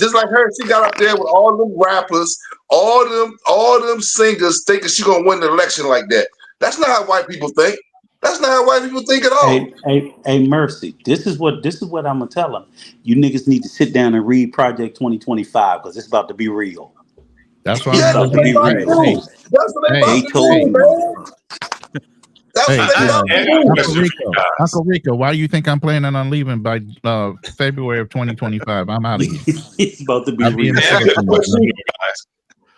she got up there with all them rappers, all them singers, thinking she gonna win the election like that. That's not how white people think. That's not how white people think at all. Hey, Mercy. This is what I'm gonna tell them. You niggas need to sit down and read Project 2025 because it's about to be real. That's why it's about to be real. That's what they about to do, man. Uncle Rico, why do you think I'm planning on leaving by February of 2025? I'm out of here. It's about to be real.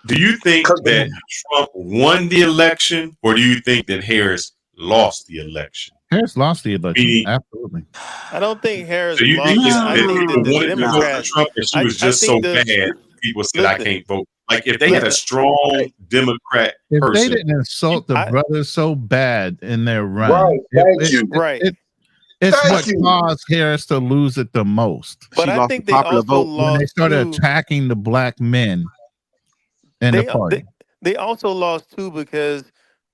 Do you think that Trump won the election, or do you think that Harris lost the election? Harris lost the election. Absolutely. I don't think Harris So you lost. think I think that the wanted to vote for Democrats. Trump, and she was just so bad, people said I can't vote. Like if they had a strong Democrat if person, they didn't insult the brothers so bad in their run, Right, it's what caused Harris to lose it the most. But I think they also when lost they started too. attacking the black men in the party. They also lost too because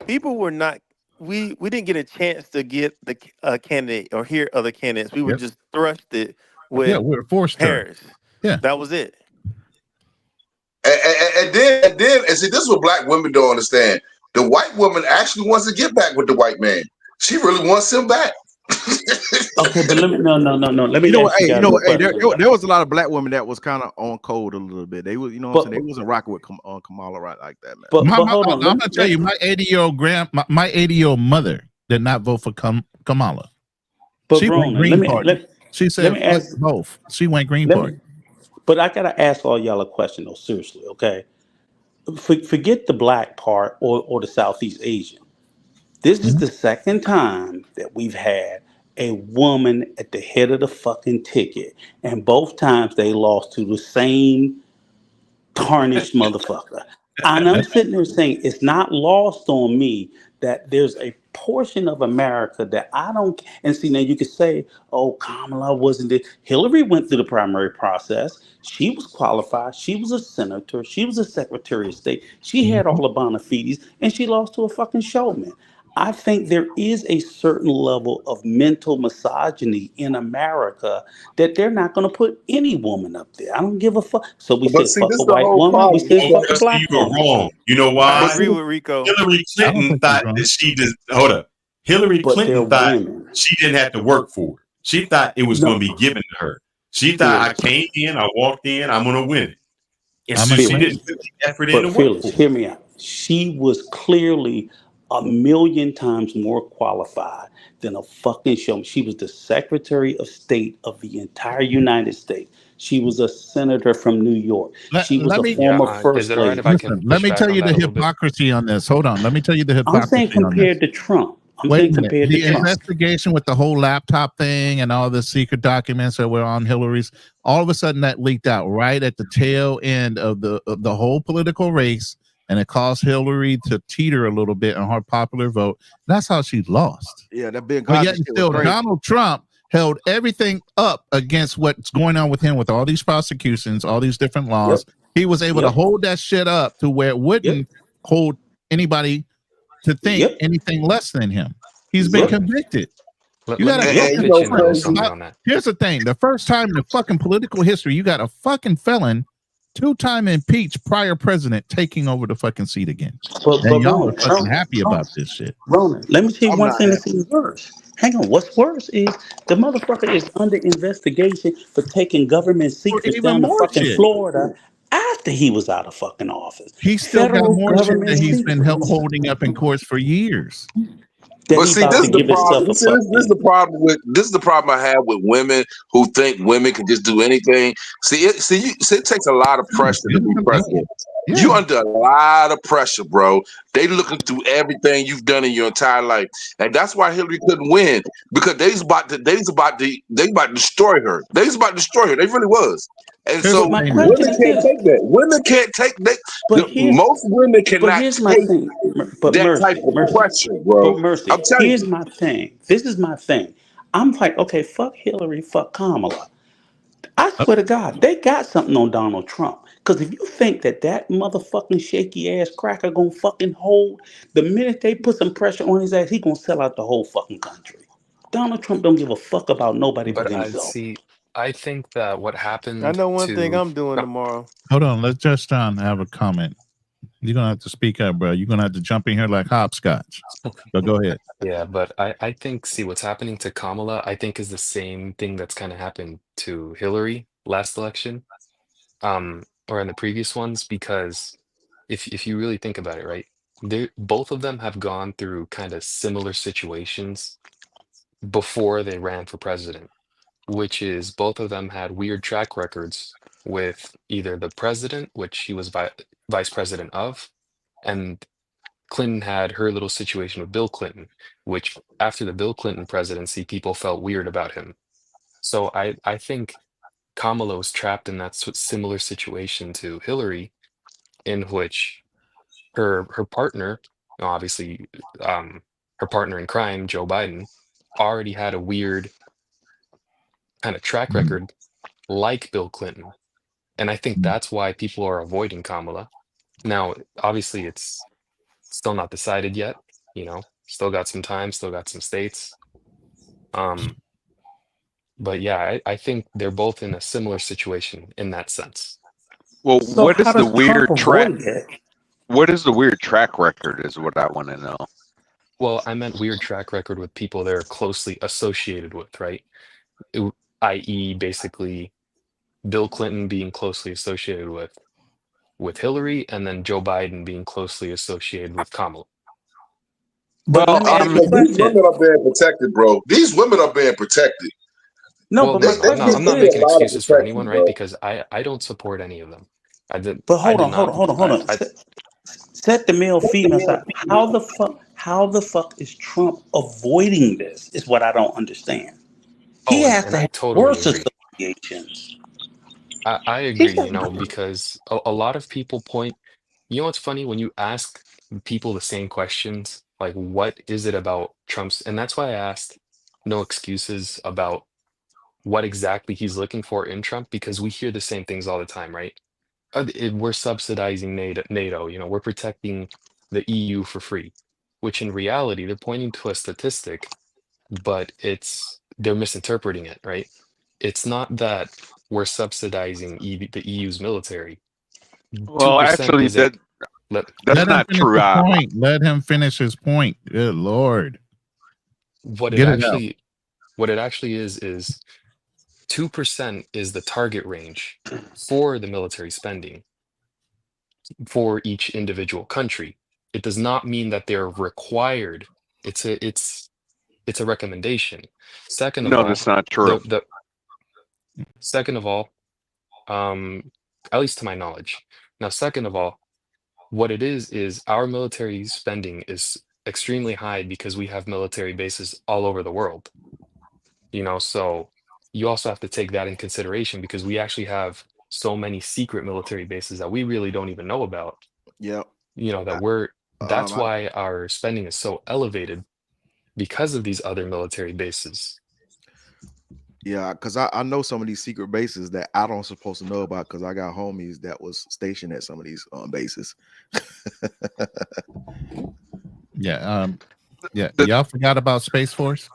people were not. We didn't get a chance to get the candidate or hear other candidates. We were just thrusted with we were forced Harris. Yeah, that was it. And then see, this is what black women don't understand. The white woman actually wants to get back with the white man. She really wants him back. Okay, but let me no. Let me. There was a lot of black women that was kind of on code a little bit. They was, what I'm saying, they wasn't rocking with Kamala right like that, man. But hold on, I'm gonna tell you, my 80-year-old mother did not vote for Kamala. But she went Green Party. She said ask both. She went Green Party. But I gotta ask all y'all a question though, seriously, okay? Forget the black part or the Southeast Asian. This is the second time that we've had a woman at the head of the fucking ticket, and both times they lost to the same tarnished motherfucker. And I'm sitting there saying it's not lost on me that there's a portion of America that I don't. And see, now you could say, "Oh, Kamala wasn't it?" Hillary went through the primary process. She was qualified. She was a senator. She was a secretary of state. She had all the bona fides, and she lost to a fucking showman. I think there is a certain level of mental misogyny in America that they're not going to put any woman up there. I don't give a fuck. So we said fuck a white woman. We said fuck a black you were woman. wrong. You know why? I agree with Rico. Hillary Clinton thought that she just Hillary Clinton thought she didn't have to work for it. She thought it was going to be given to her. She thought I came in, I walked in, I'm going to win it. And so she didn't put the effort in to work for it. Hear me out. She was clearly 1,000,000 times more qualified than a fucking showman. She was the Secretary of State of the entire United States. She was a senator from New York. She was a former first lady. Let me tell you the hypocrisy on this. Hold on. Let me tell you the hypocrisy. I'm saying compared to Trump. Wait a minute. The investigation with the whole laptop thing and all the secret documents that were on Hillary's, all of a sudden that leaked out right at the tail end of the whole political race. And it caused Hillary to teeter a little bit on her popular vote. That's how she lost. Yeah, that big. But yet still, Donald Trump held everything up against what's going on with him, with all these prosecutions, all these different laws. He was able to Yep. hold that shit up to where it wouldn't hold anybody to think anything less than him. He's been convicted. You Let got me to pitch in a little something on that. Here's the thing: the first time in the fucking political history, you got a fucking felon, 2-time impeached prior president taking over the fucking seat again. But And y'all are Ronan, fucking happy about this shit. Ronan, let me tell you I'm one not thing that's happy. even worse. Hang on, what's worse is the motherfucker is under investigation for taking government secrets Even down to more fucking shit. Florida after he was out of fucking office. He's still got Federal more shit government that he's been secrets holding up in courts for years. that But he see, about this to is the give himself problem. a See, this is the fucking. problem I have with women who think women can just do anything. It takes a lot of pressure to be president. You under a lot of pressure, bro. They looking through everything you've done in your entire life, and that's why Hillary couldn't win because they was about to destroy her. They was about to destroy her. They really was. And Here's so But my women question is can't this. take that. Women can't take that. But here's Most women but cannot here's my take thing. But that type mercy, of mercy. pressure, bro. But mercy. I'm telling Here's you. my thing. This is my thing. I'm like, okay, fuck Hillary, fuck Kamala. I swear to God, they got something on Donald Trump. Because if you think that that motherfucking shaky ass cracker gonna fucking hold, the minute they put some pressure on his ass, he gonna sell out the whole fucking country. Donald Trump don't give a fuck about nobody but But himself. I think that what I happened know one thing to I'm doing tomorrow. Hold on, let's just have a comment. You're gonna have to speak up, bro. You're gonna have to jump in here like hopscotch. But go ahead. Yeah, but I think, see, what's happening to Kamala, I think is the same thing that's kind of happened to Hillary last election, or in the previous ones, because if you really think about it, right, they both of them have gone through kind of similar situations before they ran for president, which is both of them had weird track records with either the president, which he was vice president of, and Clinton had her little situation with Bill Clinton, which after the Bill Clinton presidency, people felt weird about him. So I think Kamala was trapped in that similar situation to Hillary, in which her partner, obviously, her partner in crime, Joe Biden, already had a weird kind of track record like Bill Clinton. And I think that's why people are avoiding Kamala. Now, obviously, it's still not decided yet, still got some time, still got some states. But yeah, I think they're both in a similar situation in that sense. Well, So what how is the does Trump weird track? avoid that? What is the weird track record? Is what I want to know. Well, I meant weird track record with people they're closely associated with, right? I.e., basically Bill Clinton being closely associated with Hillary, and then Joe Biden being closely associated with Kamala. But Well, let me ask you a These question. women are being protected, bro. These women are being protected. No, Well, but my no, I'm question not. is I'm not this. making A lot of excuses for anyone, protection, right? bro. Because I don't support any of them. I did. But I hold did on, hold not. on, hold on, hold on. Set the male female side. How the fuck is Trump avoiding this? Is what I don't understand. He Oh, has and to I have totally worse agree. associations. I He agree, doesn't. because a lot of people point, what's funny when you ask people the same questions, like, what is it about Trump's? And that's why I asked no excuses about what exactly he's looking for in Trump, because we hear the same things all the time, right? We're subsidizing NATO, we're protecting the EU for free, which in reality, they're pointing to a statistic, but they're misinterpreting it, right? It's not that we're subsidizing the EU's military. well, 2% actually, isn't. that's Let him not finish true. the point. Let him finish his point. Good Lord. What it Get it out. actually is 2% is the target range for the military spending for each individual country. It does not mean that they're required. It's a recommendation. Second of No, all, that's not true. the second of all, at least to my knowledge. Now, second of all, what it is our military spending is extremely high because we have military bases all over the world. So you also have to take that in consideration because we actually have so many secret military bases that we really don't even know about. Yep. That's I, why our spending is so elevated because of these other military bases. Yeah, because I know some of these secret bases that I don't supposed to know about because I got homies that was stationed at some of these bases. Yeah. Yeah. Y'all forgot about Space Force?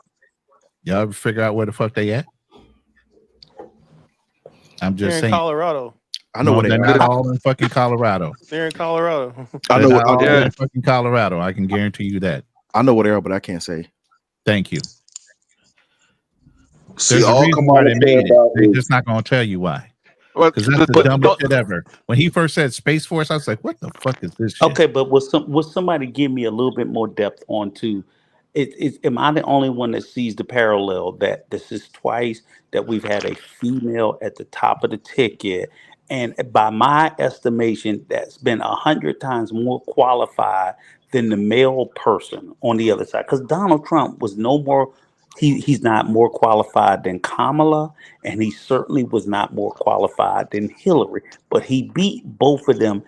Y'all ever figure out where the fuck they at? I'm just They're in saying. Colorado. I know where they they're are. not all in fucking Colorado. They're in Colorado. I They're know. not all Yeah. in fucking Colorado. I can guarantee you that. I know where they are, but I can't say. Thank you. See, There's a all reason why Kamala they care made it. about They're is just not going to tell you why. Well, Because that's the dumbest shit ever. When he first said Space Force, I was like, what the fuck is this shit? Okay, but would somebody give me a little bit more depth onto am I the only one that sees the parallel that this is twice that we've had a female at the top of the ticket, and by my estimation, that's been 100 times more qualified than the male person on the other side? Because Donald Trump was no more. He's not more qualified than Kamala, and he certainly was not more qualified than Hillary. But he beat both of them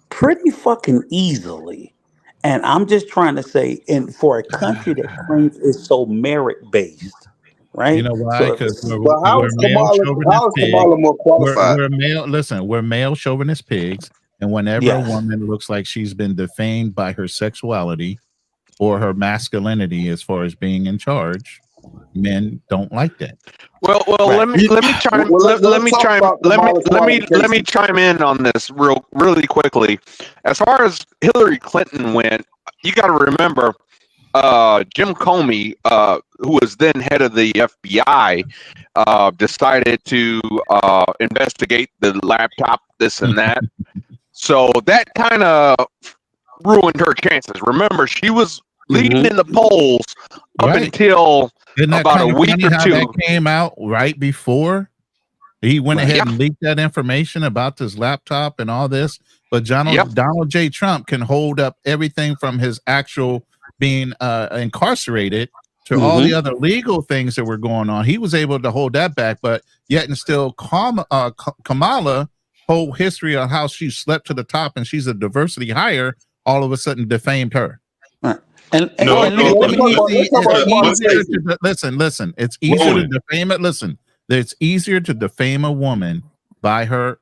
pretty fucking easily. And I'm just trying to say, and for a country that claims it's so merit based, right? You know why? So if Because it's but how we're is male Kamala chauvinist pigs. more qualified? We're male. Listen, we're male chauvinist pigs, and whenever a yes, woman looks like she's been defamed by her sexuality or her masculinity as far as being in charge, men don't like that. Well, right. let me chime Well, let me let's talk chime about Kamala's let me qualifications. chime in on this really quickly. As far as Hillary Clinton went, you got to remember Jim Comey, who was then head of the FBI, decided to investigate the laptop, this and that. So that kind of ruined her chances. Remember, she was leading in the polls up Right. until Isn't that about kind a of week funny or how two. that came out right before he went Right. ahead and leaked that information about this laptop and all this? But Donald J. Trump can hold up everything from his actual being incarcerated to all the other legal things that were going on. He was able to hold that back, but yet and still Kamala whole history of how she slept to the top and she's a diversity hire all of a sudden defamed her. Right. And No, let no, me Let's talk about her qualifications. Listen. It's easier to Roland. defame it. Listen, it's easier to defame a woman by her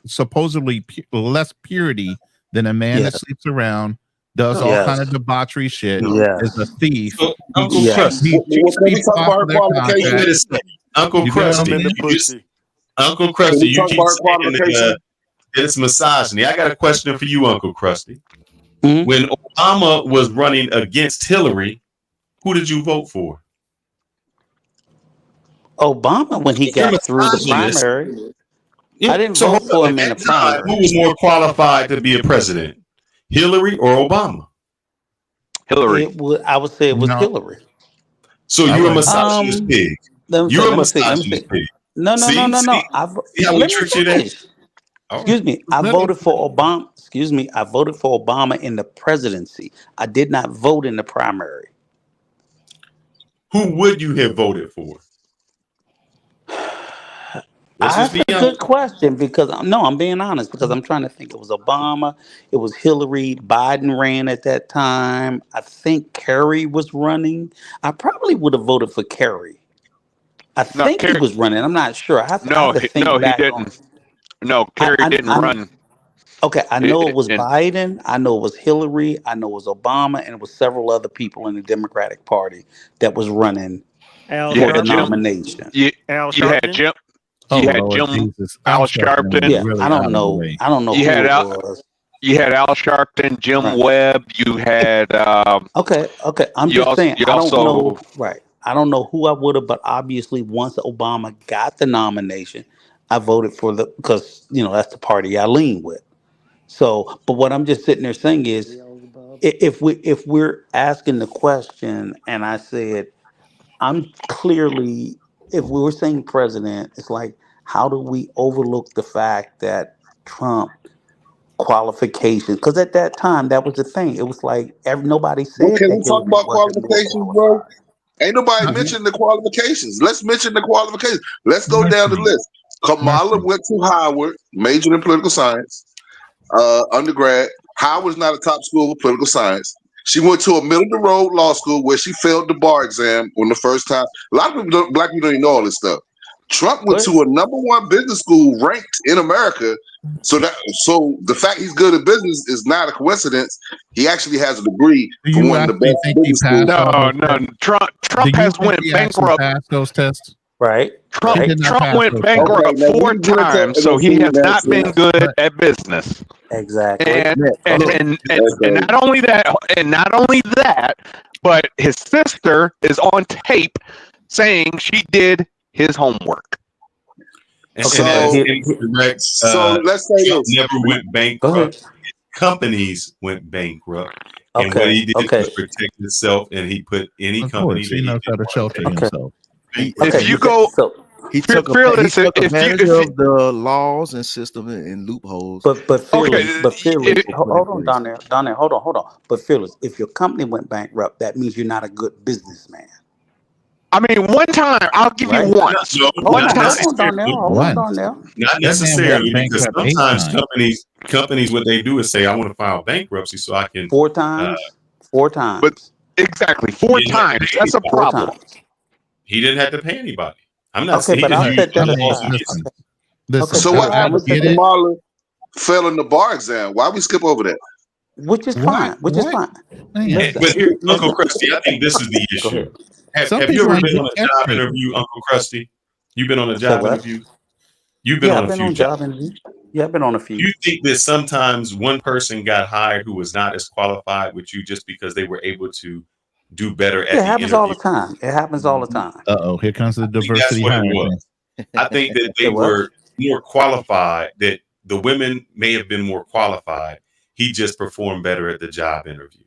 supposedly less purity than a man that yes, sleeps around, does all kind of yes, debauchery shit, is a yes, thief. So, Uncle yes. Krusty, He cheats Can we people talk off about her of their wait qualifications? contract. a second. Uncle You feel I'm me? in the Krusty, pussy. Uncle Can Krusty, we you talk keep about her saying qualifications? it's misogyny. I got a question for you, Uncle Krusty. Mhm. When Obama was running against Hillary, who did you vote for? Obama, when he If you're got through the misogynist, primary, I didn't so vote hold for up. him in At the that time, who primary. was more qualified to be a president, Hillary or Obama? Hillary. I would say it was No, Hillary. So I you're a wouldn't. misogynist pig. Let me say. You're a Let me see. Let me misogynist see. pig. No, no, no, See, no, see, no. see how we Let me tricked you there? finish. All right. Excuse me. I voted for Obama. Excuse me. I voted for Obama in the presidency. I did not vote in the primary. Who would you have voted for? Let's just That's be a honest. good question because I'm being honest because I'm trying to think. It was Obama. It was Hillary. Biden ran at that time. I think Kerry was running. I probably would have voted for Kerry. I No, think he was running. I'm not sure. I have to no, think he back on it. didn't. No, Kerry didn't run. Okay, I know it was And Biden. I know it was Hillary. I know it was Obama, and it was several other people in the Democratic Party that was running Al you for the had Jim. Sharpton. nomination. Al You had Sharpton. Jim. Oh You had Lord Jim. Jesus, Al Al Sharpton Sharpton. is Yeah, really I out don't of the know. way. I don't know You who had it Al. was. You had Al Sharpton, Jim Right. Webb. You had. Okay. I'm You just also. saying. You I don't also. know. Right. I don't know who I would have, but obviously, once Obama got the nomination, I voted for because that's the party I lean with. So, but what I'm just sitting there saying is, if we're asking the question, and I said I'm clearly, if we were saying president, it's like, how do we overlook the fact that Trump qualifications? Because at that time, that was the thing. It was like nobody Well, said can that we talk Hillary about wasn't more qualifications, bro? qualified. Ain't nobody Mhm. mentioning the qualifications. Let's mention the qualifications. Let's go down the Mercy, list. Kamala mercy. went to Howard, majored in political science, undergrad. Howard's not a top school for political science. She went to a middle of the road law school where she failed the bar exam on the first time. A lot of people, black people, don't even know all this stuff. Trump went to a #1 business school ranked in America. So the fact he's good at business is not a coincidence. He actually has a degree from one of the best business schools. No. Trump has went bankrupt. Passed those tests. Right. Trump went bankrupt 4 times, so he has not been good at business. Exactly. And not only that, but his sister is on tape saying she did his homework. So let's say Trump this. never went bankrupt. Companies went bankrupt. And what he did was protect himself, and he put any company that he knows how to shelter himself. If you go, he took advantage of the laws and system and loopholes. But Fearless, hold on down there, hold on. But Fearless, if your company went bankrupt, that means you're not a good businessman. I mean, one time, I'll give you one. Hold on there. Not necessarily, because sometimes companies, what they do is say, I want to file bankruptcy so I can. 4 times. 4 times. But exactly 4 times. That's a problem. He didn't have to pay anybody. I'm not saying but I'll set that aside. So what happened to Kamala failing the bar exam? Why we skip over that? Which is fine. But here, Uncle Krusty, I think this is the issue. Have you ever been on a job interview, Uncle Krusty? You've been on a job interview? You've been on a few job interviews. Yeah, I've been on a few. Do you think that sometimes one person got hired who was not as qualified with you just because they were able to do better at the interview? It happens all the time. It happens all the time. Here comes the diversity. That's what it was. I think that they were more qualified, that the women may have been more qualified. He just performed better at the job interview.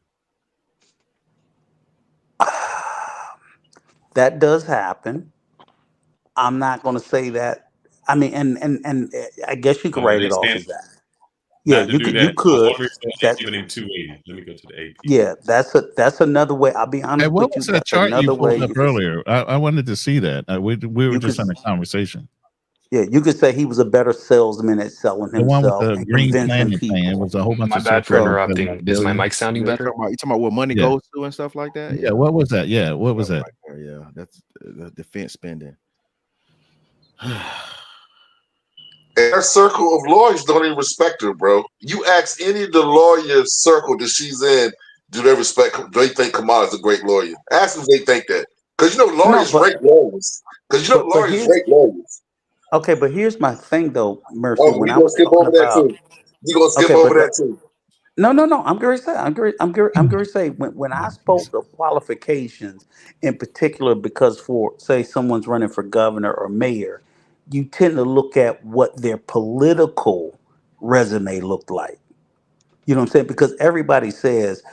That does happen. I'm not going to say that. I mean, and I guess you could write it off as that. Yeah, you could. You could. Giving him 280. Let me go to the AP. Yeah, that's another way. I'll be honest with you. What was that chart you pulled up earlier? I wanted to see that. We were just in a conversation. Yeah, you could say he was a better salesman at selling himself. The one with the green planet thing. It was a whole bunch my of bad for interrupting. Is my mic sounding better? You talking about where money goes to and stuff like that? Yeah. What was that? Yeah. What was that? Yeah, that's the defense spending. Her circle of lawyers don't even respect her, bro. You ask any of the lawyer circle that she's in, do they respect? Do they think Kamala's a great lawyer? Ask them if they think that, because lawyers rate lawyers. Because lawyers rate lawyers. Okay, but here's my thing, though, Mercy. Oh, you gonna skip over that too? You gonna skip over that too? No. I'm going to say when I spoke of qualifications in particular, because for say someone's running for governor or mayor, you tend to look at what their political resume looked like. You know what I'm saying? Because everybody says,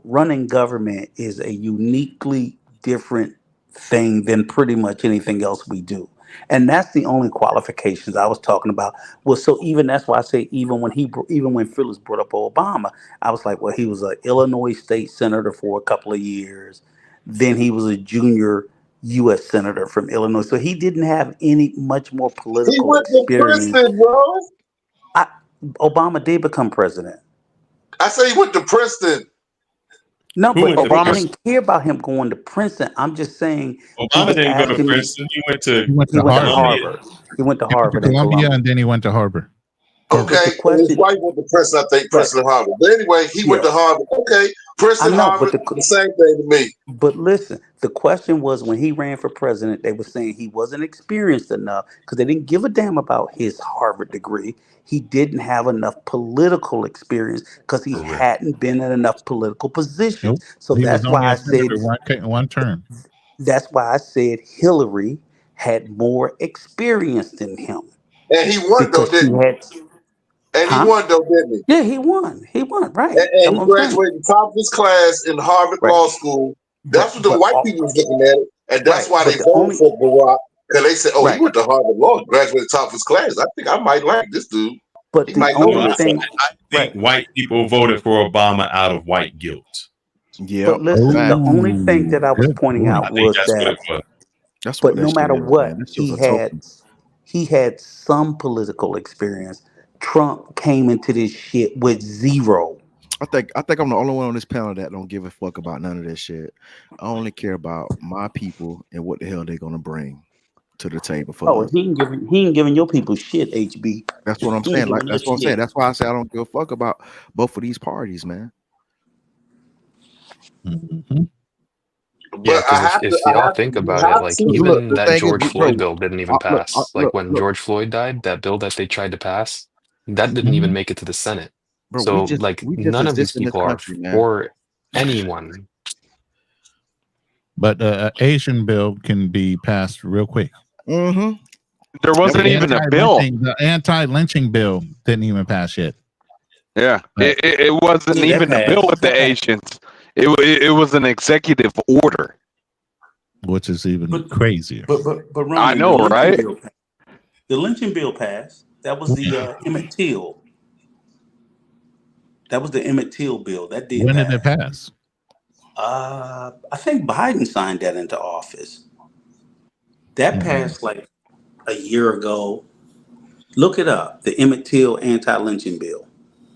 running government is a uniquely different thing than pretty much anything else we do. And that's the only qualifications I was talking about. Well, so even that's why I say even when Phyllis brought up Obama, I was like, well, he was an Illinois state senator for a couple of years. Then he was a junior U.S. senator from Illinois. So he didn't have any much more political experience. He went to Princeton, bro. Obama did become president. I say he went to Princeton. No, but Obama, I didn't care about him going to Princeton. I'm just saying Obama didn't go to Princeton. He went to Harvard. He went to Harvard, Columbia, and then he went to Harvard. Okay, his wife went to Princeton. I think Princeton and Harvard. But anyway, he went to Harvard. Okay, Princeton, Harvard, the same thing to me. But listen, the question was when he ran for president, they were saying he wasn't experienced enough because they didn't give a damn about his Harvard degree. He didn't have enough political experience because he hadn't been in enough political positions. Nope. So that's why I said one term. That's why I said Hillary had more experience than him. And he won though, didn't he? He won though, didn't he? Yeah, he won. He won, right. And he graduated top of his class in Harvard Law School. That's what the white people was looking at it. And that's why they voted for Barack. Because they said, he went to Harvard Law, graduated top of his class. I think I might like this dude. But he might know I think white people voted for Obama out of white guilt. Yeah. But listen, the only thing that I was pointing out was that, but no matter what, he had some political experience. Trump came into this shit with zero. I think I'm the only one on this panel that don't give a fuck about none of this shit. I only care about my people and what the hell they're gonna bring to the table for Oh, us. he ain't giving your people shit, HB. That's what I'm He ain't saying. Like giving that's us what I'm saying. shit. That's why I say I don't give a fuck about both of these parties, man. Mm-hmm. Yeah, But because if y'all think you about it, have like to. Look, even the that thing is, George bro. Floyd bill didn't even pass. Like when Look, George Floyd died, that bill that they tried to pass, that didn't Mm-hmm. even make it to the Senate. bro. So like We just none of these exist in this people are country, man. for anyone. But Asian bill can be passed real quick. Mm-hmm. There wasn't even a bill. The anti-lynching bill didn't even pass yet. Yeah, Right. it wasn't Yeah, that even a bill passed. with the Asians. It was an executive order. Which is even But crazier. but I Roman, know, right? the lynching bill passed. That was the Emmett Till. That was the Emmett Till bill. That did When did pass. it pass? I think Biden signed that into office. That passed like a year ago. Look it up. The Emmett Till anti-lynching bill.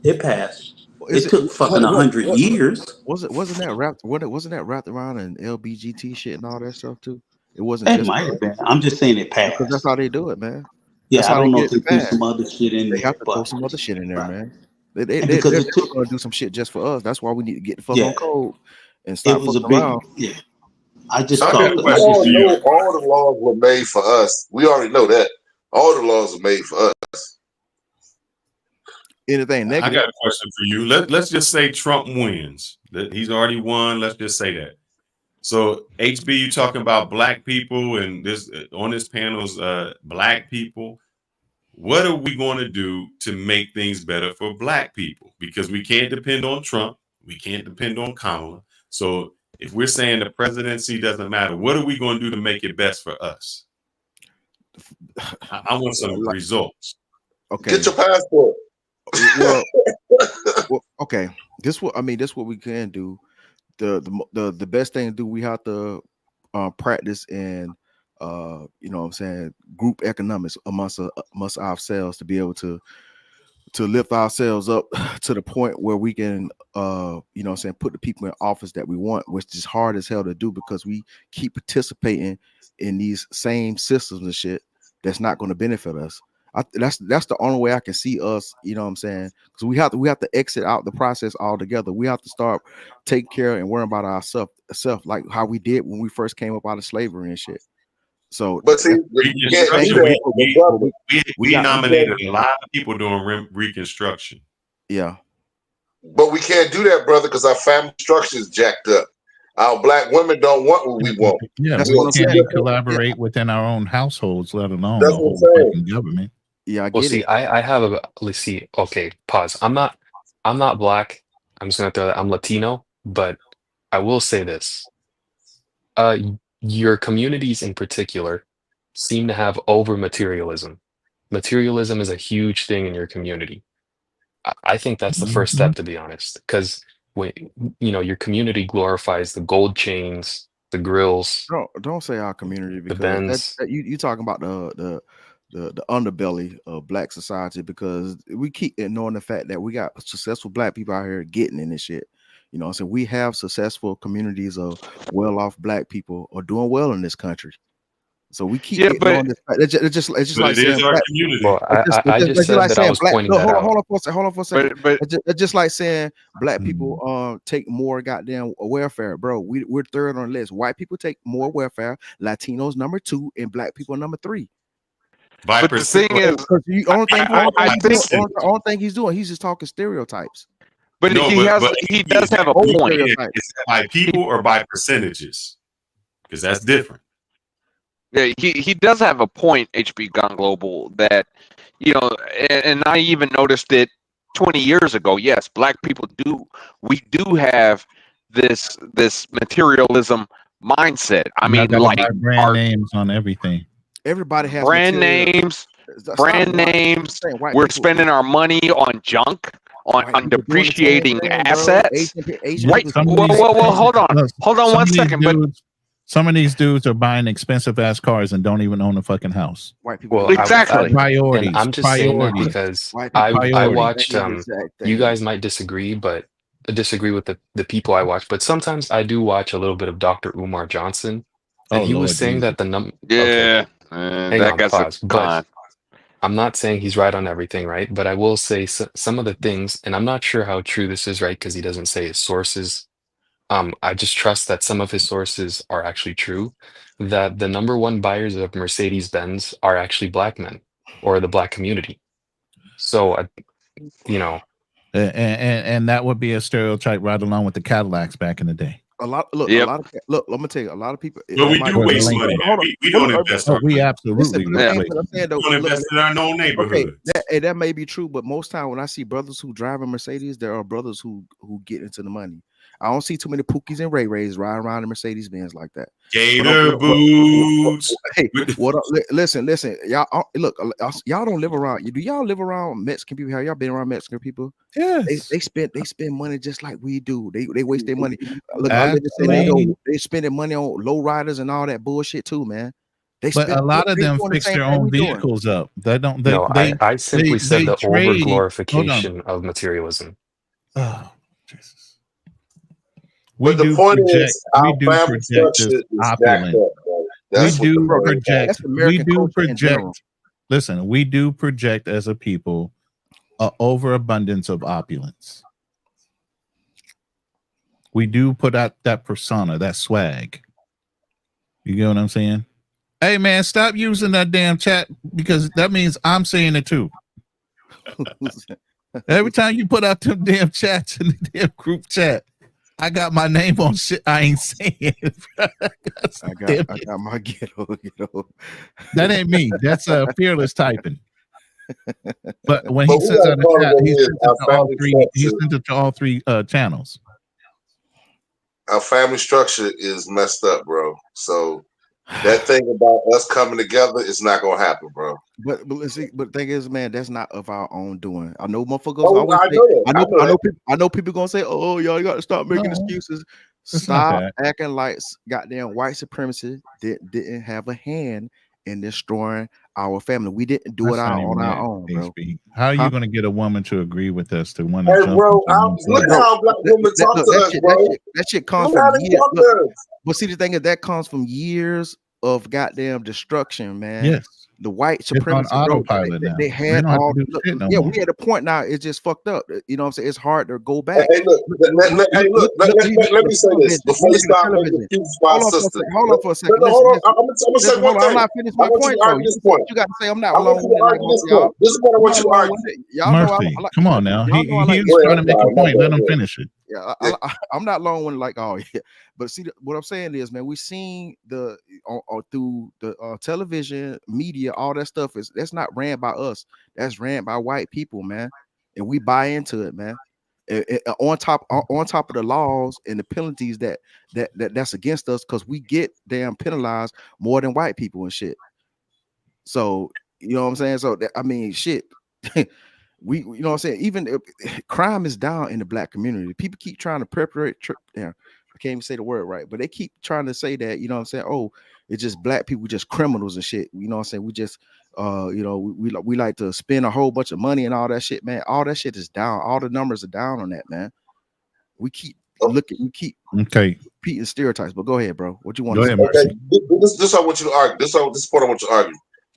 It passed. Is It it took fucking 100 years. wasn't that wrapped around in LBGT shit and all that stuff too? It wasn't It just might have been. I'm just saying it because that's passed. how they do it, man. That's Yeah, I how they don't know get if it they threw fast. some other shit in They have there, to throw but some other shit in there, right. man. And They're because it never took, gonna do some shit just for us. That's why we need to get the fuck on yeah, code and it stop was a fucking big, around. yeah. I just I thought, mean, we all know all the laws were made for us. We already know that. All the laws are made for us. Anything I negative? got a question for you. Let's just say Trump wins. That he's already won. Let's just say that. So HB, you talking about black people, and this on this panel's black people. What are we going to do to make things better for black people? Because we can't depend on Trump. We can't depend on Kamala. So if we're saying the presidency doesn't matter, what are we going to do to make it best for us? I want some results. Okay. Get your passport. Well, okay. This what we can do. The best thing to do, we have to practice and you know what I'm saying, group economics amongst ourselves to be able to lift ourselves up to the point where we can you know what I'm saying, put the people in office that we want, which is hard as hell to do because we keep participating in these same systems and shit that's not going to benefit us. That's the only way I can see us, you know what I'm saying, because we have to exit out the process altogether. We have to start taking care and worrying about ourselves like how we did when we first came up out of slavery and shit. So but see, you can't do that. We nominated a lot of people doing Reconstruction. Yeah. But we can't do that, brother, because our family structure is jacked up. Our black women don't want what we want. Yeah, That's we what I'm can't saying. collaborate within our own households, let alone That's the what I'm whole saying. fucking government. Yeah, I Well, get see, it. I have a let's see. Okay, pause. I'm not black. I'm just gonna throw that. I'm Latino, but I will say this. Your communities in particular seem to have over materialism. Materialism is a huge thing in your community. I think that's the first step, to be honest, because when your community glorifies the gold chains, the grills, Don't say our community the because Benz. that you talking about the underbelly of black society, because we keep ignoring the fact that we got successful black people out here getting in this shit. You know what I'm saying? We have successful communities of well-off black people are doing well in this country. So we keep ignoring this fact. It's just like saying our black community. Well, I just said like that I saying was black. pointing No, that out. hold on for a second. But It's just like saying black people take more goddamn welfare, bro. We're third on the list. White people take more welfare. Latinos number 2, and black people number 3. But the thing is, the only thing he's doing, he's just talking stereotypes. But No, he does have a point. Is it by people or by percentages? Because that's different. Yeah, he does have a point, HB Gun Global, that, and I even noticed it 20 years ago. Yes, black people we do have this materialism mindset. I Y'all mean, gotta like buy brand names on everything. Everybody has brand material. names. We're spending our money on junk, on depreciating assets. Well, hold on 1 second. But some of these dudes are buying expensive ass cars and don't even own a fucking house. White people. Well, exactly. Priorities. And I'm just saying that because I watched. You guys might disagree, but disagree with the people I watch, but sometimes I do watch a little bit of Dr. Umar Johnson, and Oh he was Lord saying Jesus. that okay, Yeah, hang that on, guy's a pause. But con. I'm not saying he's right on everything, right? But I will say some of the things, and I'm not sure how true this is, right? Because he doesn't say his sources. I just trust that some of his sources are actually true, that the #1 buyers of Mercedes-Benz are actually black men or the black community. So, you know, And that would be a stereotype right along with the Cadillacs back in the day. A lot. Look, Yep. Look, I'm gonna tell you, a lot of people. But we might do be- waste Lincoln. money. Hold on, We hold don't on, invest Oh, our we money. absolutely Listen, Yeah. but I'm saying though, We don't look, invest in our own okay, neighborhoods. that may be true, but most time when I see brothers who drive a Mercedes, there are brothers who get into the money. I don't see too many Pookies and Ray Rays riding around in Mercedes Benz like that. Gator boots. Hey, listen, y'all. Look, y'all don't live around. Do y'all live around Mexican people? Have y'all been around Mexican people? Yes. They spend money just like we do. They waste their money. Look, I live in San Actually, Diego. They spending money on low riders and all that bullshit too, man. They but spend. a lot of They them doing the fix same their thing own we doing. vehicles up. They don't. no, I simply said the trade. Hold on. overglorification of materialism. Oh, Jesus. But the point is, our family project structure this is jacked opulent. up, bro. That's We what the do point is. project. That's American culture in general. Listen, we do project as a people an overabundance of opulence. We do put out that persona, that swag. You get what I'm saying? Hey man, stop using that damn chat because that means I'm saying it too. Every time you put out them damn chats in the damn group chat, I got my name on shit I ain't saying. I got my ghetto. That ain't me. That's fearless typing. But when But he we sends gotta out a call chat, it he what it sends is. it to all three. He sends it to all three channels. Our family structure is messed up, bro. So that thing about us coming together is not gonna happen, bro. But see, but the thing is, man, that's not of our own doing. I know motherfuckers Oh, always I say, know that. I know people gonna say, oh, y'all got to stop making No, excuses. it's not Stop that. acting like goddamn white supremacy didn't have a hand in destroying our family. We didn't do That's it not even on our it, own, bro. HB. How are you going to get a woman to agree with us to want to Hey, jump bro, into look at how black women talk to us, bro. That shit comes Look how from they years. talk to us. But see, the thing is, that comes from years of goddamn destruction, man. Yes. The white It's on supremacy, bro. autopilot now. They They had don't have all. to do shit no yeah, more. we at a point now. It's just fucked up. You know what I'm saying? It's hard to go back. Hey, look, let me say this before we start making excuses for our sister. Hold on for a second. Hold on. I'm gonna say one thing. I'm not finished my I want you point to though. argue this point. You got to say I'm not I want alone you with to it like argue all this y'all. point. This is what I want you to argue. Y'all know Mercy, come on now. He was trying to make a point. Let him finish it. Yeah, I'm not long one like all. Yeah. But see, what I'm saying is, man, we seen through the television, media, all that stuff that's not ran by us. That's ran by white people, man, and we buy into it, man. On top of the laws and the penalties that's against us, because we get damn penalized more than white people and shit. So you know what I'm saying. So I mean, shit. We, you know what I'm saying? Even crime is down in the black community. People keep trying to perpetrate. I can't even say the word right, but they keep trying to say that, you know what I'm saying? Oh, it's just black people, just criminals and shit. You know what I'm saying? We just, you know, we like to spend a whole bunch of money and all that shit, man. All that shit is down. All the numbers are down on that, man. We keep repeating stereotypes. But go ahead, bro. What you want to say? Okay, this I want you to argue. This point I want you to argue.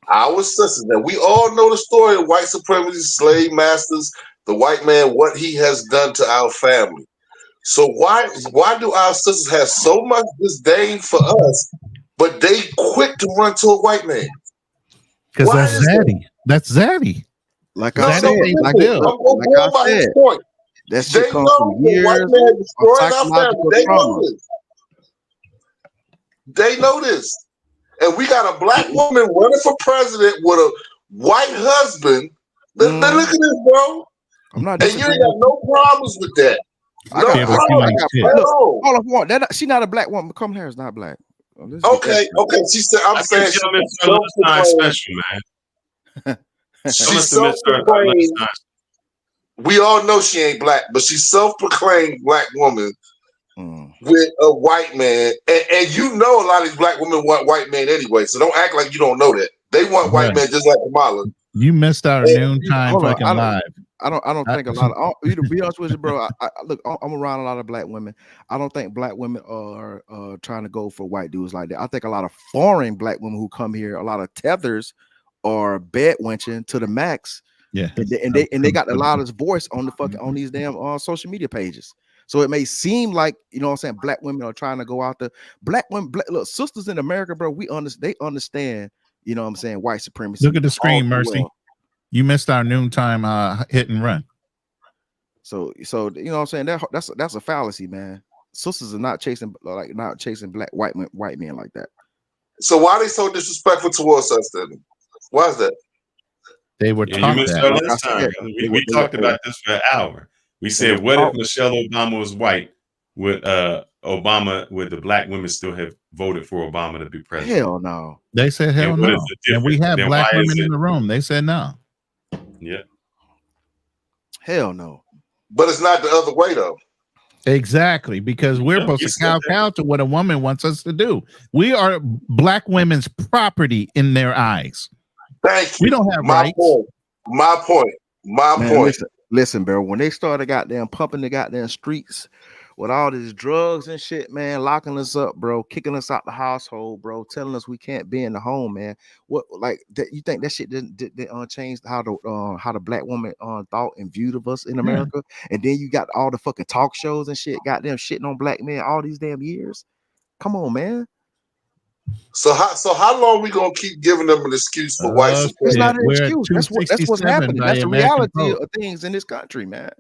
Our sisters, that we all know the story of white supremacy, slave masters, the white man, what he has done to our family. So why do our sisters have so much disdain for us, but they quick to run to a white man? Because that's zaddy. That's zaddy. Like I said, that shit They comes know from the years white man of destroyed our family. psychological They know trauma. this. They know this. And we got a black woman running for president with a white husband. Look at this, bro. I'm not. And you ain't got no problems with that. Hold on. She's not a black woman. Come here is not black. Okay. She said, I'm saying she's special, man. She's self-proclaimed. We all know she ain't black, but she's self-proclaimed black woman with a white man. And you know a lot of these black women want white men anyway, so don't act like you don't know that. They want white men just like Kamala. You missed our noontime fucking live. I don't think a lot of. To be honest with you, bro. Look, I'm around a lot of black women. I don't think black women are trying to go for white dudes like that. I think a lot of foreign black women who come here, a lot of tethers, are bed wenching to the max. Yeah, and they got the loudest voice on the fucking on these damn social media pages. So it may seem like, you know what I'm saying, black women are trying to go out there. Black women, look, sisters in America, bro, they understand, you know what I'm saying, white supremacy. Look at the screen, Mercy. Well. You missed our noontime hit and run. So you know what I'm saying, that's a fallacy, man. Sisters are not chasing white men like that. So why are they so disrespectful towards us then? Why is that? They were you missed our last time. We talked about this for an hour. We said, what if Michelle Obama was white? Would the black women still have voted for Obama to be president? Hell no. They said hell no. And we had black women in the room. They said no. Yeah. Hell no. But it's not the other way though. Exactly, because we're supposed to cow to what a woman wants us to do. We are black women's property in their eyes. Thank you. We don't have rights. My point. Listen, bro. When they started goddamn pumping the goddamn streets with all these drugs and shit, man, locking us up, bro, kicking us out the household, bro, telling us we can't be in the home, man. What like that? You think that shit didn't change how the black woman thought and viewed of us in America? And then you got all the fucking talk shows and shit, goddamn shitting on black men all these damn years. Come on, man. So how long we gonna keep giving them an excuse for white supremacy? It's not an excuse. That's what's happening. That's the reality of things in this country, man.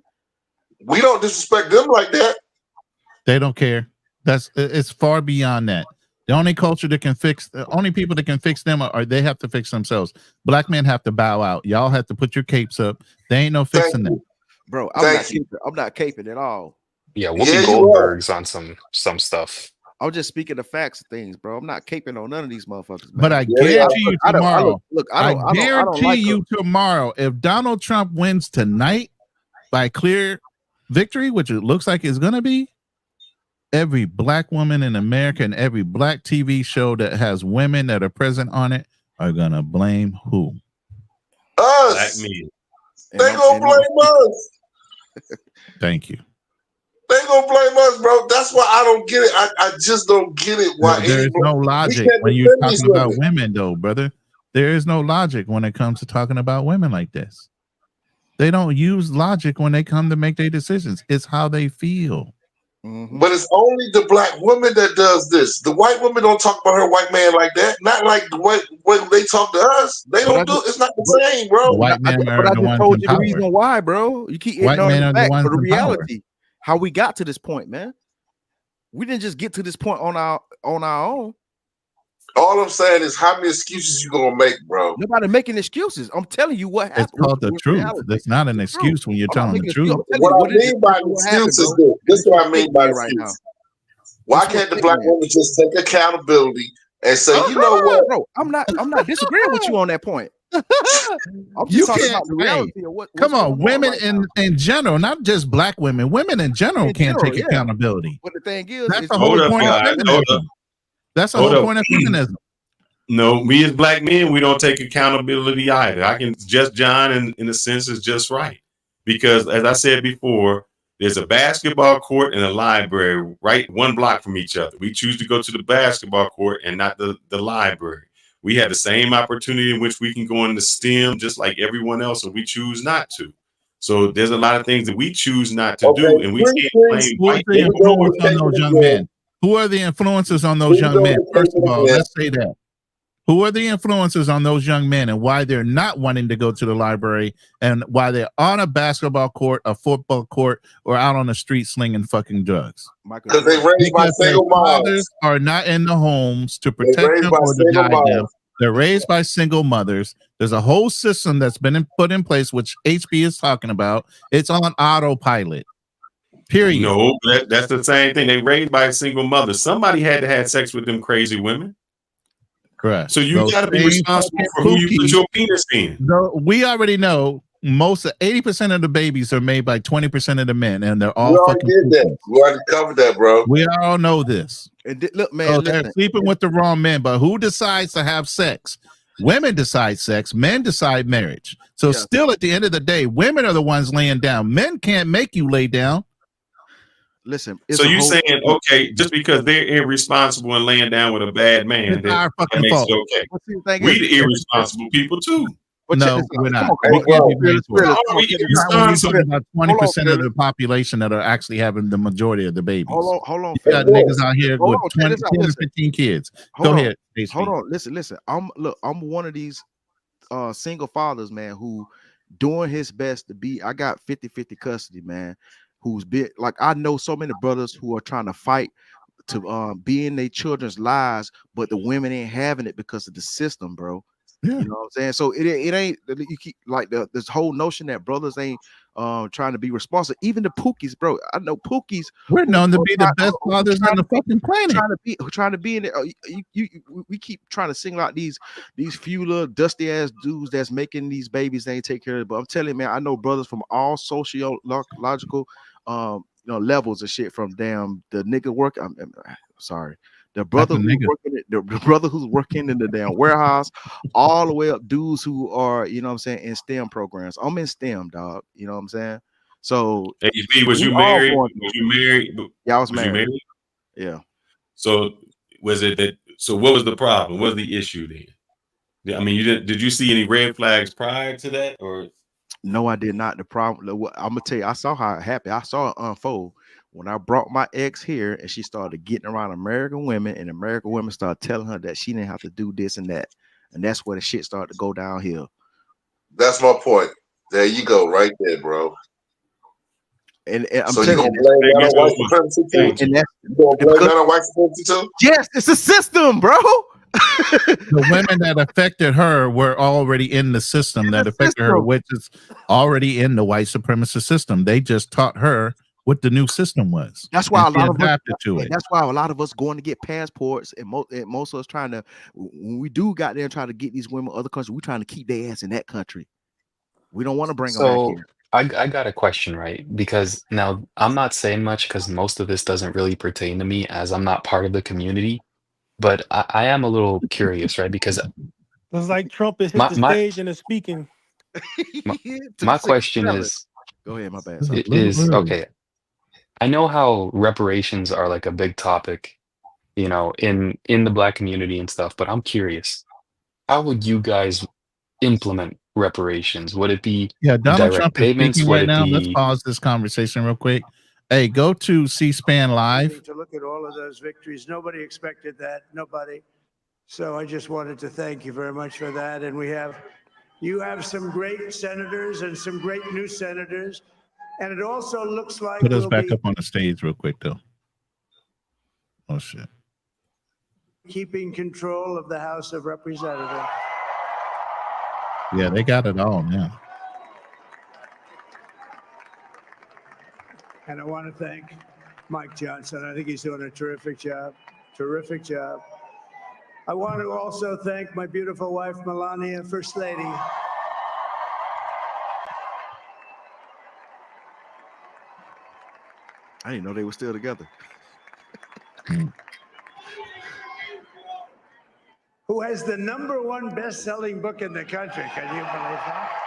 We don't disrespect them like that. They don't care. It's far beyond that. The only culture that can fix, the only people that can fix them are they have to fix themselves. Black men have to bow out. Y'all have to put your capes up. There ain't no fixing them. Bro, I'm not caping at all. Yeah, Whoopi Goldberg's on some stuff. I'm just speaking the facts of things, bro. I'm not caping on none of these motherfuckers, man. But I guarantee you tomorrow. I guarantee you tomorrow, if Donald Trump wins tonight by clear victory, which it looks like it's gonna be, every black woman in America and every black TV show that has women that are present on it are gonna blame who? Us. Black men. They gonna blame us. Thank you. They gonna blame us, bro. That's why I don't get it. I just don't get it. Why there is no logic when you're talking about women, though, brother. There is no logic when it comes to talking about women like this. They don't use logic when they come to make their decisions. It's how they feel. Mm-hmm. But it's only the black woman that does this. The white women don't talk about her white man like that. Not like the way they talk to us. They don't do. It's not the same, bro. White men but I just told you the reason why, bro. You keep ignoring the fact of the reality. How we got to this point, man. We didn't just get to this point on our own. All I'm saying is, how many excuses you gonna make, bro? Nobody making excuses. I'm telling you what happened. It's called the truth. That's not an excuse when you're telling the truth. What I mean by excuse is this. This is what I mean by excuse. Why can't the black woman just take accountability and say, you know what, bro? I'm not disagreeing with you on that point. You can't. Come on, women in general, not just black women. Women in general can't take accountability. But the thing is, that's the whole point of feminism. That's the whole point of feminism. No, we as black men, we don't take accountability either. I can just John in a sense is just right, because as I said before, there's a basketball court and a library right one block from each other. We choose to go to the basketball court and not the library. We have the same opportunity in which we can go into STEM just like everyone else, and we choose not to. So there's a lot of things that we choose not to do, and we can't blame white people. On those young men. Who are the influences on those young men? First of all, let's say that. Who are the influences on those young men and why they're not wanting to go to the library and why they're on a basketball court, a football court, or out on the street slinging fucking drugs? Because they raised by single mothers. Are not in the homes to protect them or to guide them. They're raised by single mothers. There's a whole system that's been put in place, which HB is talking about. It's on autopilot. Period. No, that's the same thing. They raised by a single mother. Somebody had to have sex with them crazy women. Correct. So you got to be responsible for who you put your penis in. We already know most of 80% of the babies are made by 20% of the men, and they're all fucking. Did that. We already covered that, bro. We all know this. And look, man, they're sleeping with the wrong men, but who decides to have sex Women decide sex, men decide marriage. So still at the end of the day, women are the ones laying down. Men can't make you lay down. Listen, So you saying, okay, just because they're irresponsible and laying down with a bad man, It's our that fucking makes fault. it okay. But see, the thing We is, the irresponsible people too. No, we're not. Come on, We can't be blamed for it. How are we Not when you're talking irresponsible? about 20% of the population that are actually having the majority of the babies. Hold on. You got niggas out here Hold with on, check 20, this out. 10 to Listen. 15 kids. Hold Go on. ahead. Hold on. Listen. I'm one of these single fathers, man, who doing his best to be. I got 50-50 custody, man. Who's been like, I know so many brothers who are trying to fight to be in their children's lives, but the women ain't having it because of the system, bro. Yeah. You know what I'm saying? So it ain't, you keep like this whole notion that brothers ain't trying to be responsible. Even the Pookies, bro. I know Pookies. We're known to be the best fathers on the fucking planet. Trying to be in it. We keep trying to single out these few little dusty ass dudes that's making these babies they ain't take care of it. But I'm telling you, man, I know brothers from all sociological levels of shit, from damn the nigga work. I'm sorry. The brother who's working in the damn warehouse, all the way up dudes who are, you know what I'm saying, in STEM programs. I'm in STEM, dog. You know what I'm saying? So AB, was you married? Was you married? Yeah, I was you married. Yeah. So was it that? So what was the problem? What was the issue then? I mean, you didn't. Did you see any red flags prior to that, or? No, I did not. The problem, I'm gonna tell you, I saw how happy. I saw it unfold when I brought my ex here, and she started getting around American women, and American women started telling her that she didn't have to do this and that, and that's where the shit started to go downhill. That's my point. There you go, right there, bro. And I'm so telling you gonna blame that on white supremacy too? and that's, you gonna blame that on white supremacy too? Yes, it's a system, bro. The women that affected her were already in the system that affected her, which is already in the white supremacist system. They just taught her what the new system was. That's why a lot of us adapted to it. That's why a lot of us going to get passports, and most of us trying to, when we do got there trying to get these women other countries, we're trying to keep their ass in that country. We don't want to bring them back here. I got a question, right? Because now I'm not saying much because most of this doesn't really pertain to me as I'm not part of the community. But I am a little curious, right? Because it's like Trump has hit the stage and is speaking. My question is, go ahead, my bad. Okay. I know how reparations are like a big topic, you know, in the Black community and stuff, but I'm curious, how would you guys implement reparations? Would it be Donald direct Trump payments? is speaking Would right it now. be Let's pause this conversation real quick. Hey, go to C-SPAN Live. To look at all of those victories, nobody expected that. Nobody. So I just wanted to thank you very much for that. And you have some great senators and some great new senators. And it also looks like Put us back up on the stage real quick, though. Oh, shit. Keeping control of the House of Representatives. Yeah, they got it all now. And I want to thank Mike Johnson. I think he's doing a terrific job. Terrific job. I want to also thank my beautiful wife, Melania, First Lady. I didn't know they were still together. Who has the #1 best-selling book in the country. Can you believe that?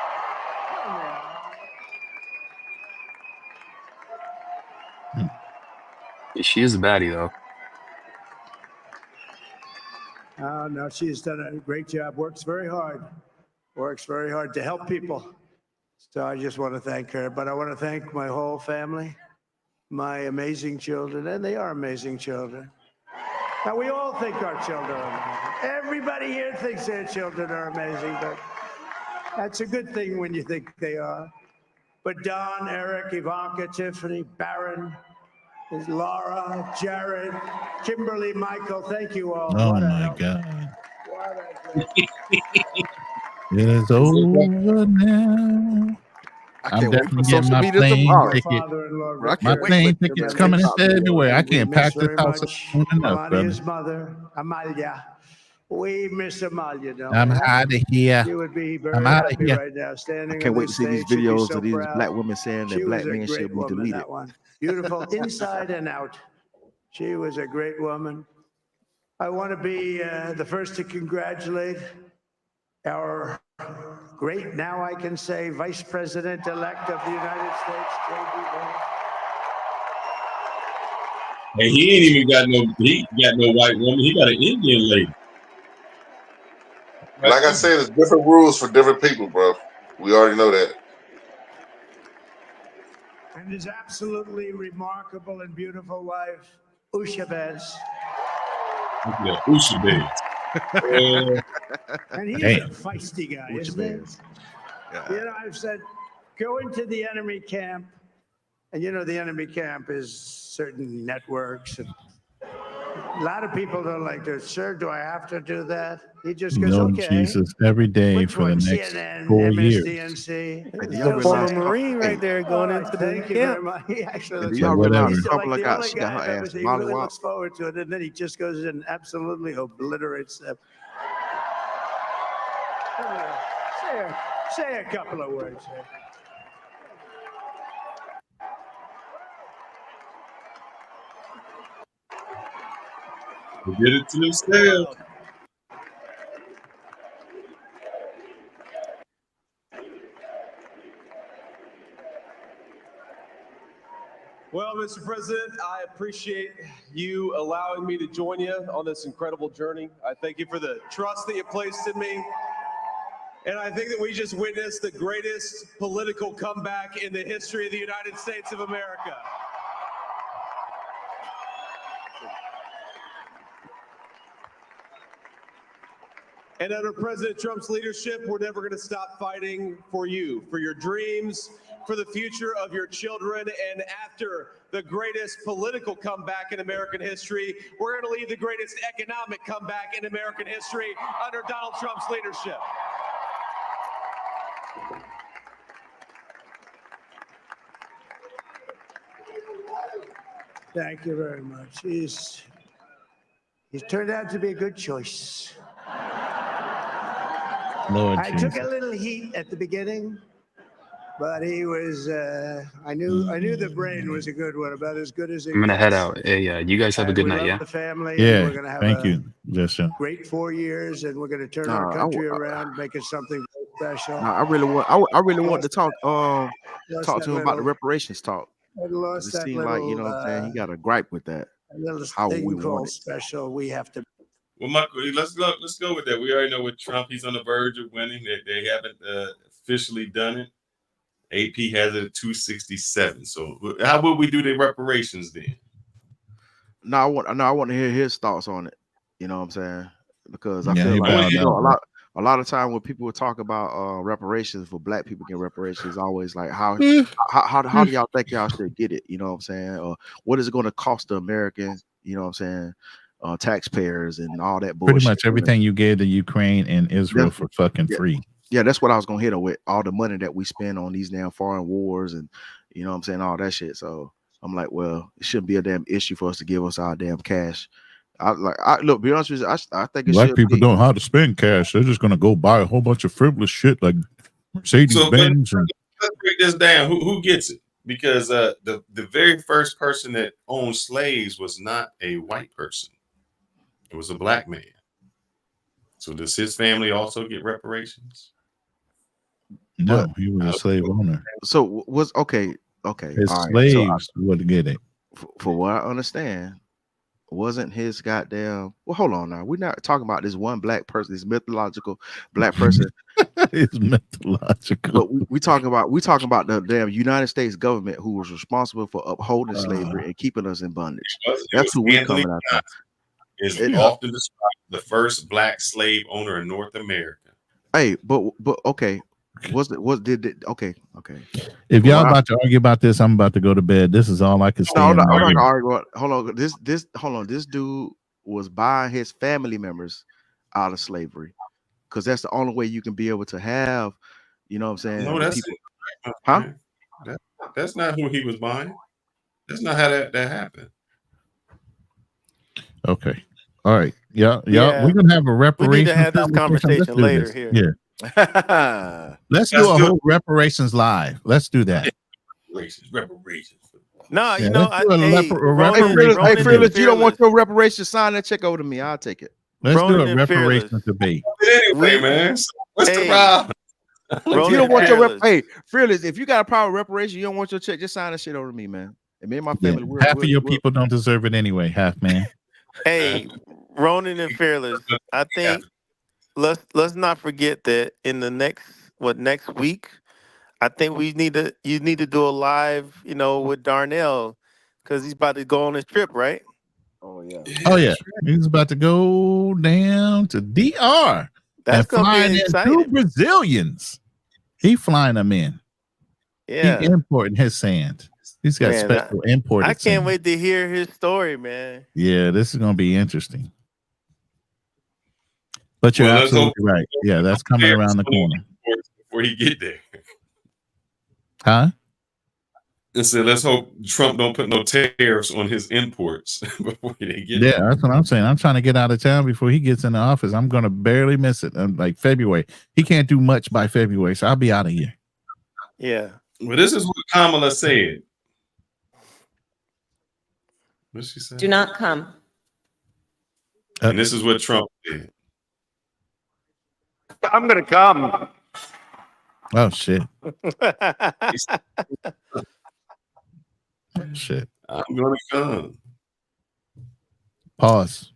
She is a baddie, though. Oh, no, she has done a great job. Works very hard to help people. So I just want to thank her. But I want to thank my whole family, my amazing children, and they are amazing children. Now, we all think our children are amazing. Everybody here thinks their children are amazing, but that's a good thing when you think they are. But Don, Eric, Ivanka, Tiffany, Barron, Laura, Jared, Kimberly, Michael, thank you all. Oh, my God. It is over now. I'm definitely getting my plane ticket. My plane ticket's coming in February. I can't pack this house up soon enough, brother. Melania's mother, Amalia. We miss Amalia, don't I'm we? out of here. She would be very I'm out of happy here. right now, standing I can't on wait this to see these stage. She'd be videos so of these proud. black women saying that She black was a men should great be woman, deleted. that one. Beautiful inside and out. She was a great woman. I want to be the first to congratulate our great, now I can say, Vice President-elect of the United States, J.D. Vance. And he ain't even got no white woman. He got an Indian lady. Like I said, it's different rules for different people, bro. We already know that. And his absolutely remarkable and beautiful wife, Usha Vance. Yeah, Usha Vance. And he's Damn. a feisty guy, Usha isn't he? Vance. You know, I've said, go into the enemy camp. And you know, the enemy camp is certain networks. And a lot of people don't like to, sir, do I have to do that? He just goes, No, okay. Jesus, every day Which for the one? next CNN, 4 years. MSDNC. Hey, do He's y'all a former realize? Marine right there going into the Thank you very camp. much. He actually Do looks y'all Like realize whatever. he's like Kamala the got only she got guy her I've ever ass seen. He really mollywopped? looks forward to it, and then he just goes and absolutely obliterates them. Say a couple of words. They did it to themselves. Well, Mr. President, I appreciate you allowing me to join you on this incredible journey. I thank you for the trust that you placed in me. And I think that we just witnessed the greatest political comeback in the history of the United States of America. And under President Trump's leadership, we're never going to stop fighting for you, for your dreams, for the future of your children. And after the greatest political comeback in American history, we're going to lead the greatest economic comeback in American history under Donald Trump's leadership. Thank you very much. He's turned out to be a good choice. Lord I Jesus. took a little heat at the beginning, but he was. I knew the brain was a good one, about as good as it I'm gonna head gets. out. Hey, you guys have a And good we night. love Yeah. the family. Yeah, And we're going to have thank a you, Justin. great 4 years, and we're going to turn Nah, our country around, make it something very special. Nah, I really want to talk Lost talk that to him about the little- reparations talk. I 'Cause lost it that seemed like, you know what I'm saying, he got a gripe with that. little How we thing want called it. special. We have to. Well, Michael, let's go with that. We already know with Trump, he's on the verge of winning. They haven't officially done it. AP has it at 267. So how would we do the reparations then? No, I want to hear his thoughts on it. You know what I'm saying? Because I Yeah, feel he like, bowed you know, out. a lot of time when people talk about reparations for black people getting reparations, always like how do y'all think y'all should get it? You know what I'm saying? Or what is it going to cost the American, you know what I'm saying, taxpayers and all that bullshit. Pretty much everything you gave to Ukraine and Israel for fucking free. Yeah, that's what I was gonna hit on with all the money that we spend on these damn foreign wars and you know what I'm saying, all that shit. So I'm like, well, it shouldn't be a damn issue for us to give us our damn cash. Look, be honest with you, I think it Black should people be. don't know how to spend cash. They're just gonna go buy a whole bunch of frivolous shit like Mercedes Benz. Let's break this down. Who gets it? Because the very first person that owned slaves was not a white person; it was a black man. So does his family also get reparations? No, he was a slave owner. So was okay. His All right. slaves would get it. For what I understand, wasn't his goddamn. Well, hold on now. We're not talking about this one black person, this mythological black person. It's mythological. But we talking about the damn United States government who was responsible for upholding slavery and keeping us in bondage. That's who we coming after. Is often described the first black slave owner in North America. Hey, but okay. Okay. If y'all about to argue about this, I'm about to go to bed. This is all I can say. I'm not gonna argue. Hold on. This dude was buying his family members out of slavery because that's the only way you can be able to have, you know what I'm saying? No, that's people. it. Huh? That's not who he was buying. That's not how that happened. Okay. All right. Yeah. We're gonna have a reparation. We need to have this conversation later here. Yeah. Let's do a whole reparations live. Let's do that. Reparations. No, Yeah, you know, Hey, Fearless, you don't want your reparations? Sign that check over to me. I'll take it. Let's do a reparations debate. But anyway, man. What's the problem? If you don't want your Fearless, if you got a problem with reparation, you don't want your check, just sign that shit over to me, man. And me and my family, half of your people don't deserve it anyway, half man. Hey, Ronan and Fearless, I think let's not forget that in the next week, I think you need to do a live, with Darnell, because he's about to go on his trip, right? Oh yeah. Oh yeah, he's about to go down to DR. That's gonna flying be in exciting. 2 Brazilians. He flying them in. Yeah. He importing his sand. He's got special imported I can't sand. wait to hear his story, man. Yeah, this is gonna be interesting. But you're absolutely right. Yeah, that's coming around the corner. Before he get there. Huh? And so let's hope Trump don't put no tariffs on his imports before they get there. That's what I'm saying. I'm trying to get out of town before he gets in the office. I'm going to barely miss it. Like February. He can't do much by February, so I'll be out of here. Yeah. Well, this is what Kamala said. What she said? Do not come. And this is what Trump did. I'm going to come. Oh, shit. Shit. I'm gonna come. Pause.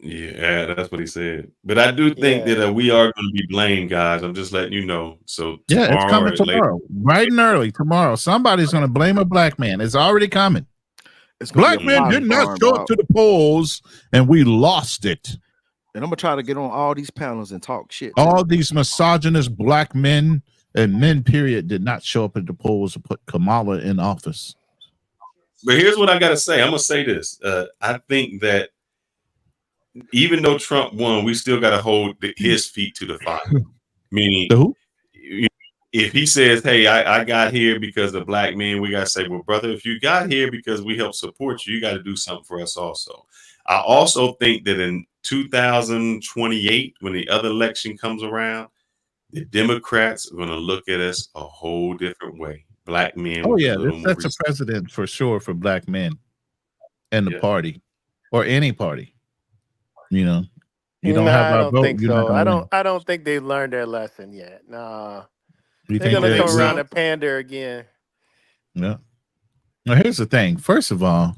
Yeah, that's what he said. But I do think that we are going to be blamed, guys. I'm just letting you know. So yeah, it's coming tomorrow, bright and early tomorrow. Somebody's going to blame a black man. It's already coming. Black men did not show up to the polls, and we lost it. And I'm gonna try to get on all these panels and talk shit. All these misogynist black men and men, period, did not show up at the polls to put Kamala in office. But here's what I got to say. I'm going to say this. I think that even though Trump won, we still got to hold his feet to the fire. Meaning, if he says, hey, I got here because of black men, we got to say, well, brother, if you got here because we help support you, you got to do something for us also. I also think that in 2028, when the other election comes around, the Democrats are going to look at us a whole different way. Black men. Oh, yeah. That's a precedent for sure for black men and the party or any party. You know, you don't have our vote. Think so. I don't think they've learned their lesson yet. Nah. They're going to come around and pander again. Yeah. Now, here's the thing. First of all,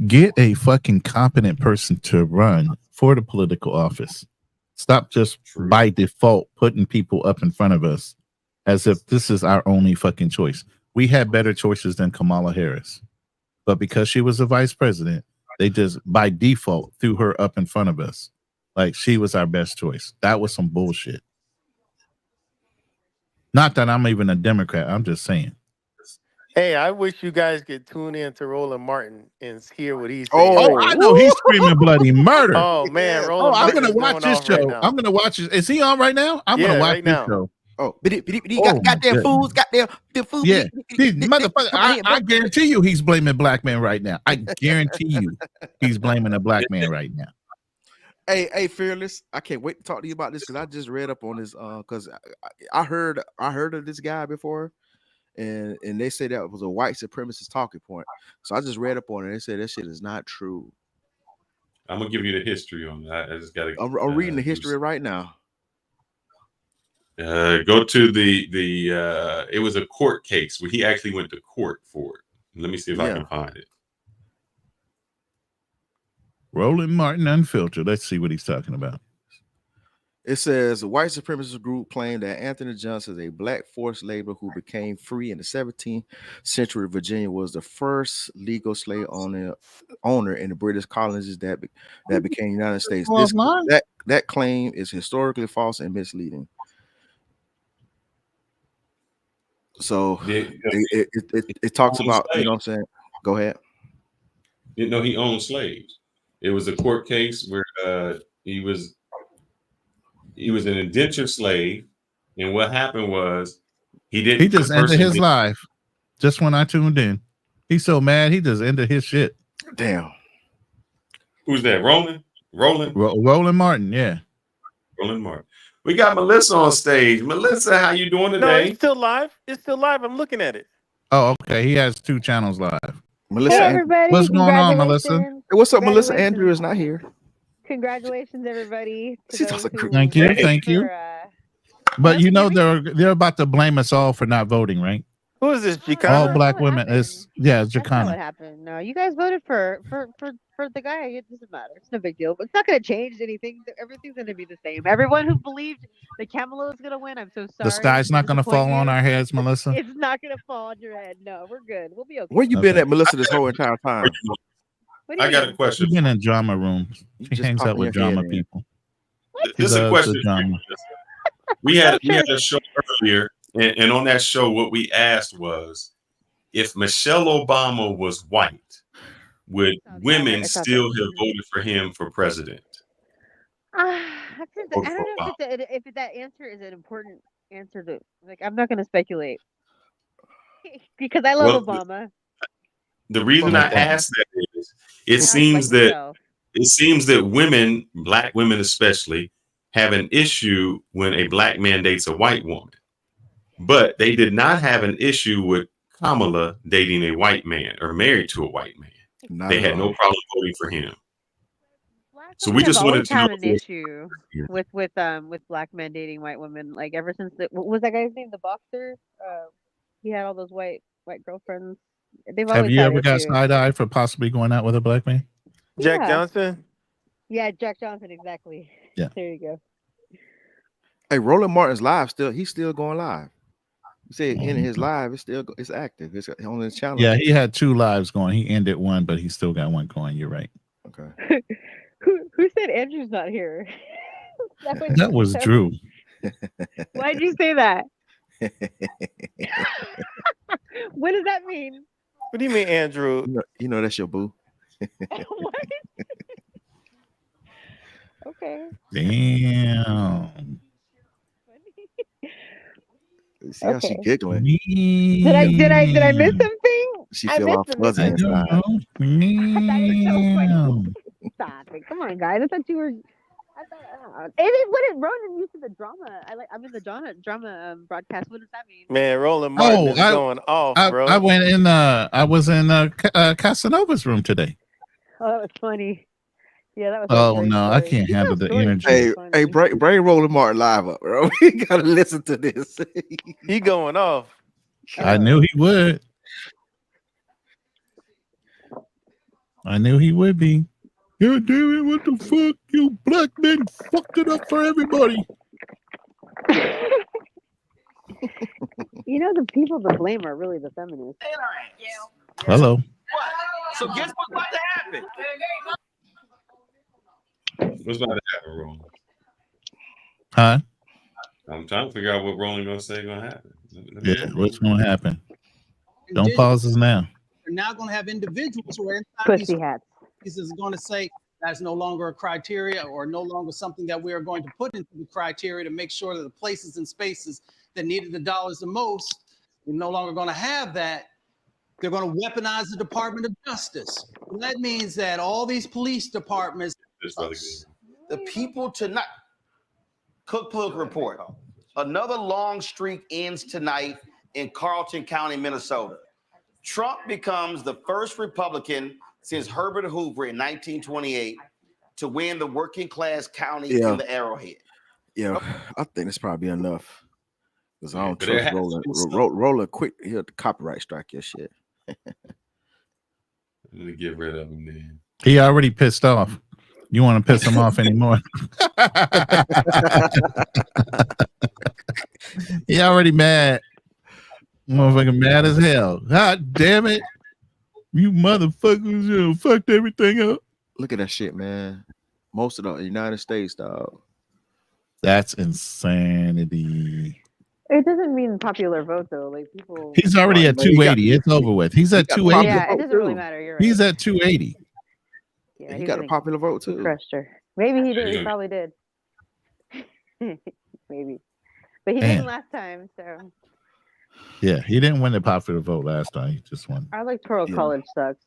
get a fucking competent person to run for the political office. Stop just by default putting people up in front of us as if this is our only fucking choice. We had better choices than Kamala Harris. But because she was the vice president, they just by default threw her up in front of us. Like she was our best choice. That was some bullshit. Not that I'm even a Democrat. I'm just saying. Hey, I wish you guys could tune in to Roland Martin and hear what he's saying. Oh, I know he's screaming bloody murder. Oh man, Roland I'm Martin gonna watch this show. Right I'm gonna watch it. Is he on right now? I'm gonna watch this show. Oh, goddamn fools, goddamn fools. Yeah, these motherfuckers. I guarantee you, he's blaming black men right now. I guarantee you, he's blaming a black man right now. Hey, Fearless, I can't wait to talk to you about this because I just read up on this. Because I heard of this guy before. And they say that was a white supremacist talking point. So I just read up on it. They say that shit is not true. I'm gonna give you the history on that. I just gotta. I'm reading the history right now. Go to the. It was a court case where he actually went to court for it. Let me see if I can find it. Roland Martin Unfiltered. Let's see what he's talking about. It says a white supremacist group claimed that Anthony Johnson, a black forced laborer who became free in the 17th century Virginia, was the first legal slave owner in the British colonies that became United States. That claim is historically false and misleading. So it talks about, you know what I'm saying? Go ahead. You know, he owned slaves. It was a court case where he was an indentured slave, and what happened was he just ended his life. Just when I tuned in, he's so mad he just ended his shit. Damn. Who's that? Roland Martin. Yeah, Roland Martin. We got Melissa on stage. Melissa, how you doing today? No, it's still live. It's still live. I'm looking at it. Oh, okay. He has 2 channels live. Melissa, hey everybody. What's going on, Melissa? Hey, what's up, Melissa? Andrew is not here. Congratulations, everybody. Thank you. Thank you. But you know they're about to blame us all for not voting, right? Who is this? All Chicana? black women. It's That's not what Jacana. happened. No, you guys voted for the guy. It doesn't matter. It's no big deal. But it's not going to change anything. Everything's going to be the same. Everyone who believed the Camelo is going to win, I'm so sorry. The sky's not going to fall on our heads, Melissa. It's not going to fall on your head. No, we're good. We'll be okay. Where you been at, Melissa, this whole entire time? What do you I got mean? a question. She's been in drama rooms. She just hangs out popping with your head drama in. people. This is a question. Drama. We had a show earlier, and on that show, what we asked was, if Michelle Obama was white, would women still have voted for him for president? I don't know if that answer is an important answer to. Like, I'm not going to speculate because I love Obama. The reason I asked that is, it seems that women, black women especially, have an issue when a black man dates a white woman, but they did not have an issue with Kamala dating a white man or married to a white man. They had no problem voting for him. So we just wanted to know an issue with black men dating white women. Like ever since what was that guy's name? The boxer. He had all those white girlfriends. Have you ever got side eye for possibly going out with a black man? Jack Johnson. Yeah, Jack Johnson, exactly. Yeah. There you go. Hey, Roland Martin's live he's still going live. You say in his live, it's active. It's on his channel. Yeah, he had 2 lives going. He ended one, but he still got one going. You're right. Okay. Who said Andrew's not here? That was Drew. Why'd you say that? What does that mean? What do you mean, Andrew? You know that's your boo. What? Okay. Damn. See how she giggling? Did I miss something? She feel all fuzzy inside. Stop it! Come on, guys. I thought you were. What did Ronan use to the drama? I'm in the drama broadcast. What does that mean? Man, Roland Martin is going off, bro. I went in. I was in Casanova's room today. Oh, that was funny. Yeah, that was. Oh no, I can't handle the energy. Hey, bring Roland Martin live up, bro. We gotta listen to this. He going off. I knew he would. I knew he would be. God damn it, what the fuck? You black men fucked it up for everybody. You know, the people to blame are really the feminists. Hello. What? So guess what's about to happen? What's about to happen, Roland? Huh? I'm trying to figure out what Roland gonna say gonna happen. Yeah, what's gonna happen? Don't pause us now. We're now going to have individuals who are inside these hats. Is going to say that's no longer a criteria or no longer something that we are going to put into the criteria to make sure that the places and spaces that needed the dollars the most, we're no longer going to have that. They're going to weaponize the Department of Justice. And that means that all these police departments, The people tonight. Cook Political Report. Another long streak ends tonight in Carlton County, Minnesota. Trump becomes the first Republican since Herbert Hoover in 1928 to win the working class county in the Arrowhead. Yeah, I think that's probably enough. Because I don't trust Roland quick. He'll copyright strike your shit. Let me get rid of him then. He already pissed off. You want to piss him off anymore? He already mad. Motherfucking mad as hell. God damn it. You motherfuckers fucked everything up. Look at that shit, man. Most of the United States, dog. That's insanity. It doesn't mean popular vote though. Like people. He's already at 280. It's over with. He's at 280. Yeah, it doesn't really matter. You're right. He's at 280. Yeah, he got a popular vote too. Crushed her. Maybe he did. He probably did. Maybe, but he didn't last time. So. Yeah, he didn't win the popular vote last time. He just won. Our electoral college sucks.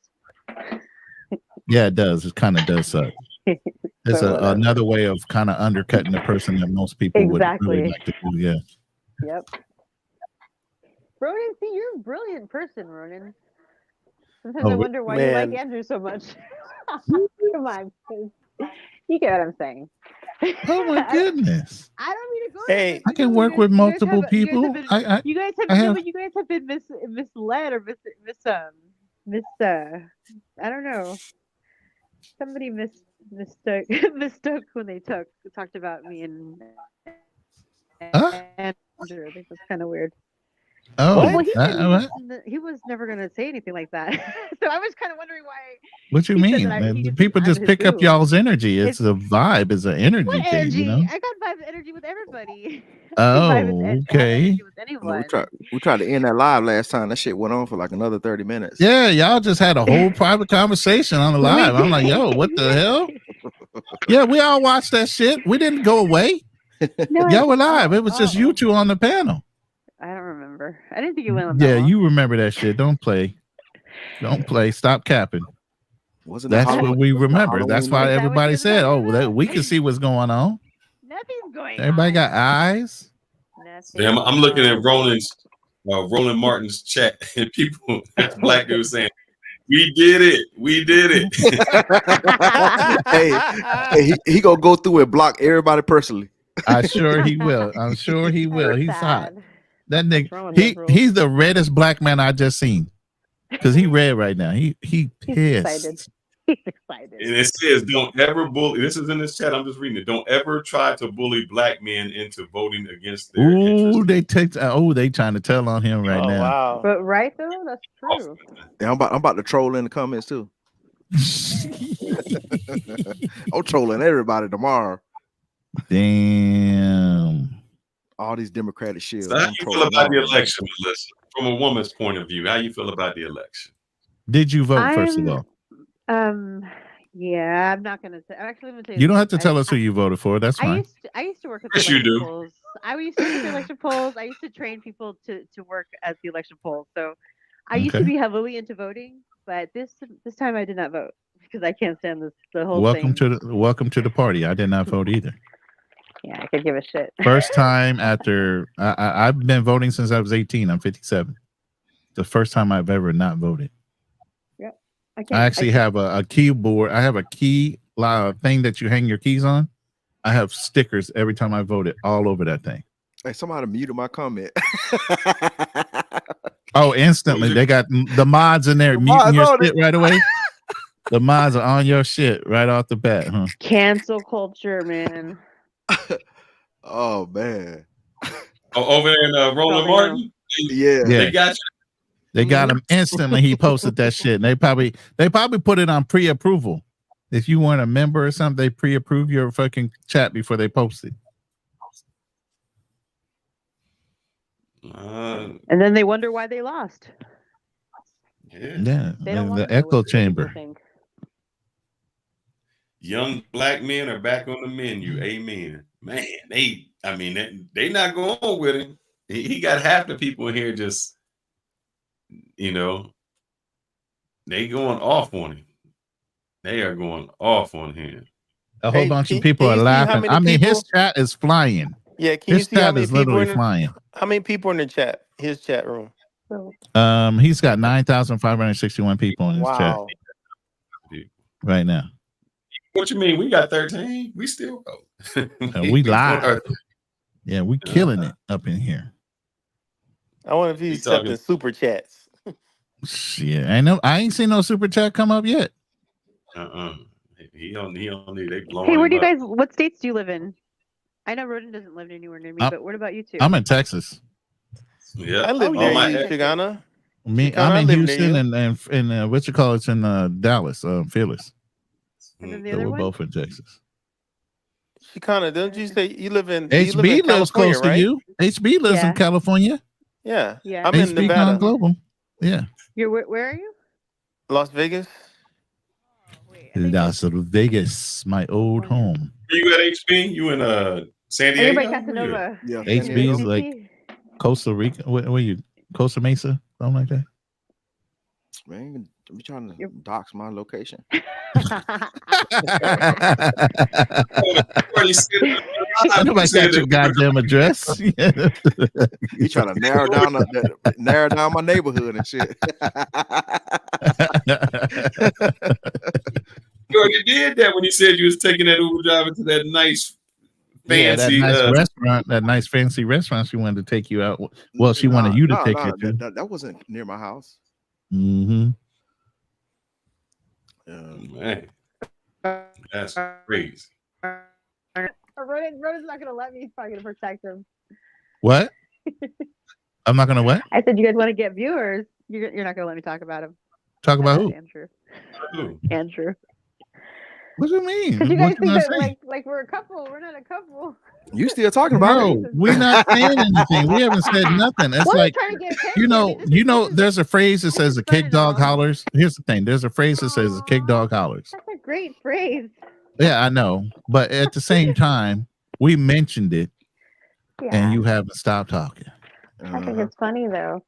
Yeah, it does. It kind of does suck. It's another way of kind of undercutting the person that most people would really like to do. Yeah. Yep. Ronan, see, you're a brilliant person, Ronan. Sometimes I wonder why you like Andrew so much. Come on. You get what I'm saying. Oh my goodness. I don't mean to go Hey, there, I can work with multiple people. you guys have I have but you guys have been misled or I don't know. Somebody mistook mistook when they talked about me and Andrew. I think that's kind of weird. Oh, Well, he said what? he was never going to say anything like that. So I was kind of wondering why. What you he said mean? that The people just pick up y'all's energy. It's a vibe. It's an energy What thing, energy? you know. I got vibe energy with everybody. Oh, okay. with I mean, anyone. we tried to end that live last time. That shit went on for like another 30 minutes. Yeah, y'all just had a whole private conversation on the live. I'm like, yo, what the hell? Yeah, we all watched that shit. We didn't go away. No, Y'all were live. It was just you two on the panel. I don't remember. I didn't think it went on Yeah, that long. you remember that shit. Don't play. Don't play. Stop capping. Wasn't That's what we remember. That's why everybody said, "Oh, we can see what's going on." Nothing's going Everybody got eyes. Damn, I'm looking at Roland Martin's chat, and people, black dude saying, "We did it. We did it." hey, he gonna go through and block everybody personally. I'm sure he will. I'm sure he will. He's hot. That nigga. He's the reddest black man I just seen. Because he red right now. He pissed. He's excited. And it says, "Don't ever bully." This is in this chat. I'm just reading it. Don't ever try to bully black men into voting against their Ooh, they trying to tell on him right now. Wow. But right though, that's true. Yeah, I'm about to troll in the comments too. I'm trolling everybody tomorrow. Damn. All these Democratic shit. So how you feel about the election, Melissa? From a woman's point of view, how you feel about the election? Did you vote first of all? Yeah, I'm not gonna say. Actually, I'm gonna tell You don't have to tell us who you voted for. That's fine. I used to work at Yes, the you election do. polls. I used to work at the election polls. I used to train people to work at the election polls. So I used to Okay. be heavily into voting, but this time I did not vote because I can't stand the whole Welcome thing. to the party. I did not vote either. Yeah, I could give a shit. First time after I've been voting since I was 18. I'm 57. The first time I've ever not voted. Yep. I actually have a keyboard. I have a key thing that you hang your keys on. I have stickers every time I voted all over that thing. Hey, somebody muted my comment. Oh, instantly. They got the mods in there muting your shit right away. The mods are on your shit right off the bat, huh? Cancel culture, man. Oh man. Oh, over there in Roland Martin? Yeah. They got you. They got him instantly. He posted that shit. And they probably put it on pre-approval. If you weren't a member or something, they pre-approve your fucking chat before they post it. And then they wonder why they lost. Yeah. They don't want The to know echo what the people chamber. think. Young black men are back on the menu. Amen. Man, they not going with him. He got half the people in here just, they going off on him. They are going off on him. A whole bunch of people are laughing. I mean, his chat is flying. Yeah, can you His see how chat many is people literally in flying. How many people in the chat? His chat room. He's got 9,561 people in his chat Wow. right now. What you mean? We got 13. We still go. We live. Yeah, we killing it up in here. I wonder if he's accepting super chats. Shit, I ain't seen no super chat come up yet. He don't need. They blowing. Hey, where do him you up. guys? What states do you live in? I know Roden doesn't live anywhere near me, but what about you two? I'm in Texas. Yeah, I live near you, Chicana. I'm in Houston and what you call it's in Dallas, Fearless. And then the So other we're one? both in Texas. Chicana, don't you say you live in? HB lives close to you. HB lives in California. Yeah, Yeah. I'm in HB Nevada. Con Global. Yeah. You're where are you? Las Vegas. Las Vegas, my old home. You at HB? You in San Diego? Anybody Casanova? Yeah. HB is like Costa Rica. What are you? Costa Mesa, something like that. Man, you trying to dox my location? Nobody got your goddamn address. You trying to narrow down my neighborhood and shit. You already did that when you said you was taking that Uber driver to that nice fancy that nice fancy restaurant she wanted to take you out. Well, she wanted you to take her to. That wasn't near my house. Mm-hmm. Man, that's crazy. Rhoda's not gonna let me. He's probably gonna protect him. What? I'm not gonna what? I said you guys want to get viewers. You're not gonna let me talk about him. Talk about who? Andrew. Who? Andrew. What do you mean? Because you What guys you think gonna that say? like we're a couple. We're not a couple. You still talking about No, it? we're not saying anything. We haven't said nothing. It's Well, like trying to get attention. there's a phrase that says a kick dog hollers. Here's the thing. There's a phrase that says a kick dog hollers. That's a great phrase. Yeah, I know. But at the same time, we mentioned it and you haven't stopped talking. I think it's funny though.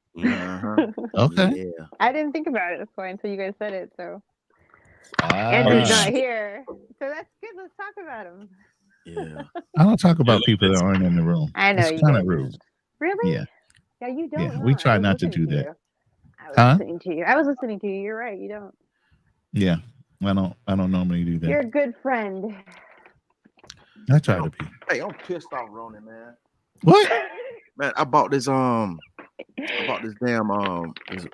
Okay. Yeah. I didn't think about it this point until you guys said it. So Andrew's not here. So that's good. Let's talk about him. Yeah. I don't talk about people that aren't in the room. I know it's you kind of guys rude. Really? Yeah. Yeah, you don't. Yeah, we try not to do that. I was listening to you. I was listening to you. You're right. You don't. Yeah. I don't normally do that. You're a good friend. I try to be. Hey, I'm pissed off, Ronan, man. What? Man, I bought this damn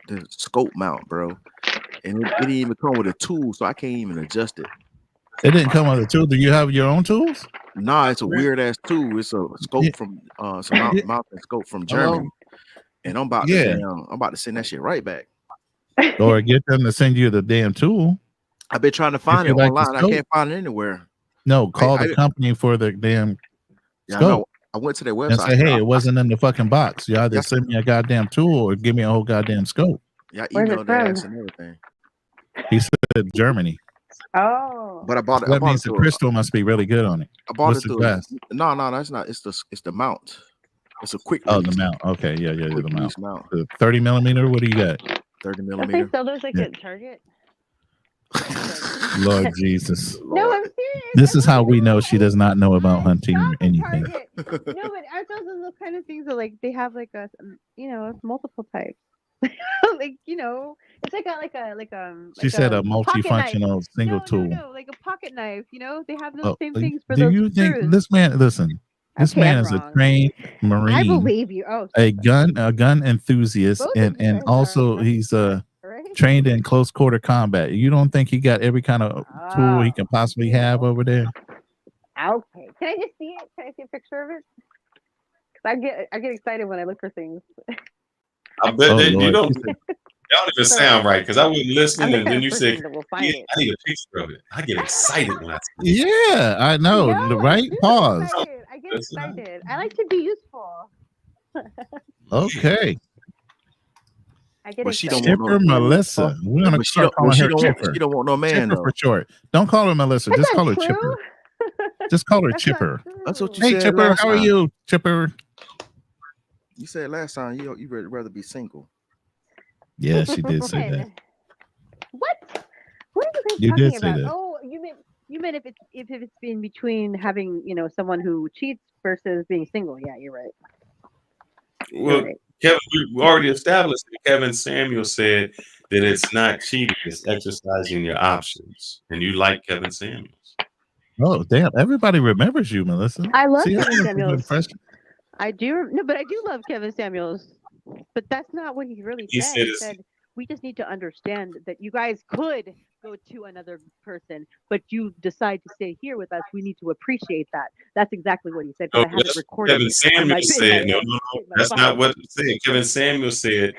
this scope mount, bro, and it didn't even come with a tool, so I can't even adjust it. It didn't come with a tool. Do you have your own tools? Nah, it's a weird ass tool. It's a scope from mountain scope from Germany, and I'm about to send that shit right back. Or get them to send you the damn tool. I've been trying to find it online. I can't find it anywhere. No, call the company for the damn scope. I went to their website and say, hey, it wasn't in the fucking box. You either send me a goddamn tool or give me a whole goddamn scope. Yeah, I emailed their ass and everything. He said Germany. Oh. But I bought it. That means the crystal must be really good on it. I bought What's it the through. glass? No, that's not. It's the mount. It's a quick. Oh, release. the mount. Okay, yeah, the mount. mount. The 30 millimeter. What do you got? 30 Don't millimeter. they sell those like at Target? Lord Jesus. No, I'm serious. This is how we know she does not know about hunting anything. No, but aren't those kind of things that like they have like a multiple types. Like it's She said a multifunctional single tool. No, like a pocket knife. They have those same do things for do those. you think screws. this man? Listen, this Okay, man I'm is wrong. a trained Marine. I believe you. Oh, a gun enthusiast, Both of you and guys also he's trained in close quarter combat. You don't think he got every kind of tool he can possibly have over there? Okay, can I just see it? Can I see a picture of it? Because I get excited when I look for things. I bet you don't. Y'all don't even sound right because I wasn't listening, and then you said, I need a picture of it. I get excited when I see it. Yeah, I know, right? Pause. I get excited. I like to be useful. Okay. I get But she excited. don't want Chipper Melissa. We're gonna start calling her Chipper. She don't want no man Chipper though. for short. Don't call her Melissa. Just call her Chipper. Just call her Chipper. That's what you Hey said. Chipper, last how are time. you, Chipper? You said last time you would rather be single. Yeah, she did say that. What? What are you You guys did talking say about? that. Oh, you meant if it's in between having someone who cheats versus being single. Yeah, you're right. Well, right. Kevin, we already established that Kevin Samuel said that it's not cheating, it's exercising your options. And you like Kevin Samuels. Oh, damn. Everybody remembers you, Melissa. I love See, Kevin that's a good Samuels. impression. I do. No, but I do love Kevin Samuels. But that's not what he really He said. said He it's- said we just need to understand that you guys could go to another person, but you decide to stay here with us. We need to appreciate that. That's exactly what he said. No, But I have it that's what recorded. Kevin Samuel said. No, that's not what he said. Kevin Samuel said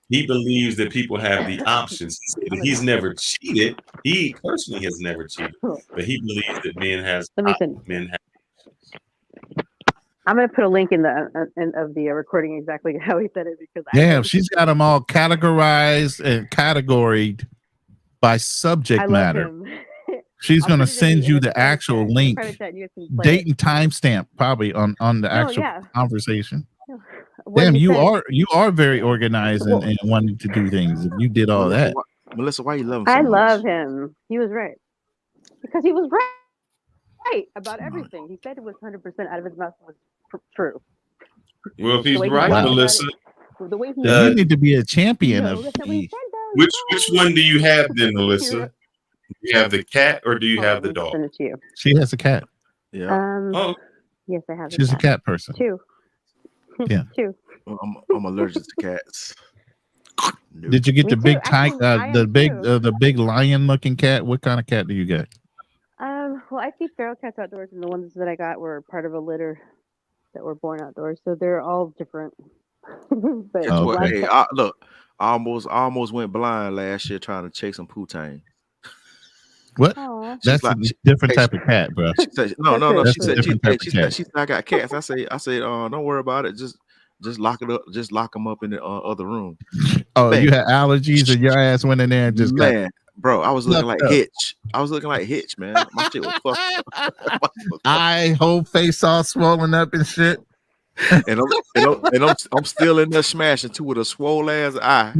he believes that people have the options. He said that he's never cheated. He personally has never cheated, but he believes that men have. I'm going to put a link in the of the recording exactly how he said it because Damn, she's got them all categorized and categoried by subject matter. She's going to send you the actual link, date and timestamp, probably on the actual conversation. Damn, you are very organized and wanting to do things. If you did all that, Melissa, why you love him so I much? love him. He was right because he was right about everything. He said it was 100% out of his mouth was true. Well, if he's right, Melissa, you need to be a champion of which one do you have then, Melissa? Do you have the cat or do you have the dog? She has a cat. Yeah. Oh, Yes, I have. She's a cat person. 2. Yeah. 2. I'm allergic to cats. Nope. Did you get Me the too. big Actually, I am too. the big lion looking cat? What kind of cat do you get? Well, I keep feral cats outdoors, and the ones that I got were part of a litter that were born outdoors, so they're all different. But Guess what? black Hey, cat. look, I almost went blind last year trying to chase some poutine. What? Aw. That's a different hey, type of cat, bro. She said, no. That's She a said, different type of cat. she said, I got cats. I said, don't worry about it. Just lock it up. Just lock them up in the other room. Oh, Man, you had allergies, and your ass went in there and just got. Bro, I was looking like up. Hitch. I was looking like Hitch, man. My shit was fucked up. Eye, whole face all swollen up and shit. And I'm still in there smashing too with a swole ass eye.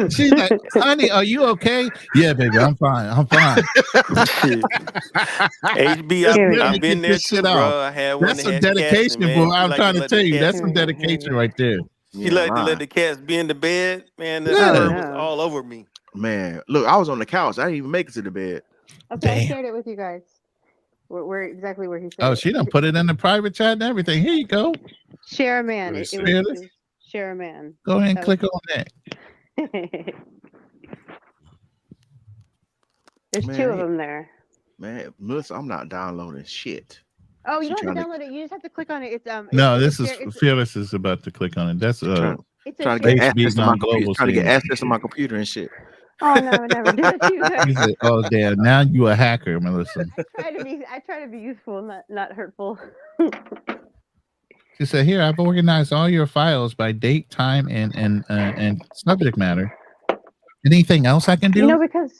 She's like, honey, are you okay? Yeah, baby, I'm fine. I'm fine. HB, I've been there too, bro. I had one That's that some had cats, dedication, and boy. man, she I'm like trying to let tell the you, cats. that's some dedication right there. She like to let the cats be in the bed. Man, the Yeah. fur was all over me. Man, look, I was on the couch. I didn't even make it to the bed. Okay, I Damn. shared it with you guys. Where exactly where he said Oh, it. she done put it in the private chat and everything. Here you go. Share a man. It was share a man. Go ahead and That click on that. There's 2 of them there. Man, Melissa, I'm not downloading shit. Oh, you She don't have to trying download it. You just have to click on it. It's No, it's this is Fearless is about to click on it. That's trying to share. get access to my on computer. global Trying to get scene. access to my computer and shit. Oh no, I would never do that to you guys. He said, "Oh damn, now you a hacker, Melissa." I try to be useful, not hurtful. She said, "Here, I've organized all your files by date, time, and subject matter. Anything else I can do?" You know, because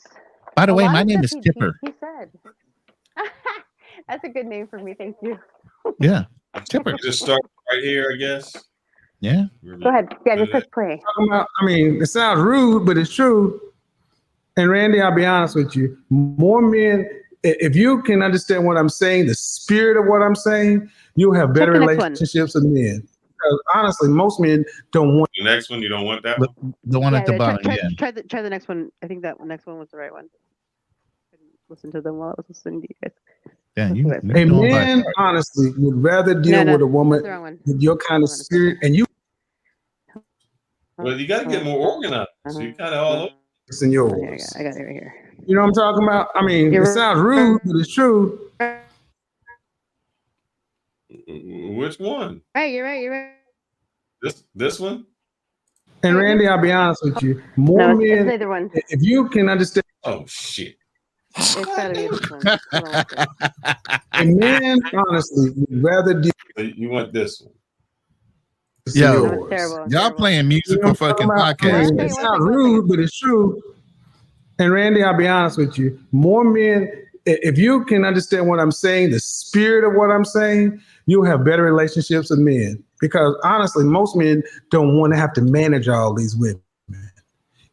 by the a way, lot my of name stuff is Tipper. He said. That's a good name for me. Thank you. Yeah, Tipper. Just start right here, I guess. Yeah. Go ahead. Yeah, just press play. I mean, it sounds rude, but it's true. And Randy, I'll be honest with you. More men, if you can understand what I'm saying, the spirit of what I'm saying, you'll have better relationships with men. Because honestly, most men don't want the next one. You don't want that one. The one at the bottom. Try the next one. I think that next one was the right one. I didn't listen to them while I was listening to you guys. Yeah, you a man honestly would rather deal with a woman with your kind of spirit, and you. Well, you got to get more organized. So you kind of all over. It's in yours. I got it right here. You know what I'm talking about? I mean, it sounds rude, but it's true. Which one? Right, you're right. This one? And Randy, I'll be honest with you. More men. It's neither one. If you can understand. Oh shit. It's gotta be this one. A man, honestly, would rather deal. You want this one? Yo, y'all playing musical fucking podcasts. It sounds rude, but it's true. And Randy, I'll be honest with you. More men, if you can understand what I'm saying, the spirit of what I'm saying, you'll have better relationships with men. Because honestly, most men don't want to have to manage all these women.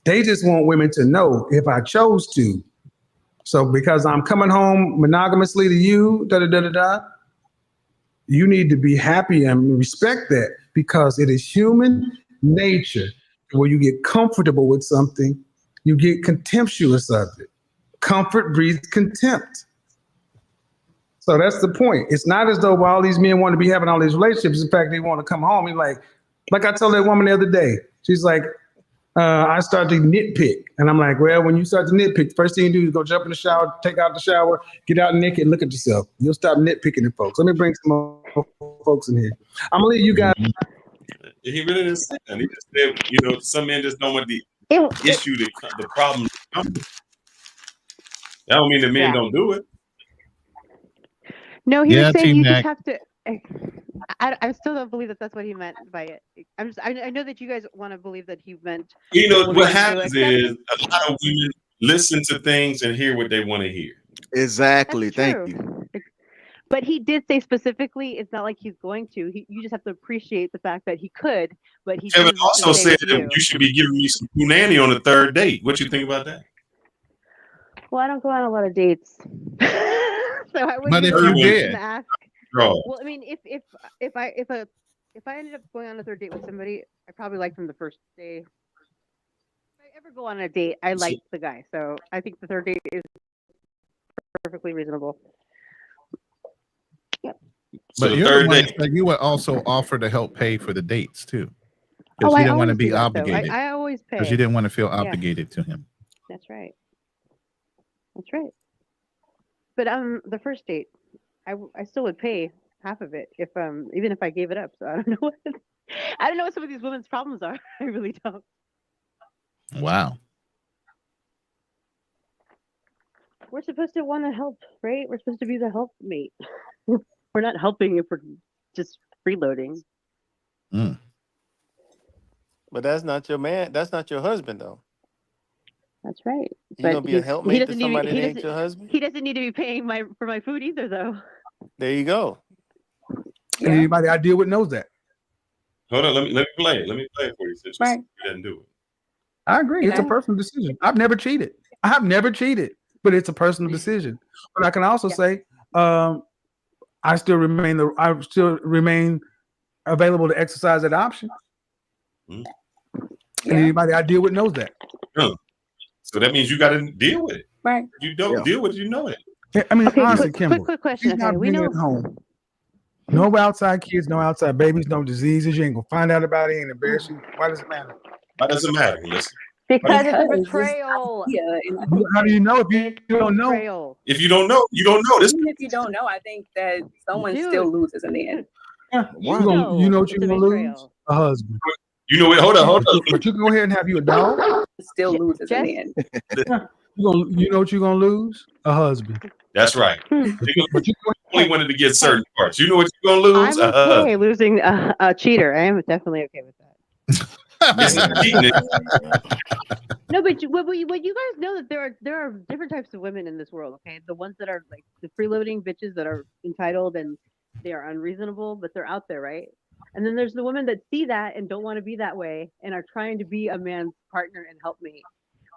They just want women to know if I chose to. So because I'm coming home monogamously to you, you need to be happy and respect that, because it is human nature where you get comfortable with something, you get contemptuous of it. Comfort breeds contempt. So that's the point. It's not as though all these men want to be having all these relationships. In fact, they want to come home and like I told that woman the other day, she's like, I start to nitpick. And I'm like, well, when you start to nitpick, the first thing you do is go jump in the shower, take out the shower, get out naked, and look at yourself. You'll stop nitpicking at folks. Let me bring some more folks in here. I'm going to leave you guys. He really didn't say that. He just said, some men just don't want the issue, the problem to come. That don't mean the men don't do it. No, he was saying you just have to. I still don't believe that that's what he meant by it. I know that you guys want to believe that he meant. What happens is a lot of women listen to things and hear what they want to hear. Exactly. Thank you. But he did say specifically, it's not like he's going to. You just have to appreciate the fact that he could. But he Kevin also said that you should be giving me some nanny on the third date. What you think about that? Well, I don't go on a lot of dates, so I wouldn't. But if you did, well, I mean, if I ended up going on a third date with somebody, I probably liked them the first day. If I ever go on a date, I like the guy, so I think the third date is perfectly reasonable. Yep. So But the you're the third one day, that said you would also offer to help pay for the dates too, Oh, because you I didn't want to always do be that though. obligated. I always Because you pay. didn't want to feel Yeah, obligated to him. that's right. That's right. But the first date, I still would pay half of it if even if I gave it up. So I don't know what I don't know what some of these women's problems are. I really don't. Wow. We're supposed to want to help, right? We're supposed to be the helpmate. We're not helping if we're just freeloading. Mm. But that's not your man. That's not your husband, though. That's right. You But gonna be a he helpmate to doesn't need somebody he that ain't doesn't your husband? he doesn't need to be paying for my food either, though. There you go. And anybody I deal with knows that. hold on, let me play it. Let me play it for you since you didn't do it. I agree. It's a personal decision. I've never cheated. But it's a personal decision. But I can also say, I still remain available to exercise that option. Mm. And anybody I deal with knows that. So that means you got to deal with it. Right. You don't deal with it, you know it. I mean, Okay, honestly, Kimberly, quick question. she's not Okay, we bringing know. it home. No outside kids, no outside babies, no diseases. You ain't gonna find out about it and embarrass you. Why does it matter? Why does it matter? Listen. Because it's a betrayal. How do you know if you don't know? Betrayal. If you don't know, you don't know. This Even if you don't know, I think that someone Dude. still loses in the end. Yeah. You You know what it's you're a gonna lose? betrayal. A husband. You know what? Hold on. But you can go ahead and have you a dog. Still loses in the end. You know what you're gonna lose? A husband. That's right. But you only wanted to get certain parts. You know what you're gonna lose? I'm okay losing a cheater. I am definitely okay with that. No, but what you guys know that there are different types of women in this world. Okay, the ones that are like the freeloading bitches that are entitled and they are unreasonable, but they're out there, right? And then there's the women that see that and don't want to be that way and are trying to be a man's partner and helpmate.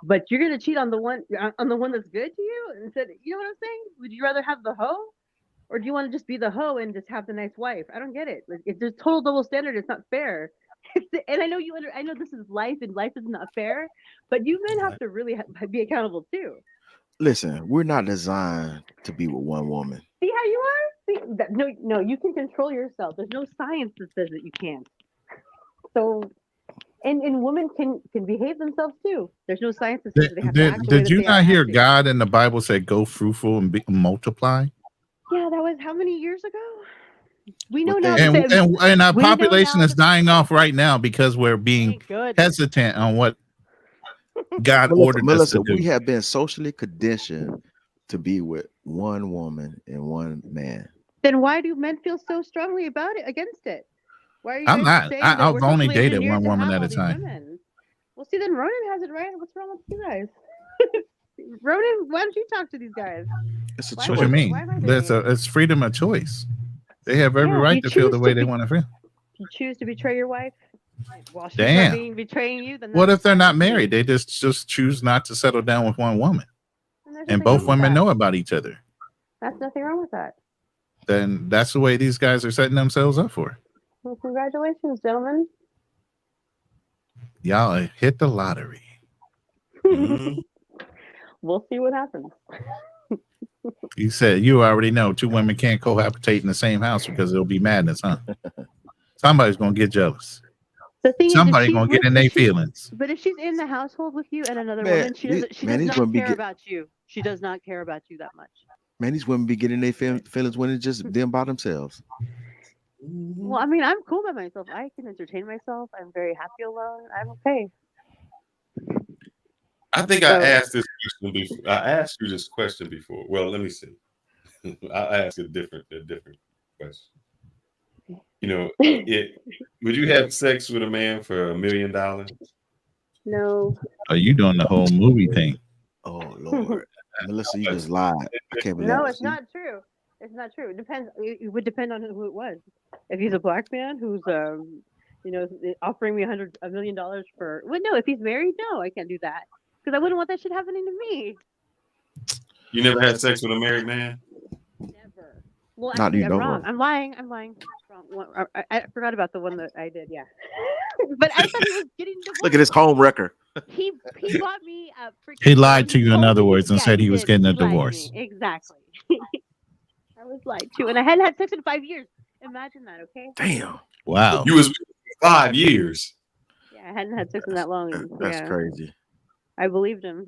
But you're gonna cheat on the one that's good to you instead. You know what I'm saying? Would you rather have the hoe, or do you want to just be the hoe and just have the nice wife? I don't get it. Like, it's a total double standard. It's not fair. And I know I know this is life, and life is not fair. But you men have to really be accountable too. Listen, we're not designed to be with one woman. See how you are? See, no, you can control yourself. There's no science that says that you can't. So, and women can behave themselves too. There's no science that says they have to act the way Did that you they not hear acting. God in the Bible say, "Go fruitful and multiply"? Yeah, that was how many years ago? We know And, now. and our we know population now is dying off right now because we're being hesitant on what God ordered us to Melissa, do. we have been socially conditioned to be with one woman and one man. Then why do men feel so strongly about it against it? Why are you I'm guys not. saying that I've we're only socially dated engineered one to woman have at all a these time. women? Well, see, then Ronan has it right. What's wrong with you guys? Ronan, why don't you talk to these guys? It's a Why What am you I- mean? why am I That's dating? it's freedom of choice. They have every Yeah, right you to feel the choose way to they be- want to feel. If you choose to betray your wife while she's Damn. betraying you, then What that's if they're not fine with me. married? They just choose not to settle down with one woman, there's and nothing both wrong with women that. know about each other. That's nothing wrong with that. Then that's the way these guys are setting themselves up for. Well, congratulations, gentlemen. Y'all hit the lottery. We'll see what happens. You said you already know 2 women can't cohabitate in the same house because it'll be madness, huh? Somebody's gonna get jealous. The thing Somebody is, gonna get in their feelings. But if she's in the household with you and another Man, woman, she does these not women be care get- about you. She does not care about you that much. Man, these women be getting their feelings when it's just them by themselves. Well, I mean, I'm cool by myself. I can entertain myself. I'm very happy alone. I'm okay. I think I asked this question before. I asked you this question before. Well, let me see. I'll ask a different question. You know, would you have sex with a man for $1 million? No. Are you doing the whole movie thing? Oh Lord, Melissa, you just lied. I can't believe No, it. it's not true. It's not true. It depends. It would depend on who it was. If he's a black man who's offering me $1 million for, well, no. If he's married, no, I can't do that because I wouldn't want that shit happening to me. You never had sex with a married man? Never. Well, Not actually, you I'm know wrong. of. I'm lying. Wrong. I forgot about the one that I did. Yeah, but I thought he was getting divorced. Look at his home record. He bought me a freaking. He lied to you, in told other me- words, and yeah, said he was did. getting a He lied to divorce. me. Exactly. I was lied to, and I hadn't had sex in 5 years. Imagine that, okay? Damn. Wow. You was with me for 5 years. Yeah, I hadn't had sex in that long. And, That's yeah, crazy. I believed him.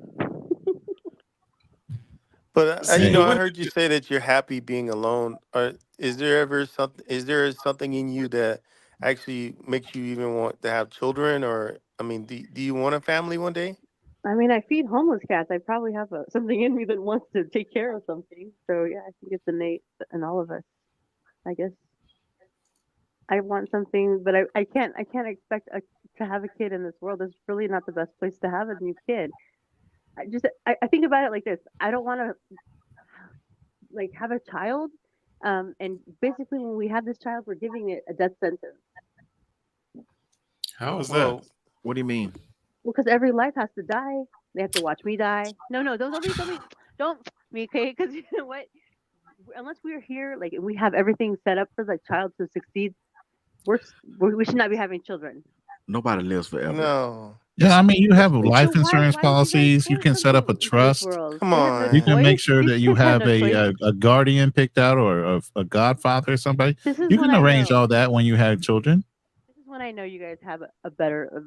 But See, you know, but I when heard you say that you're happy being alone. Or is there ever something? Is there something in you that actually makes you even want to have children? Or I mean, do you want a family one day? I mean, I feed homeless cats. I probably have something in me that wants to take care of something. So yeah, I think it's innate in all of us. I guess I want something, but I can't expect to have a kid in this world. It's really not the best place to have a new kid. I think about it like this. I don't want to like have a child, and basically when we have this child, we're giving it a death sentence. How is that? Well, What do you mean? Well, because every life has to die. They have to watch me die. No, no, don't me, okay? Because you know what? Unless we're here, like we have everything set up for the child to succeed, we should not be having children. Nobody lives forever. no. Yeah, I mean, you have life So insurance why did you guys policies. You force can set up a something into this trust. world? Come They have no You on. can make choice. sure These that you kids have have no choice. a guardian picked out or a godfather or somebody. This is You when can I arrange know. all that when you have children. This is when I know you guys have a better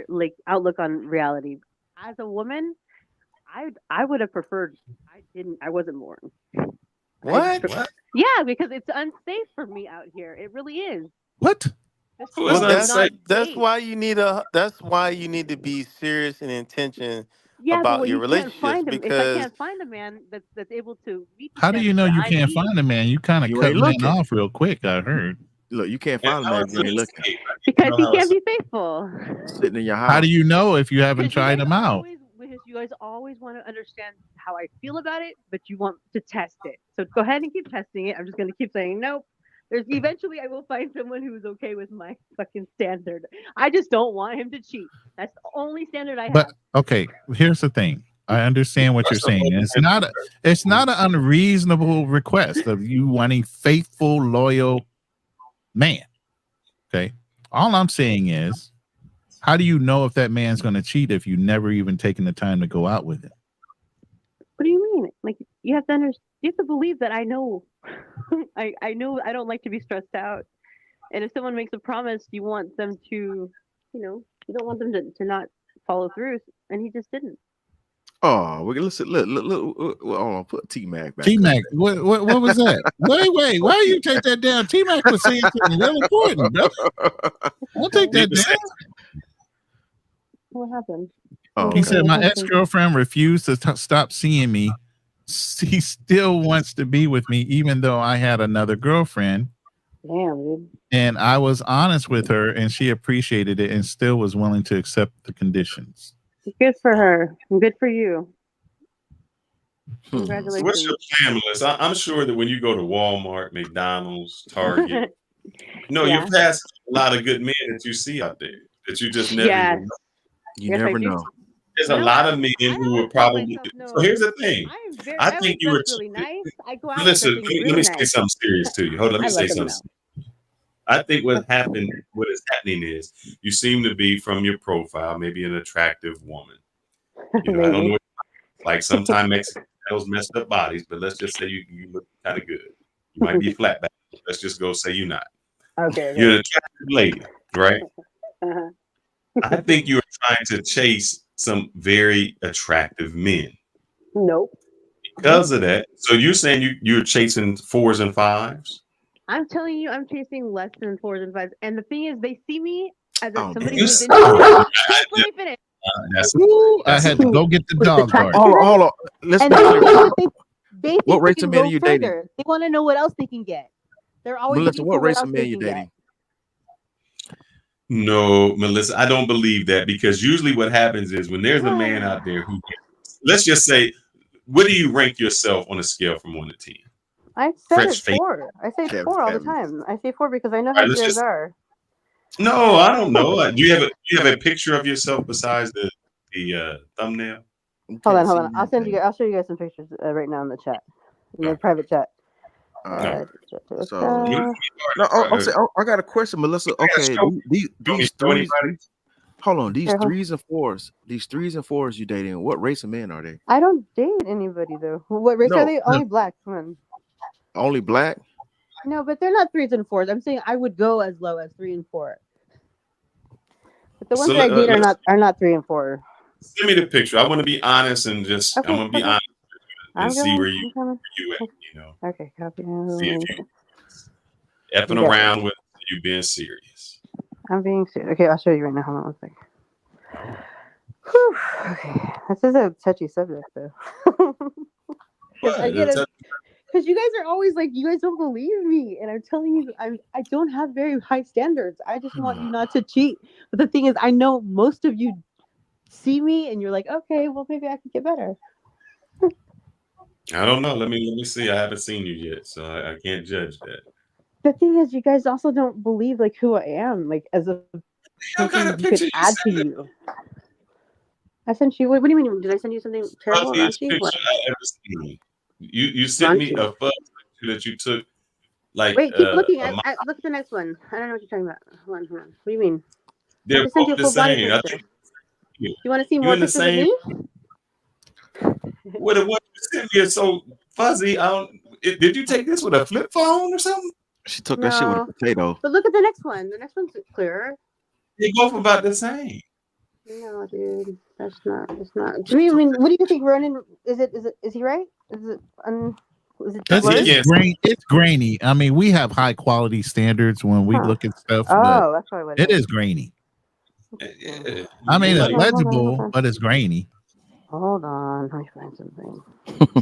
like outlook on reality. As a woman, I would have preferred I wasn't born. What? Yeah, because it's unsafe for me out here. It really is. What? This Who is world Well, is not unsafe? that's safe. why you need a. That's why you need to be serious in intention Yeah, but about when your you can't relationships find him, if I because can't find a man that's able to meet the How do you standards know that you I can't need, find a man? You kind of You cut ain't men looking. off real quick, I heard. Look, you can't And find a how man is if you it ain't looking. unsafe? I need to because know he how can't it's be faithful. Sitting in your How house. do you know if you haven't Because you tried guys them out? always want to understand how I feel about it, but you want to test it. So go ahead and keep testing it. I'm just going to keep saying nope. There's eventually I will find someone who's okay with my fucking standard. I just don't want him to cheat. That's the only standard I But have. okay, here's the thing. I understand what you're First of saying. all, And it's not an unreasonable request of you wanting faithful, loyal man. Okay. All I'm saying is, how do you know if that man's going to cheat if you never even taken the time to go out with him? What do you mean? Like you have to you have to believe that I know. I know I don't like to be stressed out. And if someone makes a promise, you want them to, you don't want them to not follow through. And he just didn't. Oh, we listen. Look. Hold on. Put T Mac back T up. Mac, what was that? Wait, why you take that down? T Mac was saying something real important, brother. Don't take that down. What happened? Oh, He okay. said my ex-girlfriend refused to stop seeing me. He still wants to be with me, even though I had another girlfriend. Damn, dude. And I was honest with her, and she appreciated it and still was willing to accept the conditions. Good for her. Good for you. So Congratulations. what's your plan, Melissa? I'm sure that when you go to Walmart, McDonald's, Target, Yeah. you pass a lot of good men that you see out there that you just never Yes. even know. You Yes, I never do. know. There's a lot of men who would probably. So here's the thing. I I think always you were. dress really nice. I go out Listen, dressing let me really say nice. something serious to you. Hold on, let me I say let them something. know. I think what is happening is you seem to be from your profile, maybe an attractive woman. You know, I don't know what like sometimes Mexican those messed up bodies, but let's just say you look kind of good. You might be flat back. Let's just go say you're not. Okay. You're an attractive lady, right? Uh-huh. I think you're trying to chase some very attractive men. Nope. Because of that, so you're saying you're chasing 4s and 5s? I'm telling you, I'm chasing less than 4s and 5s. And the thing is, they see me as somebody You who's see- interested. Let me finish. I had to go get the Who's dog attracted guard. to them. Hold on. Let's And be they clear. think they What think they race can of men are go you dating? further. They want to know what else they can get. They're always Melissa, looking what for what race of else men they you can get. dating? No, Melissa, I don't believe that because usually what happens is when there's a man out there who, let's just say, what do you rank yourself on a scale from 1 to 10? I said Fresh it's face. 4. I say Kevin, 4 all the Kevin. time. I say 4 because I know All how right, you let's guys just. are. No, I don't know. Do you have a picture of yourself besides the thumbnail? Hold on. I'll show you guys some pictures right now in the chat, in the private chat. So no, I got a question, Melissa. Okay, these threes. Hold on, these Here, hold- 3s and 4s. These 3s and 4s you dating. What race of men are they? I don't date anybody though. What race are No, they? Only black. Come on. only black. No, but they're not 3s and 4s. I'm saying I would go as low as 3 and 4. But the ones that I date are not 3 and 4. Send me the picture. I want to be honest and just Okay, I'm gonna be honest and see where you coming. at. You know, Okay, copy. see if you effing got around with you being serious. I'm being serious. Okay, I'll show you right now. Hold on one second. Whew. Okay, this is a touchy subject, though. Because you guys are always like, you guys don't believe me, and I'm telling you, I don't have very high standards. I just want you not to cheat. But the thing is, I know most of you see me, and you're like, okay, well, maybe I could get better. I don't know. Let me see. I haven't seen you yet, so I can't judge that. The thing is, you guys also don't believe like who I am, like as a person you could add to you. I sent you. What do you mean? Did I send you something terrible? Funniest picture I ever seen. You sent me a photo that you took. Like, wait, keep looking. Look at the next one. I don't know what you're talking about. Hold on. What do you mean? They're I sent you a both the full body same. I picture. think You want to see more pictures of me? What you sent me is so fuzzy. Did you take this with a flip phone or something? She took that shit with a potato. But look at the next one. The next one's clearer. They both about the same. No, dude, that's not. It's not. I mean, what do you think, Ronan? Is he right? Is it It's grainy. I mean, we have high quality standards when we look at stuff. Oh, that's probably what it is grainy. I mean, it's legible, but it's grainy. Hold on, let me find something.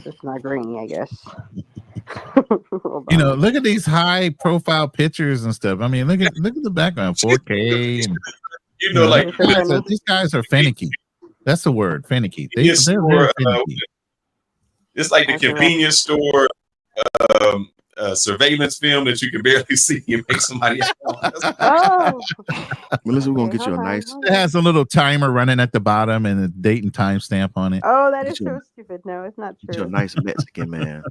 It's not grainy, I guess. You know, look at these high profile pictures and stuff. I mean, look at the background, 4K, and you know, like these guys are finicky. That's the word, finicky. They're very finicky. It's like the convenience store surveillance film that you can barely see. You make somebody oh. Melissa, we're gonna get you a nice. It has a little timer running at the bottom and a date and time stamp on it. Oh, that is so stupid. No, it's not true. Get you a nice Mexican man.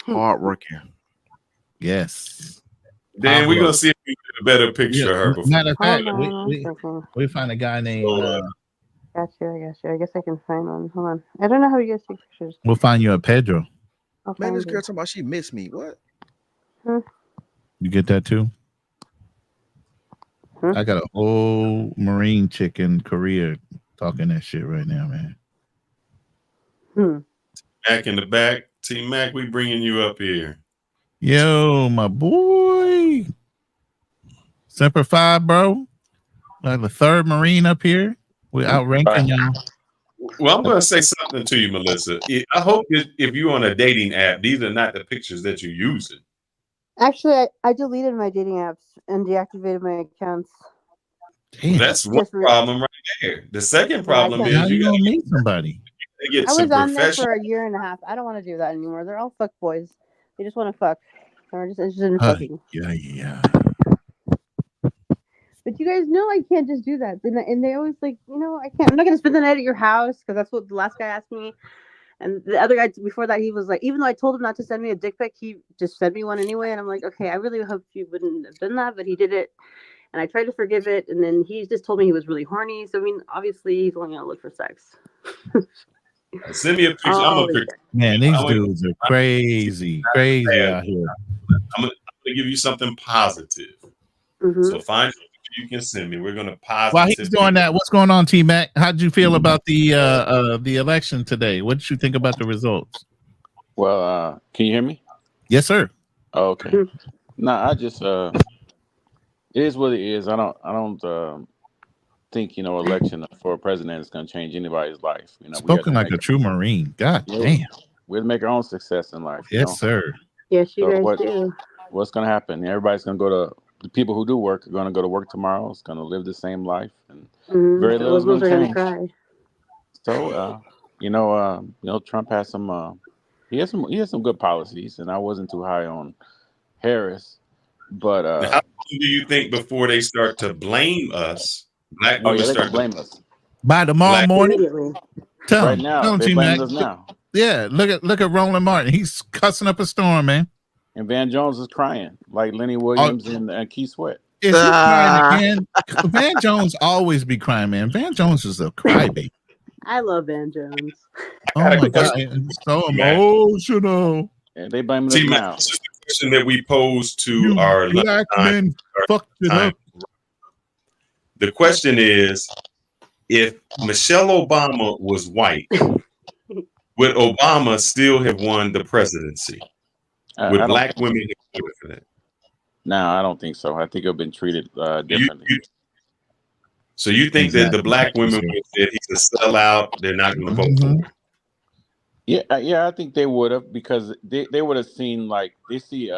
Hard working. Yes. Then we're gonna see if we get a better picture of her. Before. Matter of fact, we find a guy named. Got you. I guess I can find one. Hold on. I don't know how you guys take pictures. We'll find you a Pedro. Man, this girl talking about she missed me. What? You get that too? I got a whole Marine chick in Korea talking that shit right now, man. Mac in the back. Team Mac, we bringing you up here. Yo, my boy. Semper Fi, bro. Like the third Marine up here. We're outranking y'all. Well, I'm going to say something to you, Melissa. I hope if you're on a dating app, these are not the pictures that you're using. Actually, I deleted my dating apps and deactivated my accounts. Damn. That's one problem right there. The second problem is you gotta meet somebody. Get I some was on there for professional. a year and a half. I don't want to do that anymore. They're all fuck boys. They just want to fuck. They're just interested in fucking. Yeah. But you guys know I can't just do that. And they always like, I can't. I'm not gonna spend the night at your house because that's what the last guy asked me. And the other guy before that, he was like, even though I told him not to send me a dick pic, he just sent me one anyway. And I'm like, okay, I really hope you wouldn't have done that, but he did it. And I tried to forgive it. And then he just told me he was really horny. So I mean, obviously, he's only gonna look for sex. Send me a picture. I'm a picture. Man, these dudes are crazy out here. I'm gonna give you something positive. So find a picture you can send me. We're gonna positive. While he's doing that, what's going on, T Mac? How did you feel about the election today? What did you think about the results? Well, can you hear me? Yes, sir. Oh, okay. No, I just it is what it is. I don't think election for a president is going to change anybody's life. Spoken like a true Marine. God damn. We'll make our own success in life. Yes, sir. Yes, you guys do. What's going to happen? Everybody's going to go to. The people who do work are going to go to work tomorrow. It's going to live the same life, and very little is going to change. So, Trump has some. He has some good policies, and I wasn't too high on Harris. But how long do you think before they start to blame us? Black women they start can blame us by tomorrow morning. Tell right him, now. tell him, They blame us now. Yeah, look at Roland Martin. He's cussing up a storm, man. And Van Jones is crying like Lenny Williams and Keith Sweat. Is he crying again? Van Jones always be crying, man. Van Jones is a crybaby. I love Van Jones. Oh my god, it's so emotional. And they blame us now. question that we posed to our black men fucked it up. The question is, if Michelle Obama was white, would Obama still have won the presidency? Would black women have voted for that? No, I don't think so. I think it'd been treated differently. So you think that the black women would have said he's a sellout, they're not going to vote for him? Yeah, I think they would have, because they would have seen, like, they see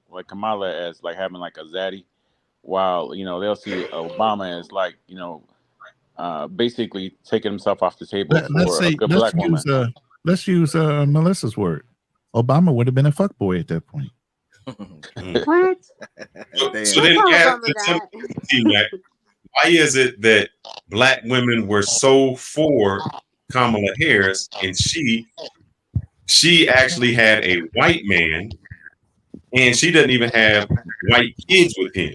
like Kamala as like having like a zaddy, while they'll see Obama as, like, basically taking himself off the table for a good black woman. Let's use Melissa's word. Obama would have been a fuckboy at that point. What? So then T-Mac, why is it that black women were so for Kamala Harris and she actually had a white man and she doesn't even have white kids with him?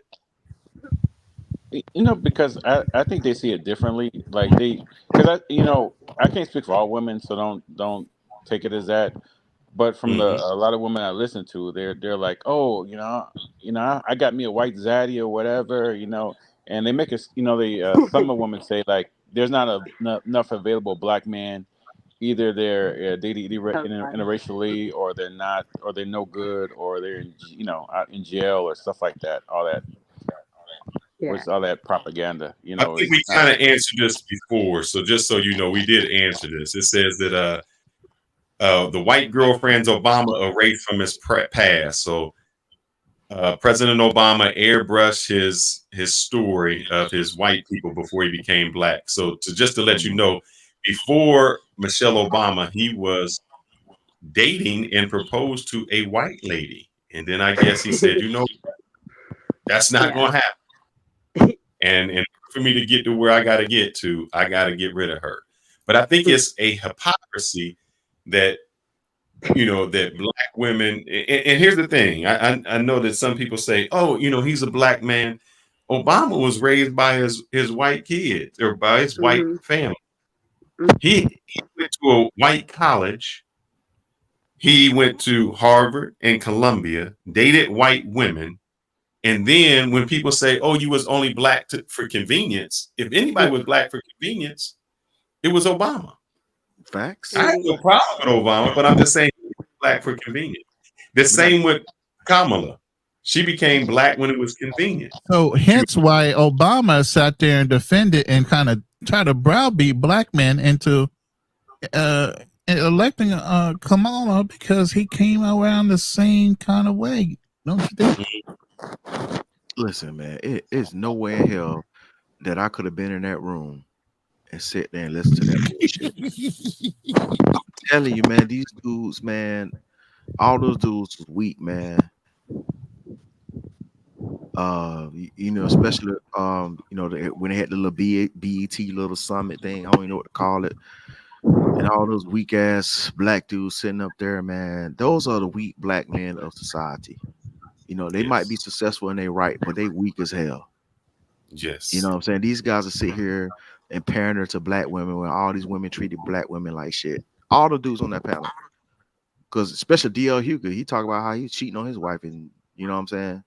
Because I think they see it differently. Like because I can't speak for all women, so don't take it as that. But from a lot of women I listen to, they're like, oh, I got me a white zaddy or whatever, and they make us, some of women say, like, there's not enough available black men. Either they're dating interracially, or they're not, or they're no good, or they're out in jail or stuff like that. All that. What's all that propaganda? I think we kind of answered this before, so just so you know, we did answer this. It says that the white girlfriends Obama erased from his past. So President Obama airbrushed his story of his white people before he became black. So just to let you know, before Michelle Obama, he was dating and proposed to a white lady, and then I guess he said, that's not going to happen. And for me to get to where I got to get to, I got to get rid of her. But I think it's a hypocrisy that, that black women, and here's the thing. I know that some people say, oh, he's a black man. Obama was raised by his white kids, or by his white family. He went to a white college. He went to Harvard and Columbia, dated white women. And then when people say, oh, you was only black for convenience, if anybody was black for convenience, it was Obama. Facts. I have no problem with Obama, but I'm just saying black for convenience. The same with Kamala. She became black when it was convenient. So hence why Obama sat there and defended and kind of tried to browbeat black men into electing Kamala, because he came around the same kind of way. Don't you think? Listen, man, it's no way in hell that I could have been in that room and sit there and listen to that bullshit. I'm telling you, man, these dudes, man, all those dudes was weak, man. Especially when they had the little BET little summit thing, I don't even know what to call it, and all those weak ass black dudes sitting up there, man. Those are the weak black men of society. They might be successful in their right, but they weak as hell. Yes. You know what I'm saying? These guys will sit here and pander to black women when all these women treated black women like shit. All the dudes on that panel. Because especially D.L. Huger, he talked about how he's cheating on his wife, and you know what I'm saying?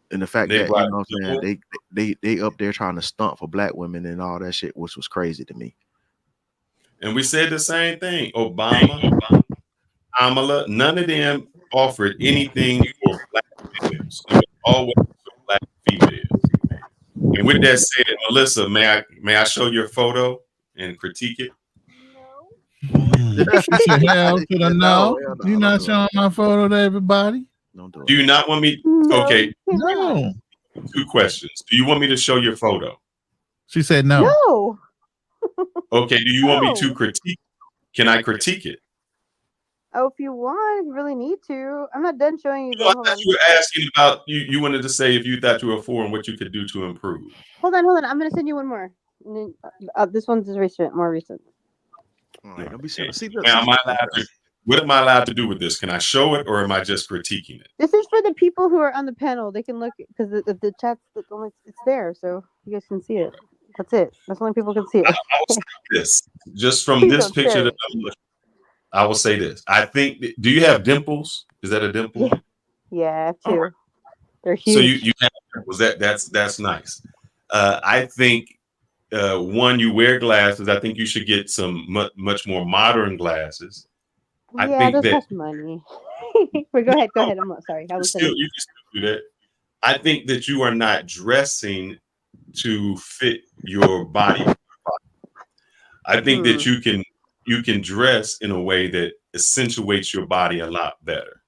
And the fact that they up there trying to stunt for black women and all that shit, which was crazy to me. And we said the same thing. Obama, Kamala, none of them offered anything for black females. It was always for black females. And with that said, Melissa, may I show your photo and critique it? She said, hell to the no. You're not showing my photo to everybody? Do you not want me? Okay. No. 2 questions. Do you want me to show your photo? She said no. No. Okay. Do you want me to critique? Can I critique it? Oh, if you want, if you really need to. I'm not done showing you. I thought you were asking about, you wanted to say if you thought you were for and what you could do to improve. Hold on. I'm going to send you one more. And then, this one's more recent. All right, don't be silly. What am I allowed to do with this? Can I show it, or am I just critiquing it? This is for the people who are on the panel. They can look, because the chat's it's there, so you guys can see it. That's it. That's the only people can see it. I will say this, just from this picture that I'm looking, I will say this. I think. Do you have dimples? Is that a dimple? Yeah, All right. too. They're So huge. you have was that's nice. I think one, you wear glasses. I think you should get some much more modern glasses. I Yeah, think those that cost money. But go ahead. Go ahead. I'm not sorry. I was you can still do that. I think that you are not dressing to fit your body. I think that you can dress in a way that accentuates your body a lot better.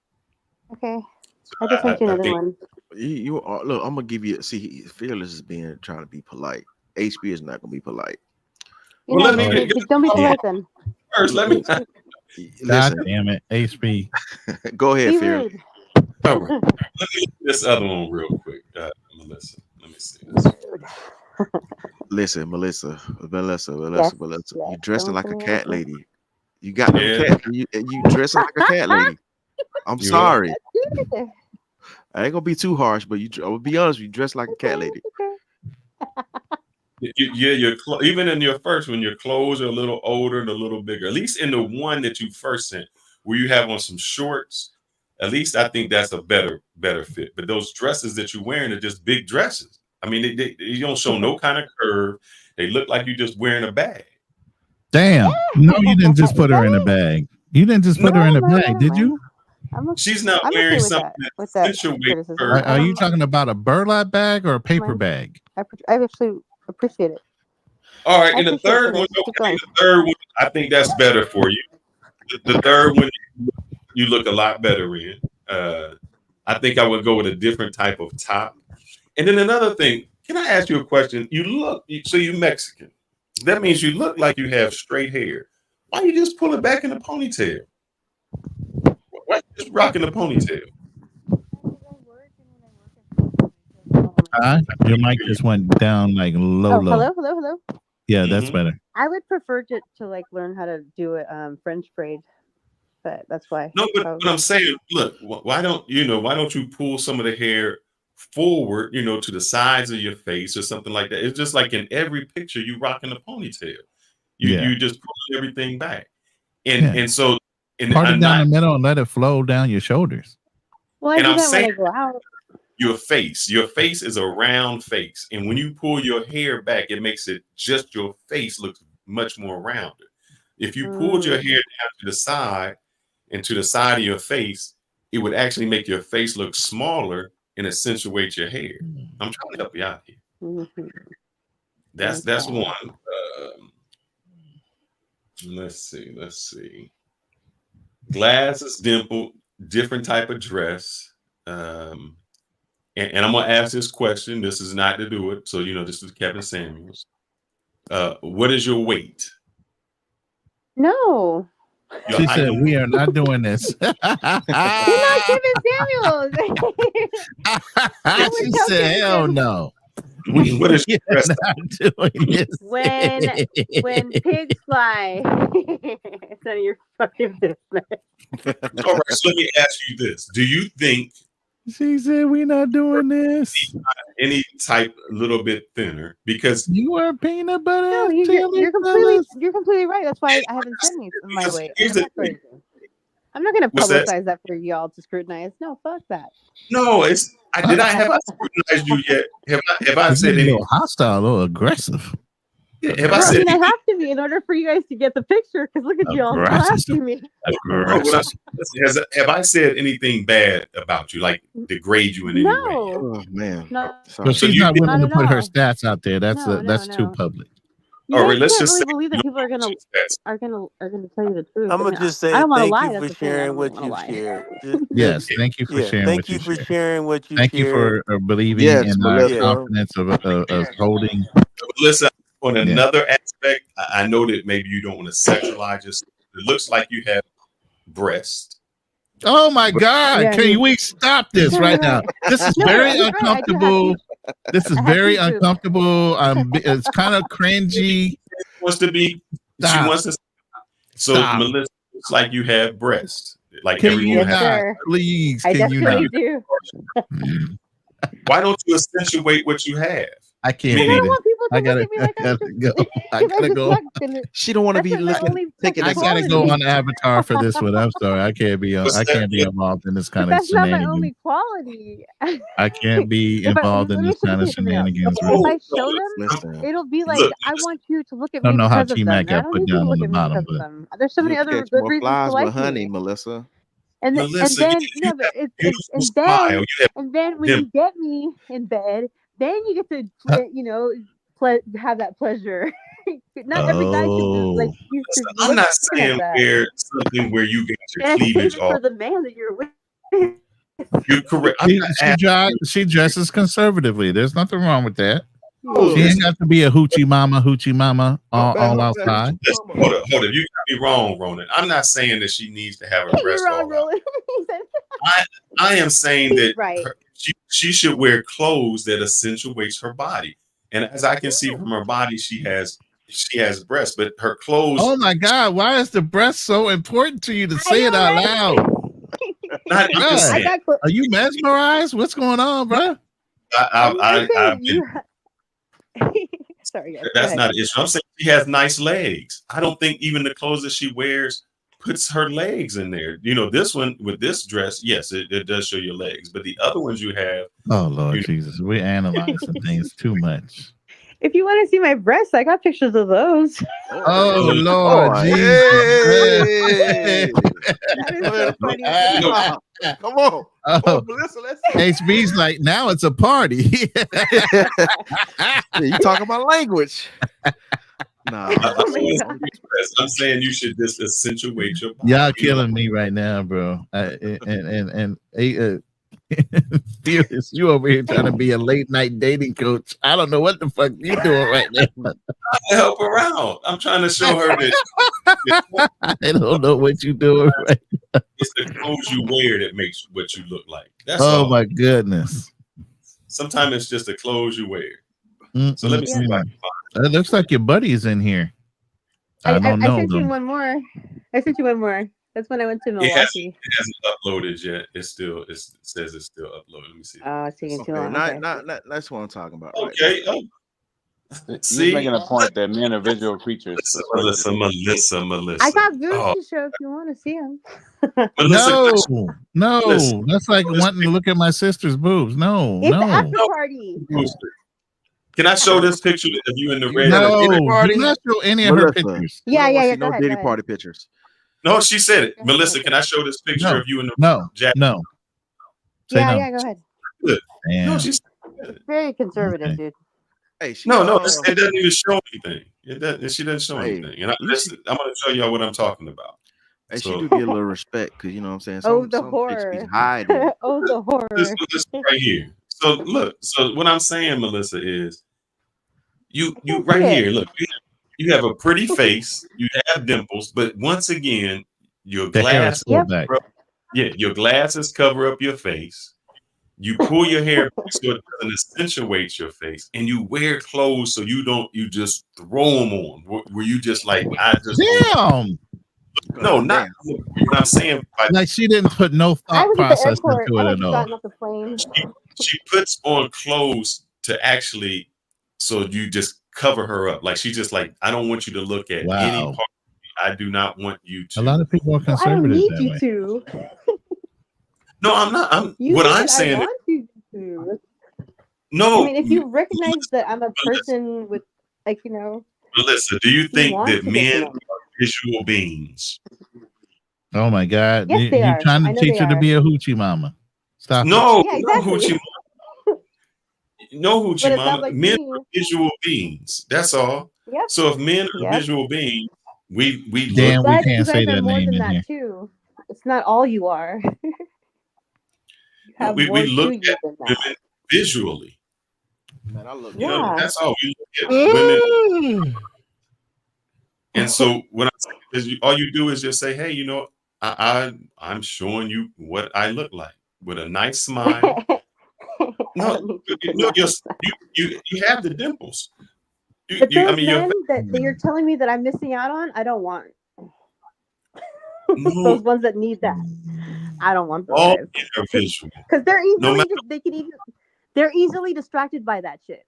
Okay. So I just sent you I another think one. You are look. I'm gonna give you. See, Fearless is trying to be polite. HB is not gonna be polite. You're well, not. let me get Don't be polite then. first. Let me God listen. damn it, HP. Go ahead, Be Fearless. rude. all right. Let me get this other one real quick, Melissa. Let me see this. Listen, Melissa. Yes. You Yes. dressing Don't like a listen to cat me. lady. You got them Yeah, cat. You dressing like a cat lady. I'm you are. sorry. I ain't gonna be too harsh, but I will be honest. You dress like a cat lady. Yeah, even in your first one, your clothes are a little older and a little bigger. At least in the one that you first sent, where you have on some shorts. At least I think that's a better fit. But those dresses that you're wearing are just big dresses. I mean, they don't show no kind of curve. They look like you're just wearing a bag. Damn. No, you didn't just put her in a bag. You didn't just put her in a bag, did you? She's not I'm wearing okay with something that. that With that accentuates criticism. her. Are you talking about a burlap bag or a paper bag? I actually appreciate it. All right, I and the appreciate third it. one, Keep going. the third one, I think that's better for you. The third one, you look a lot better in. I think I would go with a different type of top. And then another thing, can I ask you a question? So you're Mexican. That means you look like you have straight hair. Why you just pull it back in a ponytail? Why you just rocking a ponytail? Your mic just went down like low. Hello. Yeah, that's better. I would prefer to like learn how to do it French braid, but that's why. No, but I'm saying, look, why don't you pull some of the hair forward, to the sides of your face or something like that? It's just like in every picture you rocking a ponytail. You just pull everything back. And so part it I'm down not the middle and let it flow down your shoulders. Well, I and do I'm that when saying I go out. your face is a round face. And when you pull your hair back, it makes it just your face looks much more rounded. If you pulled your hair down to the side and to the side of your face, it would actually make your face look smaller and accentuate your hair. I'm trying to help you out here. That's one. Let's see. Glasses, dimple, different type of dress. And I'm gonna ask this question. This is not to do it. So this is Kevin Samuels. What is your weight? No. She said, "We are not doing this." You're not Kevin Samuels. She said, "Hell no." We what is not doing this. When pigs fly, it's none of your fucking business. All right, so let me ask you this: do you think she said we're not doing this? Any type a little bit thinner because you are peanut butter. No, you're completely right. That's why I haven't said my weight. I'm not going to publicize that for y'all to scrutinize. No, fuck that. No, have I scrutinized you yet? Have I said anything? A little hostile, a little aggressive. Yeah, have I said anything? I have to be in order for you guys to get the picture. Because look at y'all blasting me. Have I said anything bad about you, like degrade you in any way? Oh man. No. But she's not willing to put her stats out there. That's too public. All right, let's just really believe that people are gonna tell you the truth. I'm gonna just say thank you for sharing what you've shared. Yes, thank you for sharing. Thank you for sharing what you shared. Thank you for believing in our confidence of holding. Melissa, on another aspect, I know that maybe you don't want to sexualize yourself. It looks like you have breasts. Oh my God! Can we stop this right now? This is very uncomfortable. This is very uncomfortable. It's kind of cringy. She wants to be. Stop. She wants to. So Melissa, looks like you have breasts. Like can everyone you has. not? Please, I can you definitely not? do. Why don't you accentuate what you have? I can't. I don't want people don't look at me like I gotta go. I gotta go. She don't want to be looking, taking. I gotta go on Avatar for this one. I'm sorry, I can't be involved in this kind of That's not my shenanigans. only quality. I can't be involved in this kind of shenanigans. If I show them, it'll be like, I want you to look at me Don't know how because of them. T-Mac And I got don't put need you to down on look the at me bottom, because of but them. There's so many other Catch good more reasons to flies like with honey, me. Melissa. And Melissa, then you no, but have it's beautiful and smile. then You have and then when you get me in bed, then you get to have that pleasure. Not every guy can just like use his I'm not looking at saying that. wear something where you get your And save cleavage it off. for the man that you're with. You're correct. She dresses conservatively. There's nothing wrong with that. Oh, She ain't got to be a hoochie mama all outside. Hold up. You got me wrong, Ronan. I'm not saying that she needs to have her breast You're wrong, all out. Roland. I am saying that Right. she should wear clothes that accentuates her body. And as I can see from her body, she has breasts, but her clothes. Oh my God! Why is the breast so important to you to say it out loud? I'm just saying. Are you mesmerized? What's going on, bro? Sorry, guys. That's not an issue. I'm saying she has nice legs. I don't think even the clothes that she wears puts her legs in there. You know, this one with this dress, yes, it does show your legs, but the other ones you have. Oh Lord Jesus, we're analyzing things too much. If you want to see my breasts, I got pictures of those. Oh Lord Jesus! That is so funny. Come on. Oh, Melissa, let's HB's like, now it's a party. you talking about language. Nah. I'm saying you should just accentuate your body. Y'all killing me right now, bro. Furious, you over here trying to be a late night dating coach. I don't know what the fuck you doing right now. I help her out. I'm trying to show her that I don't know what you doing right now. It's the clothes you wear that makes what you look like. That's all. My goodness. Sometimes it's just the clothes you wear. So let me see if I can find it. Looks like your buddy's in here. I don't know. I sent you one more. That's when I went to Milwaukee. It hasn't uploaded yet. It says it's still uploaded. Let me see. Oh, it's taking too long. That's what I'm talking about. Okay. Right He's making a point that men are visual creatures. Melissa. I got boobs to show if you want to see them. No. That's like wanting to look at my sister's boobs. No. It's the after party. Can I show this picture of you in the red? No, do not show any of her pictures. Yeah. No dating party pictures. No, she said it. Melissa, can I show this picture of you in the jacket? No. Yeah, go ahead. Good. No, she's very conservative, dude. Hey, it doesn't even show anything. She doesn't show anything. And I'm going to show y'all what I'm talking about. Hey, she do get a little respect because you know what I'm saying. The horror. Hiding. The horror. This right here. So look. So what I'm saying, Melissa, is you right here. Look, you have a pretty face. You have dimples, but once again, your glasses. Your glasses cover up your face. You pull your hair back so it doesn't accentuate your face, and you wear clothes so you just throw them on. Where you just like, damn. No, not what I'm saying. Like she didn't put no thought process into it at all. She puts on clothes to actually, so you just cover her up. Like she's just like, I don't want you to look at any part. I do not want you to. A lot of people are conservative. I don't need that you way. to. No, I'm not. I'm saying. I want you to. No. I mean, if you recognize that I'm a person with, like, you know. Melissa, do you think that men are visual beings? Oh my God! Yes, You're trying to teach her to be a hoochie mama. Stop. No, yeah, exactly. no hoochie mama. No hoochie mama. Like men are visual beings. That's all. Yep. So if men are visual beings, we damn, look. we can't say that more name than in that here. too. It's not all you are. We look at women visually. Man, I look. You know, that's all we look at women. And so what I'm saying is, all you do is just say, "Hey, you know, I'm showing you what I look like with a nice smile." No, you have the dimples. But those men that you're telling me that I'm missing out on, I don't want. Those ones that need that, I don't want those. All guys. Because they're easily they're easily distracted by that shit.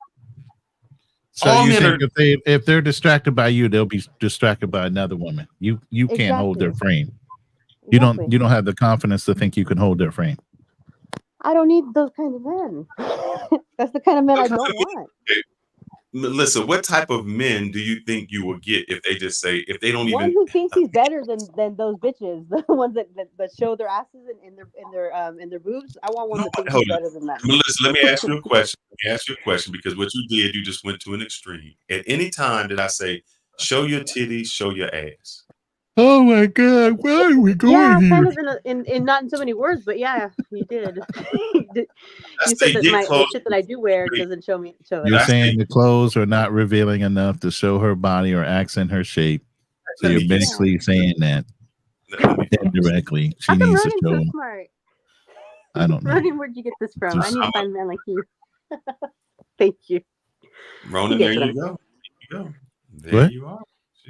So All you men think are. if they're distracted by you, they'll be distracted by another woman. You can't hold their frame. You don't have the confidence to think you can hold their frame. I don't need those kinds of men. That's the kind of men I don't want. Melissa, what type of men do you think you will get if they just say, if they don't One even? who thinks he's better than those bitches, the ones that show their asses in their boobs. I want one that thinks he's Hold on. better than them. Melissa, let me ask you a question. Let me ask you a question, because what you did, you just went to an extreme. At any time did I say, show your titties, show your ass? Oh my God, where are we going Yeah, here? kind of in not in so many words, but yeah, you did. You said that the shit that I do wear doesn't show You're it. saying the clothes are not revealing enough to show her body or accent her shape. So you're basically saying that indirectly. She How come needs to Ronan's show. so smart? I don't know. Ronan, where'd you get this from? I Just- need to find a man like you. Thank you. Ronan, there you go. There What? you are.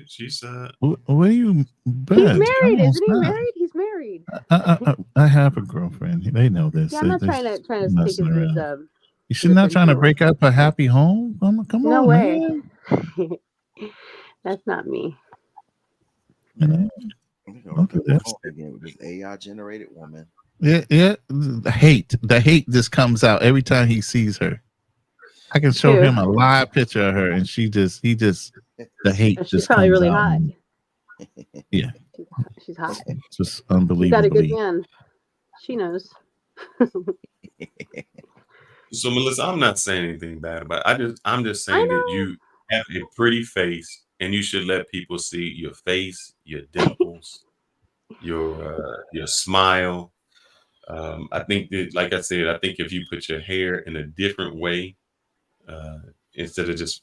She's What are you? He's married, isn't he? Married? He's married. I have a girlfriend. They know this. Yeah, I'm not trying to take his You should not trying to break up a happy home. Come no on, way. man. That's not me. Don't do that. Again with this AI generated woman. Yeah. The hate just comes out every time he sees her. I can show him a live picture of her, and he just the hate She's just probably comes really out. hot. Yeah, she's hot. It's just She's got a unbelievably. good man. She knows. So Melissa, I'm not saying anything bad about it. I'm just saying that you have a pretty face, and you should let people see your face, your dimples, your smile. I think that, like I said, I think if you put your hair in a different way, instead of just,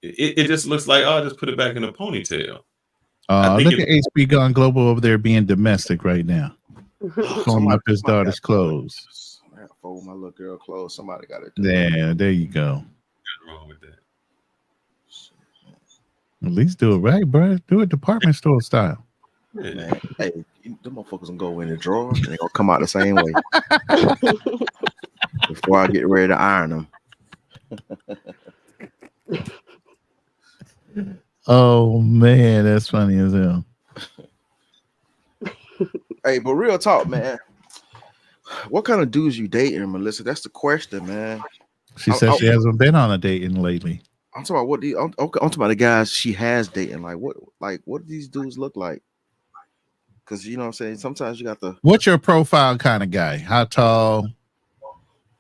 it just looks like, oh, just put it back in a ponytail. Look at HB Gone Global over there being domestic right now. Showing up his daughter's clothes. I fold my little girl clothes. Somebody got to do Yeah, there you go. Nothing wrong with that. At least do it right, bro. Do it department store style. Man, hey, them motherfuckers gonna go in the drawer and they gonna come out the same way. Before I get ready to iron them. Oh man, that's funny as hell. Hey, but real talk, man. What kind of dudes you dating, Melissa? That's the question, man. She said she hasn't been on a dating lately. I'm talking about I'm talking about the guys she has dating. Like what do these dudes look like? Because you know what I'm saying, sometimes you got the What's your profile kind of guy? How tall?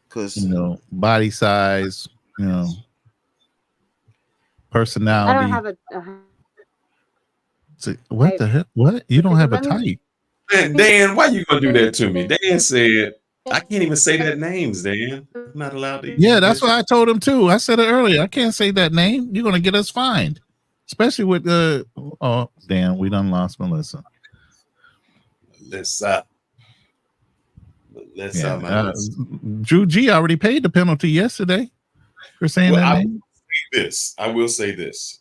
Because body size, personality. I don't have what the hell? What? You don't have a type? Man, Dan, why you gonna do that to me? Dan said, I can't even say that names, Dan. I'm not allowed to. Yeah, that's what I told him too. I said it earlier. I can't say that name. You're gonna get us fined, especially with the. Oh, damn, we done lost Melissa. Melissa, Drew G already paid the penalty yesterday for saying that name. I will say this.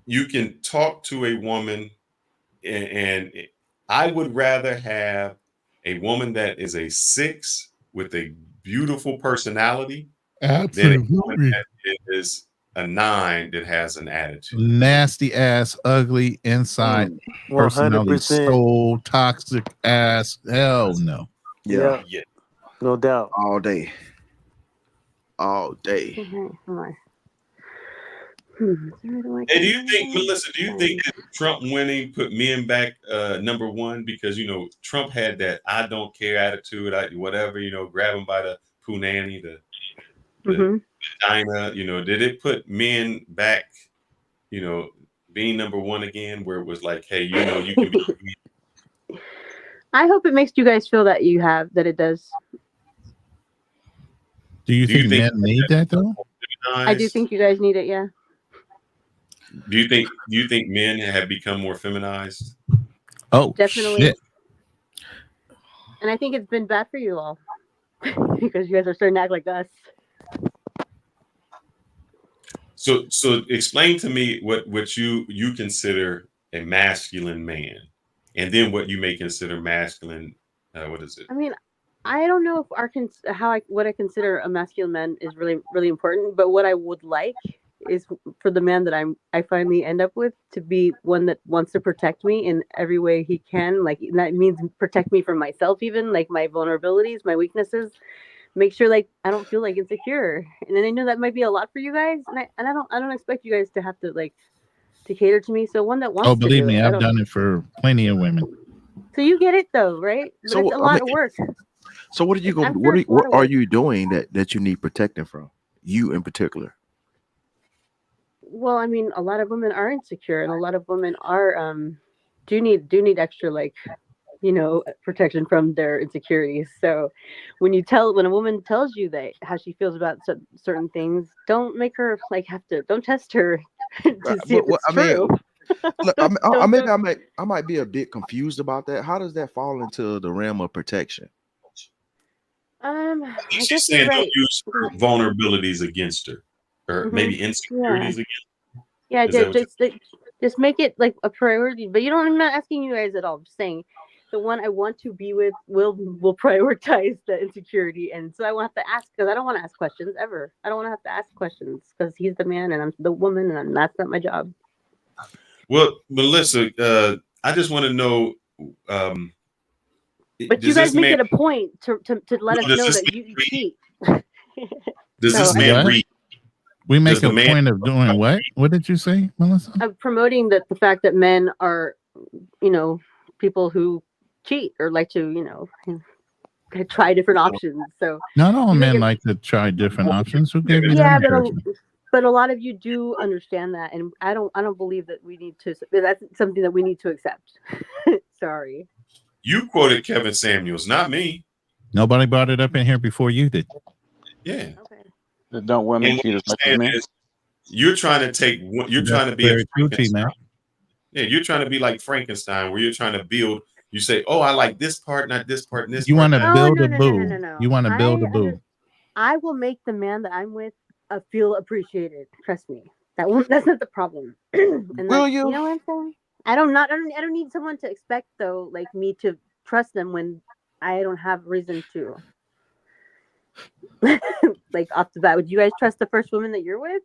You can talk to a woman, and I would rather have a woman that is a 6 with a beautiful personality than a woman that is a 9 that has an attitude. Nasty ass, ugly inside, personality, 100%. soul, toxic ass. Hell no. Yeah. No doubt. All day. And do you think, Melissa, that Trump winning put men back number 1? Because, Trump had that I don't care attitude, whatever, grab him by the punani, the vagina, did it put men back, being number 1 again, where it was like, hey, you can be. I hope it makes you guys feel that it does. Do you think men need that though? I do think you guys need it, yeah. Do you think men have become more feminized? Oh, definitely. Shit. And I think it's been bad for you all because you guys are starting to act like us. So explain to me what you consider a masculine man, and then what you may consider masculine. What is it? I mean, I don't know if what I consider a masculine man is really important, but what I would like is for the man that I finally end up with to be one that wants to protect me in every way he can. Like that means protect me from myself, even like my vulnerabilities, my weaknesses. Make sure like I don't feel like insecure. And then I know that might be a lot for you guys, and I don't expect you guys to have to like to cater to me. So one that Oh, wants to believe do me, it. I I've don't. done it for plenty of women. So you get it though, right? But it's So a I mean, lot of work. so what are you going? I'm sure it's a lot What of are work. you doing that you need protecting from? You in particular. Well, I mean, a lot of women are insecure, and a lot of women are do need extra like protection from their insecurities. So when a woman tells you that how she feels about certain things, don't make her like have to don't test her to see if But what it's I mean, true. look, don't maybe don't I might be a bit confused about that. How does that fall into the realm of protection? I think I she's guess you're saying don't right. use her vulnerabilities against her, or Hmm. maybe Yeah. insecurities against Yeah, her. Is that what you're just make it like a priority. But you don't. I'm not asking you guys at all. I'm just saying the one I want to be with will prioritize the insecurity, and so I won't have to ask because I don't want to ask questions ever. I don't want to have to ask questions because he's the man and I'm the woman, and that's not my job. Well, Melissa, I just want to know, um, But you does guys this make man it a point to let us does know this that man you read? cheat. Does So this I don't. man What? read? We Does make the a man point of doing what? What did you say, Melissa? I'm promoting the fact that men are, you know, people who cheat or like to, try different options. So Not all you make men it. like to try different options. Who gave you that Yeah, encouragement? but a lot of you do understand that, and I don't believe that we need to. That's something that we need to accept. Sorry. You quoted Kevin Samuels, not me. Nobody brought it up in here before you did. Yeah. Okay. Don't women And what cheat as you're much as saying men? is you're trying to take you're That's trying to be a very true, T-Man. Frankenstein. Yeah, you're trying to be like Frankenstein, where you're trying to build. You say, "Oh, I like this part, not this part, and this You part, want to not." Oh build no a no no no boo. no no. You want to build a boo. I will make the man that I'm with feel appreciated. Trust me. That's not the problem. And Will that's you you? know what I'm saying. I don't need someone to expect though like me to trust them when I don't have reason to. Like off the bat, would you guys trust the first woman that you're with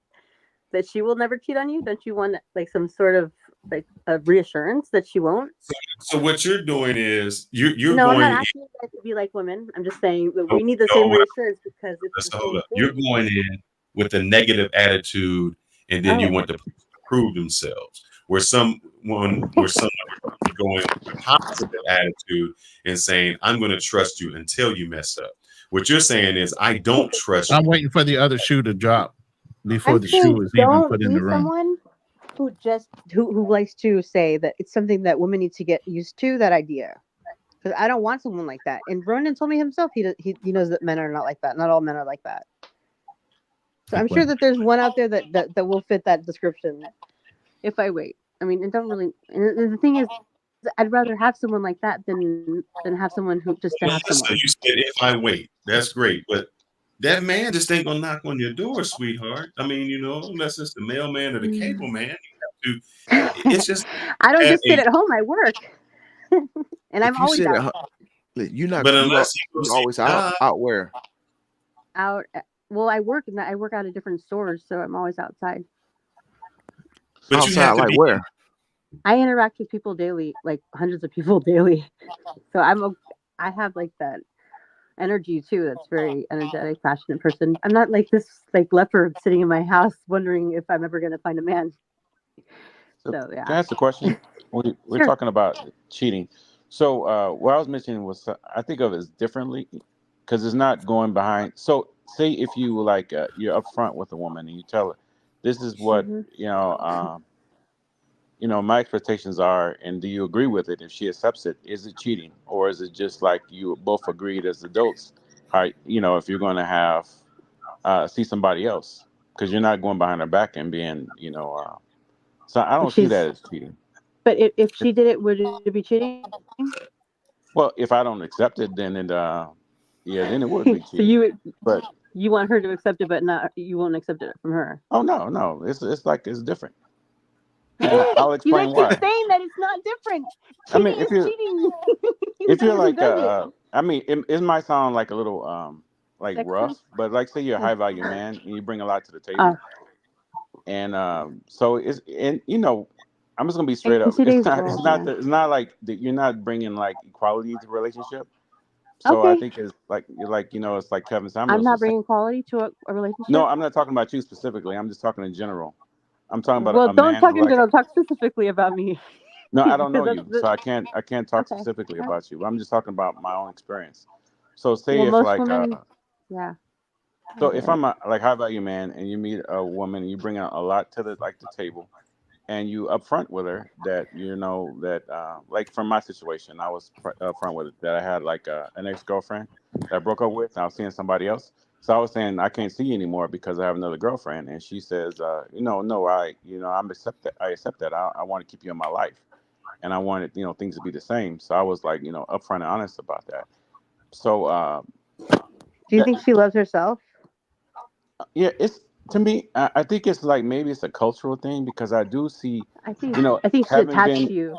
that she will never cheat on you? Don't you want like some sort of like a reassurance that she won't? So what you're doing is you're No, I'm not going in. asking you guys to be like women. I'm just saying that No, we need the same no, reassurance because it's let's the hold same up. You're thing. going in with a negative attitude, and then you Oh, want to prove themselves. Where someone is going with a positive attitude and saying, "I'm going to trust you until you mess up." What you're saying is, "I don't trust I'm you." waiting for the other shoe to drop before I'm the saying shoe is even don't put in be the room. someone who likes to say that it's something that women need to get used to. That idea, because I don't want someone like that. And Ronan told me himself he knows that men are not like that. Not all men are like that. So I'm sure that there's one out there that will fit that description if I wait. I mean, it don't really. And the thing is, I'd rather have someone like that than have someone who just to have Melissa, someone. you said if I wait, that's great, but that man just ain't gonna knock on your door, sweetheart. I mean, unless it's the mailman or the cable man, you have to. It's just I don't have just sit a. at home. I work, and I'm If you always sit at out. home, you're not But unless he you goes see always a out job, out where? Out. Well, I work out at different stores, so I'm always outside. but you Outside have to like be. where? I interact with people daily, like hundreds of people daily. So I have like that energy too. That's very energetic, passionate person. I'm not like this like leopard sitting in my house wondering if I'm ever gonna find a man. So So can yeah, I ask a question? We're sure. talking about cheating. So what I was mentioning was I think of it as differently because it's not going behind. So say if you like you're upfront with a woman and you tell her this is what Hmm. my expectations are, and do you agree with it? If she accepts it, is it cheating, or is it just like you both agreed as adults? How if you're going to have see somebody else because you're not going behind her back and being so I If don't see she's, that as cheating. but if she did it, would it be cheating? Well, if I don't accept it, then then it would be So cheating. But you want her to accept it, but not you won't accept it from her. oh no, it's like it's different, and I'll You guys explain keep why. saying that it's not different. I mean, Cheating is cheating. if you're Who like does it? I mean, it might sound like a little like Sexy? rough, but like say you're a high value man and you bring a lot to the table, and so it's and I'm just gonna be straight in up. It's today's not world, yeah. it's not like that. You're not bringing like equality to the relationship. So I Okay. think it's like it's like Kevin I'm Samuels not was saying. bringing quality to a relationship. No, I'm not talking about you specifically. I'm just talking in general. I'm talking about Well, a don't man talk who in like general. Talk specifically about me. no, I don't know Because you, so I can't talk okay. specifically All right. about you. I'm just talking about my own experience. So say Well, if most like women, yeah. I so get if it. I'm a like high value man and you meet a woman and you bring out a lot to the table and you upfront with her that that like from my situation I was upfront with it that I had like an ex-girlfriend that I broke up with and I was seeing somebody else. So I was saying I can't see you anymore because I have another girlfriend, and she says no, I accept that I want to keep you in my life, and I wanted things to be the same. So I was like upfront and honest about that. So Do you think she loves herself? yeah, it's to me. I think it's like maybe it's a cultural thing because I do see, I think she's having attached been to you.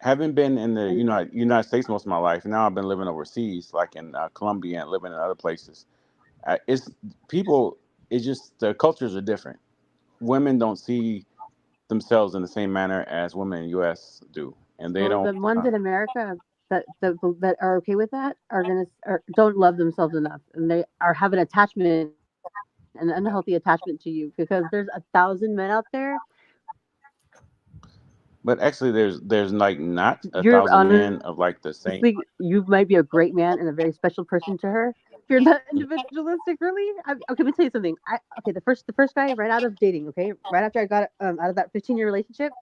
in the And United States most of my life. Now I've been living overseas, like in Colombia and living in other places. It's people. It's just the cultures are different. Women don't see themselves in the same manner as women in the U.S. do, and they well, don't. the ones in America that are okay with that don't love themselves enough, and they are have an attachment, an unhealthy attachment to you because there's 1,000 men out there. But actually, there's like not a You're thousand men honestly, of like the same. you might be a great man and a very special person to her. You're not individualistic, really. Okay, let me tell you something. Okay, the first guy right out of dating. Okay, right after I got out of that 15-year relationship,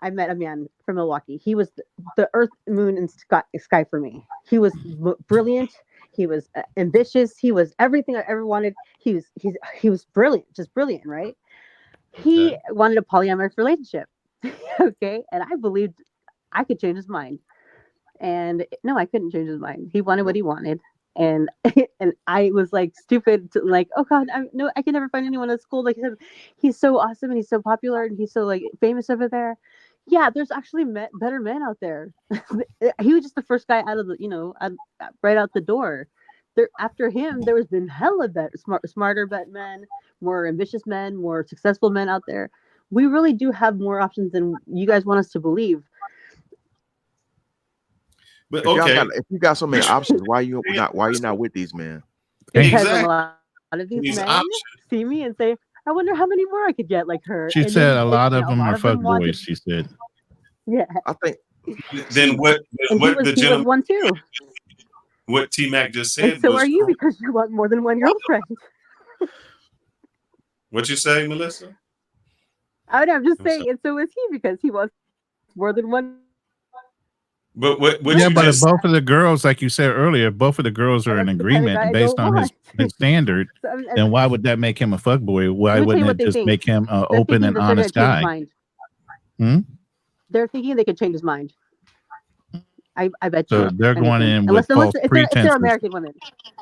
I met a man from Milwaukee. He was the earth, moon, and sky for me. He was brilliant. He was ambitious. He was everything I ever wanted. He was brilliant, just brilliant, right? He Okay. wanted a polyamorous relationship. Okay, and I believed I could change his mind. And no, I couldn't change his mind. He wanted what he wanted. And and I was like stupid to like, oh God, no, I can never find anyone at school like him. He's so awesome and he's so popular and he's so like famous over there. Yeah, there's actually better men out there. He was just the first guy out of the, right out the door. There, after him, there was been hella better, smarter men, more ambitious men, more successful men out there. We really do have more options than you guys want us to believe. But If you got so many options, why you not with these men? Because a exactly lot of these these men options. see me and say, "I wonder how many more I could get like her." She And said then a lot of a them lot are of them fuck wanted, boys. She said. yeah. I think Then And what the he was gentleman one too. what T Mac just And said so are was you correct. because you want more than one girlfriend. What you say, Melissa? I'm just I'm sorry. saying, and so is he because he wants more than one But what Yeah, you but if just both of the girls, like you said earlier, both of the girls and are in that's the kind of guy agreement I based don't on want. his standard, So, and then why would that make him a fuckboy? Why let me tell you wouldn't what it they just think. make him an They're open thinking and that they're going honest to change his guy? mind. Hmm? They're thinking they could change his mind. I bet So you they're going anything. in with Unless false if they're pretenses. American women.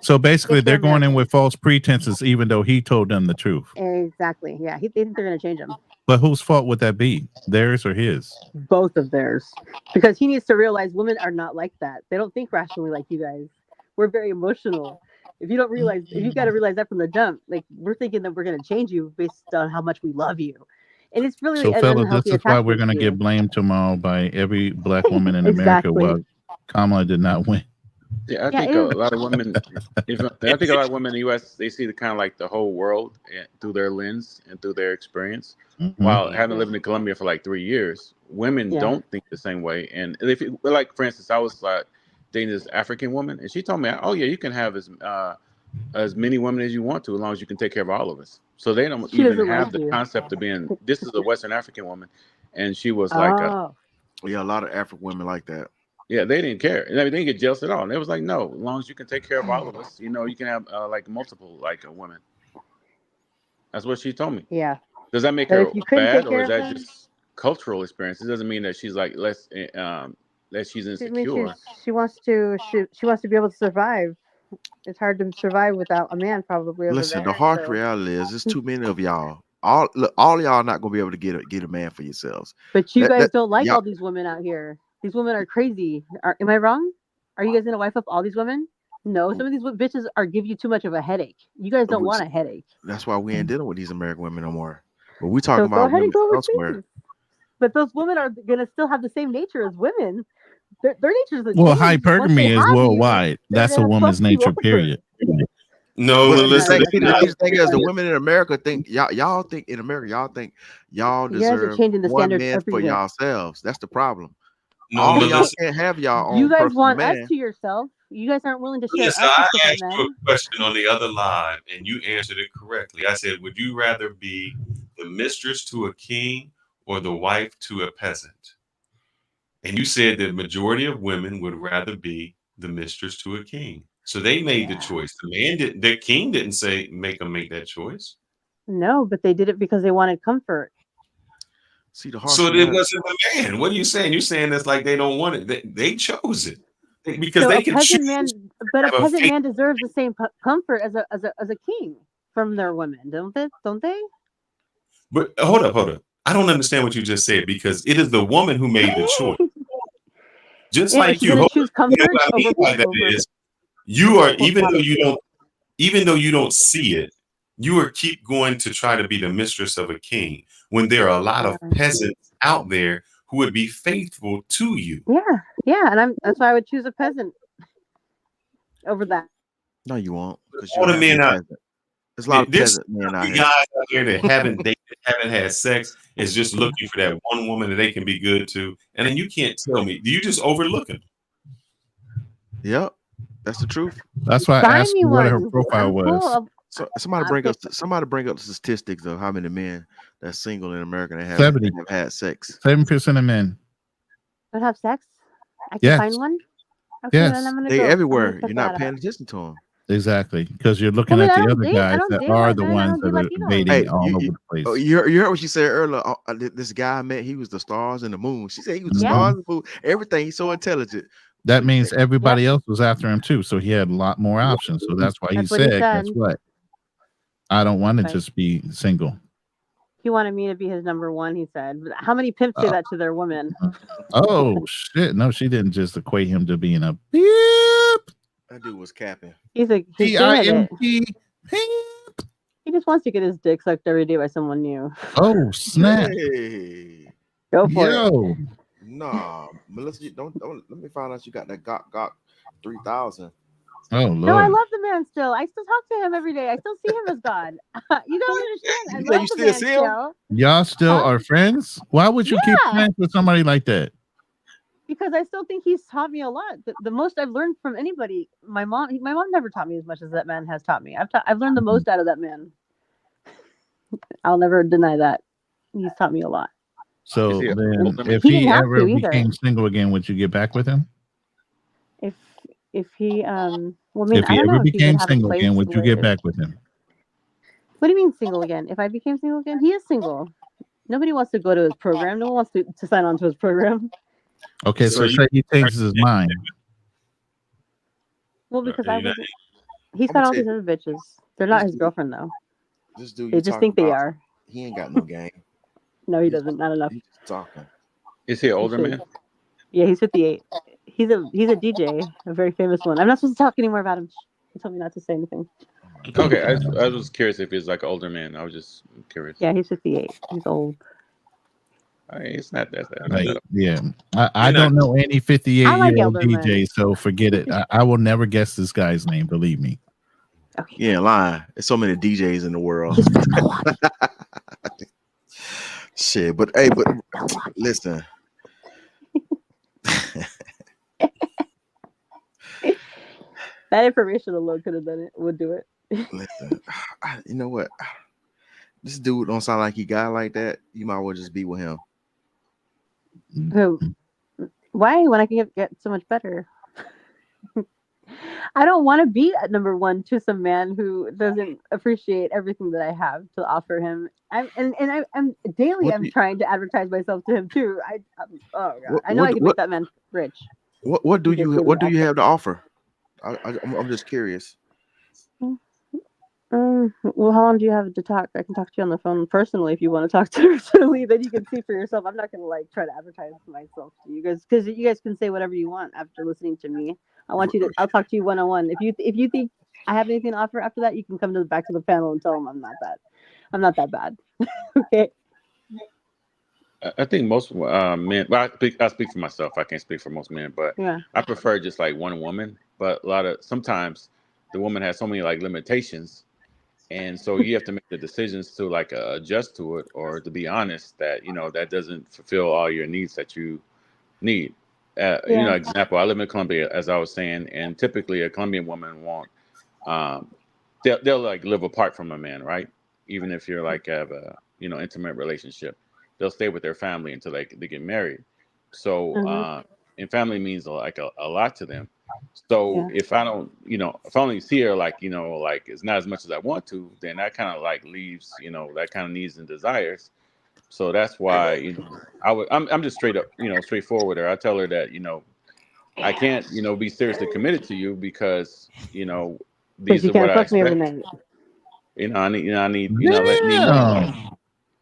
So basically, If they're they're going in American. with false pretenses, even though he told them the truth. Exactly. Yeah. They think they're going to change him. But whose fault would that be? Theirs or his? Both of theirs. Because he needs to realize women are not like that. They don't think rationally like you guys. We're very emotional. If you got to realize that from the jump, like we're thinking that we're going to change you based on how much we love you. And it's really So, an fellas, this unhealthy is why we're attachment going to to get you. blamed tomorrow by every black woman in America. Exactly. Well, Kamala did not win. Yeah, I Yeah. think a lot of women. I think a lot of women in the U.S. they see the kind of like the whole world through their lens and through their experience. Mm-hmm. While having lived in Colombia for like 3 years, women Yeah. don't think the same way. And if like for instance, I was dating this African woman, and she told me, "Oh yeah, you can have as many women as you want to, as long as you can take care of all of us." So they don't She even doesn't like have the you. concept of being. This is a Western African woman, and she was like, Oh. yeah, a lot of African women like that. yeah, they didn't care. And they didn't get jealous at all. And they was like, no, as long as you can take care of all of us, you can have like multiple like women. That's what she told me. Yeah. Does that make But her if you couldn't bad, take or care is of that them, just cultural experience? It doesn't mean that she's like less, that she's I mean, insecure. she wants to be able to survive. It's hard to survive without a man probably over Listen, the there. harsh So, reality is there's too many of y'all. All y'all not gonna be able to get a man for yourselves. but you guys That don't like y'all all these women out here. These women are crazy. Am I wrong? Are you guys gonna wife up all these women? No, some of these bitches are give you too much of a headache. You guys don't want a headache. That's why we ain't dealing with these American women no more. But we talking So go about ahead and women go elsewhere. overseas. But those women are gonna still have the same nature as women. Their nature is Well, hypergamy is worldwide. That's a woman's nature, period. No, But Melissa. the crazy thing is, the women in America think y'all think in America y'all You guys are deserve changing the one standard man for everywhere. yourselves. That's the problem. No, All y'all Melissa. can't have y'all You own guys personal want us man. to yourself. You guys aren't willing to share Melissa, us I with different asked you men. a question on the other line, and you answered it correctly. I said, would you rather be the mistress to a king or the wife to a peasant? And you said the majority of women would rather be the mistress to a king. So they made the choice. The king didn't say make them make that choice. No, but they did it because they wanted comfort. See the So it wasn't the man. What are you saying? You're saying that's like they don't want it. They chose it because So they a can peasant choose. man, but a have a peasant faith. man deserves the same comfort as a king from their women, don't they? Don't they? But hold up. I don't understand what you just said because it is the woman who made the choice. Just Yeah, like is she you. gonna Hold choose up. You know comfort what I mean over by that over? is you are Well, even though you don't see it, you are keep going to try to be the mistress of a king when there are a lot of peasants out there who would be faithful to you. Yeah, and that's why I would choose a peasant over that. No, you won't, because you All don't the have any men out peasant. There's a lot of there's peasant men out guys here. out here that haven't dated, haven't had sex, is just looking for that one woman that they can be good to. And then you can't tell me, do you just overlook them? Yep, that's the truth. That's why I Find asked me you what her one. profile I'm was. cool. So somebody bring up the statistics of how many men that's single in America that have 70. had sex. 7% of men. Don't have sex. I can Yes. find one. Okay, Yes. then I'm gonna They go. everywhere. You're not paying attention to them. Exactly, because you're looking I mean, at I the don't other date. I guys don't that date are white the men. I ones don't date that are Latinos. dating Hey, all over the place. you heard what she said earlier? This guy I met, he was the stars and the moon. She said he was the Yeah. stars and the moon. Everything. He's so intelligent. That means everybody else was after him too, so he had a lot more options. So that's why he That's what he said, said. "Guess what? I don't want to Right. just be single." He wanted me to be his number one. He said, "But how many pimps say that to their women?" Oh shit! No, she didn't just equate him to being a beep. That dude was capping. He's good at it. He just wants to get his dick sucked every day by someone new. Oh snap! Hey. Go for it. Yo, Nah, Melissa, you don't let me find out you got that Gok 3000. oh Lord. No, I love the man still. I still talk to him every day. I still see him as God. You don't understand. I love the man still. Y'all still are friends? Why would you keep friends with somebody like that? Because I still think he's taught me a lot. The most I've learned from anybody. My mom never taught me as much as that man has taught me. I've learned the most out of that man. I'll never deny that. He's taught me a lot. So then, if he ever became single again, would you get back with him? If he well, I mean, if he I don't ever know if he became would have a single place again, would you get where- back with him? What do you mean single again? If I became single again, he is single. Nobody wants to go to his program. No one wants to sign on to his program. Okay, so say he changes his mind. Well, because I wasn't. He's got all these other bitches. They're not his girlfriend though. This dude, They just think they are. He ain't got no game. No, he doesn't. Not enough. He's just talking. Is he an older man? Yeah, he's 58. He's a DJ, a very famous one. I'm not supposed to talk anymore about him. He told me not to say anything. Okay, I was curious if he's like an older man. I was just curious. Yeah, he's 58. He's old. It's not that. Like, yeah, I don't know any 58-year-old DJ, so forget it. I will never guess this guy's name. Believe me. Okay. Yeah, lying. There's so many DJs in the world. Shit, but listen. That information alone could have done it. Would do it. Listen, you know what? This dude don't sound like he got like that. You might well just be with him. Who? Why? When I can get so much better. I don't want to be at number one to some man who doesn't appreciate everything that I have to offer him. I'm daily. I'm trying to advertise myself to him too. Oh god, I know I can make that man rich. What do you have to offer? I'm just curious. Well, how long do you have to talk? I can talk to you on the phone personally if you want to talk to me personally. Then you can see for yourself. I'm not gonna try to advertise myself to you guys because you guys can say whatever you want after listening to me. I want you to. I'll talk to you one-on-one. If you think I have anything to offer after that, you can come back to the panel and tell them I'm not that bad. Okay. I think most men. Well, I speak for myself. I can't speak for most men, but Yeah. I prefer just like one woman. But sometimes the woman has so many like limitations, and so you have to make the decisions to like adjust to it, or to be honest that that doesn't fulfill all your needs that you need. Yeah. Example, I live in Colombia, as I was saying, and typically a Colombian woman won't. Um, they'll like live apart from a man, right? Even if you're like have a intimate relationship, they'll stay with their family until they get married. So and family means like a lot to them. So Yeah. if I don't, if I only see her like like it's not as much as I want to, then that kind of like leaves that kind of needs and desires. So that's why I'm just straight up straightforward with her. I tell her that I can't be seriously committed to you because But these you are what can't I fuck me every expect. night. I need more in life. Damn.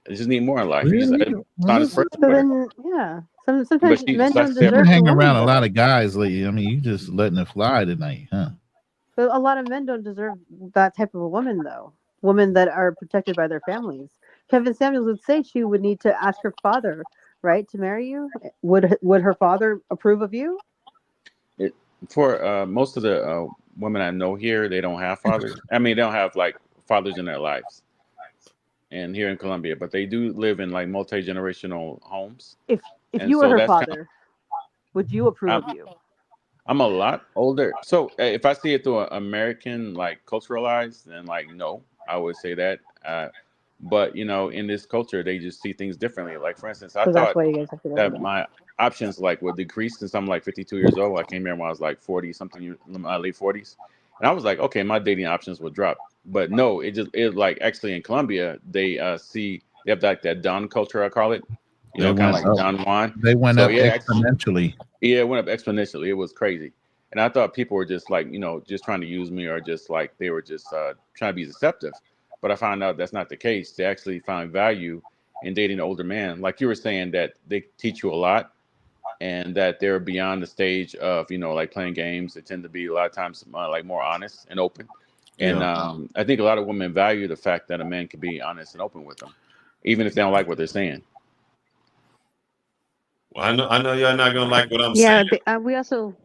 I just need more in life. It's Really, honest Melissa? person So with her. then, yeah. But Sometimes she men just like don't to say, You've been deserve the hanging woman around a though. lot of guys lately. I mean, you just letting it fly tonight, huh? But a lot of men don't deserve that type of a woman though. Women that are protected by their families. Kevin Samuels would say she would need to ask her father, right, to marry you. Would her father approve of you? it, for most of the women I know here, they don't have fathers. I mean, they don't have like fathers in their lives. And here in Colombia, but they do live in like multi-generational homes. If And you were so her that's kind of, father, would you approve of you? I'm a lot older. So if I see it through an American like cultural eyes, then like no, I would say that. But in this culture, they just see things differently. Like for instance, I So that's thought why you guys have to go that together. my options like would decrease since I'm like 52 years old. I came here when I was like 40 something, my late 40s, and I was like, okay, my dating options would drop. But no, it like actually in Colombia they they have like that Don culture, I call it. They Kind went of like up. Don Juan. They went So up yeah, actually, exponentially. yeah, it went up exponentially. It was crazy. And I thought people were just like, just trying to use me or just like they were just trying to be deceptive. But I found out that's not the case. They actually find value in dating an older man. Like you were saying that they teach you a lot and that they're beyond the stage of, like playing games. They tend to be a lot of times like more honest and open. And Yeah. I think a lot of women value the fact that a man can be honest and open with them, even if they don't like what they're saying. Well, I know y'all not gonna like what I'm saying. Yeah, we also.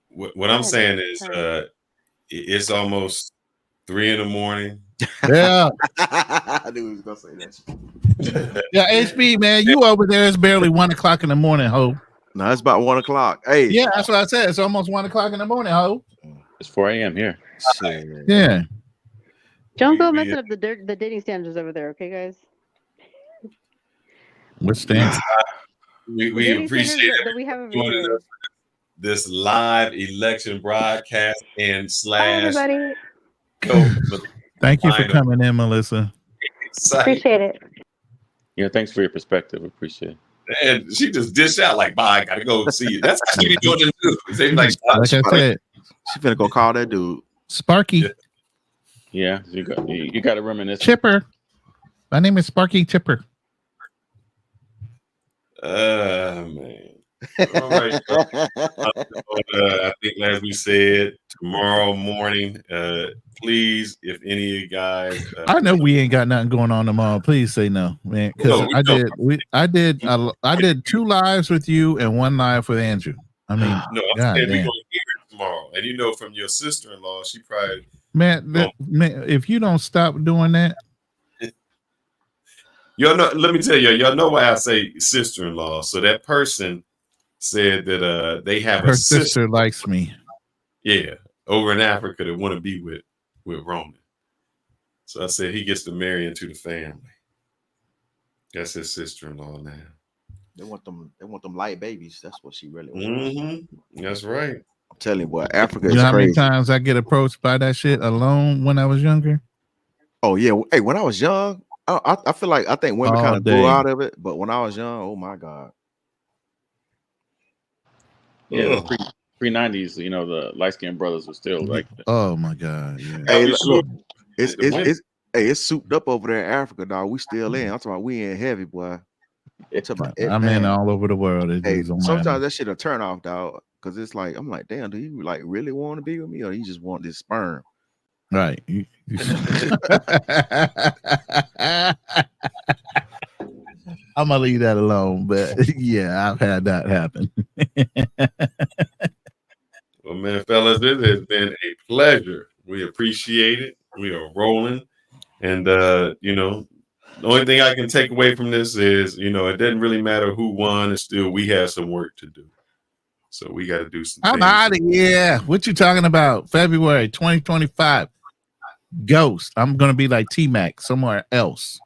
What I'm saying is, it's almost 3 a.m. Yeah. I knew he was gonna say that. Yeah, HB, man, you over there. It's barely 1 o'clock in the morning, ho. No, it's about 1 o'clock. Hey. Yeah, that's what I said. It's almost 1 o'clock in the morning, ho. It's 4 a.m. here. Yeah. Don't go messing up the dating standards over there, okay, guys? What stands? We appreciate that we have over joining here. us for this live election broadcast and Bye, everybody. Thank you for coming in, Melissa. Appreciate it. Yeah, thanks for your perspective. Appreciate it. And she just dished out like, bye, I gotta go see you. That's how she be doing the news. They be like I said, she finna go call that dude. Sparky. Yeah, you got to reminisce. Chipper. My name is Sparky Chipper. Man. All right. I think, as we said, tomorrow morning, please, if any of you guys, I know we ain't got nothing going on tomorrow. Please say no, man. Because I did 2 lives with you and 1 live with Andrew. I mean, no, I'm saying we're gonna hear it tomorrow. And from your sister-in-law, she probably man, if you don't stop doing that. Y'all know, let me tell y'all know why I say sister-in-law. So that person said that they have her a sister likes me. Yeah, over in Africa that want to be with Roman. So I said he gets to marry into the family. That's his sister-in-law now. They want them light babies. That's what she really wants. Mm-hmm. That's right. I'm telling you, boy, Africa You is know how crazy. many times I get approached by that shit alone when I was younger? Oh yeah. Hey, when I was young, I feel like I think women kind of grew out of it, but when I was young, oh my God. Yeah, pre-90s, the light-skinned brothers were still like that. Oh my God. Yeah. Hey, look, it's souped up over there in Africa, dog. We still in. I'm talking about we in heavy, boy. I'm in all over the world. Hey, sometimes that shit a turn off, dog. Because it's like I'm like, damn, do you like really want to be with me, or you just want this sperm? Right. I'm gonna leave that alone, but yeah, I've had that happen. Well, man, fellas, it has been a pleasure. We appreciate it. We are rolling, and you know, the only thing I can take away from this is, you know, it doesn't really matter who won. It's still we have some work to do. So we got to do some I'm things. out of here. What you talking about? February 2025. Ghost. I'm gonna be like T-Mac somewhere else.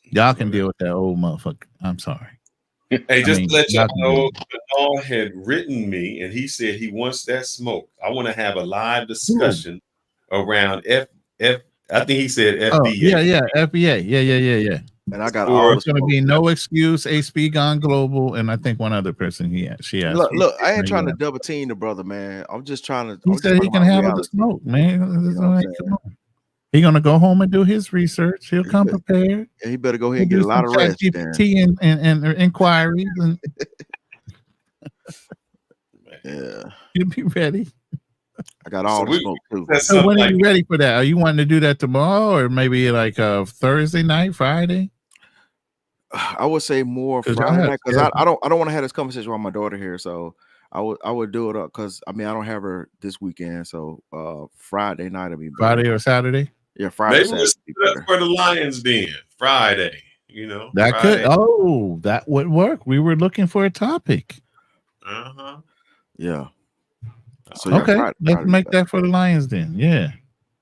Y'all can deal with that old motherfucker. I'm sorry. Hey, just to let y'all know, Bernard had written me, and he said he wants that smoke. I want to have a live discussion around F. I think he said FBA. Oh, yeah, FBA. Yeah. And I got all. It's going to be No Excuse, HB Gone Global, and I think one other person she asked. Look, I ain't trying to double team the brother, man. I'm just trying to. He said he can handle the smoke, man. He's gonna go home and do his research. He'll come prepared. He better go ahead and get a lot of rest. GPT and inquiries and yeah, he'll be ready. I got all the smoke too. So when are you ready for that? Are you wanting to do that tomorrow or maybe like Thursday night, Friday? I would say more Friday night because I don't want to have this conversation with my daughter here. So I would do it up because I mean I don't have her this weekend. So Friday night will be better. Friday or Saturday. Yeah, Friday. Maybe we'll set up for the Lions Den Friday. You know that Friday. That would work. We were looking for a topic. Yeah. So okay, let's make that for the Lions Den. Yeah.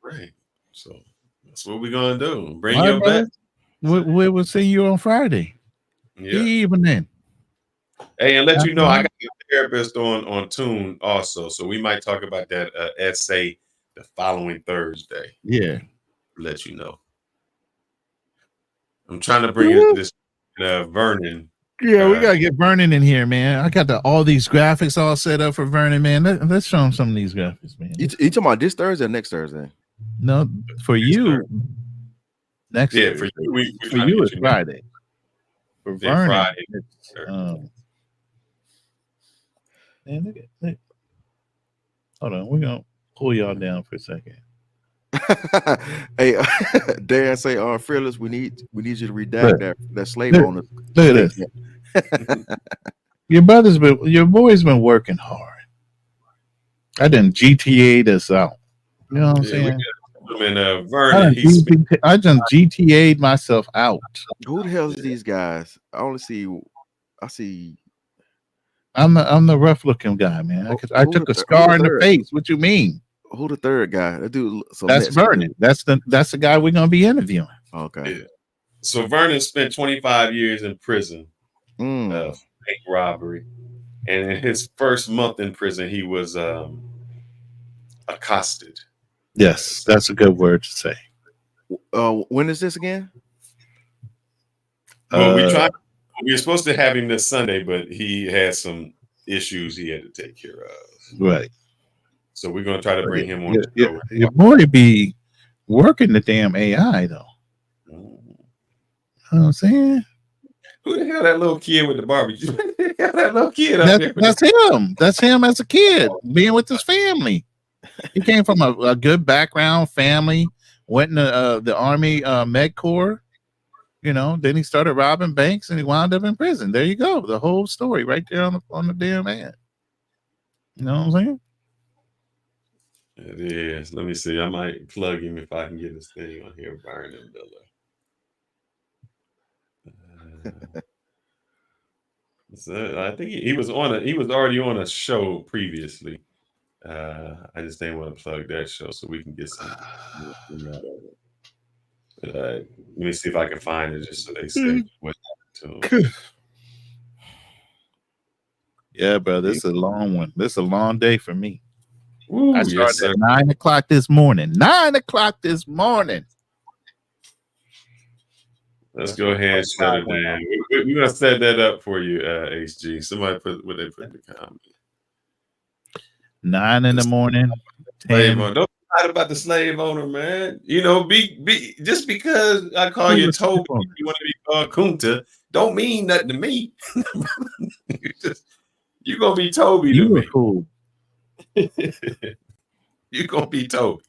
Right. So that's what we're gonna do. Bring you back. We will see you on Friday. Yeah. Evening. Hey, and let you know, I got a therapist on tune also, so we might talk about that essay the following Thursday. Yeah. Let you know. I'm trying to bring this Vernon. Yeah, we gotta get Vernon in here, man. I got all these graphics all set up for Vernon, man. Let's show him some of these graphics, man. You talking about this Thursday or next Thursday? No, for you. Next Thursday. For you it's Friday. For Vernon, Friday. Man, look. Hold on, we're gonna pull y'all down for a second. Hey, Dan say, Fearless, we need you to redact that slave owner. Look at this. Your boy's been working hard. I done GTA'd us out. You know what I'm saying? Vernon, I done GTA'd myself out. Who the hell is these guys? I see. I'm the rough looking guy, man. I took a scar in the face. What you mean? Who the third guy? That dude. That's Vernon. That's the guy we're gonna be interviewing. Okay. Yeah. So Vernon spent 25 years in prison for bank robbery, and in his first month in prison, he was accosted. Yes, that's a good word to say. When is this again? Well, we were supposed to have him this Sunday, but he had some issues he had to take care of. Right. So we're going to try to bring him on the show. Your boy be working the damn AI, though. You know what I'm saying? Who the hell that little kid with the barbecue? That little kid up there. That's him. That's him as a kid, being with his family. He came from a good background, family, went in the Army Med Corps. You know, then he started robbing banks and he wound up in prison. There you go. The whole story right there on the damn ad. You know what I'm saying? It is. Let me see. I might plug him if I can get his thing on here. Vernon Miller. So I think he was already on a show previously. I just didn't want to plug that show so we can get some. Let me see if I can find it just so they say what happened to him. Yeah, bro, this is a long one. This is a long day for me. Ooh, I started at 9 o'clock this morning. 9 o'clock this morning. Let's go ahead and shut it down. We're gonna set that up for you, HG. Somebody put in the comment. 9 in the morning. 10. Don't Not about the slave owner, man. You know, be just because I call you Toby, you want to be called Kunta, don't mean nothing to me. You're gonna be Toby to You a me. fool. You're gonna be Toby.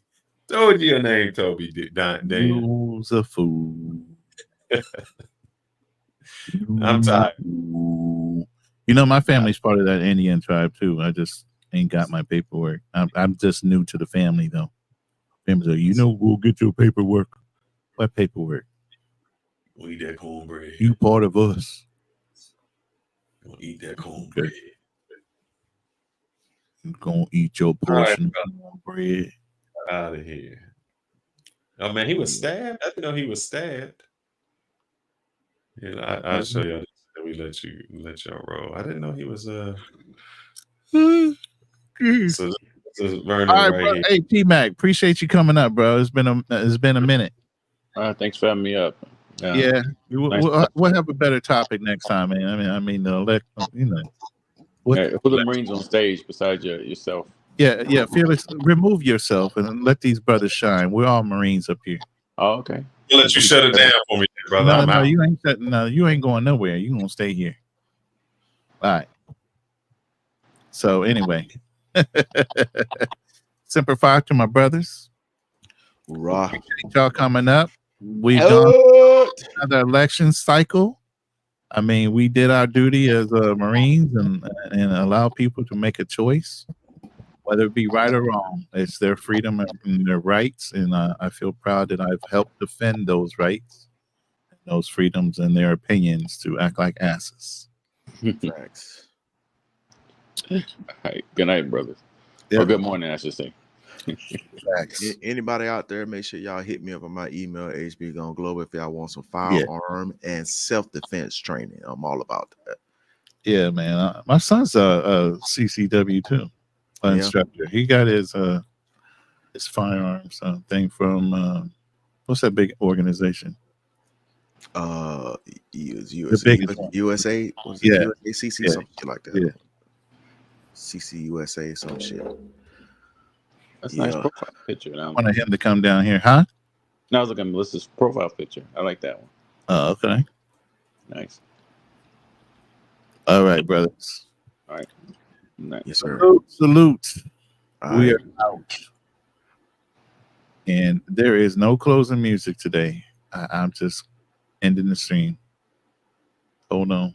Told you your name, Toby. Dan. You's a fool. I'm tired. You know, my family's part of that Indian tribe too. I just ain't got my paperwork. I'm just new to the family though. Family's like, you know, we'll get your paperwork. What paperwork? We'll eat that cornbread. You part of us. Gonna eat that cornbread. You're gonna eat your portion of cornbread. Out of here. Oh man, he was stabbed. I didn't know he was stabbed. Yeah, I'll show y'all this. We let y'all roll. I didn't know he was so this is Vernon All right, right bro. here. Hey, T-Mac, appreciate you coming up, bro. It's been a minute. Thanks for having me up. Yeah, Nice. we'll have a better topic next time, man. I mean, you know, Who the Marines on stage besides yourself? Yeah, Felix, remove yourself and let these brothers shine. We're all Marines up here. Oh, okay. I'll let you shut it down for me, brother. I'm out. You ain't shutting. No, you ain't going nowhere. You gonna stay here. All right. So anyway, Semper Fi to my brothers. Raw. Appreciate y'all coming up. We've gone through another election cycle. I mean, we did our duty as Marines and allow people to make a choice, whether it be right or wrong. It's their freedom and their rights, and I feel proud that I've helped defend those rights, those freedoms, and their opinions to act like asses. Facts. All right. Good night, brothers. Yep. Or good morning, I should say. Anybody out there, make sure y'all hit me up on my email, hbgoneglobal, if y'all want some firearm and self-defense training. I'm all about that. Yeah, man. My son's a CCW too, instructor. He got his firearms thing from what's that big organization? USA. Was it USACC, some shit like that? Yeah. CCUSA, some shit. That's a nice profile picture. I wanted him to come down here, huh? No, I was looking at Melissa's profile picture. I like that one. Oh, okay. Nice. All right, brothers. All right. Nice. Yes, sir. Salute. We right. are out. And there is no closing music today. I'm just ending the stream. Hold on.